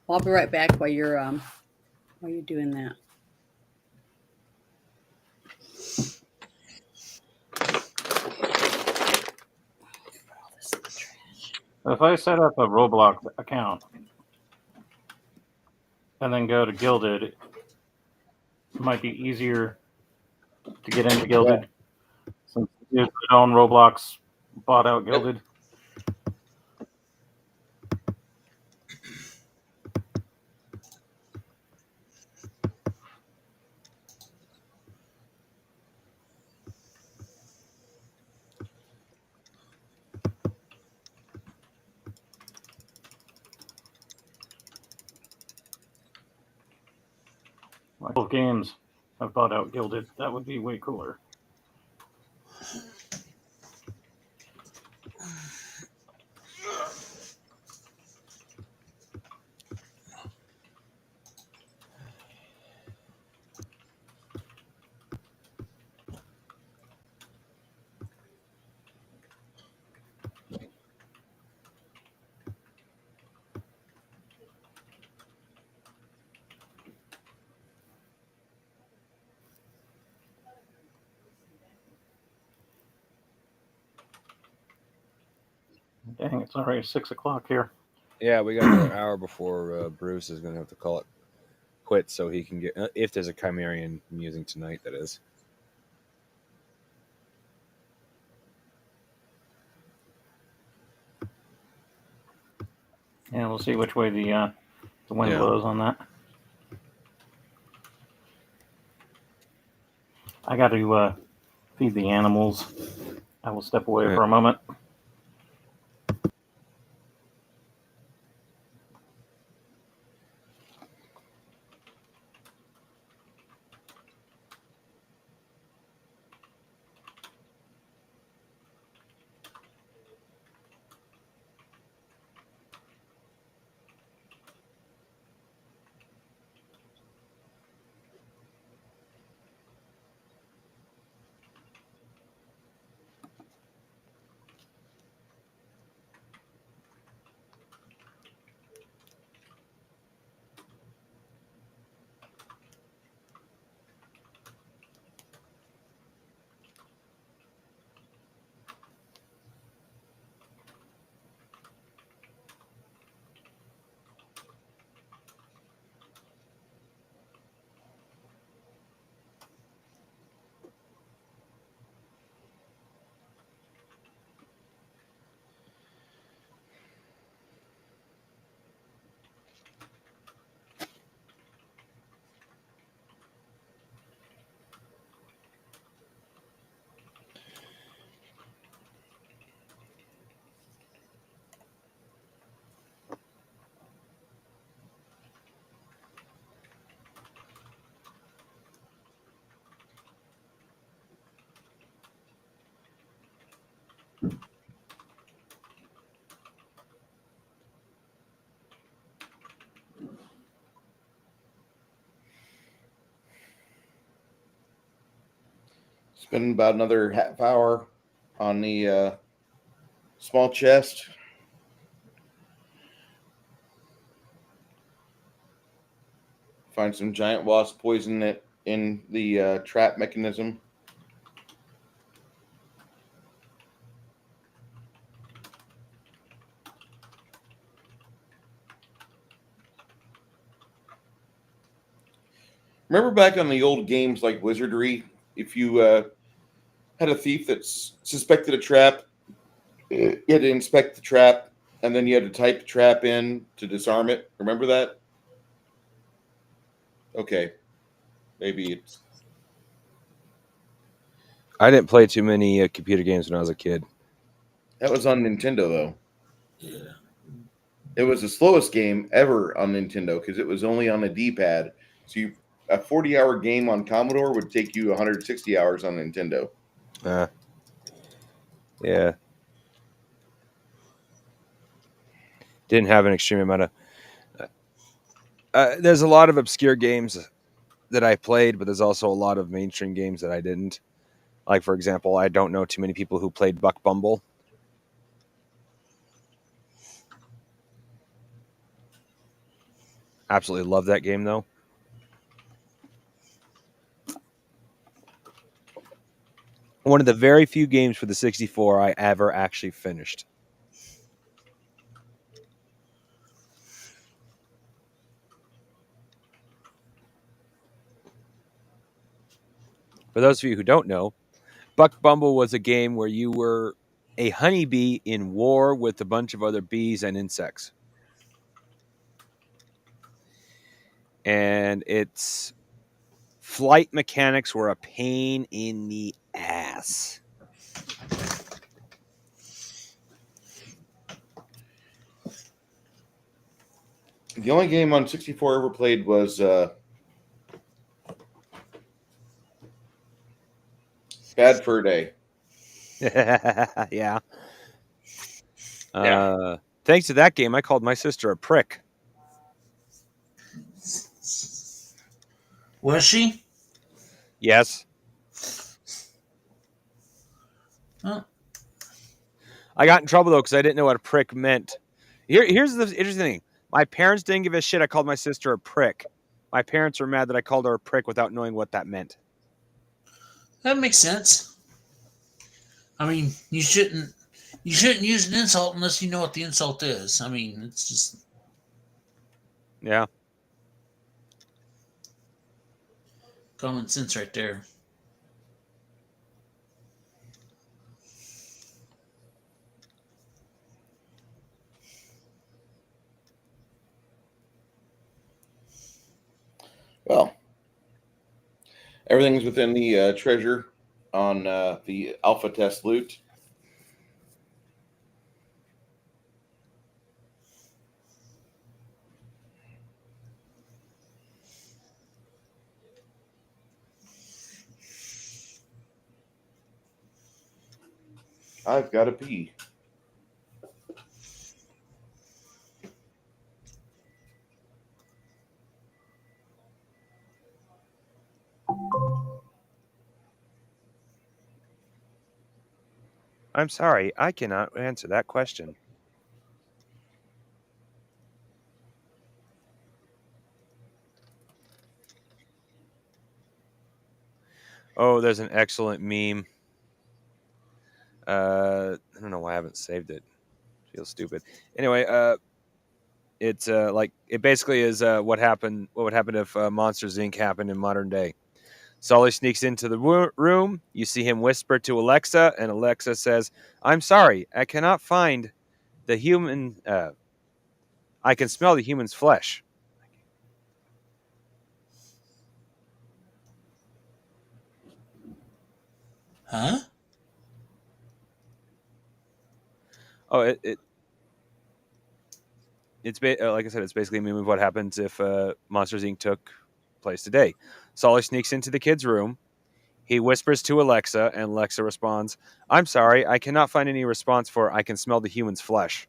I'll be right back while you're doing that. If I set up a Roblox account and then go to Gilded, it might be easier to get into Gilded since it's own Roblox bought out Gilded. Like both games I've bought out Gilded. That would be way cooler. Dang, it's already 6 o'clock here. Yeah, we got another hour before Bruce is going to have to call it quits so he can get, if there's a Chimerian musing tonight, that is. Yeah, we'll see which way the wind Yeah. blows on that. I got to feed the animals. I will step away for a moment. Spend about another half hour on the small chest. Find some giant wasp poison in the trap mechanism. Remember back on the old games like Wizardry, if you had a thief that suspected a trap, you had to inspect the trap, and then you had to type the trap in to disarm it. Remember that? Okay. Maybe it's... I didn't play too many computer games when I was a kid. That was on Nintendo, though. Yeah. It was the slowest game ever on Nintendo because it was only on a D-pad. So a 40-hour game on Commodore would take you 160 hours on Nintendo. Yeah. Didn't have an extreme amount of... there's a lot of obscure games that I played, but there's also a lot of mainstream games that I didn't. Like, for example, I don't know too many people who played Buck Bumble. Absolutely love that game, though. One of the very few games for the 64 I ever actually finished. For those of you who don't know, Buck Bumble was a game where you were a honeybee in war with a bunch of other bees and insects. And its flight mechanics were a pain in the ass. The only game on 64 I ever played was Bad fur day. Yeah. Thanks to that game, I called my sister a prick. Was she? Yes. Huh? I got in trouble though because I didn't know what a prick meant. Here's the interesting thing. My parents didn't give a shit. I called my sister a prick. My parents were mad that I called her a prick without knowing what that meant. That makes sense. I mean, you shouldn't use an insult unless you know what the insult is. I mean, it's just Yeah. common sense right there. Well, everything's within the treasure on the Alphatest loot. I've got to pee. I'm sorry, I cannot answer that question. Oh, there's an excellent meme. I don't know why I haven't saved it. Feels stupid. Anyway, it's like it basically is what would happen if Monsters Inc. happened in modern day. Sully sneaks into the room. You see him whisper to Alexa, and Alexa says, "I'm sorry, I cannot find the human. I can smell the human's flesh." Huh? Oh, it's like I said, it's basically a meme of what happens if Monsters Inc. took place today. Sully sneaks into the kid's room. He whispers to Alexa, and Alexa responds, "I'm sorry, I cannot find any response for I can smell the human's flesh."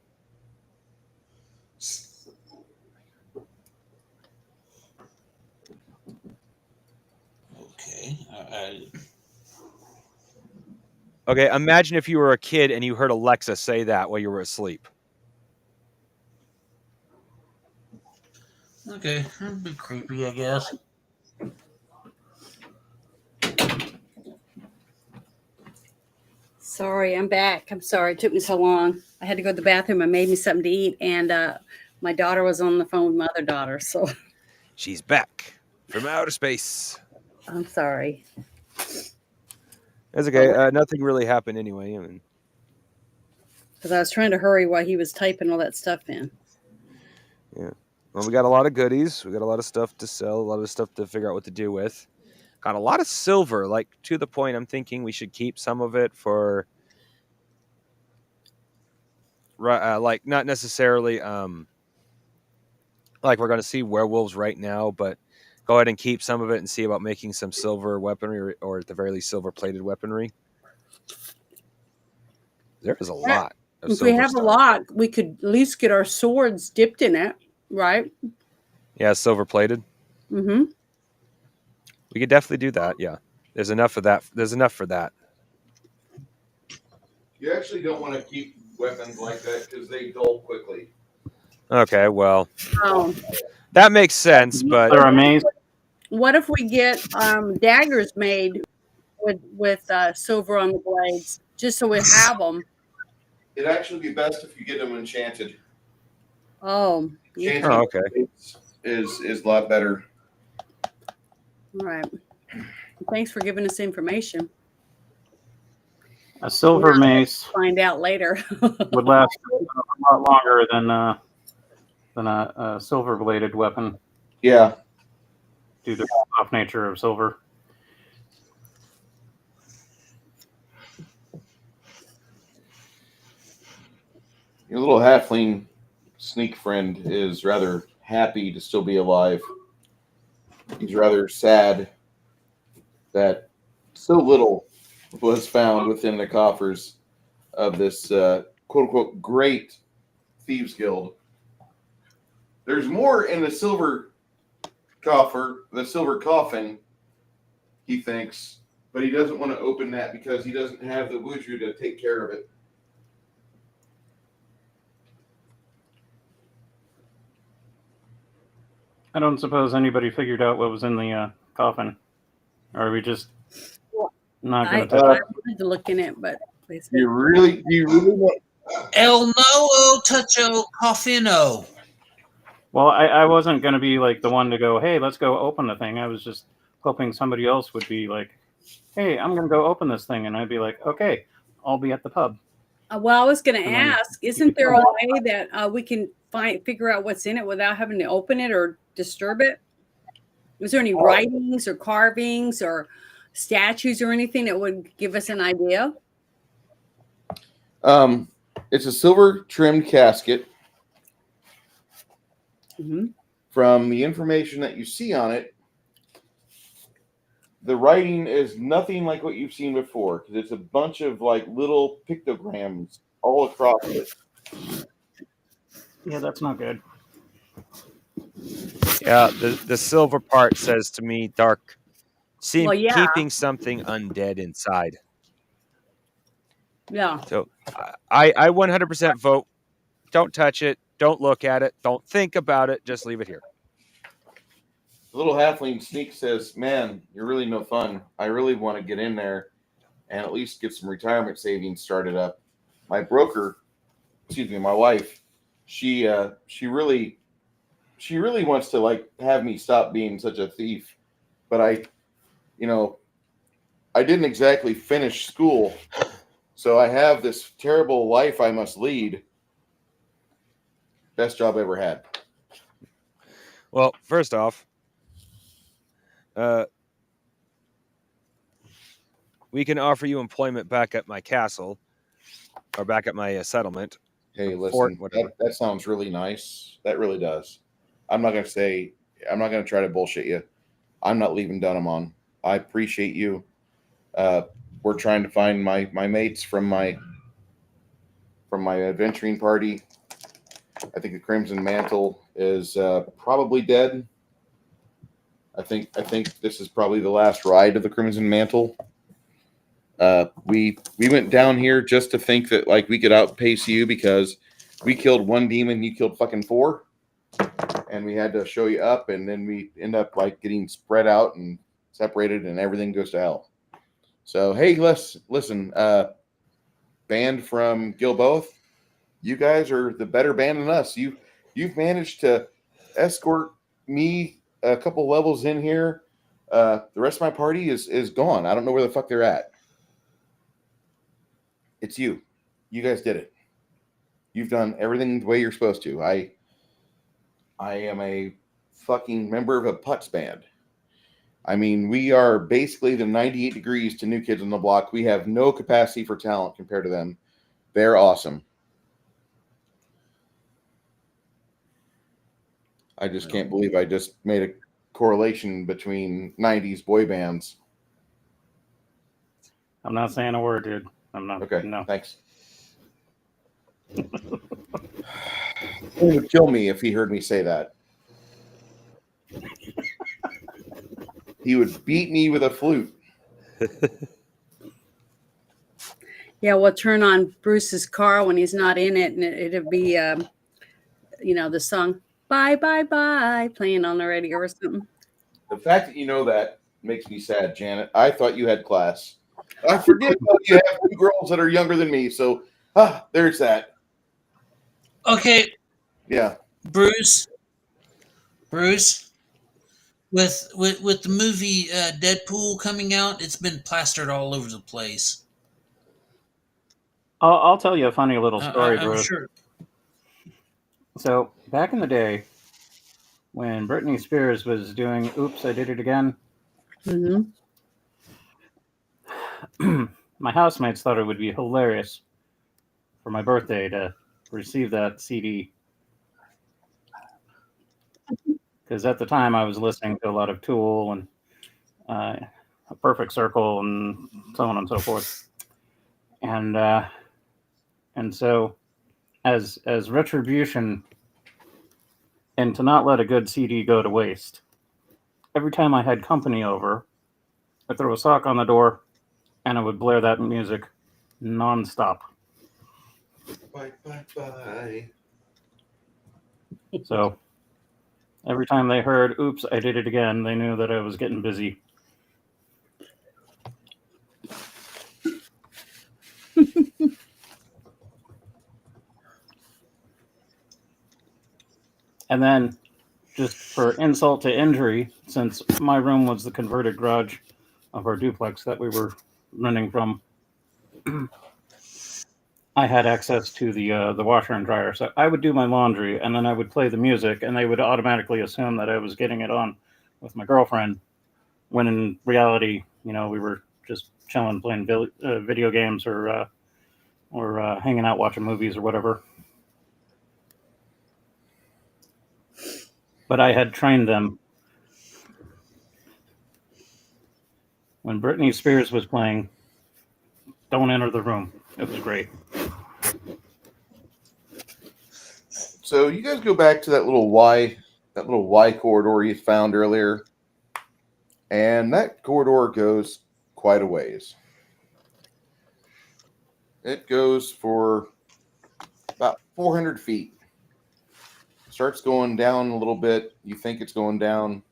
Okay. Okay, imagine if you were a kid and you heard Alexa say that while you were asleep. Okay. That'd be creepy, I guess. Sorry, I'm back. I'm sorry it took me so long. I had to go to the bathroom. I made me something to eat, and my daughter was on the phone with my other daughter. So She's back from outer space. I'm sorry. That's okay. Nothing really happened anyway. I mean, Because I was trying to hurry while he was typing all that stuff in. yeah. Well, we got a lot of goodies. We got a lot of stuff to sell. A lot of stuff to figure out what to do with. Got a lot of silver. Like to the point, I'm thinking we should keep some of it for, like not necessarily, like we're going to see werewolves right now, but go ahead and keep some of it and see about making some silver weaponry, or at the very least, silver plated weaponry. There is a lot. If we have a lot, we could at least get our swords dipped in it, right? Yeah, silver plated. Mm-hmm. We could definitely do that. Yeah, there's enough of that. There's enough for that. You actually don't want to keep weapons like that because they dull quickly. Okay, well, Oh. that makes sense. But They're amazing. What if we get daggers made with silver on the blades, just so we have them? It'd actually be best if you get them enchanted. Oh, Enchanted okay. Is a lot better. All right. Thanks for giving us information. A silver mace Find out later. would last a lot longer than a silver bladed weapon. Yeah. Due to the soft nature of silver. Your little halfling sneak friend is rather happy to still be alive. He's rather sad that so little was found within the coffers of this quote-unquote great thieves guild. There's more in the silver coffin, he thinks, but he doesn't want to open that because he doesn't have the wuju to take care of it. I don't suppose anybody figured out what was in the coffin. Or are we just not going to touch I it? wanted to look in it, but please. Do you really want? El no toucho coffino. Well, I wasn't going to be like the one to go, hey, let's go open the thing. I was just hoping somebody else would be like, hey, I'm going to go open this thing. And I'd be like, okay, I'll be at the pub. Well, I was going to And then ask, isn't there a way that we can figure out what's in it without having to open it or disturb it? Was there any writings or carvings or statues or anything that would give us an idea? It's a silver trimmed casket. Mm-hmm. From the information that you see on it, the writing is nothing like what you've seen before because it's a bunch of like little pictograms all across it. Yeah, that's not good. Yeah, the silver part says to me, dark. Well, yeah. Keeping something undead inside. Yeah. So I 100% vote. Don't touch it. Don't look at it. Don't think about it. Just leave it here. The little halfling Sneak says, man, you're really no fun. I really want to get in there and at least get some retirement savings started up. My broker, my wife, she really wants to like have me stop being such a thief. But I didn't exactly finish school. So I have this terrible life I must lead. Best job I ever had. Well, first off, we can offer you employment back at my castle or back at my settlement. Hey, Fort, listen, whatever. that sounds really nice. That really does. I'm not going to try to bullshit you. I'm not leaving Dunham. I appreciate you. We're trying to find my mates from my adventuring party. I think the Crimson Mantle is probably dead. I think this is probably the last ride of the Crimson Mantle. We went down here just to think that like we could outpace you because we killed one demon, you killed fucking 4, and we had to show you up, and then we end up like getting spread out and separated, and everything goes to hell. So hey, listen, band from Gilboa, you guys are the better band than us. You've managed to escort me a couple levels in here. The rest of my party is gone. I don't know where the fuck they're at. It's you. You guys did it. You've done everything the way you're supposed to. I am a fucking member of a putz band. I mean, we are basically the 98 degrees to New Kids on the Block. We have no capacity for talent compared to them. They're awesome. I just can't believe I just made a correlation between 90s boy bands. I'm not saying a word, dude. I'm not. Okay, No. thanks. He would kill me if he heard me say that. He would beat me with a flute. Yeah, we'll turn on Bruce's car when he's not in it, and it'll be, the song "Bye Bye Bye" playing on the radio or something. The fact that you know that makes me sad, Janet. I thought you had class. I forget about you have 2 girls that are younger than me, so there's that. Okay, Yeah. Bruce, with the movie Deadpool coming out, it's been plastered all over the place. I'll tell you a funny little story, I'm Bruce. sure. So back in the day, when Britney Spears was doing "Oops, I Did It Again," Mm-hmm. my housemates thought it would be hilarious for my birthday to receive that CD. Because at the time I was listening to a lot of Tool and a perfect circle and so on and so forth. And so as retribution and to not let a good CD go to waste, every time I had company over, I'd throw a sock on the door and I would blare that music nonstop. Bye, bye, bye. So every time they heard, oops, I did it again, they knew that I was getting busy. And then, just for insult to injury, since my room was the converted garage of our duplex that we were renting from, I had access to the washer and dryer. So I would do my laundry, and then I would play the music, and they would automatically assume that I was getting it on with my girlfriend, when in reality, we were just chilling, playing video games or hanging out, watching movies or whatever. But I had trained them. When Britney Spears was playing, don't enter the room. It was great. So you guys go back to that little Y corridor you found earlier, and that corridor goes quite a ways. It goes for about 400 feet. Starts going down a little bit. You think it's going down.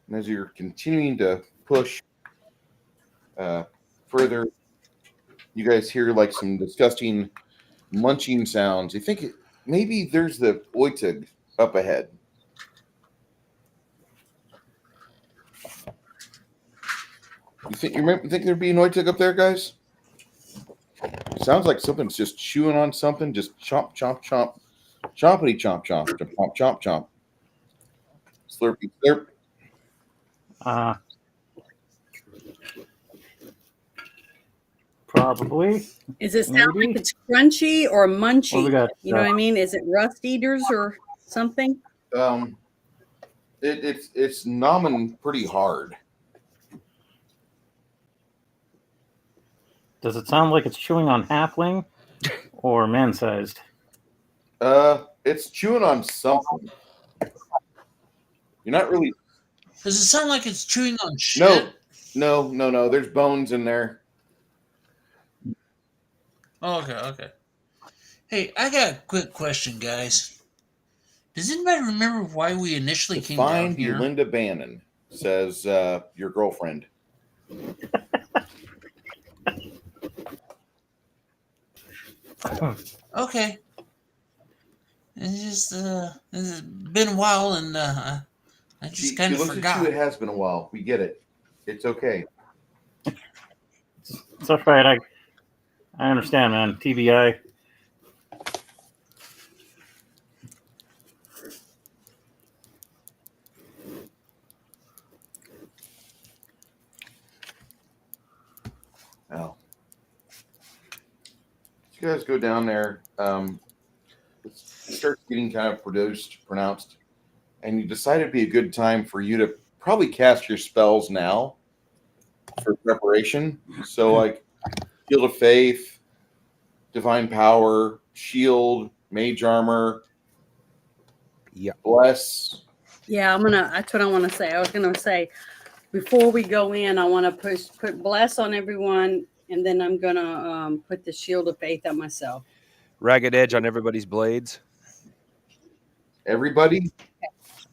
And as you're continuing to push further, you guys hear like some disgusting munching sounds. You think maybe there's the Oitug up ahead. You think there'd be an Oitug up there, guys? Sounds like something's just chewing on something. Just chomp, chomp, chomp, chompity, chomp, chomp, chomp, chomp, chomp. Slurpy, slurp. Probably. Is it sound like it's crunchy or munchy? Well, we got, you know what I mean? Is it rust eaters or something? It's nomming pretty hard. Does it sound like it's chewing on halfling or man-sized? It's chewing on something. You're not really. Does it sound like it's chewing on shit? No. There's bones in there. Okay. Hey, I got a quick question, guys. Does anybody remember why we initially came down here? Elinda Bannon, says your girlfriend. Okay. It's been a while, and I just kind of forgot. At you, it has been a while. We get it. It's okay. It's all right. I understand, man. TBI. Oh. You guys go down there. It starts getting kind of pronounced, and you decide it'd be a good time for you to probably cast your spells now for preparation. So, like Shield of Faith, Divine Power, Shield, Mage Armor, Bless. Yeah, that's what I want to say. I was gonna say before we go in, I want to put Bless on everyone, and then I'm gonna put the Shield of Faith on myself. Ragged Edge on everybody's blades. Everybody?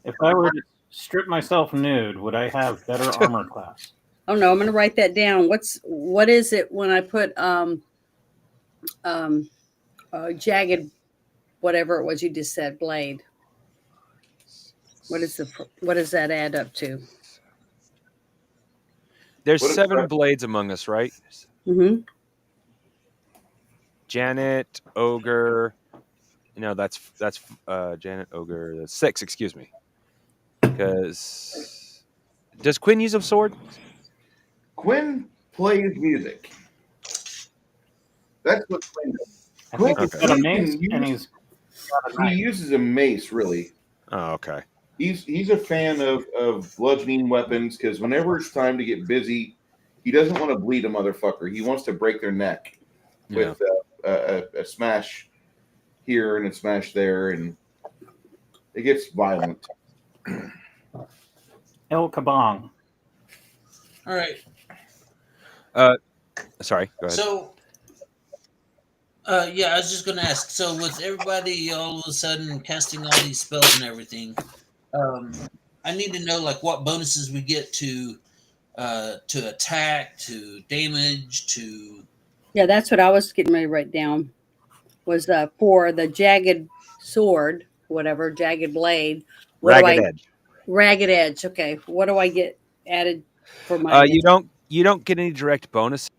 If I were to strip myself nude, would I have better armor class? Oh no, I'm gonna write that down. What is it when I put jagged, whatever it was you just said, blade? What does that add up to? There's 7 blades among us, right? Mm-hmm. Janet, Ogre. No, that's Janet, Ogre. That's 6. Excuse me. Because does Quinn use a sword? Quinn plays music. That's what Quinn does. I think he's got a mace, and he uses a mace, really. Oh, okay. He's a fan of bludgeoning weapons because whenever it's time to get busy, he doesn't want to bleed a motherfucker. He wants to break their neck with a smash here and a smash there, and it gets violent. El Kabong. All right. Sorry, go ahead. So, yeah, I was just going to ask. So, with everybody all of a sudden casting all these spells and everything, I need to know like what bonuses we get to attack, to damage, to. Yeah, that's what I was getting ready to write down. Was for the jagged sword, whatever jagged blade. Ragged edge. Ragged edge. Okay, what do I get added for my? You don't get any direct bonuses,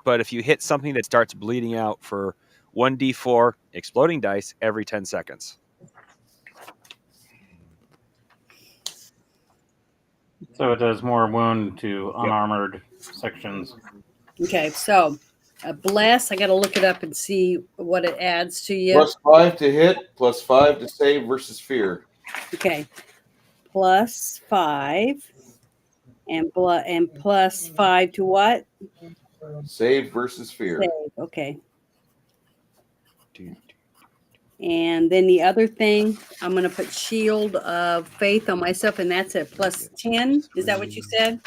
but if you hit something that starts bleeding out for 1d4 exploding dice every 10 seconds. So it does more wound to unarmored sections. Okay, so bless. I got to look it up and see what it adds to you. +5 to hit, +5 to save versus fear. Okay, +5 and +5 to what? Save versus fear. Save. Okay. And then the other thing, I'm going to put Shield of Faith on myself, and that's at +10. Is that what you said?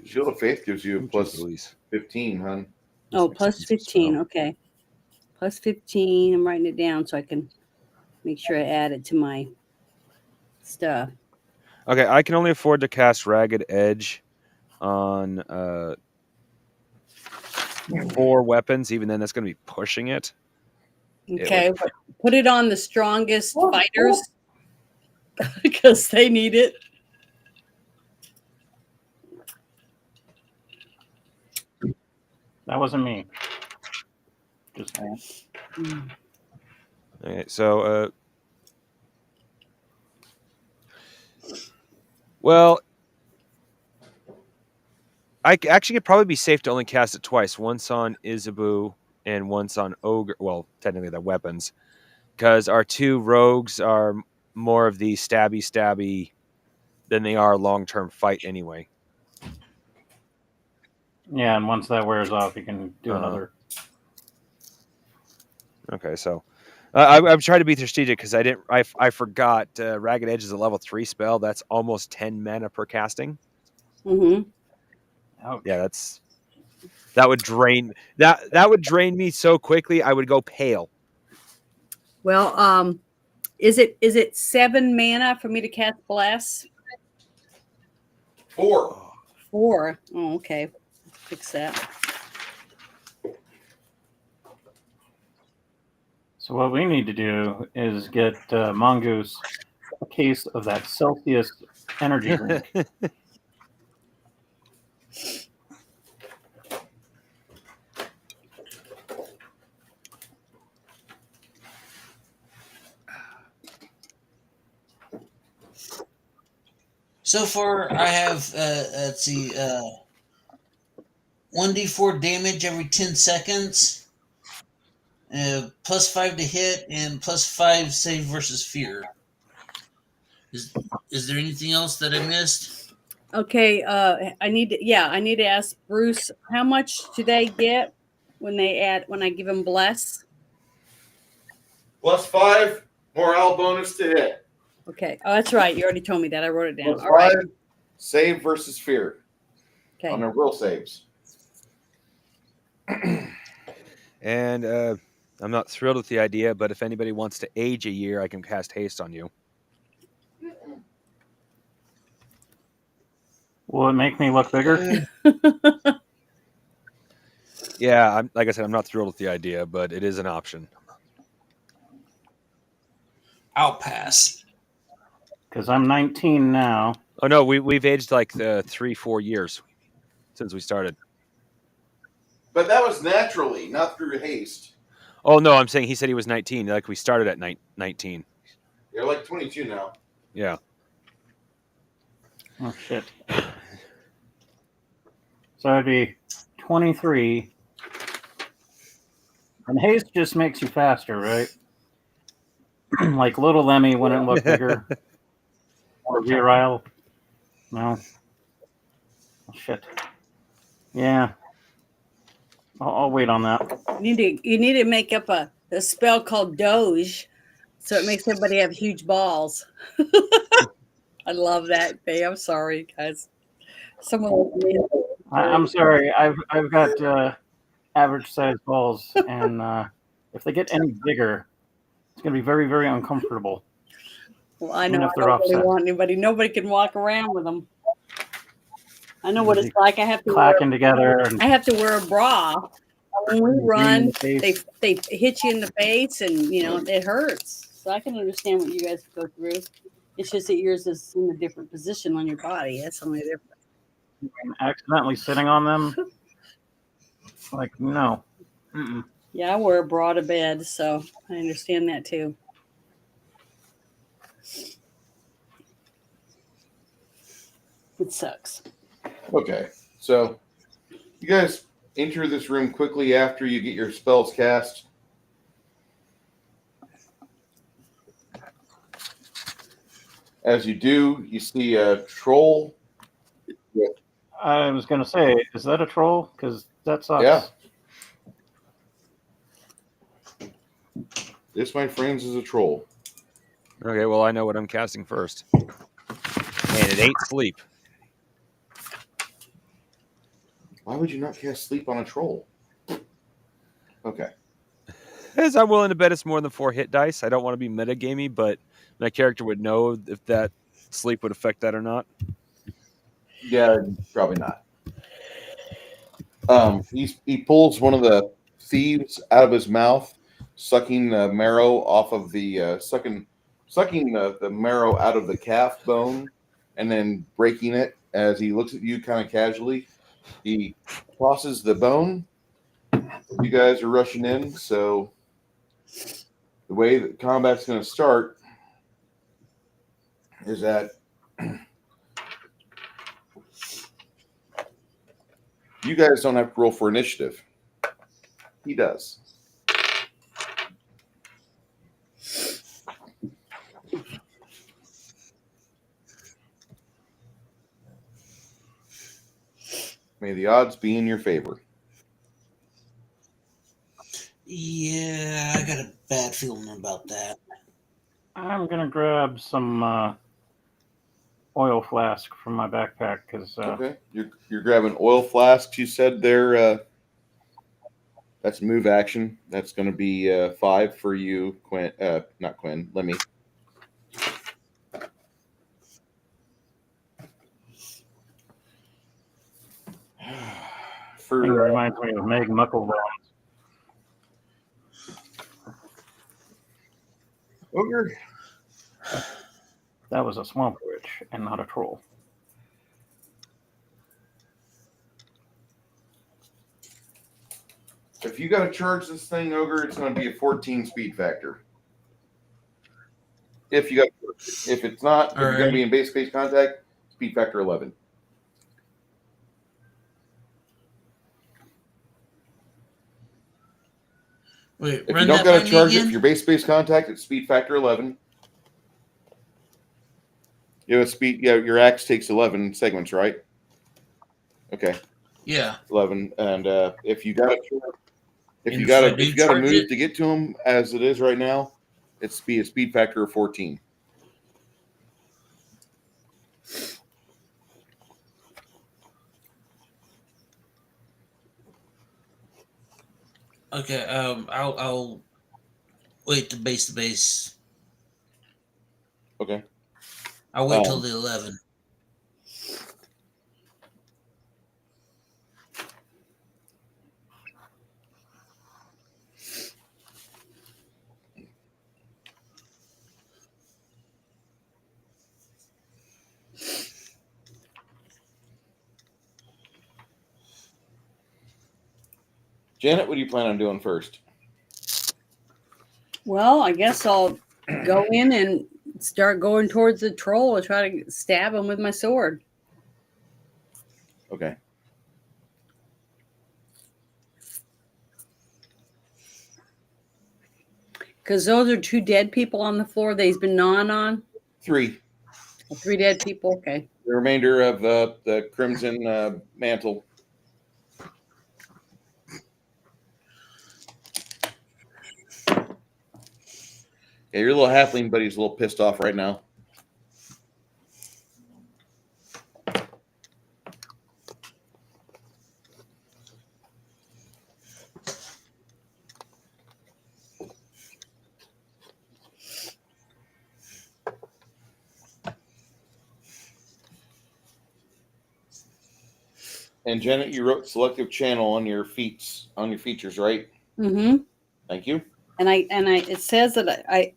Shield of Faith gives you a +15, hon. Oh, +15. Okay. +15. I'm writing it down so I can make sure I add it to my stuff. Okay, I can only afford to cast Ragged Edge on 4 weapons. Even then, that's going to be pushing it. Okay, put it on the strongest fighters because they need it. That wasn't me. Just Mm. Okay, so well, I actually could probably be safe to only cast it twice. Once on Isabu and once on Ogre. Well, technically they're weapons, because our 2 rogues are more of the stabby than they are long-term fight anyway. yeah, and once that wears off, you can do another. Okay, so I'm trying to be strategic because I forgot Ragged Edge is a level 3 spell. That's almost 10 mana per casting. Mm-hmm. Ouch. Yeah, that would drain me so quickly I would go pale. Well, is it 7 mana for me to cast Bless? 4. 4. Oh, okay. Fix that. So what we need to do is get Mongoose a case of that Celsius energy drink. So far, I have let's see, 1d4 damage every 10 seconds, +5 to hit, and +5 save versus fear. Is there anything else that I missed? Okay, I need to ask Bruce, how much do they get when I give them Bless? +5 morale bonus to hit. Okay. Oh, that's right. You already told me that. I wrote it down. +5 All right. save versus fear Okay. on their will saves. And I'm not thrilled with the idea, but if anybody wants to age a year, I can cast haste on you. Will it make me look bigger? Yeah, like I said, I'm not thrilled with the idea, but it is an option. I'll pass. Because I'm 19 now. Oh no, we've aged like 3-4 years since we started. But that was naturally, not through haste. Oh no, I'm saying he said he was 19. Like we started at 19. You're like 22 now. Yeah. Oh, shit. So it'd be 23. And haste just makes you faster, right? like Little Lemmy when it looked bigger, or virile. No, oh, shit. Yeah, I'll wait on that. You need to make up a spell called Doge, so it makes everybody have huge balls. I love that. Hey, I'm sorry, guys. Someone. I'm sorry. I've got average sized balls, and if they get any bigger, it's going to be very, very uncomfortable. Well, I Even know if I they're don't really offset. want anybody. Nobody can walk around with them. I know what it's like. I have to Clacking together. And I have to wear a bra. When we in run, the face. they hit you in the face, and it hurts. So I can understand what you guys go through. It's just that yours is in a different position on your body. That's only different. Accidentally sitting on them. Like, no. Mm-mm. Yeah, I wear a bra to bed, so I understand that too. It sucks. Okay, so you guys enter this room quickly after you get your spells cast. As you do, you see a troll. I was going to say, is that a troll? Because that sucks. Yeah. This, my friends, is a troll. Okay, well, I know what I'm casting first. And it ain't sleep. Why would you not cast sleep on a troll? Okay. As I'm willing to bet it's more than 4 hit dice. I don't want to be metagamey, but my character would know if that sleep would affect that or not. Yeah, probably not. He pulls one of the thieves out of his mouth, sucking the marrow off of the sucking the marrow out of the calf bone, and then breaking it. As he looks at you kind of casually, he tosses the bone. You guys are rushing in, so the way that combat's going to start is that you guys don't have to roll for initiative. He does. May the odds be in your favor. Yeah, I got a bad feeling about that. I'm going to grab some oil flask from my backpack because Okay, you're grabbing oil flasks. You said they're that's move action. That's going to be 5 for you, Quinn. Not Quinn. Lemmy. it reminds me of Meg Mucklebones. Ogre. That was a swamp witch and not a troll. If you got to charge this thing, Ogre, it's going to be a 14 speed factor. If you got, if it's not, if you're going to be in base space contact, speed factor 11. Wait, If you don't got to charge it, if you're base space contact, it's speed factor 11. You have a speed. Yeah, your axe takes 11 segments, right? Okay. Yeah. 11, and if you got to move to get to him as it is right now, it's a speed factor of 14. Okay. I'll wait to base. Okay. I'll wait till the 11. Janet, what do you plan on doing first? Well, I guess I'll go in and start going towards the troll and try to stab him with my sword. Okay. Because those are 2 dead people on the floor that he's been gnawing on. 3. 3 dead people. Okay. The remainder of the crimson mantle. Yeah, your little halfling buddy's a little pissed off right now. And Janet, you wrote selective channel on your features, right? Mm-hmm. Thank you. And it says that I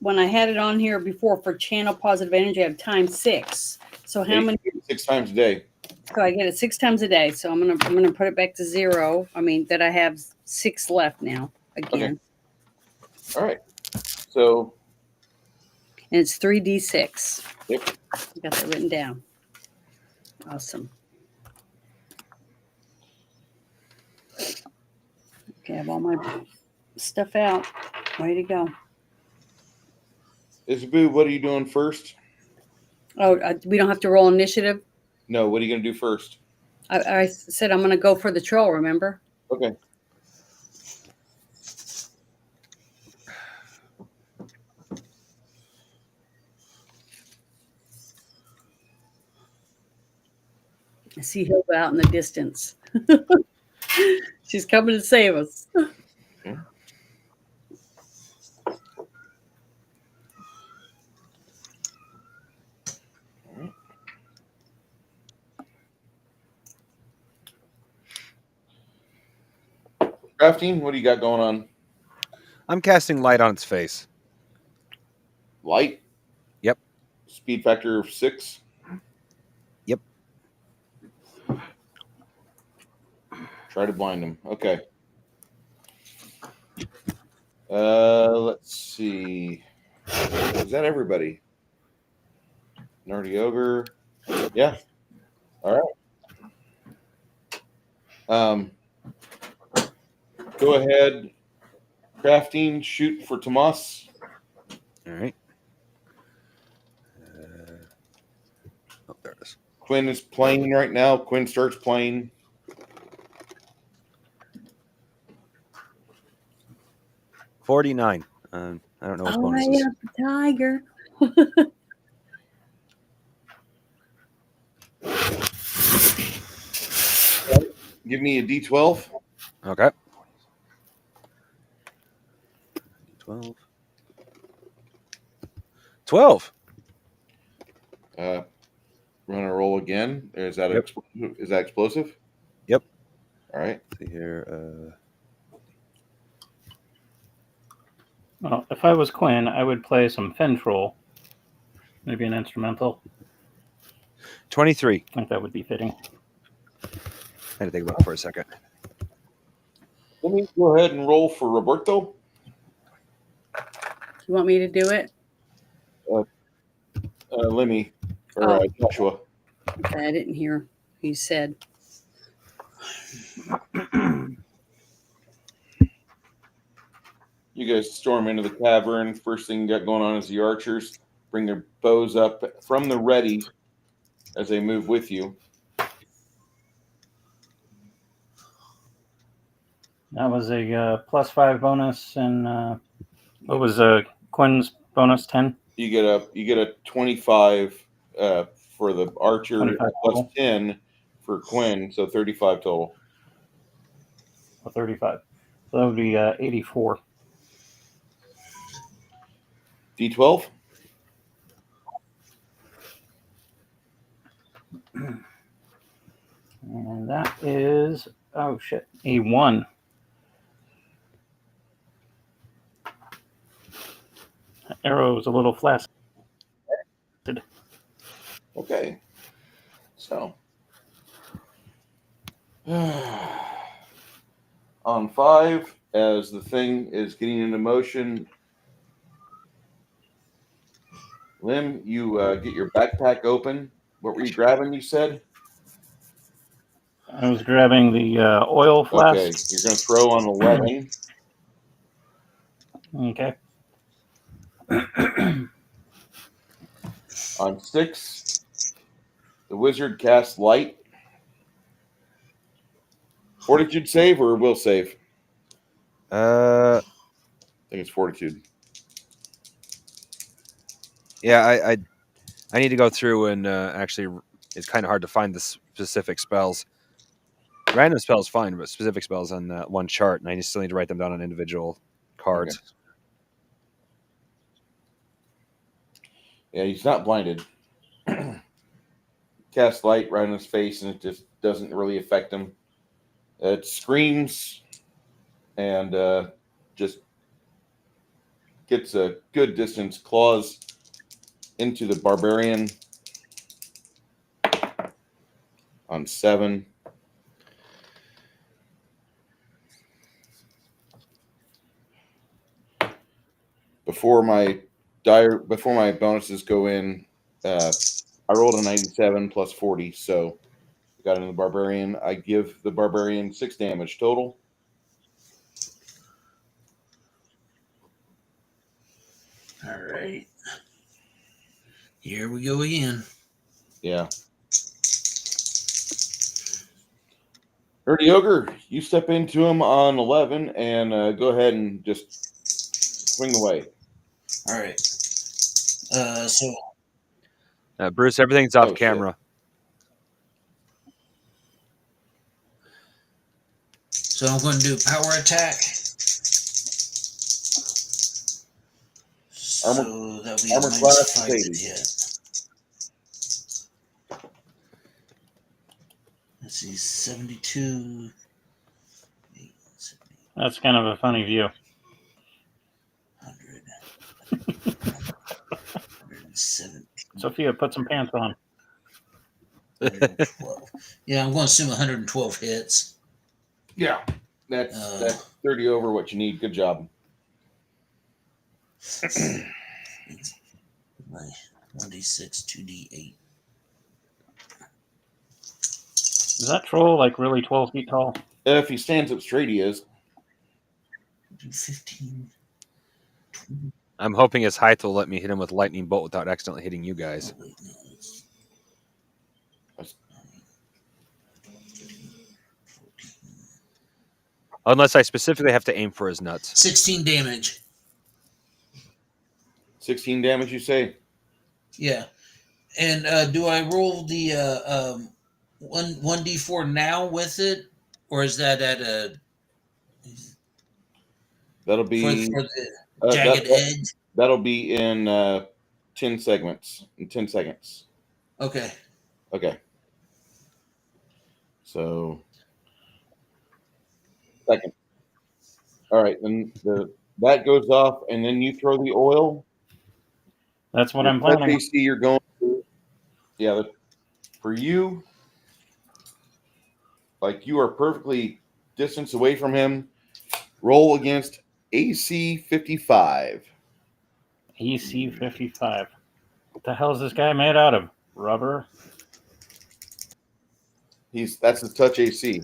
when I had it on here before for channel positive energy, I have times 6. So how many? 6 times a day. So I get it 6 times a day. So I'm gonna put it back to 0. I mean that I have 6 left now again. Okay. All right. So. And it's 3d6. Yep. I got that written down. Awesome. Okay, I have all my stuff out. Way to go. Isaboo, what are you doing first? Oh, we don't have to roll initiative? No, what are you going to do first? I said I'm going to go for the troll, remember? Okay. I see Hilda out in the distance. She's coming to save us. Okay. Crafting, what do you got going on? I'm casting light on its face. Light? Yep. Speed factor of 6? Yep. Try to blind him. Okay. Let's see. Is that everybody? Nerdy Ogre. Yeah. All right. Go ahead. Crafting, shoot for Tomas. All right. Oh, there it is. Quinn is playing right now. Quinn starts playing. $49. I don't know what Oh, bonus I is. am the tiger. Give me a D12. Okay. 12. 12. Run a roll again. Is that Yep. Is that explosive? Yep. All right. See here. Well, if I was Quinn, I would play some Fentrol. Maybe an instrumental. 23. I think that would be fitting. I had to think about it for a second. Let me go ahead and roll for Roberto. You want me to do it? Lemmy or Joshua. Okay, I didn't hear who you said. You guys storm into the cavern. First thing you got going on is the archers bring their bows up from the ready as they move with you. That was a +5 bonus, and what was Quinn's bonus? 10. You get a 25 for the archer, 25 plus total. 10 for Quinn, so 35 total. 35. So that would be 84. D12. And that is, oh shit, a 1. That arrow is a little flaccid. Okay. So on 5, as the thing is getting into motion, Lim, you get your backpack open. What were you grabbing, you said? I was grabbing the oil flask. Okay, you're going to throw on 11. Okay. On 6, the wizard casts light. Fortitude save or will save? Uh, I think it's fortitude. yeah, I need to go through and actually, it's kind of hard to find the specific spells. Random spells fine, but specific spells on one chart, and I still need to write them down on individual cards. Okay. Yeah, he's not blinded. Cast light right in his face, and it just doesn't really affect him. It screams and just gets a good distance, claws into the barbarian on 7. Before my bonuses go in, I rolled a 97 plus 40, so got into the barbarian. I give the barbarian 6 damage total. All right. Here we go again. Yeah. Dirty Ogre, you step into him on 11 and go ahead and just swing away. All right. So Bruce, everything's off Oh, camera. So I'm going to do power attack. Armor- So that'll be armor a class -5 is to 80. hit. Let's see, 72. That's kind of a funny view. 100. 107. Sophia, put some pants on. 112. Yeah, I'm going to assume 112 hits. Yeah. That's 30 over what you need. Good job. My 1d6, 2d8. Is that troll like really 12 feet tall? If he stands up straight, he is. Do 15. I'm hoping his height will let me hit him with lightning bolt without accidentally hitting you guys. Oh, wait, no, it's 14. Unless I specifically have to aim for his nuts. 16 damage. 16 damage, you say? Yeah. And do I roll the 1d4 now with it? Or is that at a. That'll be For the jagged edge? That'll be in 10 segments. In 10 seconds. Okay. Okay. So second. All right, then that goes off, and then you throw the oil. That's what Your I'm planning. AC you're going to. Yeah, for you, like you are perfectly distance away from him. Roll against AC 55. EC 55. What the hell is this guy made out of? Rubber? That's his touch AC.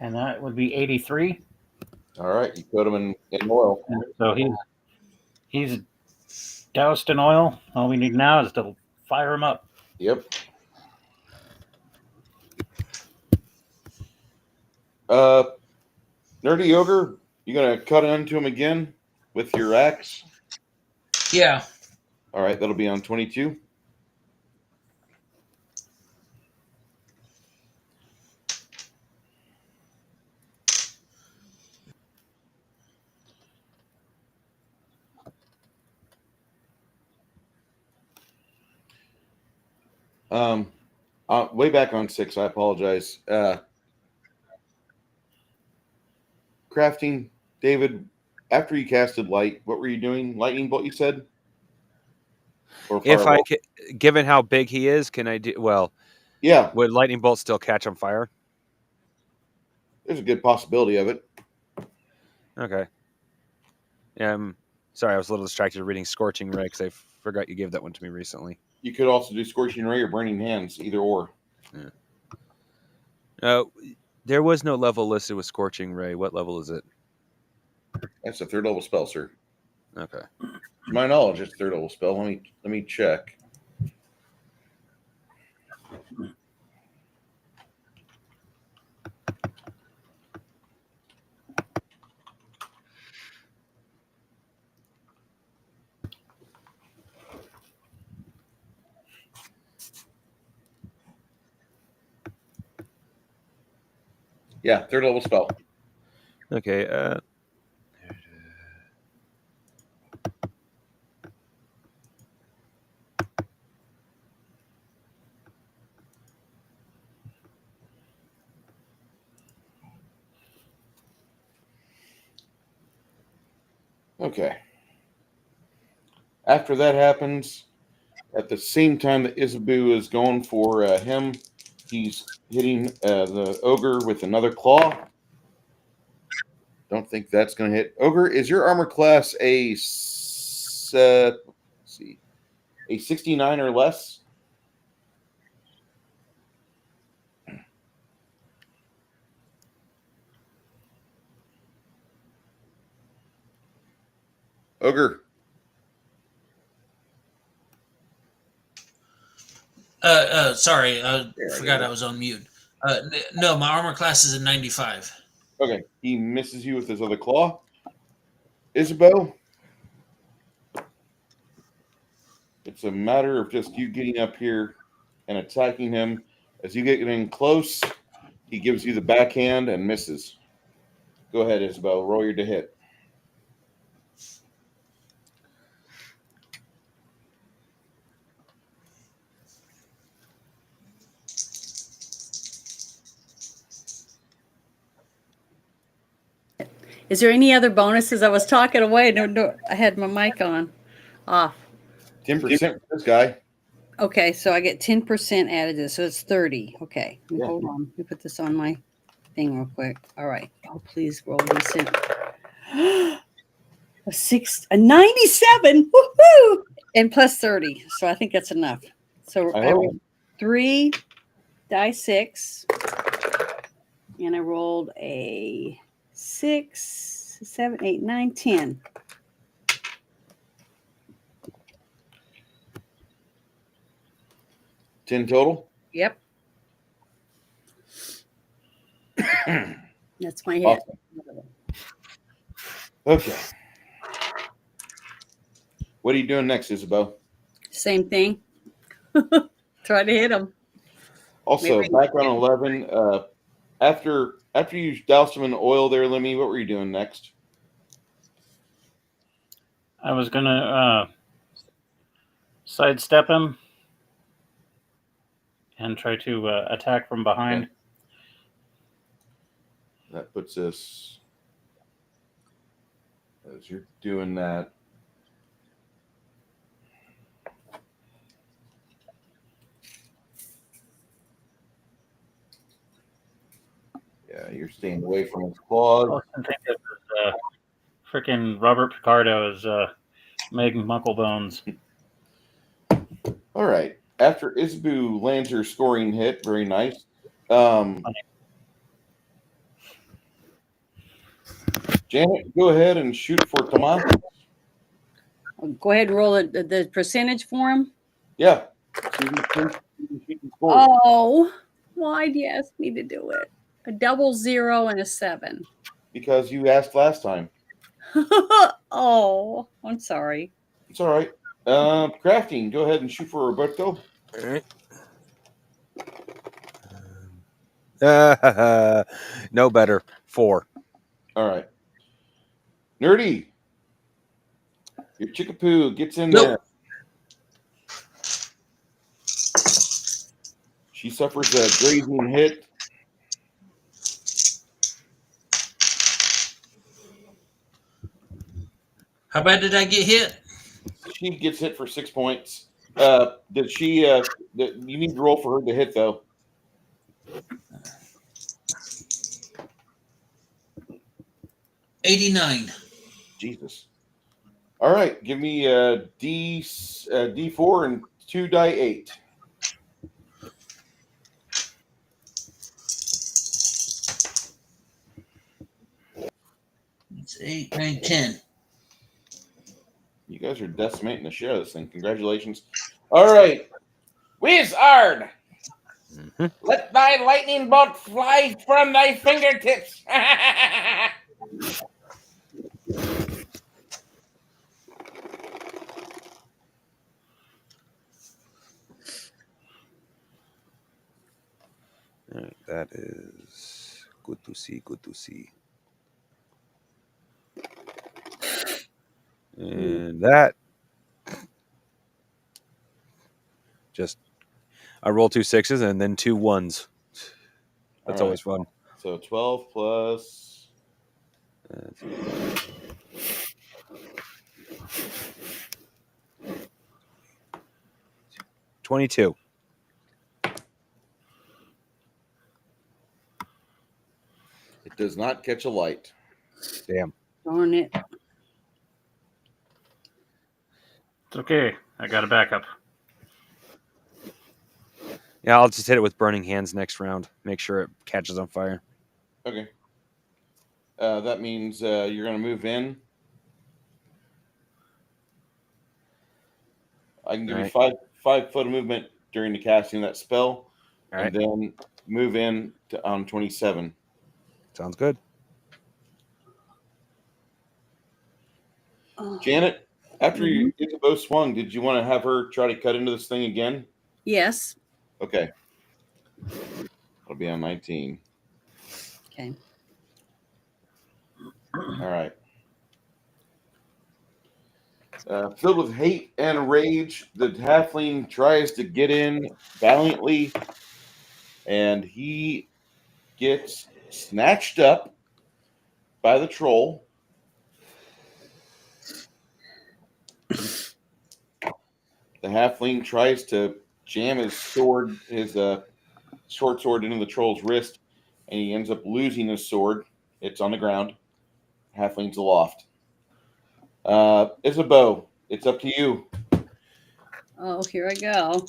And that would be 83. All right, you put him in oil. So he's doused in oil. All we need now is to fire him up. Yep. Nerdy Ogre, you gonna cut into him again with your axe? Yeah. All right, that'll be on 22. Way back on 6, I apologize. Crafting, David, after you casted light, what were you doing? Lightning bolt, you said? Or If fireball? given how big he is, can I do well? Yeah, Would lightning bolt still catch on fire? there's a good possibility of it. Okay. Sorry, I was a little distracted reading Scorching Ray because I forgot you gave that one to me recently. You could also do Scorching Ray or Burning Hands, either or. Do There was no level listed with Scorching Ray. What level is it? That's a 3rd level spell, sir. Okay. To my knowledge, it's a 3rd level spell. Let me check. Yeah, 3rd level spell. Okay. Okay. After that happens, at the same time that Isabu is going for him, he's hitting the ogre with another claw. Don't think that's going to hit. Ogre, is your armor class a 69 or less? Ogre. Sorry, I There, I forgot got it. I was on mute. No, my armor class is a 95. Okay, he misses you with his other claw. Isabeau, it's a matter of just you getting up here and attacking him. As you get in close, he gives you the backhand and misses. Go ahead, Isabeau. Roll your to hit. Is there any other bonuses? I was talking away. No, I had my mic on, off. 10% for this guy. Okay, so I get 10% added to this, so it's 30. Okay, Yeah. hold on. Let me put this on my thing real quick. All right. Oh, please roll decent. A 97. Woohoo! And plus 30. So I think that's enough. So I rolled 3 die 6, and I rolled a 6, 7, 8, 9, 10. $10 total. Yep. That's my hit. Awesome. Okay. What are you doing next, Isabeau? Same thing. Try to hit him. Also, Maybe. background 11. After you doused him in oil there, Lemmy, what were you doing next? I was gonna sidestep him and try to attack from behind. Okay. That puts us, as you're doing that, yeah, you're staying away from his claws. I think it was freaking Robert Picardo as Meg Mucklebones. All right. After Isbu lands her scoring hit, very nice. Janet, go ahead and shoot for Tomas. Go ahead and roll the percentage for him. Yeah. Oh, why'd you ask me to do it? A 00 and a 7. Because you asked last time. Oh, I'm sorry. It's all right. Crafting, go ahead and shoot for Roberto. All right. No better. 4. All right. Nerdy. Your chickapoo gets in Nope. there. She suffers a grazing hit. How bad did I get hit? She gets hit for 6 points. Did she? You need to roll for her to hit though. $89. Jesus. All right, give me a D4 and 2 die 8. 8, 9, 10. You guys are decimating the shit out of this thing. Congratulations. All right. Wizard! Let thy lightning bolt fly from thy fingertips. All right, that is good to see. Good to see. And that just I roll 2 6s and then 2 1s. That's All always fun. So 12 plus. 22. It does not catch a light. Damn. Darn it. It's okay. I got a backup. Yeah, I'll just hit it with burning hands next round. Make sure it catches on fire. Okay. That means you're going to move in. I can give you 5 foot of movement during the casting of that spell, and then move in on 27. Sounds good. Janet, after you get the bow swung, did you want to have her try to cut into this thing again? Yes. Okay. It'll be on 19. Okay. All right. Filled with hate and rage, the halfling tries to get in valiantly, and he gets snatched up by the troll. The halfling tries to jam his sword, his short sword, into the troll's wrist, and he ends up losing his sword. It's on the ground. Halfling's aloft. Isabeau, it's up to you. Oh, here I go.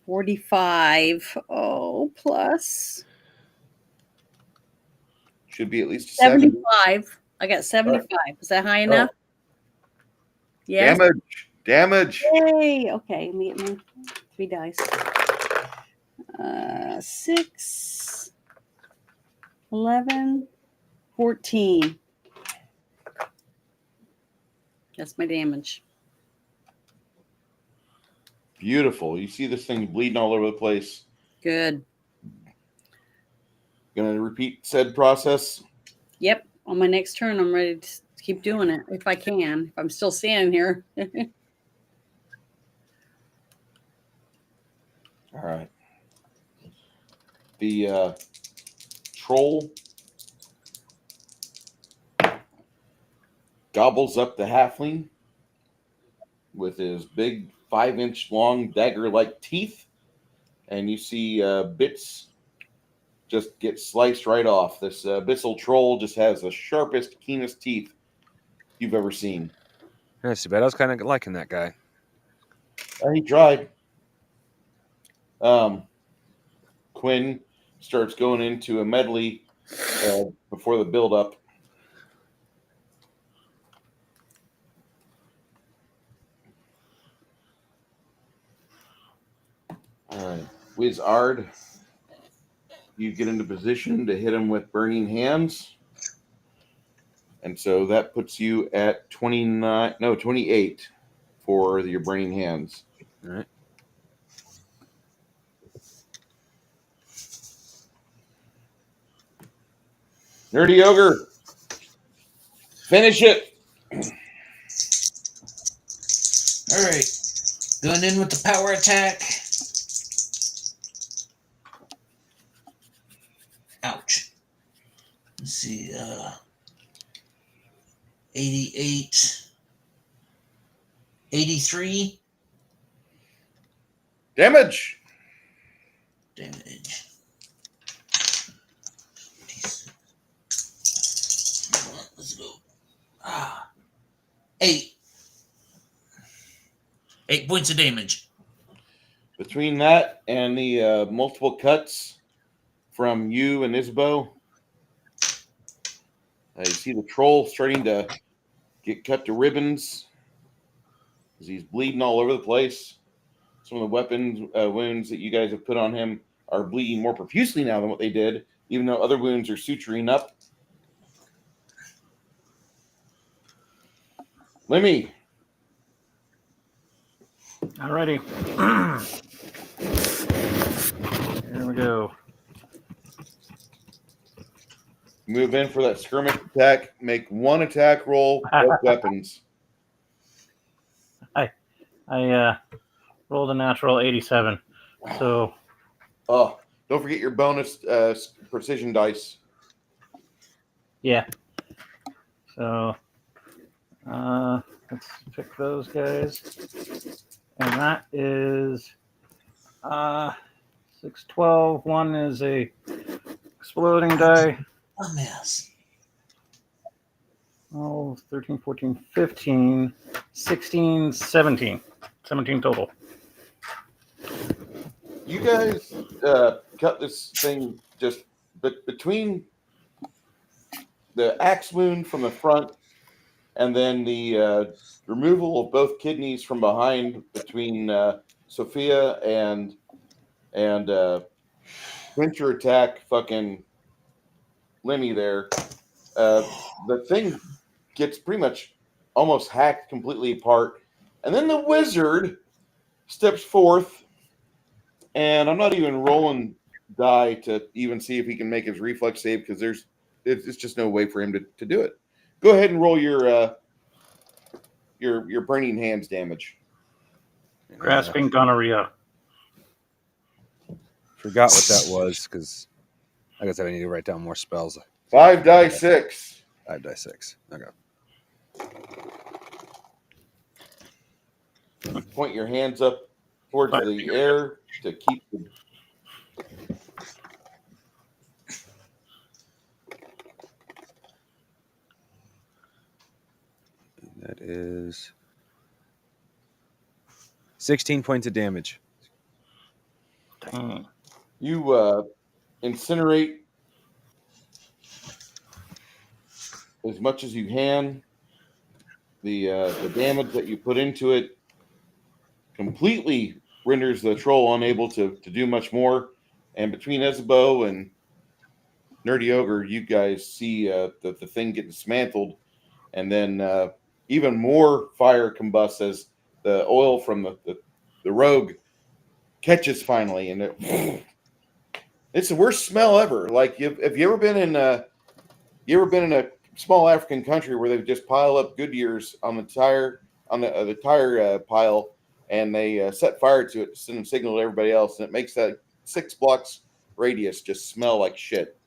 45. Oh, plus Should be at least 70. 75. I got 75. Is that high enough? Yes. Damage. Yay. Okay. Let me get my 3 dice. 6, 11, 14. That's my damage. Beautiful. You see this thing bleeding all over the place. Good. Gonna repeat said process. Yep. On my next turn, I'm ready to keep doing it if I can. If I'm still standing here. All right. The troll gobbles up the halfling with his big 5-inch long dagger-like teeth, and you see bits just get sliced right off. This abyssal troll just has the sharpest, keenest teeth you've ever seen. That's too bad. I was kind of liking that guy. He tried. Quinn starts going into a medley before the build-up. All right. Wizard, you get into position to hit him with burning hands. And so that puts you at 28 for your burning hands. All right. Nerdy Ogre, finish it. All right. Going in with the power attack. Ouch. Let's see. 88. 83. Damage. Damage. Let's go. 8. 8 points of damage. Between that and the multiple cuts from you and Isabeau, You see the troll starting to get cut to ribbons as he's bleeding all over the place. Some of the wounds that you guys have put on him are bleeding more profusely now than what they did, even though other wounds are suturing up. Lemmy. Alrighty. Here we go. Move in for that skirmish attack. Make one attack roll, both weapons. I rolled a natural 87. So Oh, don't forget your bonus precision dice. yeah. So let's pick those guys. And that is 6, 12. One is a exploding die. A mess. Oh, 13, 14, 15, 16, 17. 17 total. You guys cut this thing just between the axe wound from the front and then the removal of both kidneys from behind between Sophia and venture attack fucking Lemmy there. The thing gets pretty much almost hacked completely apart. And then the wizard steps forth, and I'm not even rolling die to even see if he can make his reflex save because it's just no way for him to do it. Go ahead and roll your burning hands damage. Grasping gonorrhea. Forgot what that was because I guess I need to write down more spells. 5 die 6. 5 die 6. Okay. Point your hands up towards the air to keep the. That is 16 points of damage. Dang. You incinerate as much as you can. The damage that you put into it completely renders the troll unable to do much more. And between Ezebo and Nerdy Ogre, you guys see the thing get dismantled, and then even more fire combusts as the oil from the rogue catches finally, and it's the worst smell ever. Like, have you ever been in a small African country where they just pile up Goodyears on the tire pile, and they set fire to it to send a signal to everybody else, and it makes that 6 blocks radius just smell like shit.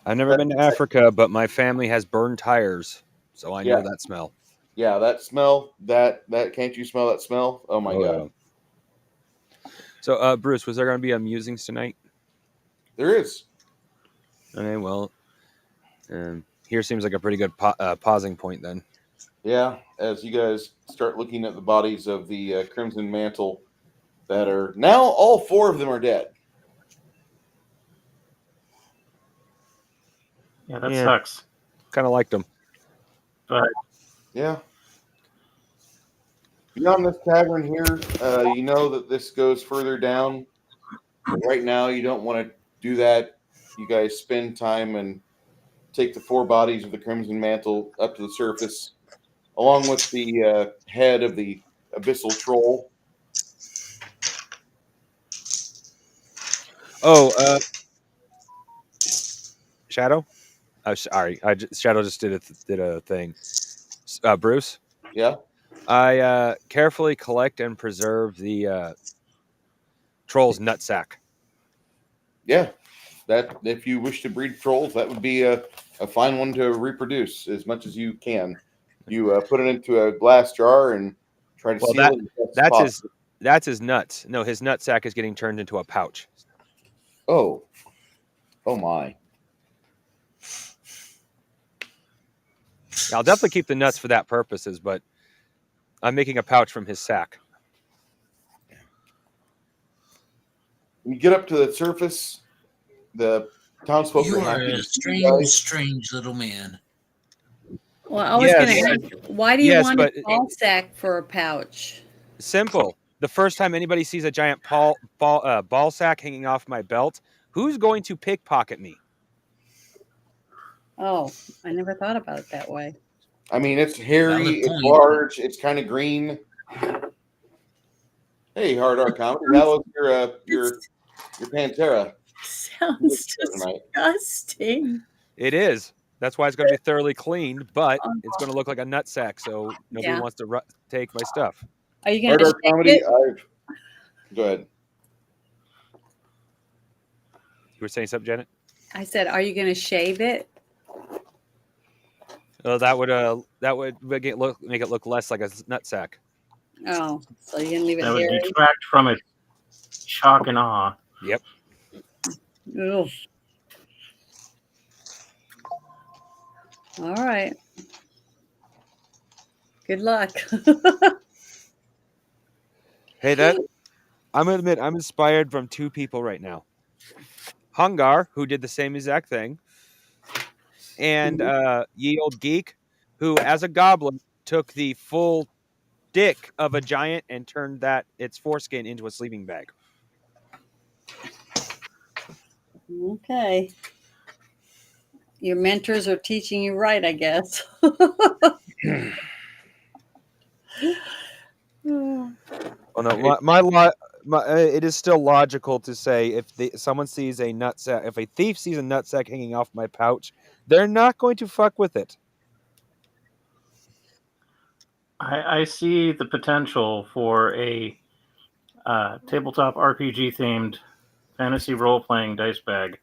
I've never been to Africa, but my family has burned tires, so I know Yeah. that smell. Yeah, that smell. That can't you smell that smell? Oh my god. Yeah. So, Bruce, was there going to be a musings tonight? There is. Okay, well, here seems like a pretty good pausing point then. Yeah, as you guys start looking at the bodies of the Crimson Mantle that are now all 4 of them are dead. Yeah, that sucks. Kind of liked them. But Yeah. Beyond this tavern here, you know that this goes further down. But right now, you don't want to do that. You guys spend time and take the 4 bodies of the Crimson Mantle up to the surface, along with the head of the Abyssal Troll. Oh, Shadow? Sorry, Shadow just did a thing. Bruce? Yeah? I carefully collect and preserve the troll's nutsack. Yeah. That if you wish to breed trolls, that would be a fine one to reproduce as much as you can. You put it into a glass jar and try to seal it. That's his nuts. No, his nutsack is getting turned into a pouch. Oh my. I'll definitely keep the nuts for that purposes, but I'm making a pouch from his sack. You get up to the surface. The Townsfolk You are are happy a to see you guys. strange little man. Well, I was going Yes. to ask, why do you Yes, want but- a ball sack for a pouch? Simple. The first time anybody sees a giant ball sack hanging off my belt, who's going to pickpocket me? Oh, I never thought about it that way. I mean, it's hairy, Valid it's point. large, it's kind of green. Hey, Hard Art Comedy, how was your Pantera Sounds tonight? disgusting. It is. That's why it's going to be thoroughly cleaned, but Oh. it's going to look like a nut sack, so nobody Yeah. wants to take my stuff. Are you going Hard to Art shave Comedy, it? go ahead. You were saying something, Janet? I said, are you going to shave it? That would make it look less like a nut sack. Oh, so you're going to leave it That would hairy? detract from its shock and awe. Yep. Ugh. All right. Good luck. Hey, I'm gonna admit I'm inspired from two people right now. Hungar, who did the same exact thing, and Ye Old Geek, who as a goblin took the full dick of a giant and turned its foreskin into a sleeping bag. Okay. Your mentors are teaching you right, I guess. Oh no, it is still logical to say if someone sees a nutsack, if a thief sees a nutsack hanging off my pouch, they're not going to fuck with it. I see the potential for a tabletop RPG themed fantasy role playing dice bag.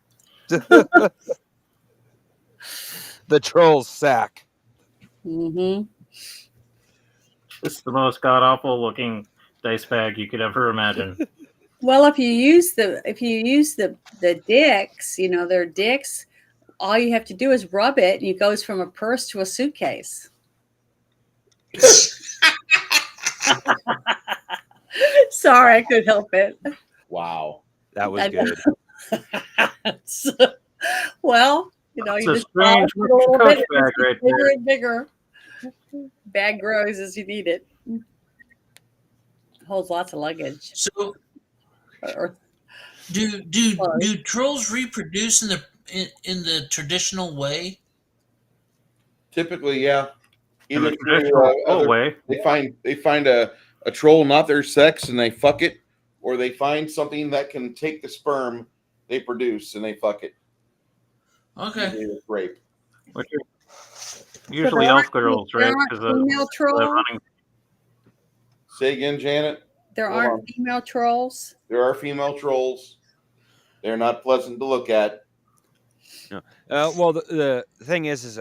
The troll's sack. Mm-hmm. It's the most god awful looking dice bag you could ever imagine. Well, if you use the dicks, they're dicks. All you have to do is rub it, and it goes from a purse to a suitcase. Sorry, I couldn't help it. Wow. That was good. Well, It's you a just strange polish it a little coach bit, bag right bigger there. and bigger. Bag grows as you need it. Holds lots of luggage. So, Or- do trolls reproduce in the traditional way? Typically, yeah. In the Either traditional through way. they find a troll not their sex and they fuck it, or they find something that can take the sperm they produce and they fuck it. Okay. Usually it's rape. Which are usually there elf aren't- girls, there right? aren't Because female the trolls? running. Say again, Janet. There Hold aren't on. female trolls. There are female trolls. They're not pleasant to look at. No. Well, the thing is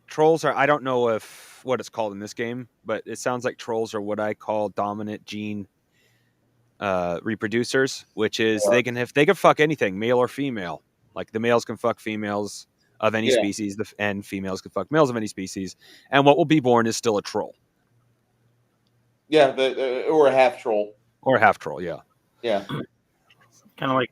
trolls are. I don't know what it's called in this game, but it sounds like trolls are what I call dominant gene reproducers, which is they can fuck anything, male or female. Like the males can fuck females of any species, and females can fuck males of any species, and what will be born is still a troll. Yeah, or a half troll. Or a half troll, yeah. Yeah. Kind of like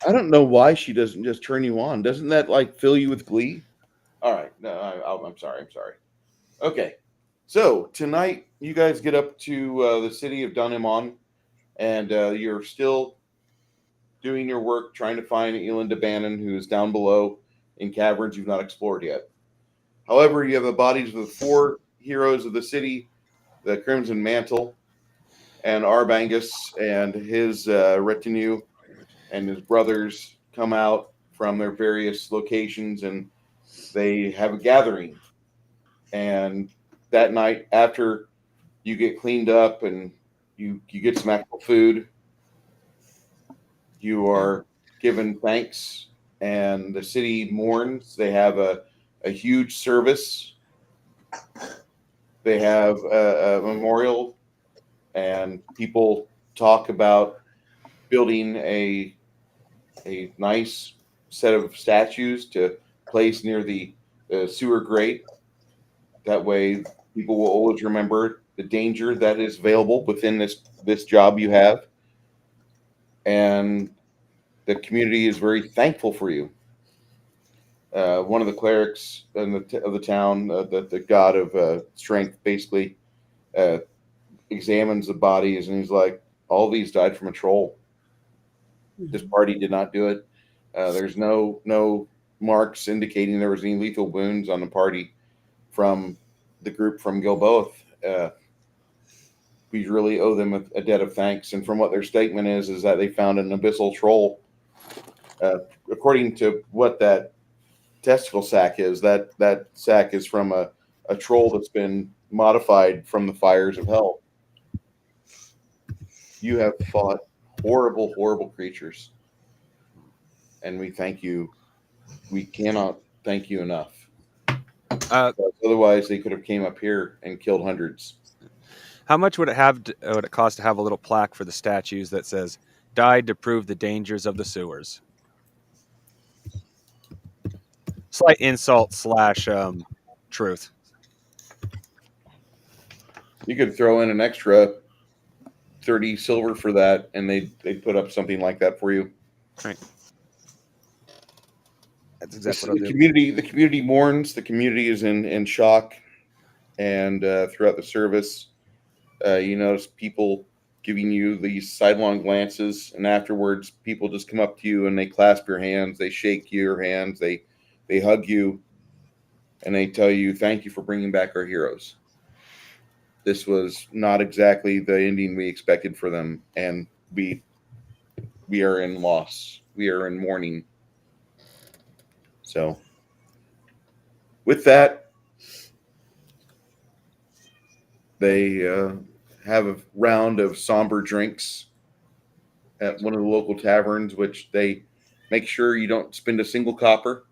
I don't know why she doesn't just turn you on. Doesn't that like fill you with glee? All right. No, I'm sorry. I'm sorry. Okay. So tonight you guys get up to the city of Dunham, and you're still doing your work trying to find Elinda Bannon, who is down below in caverns you've not explored yet. However, you have the bodies of the four heroes of the city, the Crimson Mantle, and Arbangus and his retinue and his brothers come out from their various locations, and they have a gathering. And that night, after you get cleaned up and you get some actual food, you are given thanks, and the city mourns. They have a huge service. They have a memorial, and people talk about building a nice set of statues to place near the sewer grate. That way, people will always remember the danger that is available within this job you have, and the community is very thankful for you. One of the clerics of the town, the god of strength, basically examines the bodies, and he's like, all these died from a troll. This party did not do it. There's no marks indicating there was any lethal wounds on the party from the group from Gilboa. We really owe them a debt of thanks. And from what their statement is that they found an abyssal troll. According to what that testicle sack is, that sack is from a troll that's been modified from the fires of hell. You have fought horrible, horrible creatures, and we thank you. We cannot thank you enough. Otherwise, they could have came up here and killed hundreds. How much would it cost to have a little plaque for the statues that says "Died to prove the dangers of the sewers"? Slight insult / truth. You could throw in an extra 30 silver for that, and they'd put up something like that for you. Right. That's exactly what I'll do. The community mourns. The community is in shock, and throughout the service, you notice people giving you these sidelong glances, and afterwards, people just come up to you and they clasp your hands, they shake your hands, they hug you, and they tell you, "Thank you for bringing back our heroes." This was not exactly the ending we expected for them, and we are in loss. We are in mourning. So, with that, they have a round of somber drinks at one of the local taverns, which they make sure you don't spend a single copper,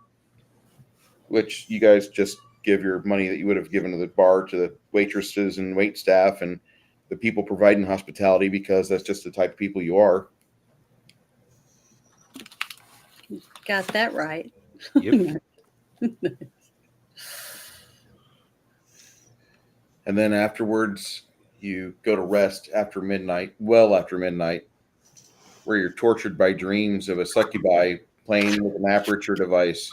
which you guys just give your money that you would have given to the bar to the waitresses and wait staff and the people providing hospitality, because that's just the type of people you are. Got that right. Yep. And then afterwards, you go to rest after midnight, well after midnight, where you're tortured by dreams of a succubi playing with an aperture device,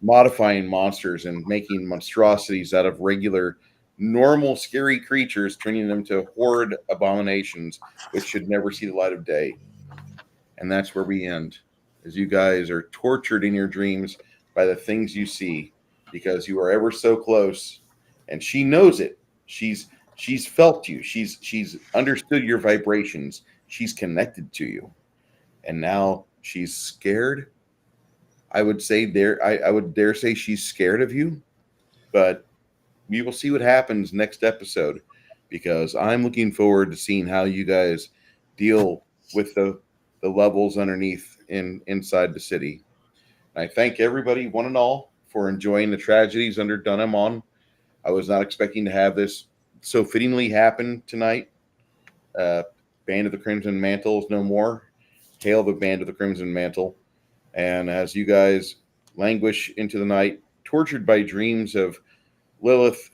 modifying monsters and making monstrosities out of regular, normal, scary creatures, turning them to horrid abominations which should never see the light of day. And that's where we end, as you guys are tortured in your dreams by the things you see, because you are ever so close, and she knows it. She's felt you. She's understood your vibrations. She's connected to you, and now she's scared. I would dare say she's scared of you, but we will see what happens next episode, because I'm looking forward to seeing how you guys deal with the levels underneath inside the city. And I thank everybody, one and all, for enjoying the Tragedies under Dunham. I was not expecting to have this so fittingly happen tonight. Band of the Crimson Mantle is no more. Hail the Band of the Crimson Mantle. And as you guys languish into the night, tortured by dreams of Lilith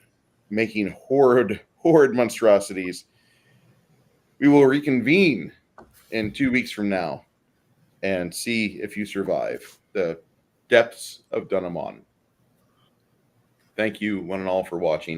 making horrid monstrosities, we will reconvene in 2 weeks from now and see if you survive the depths of Dunham. Thank you, one and all, for watching.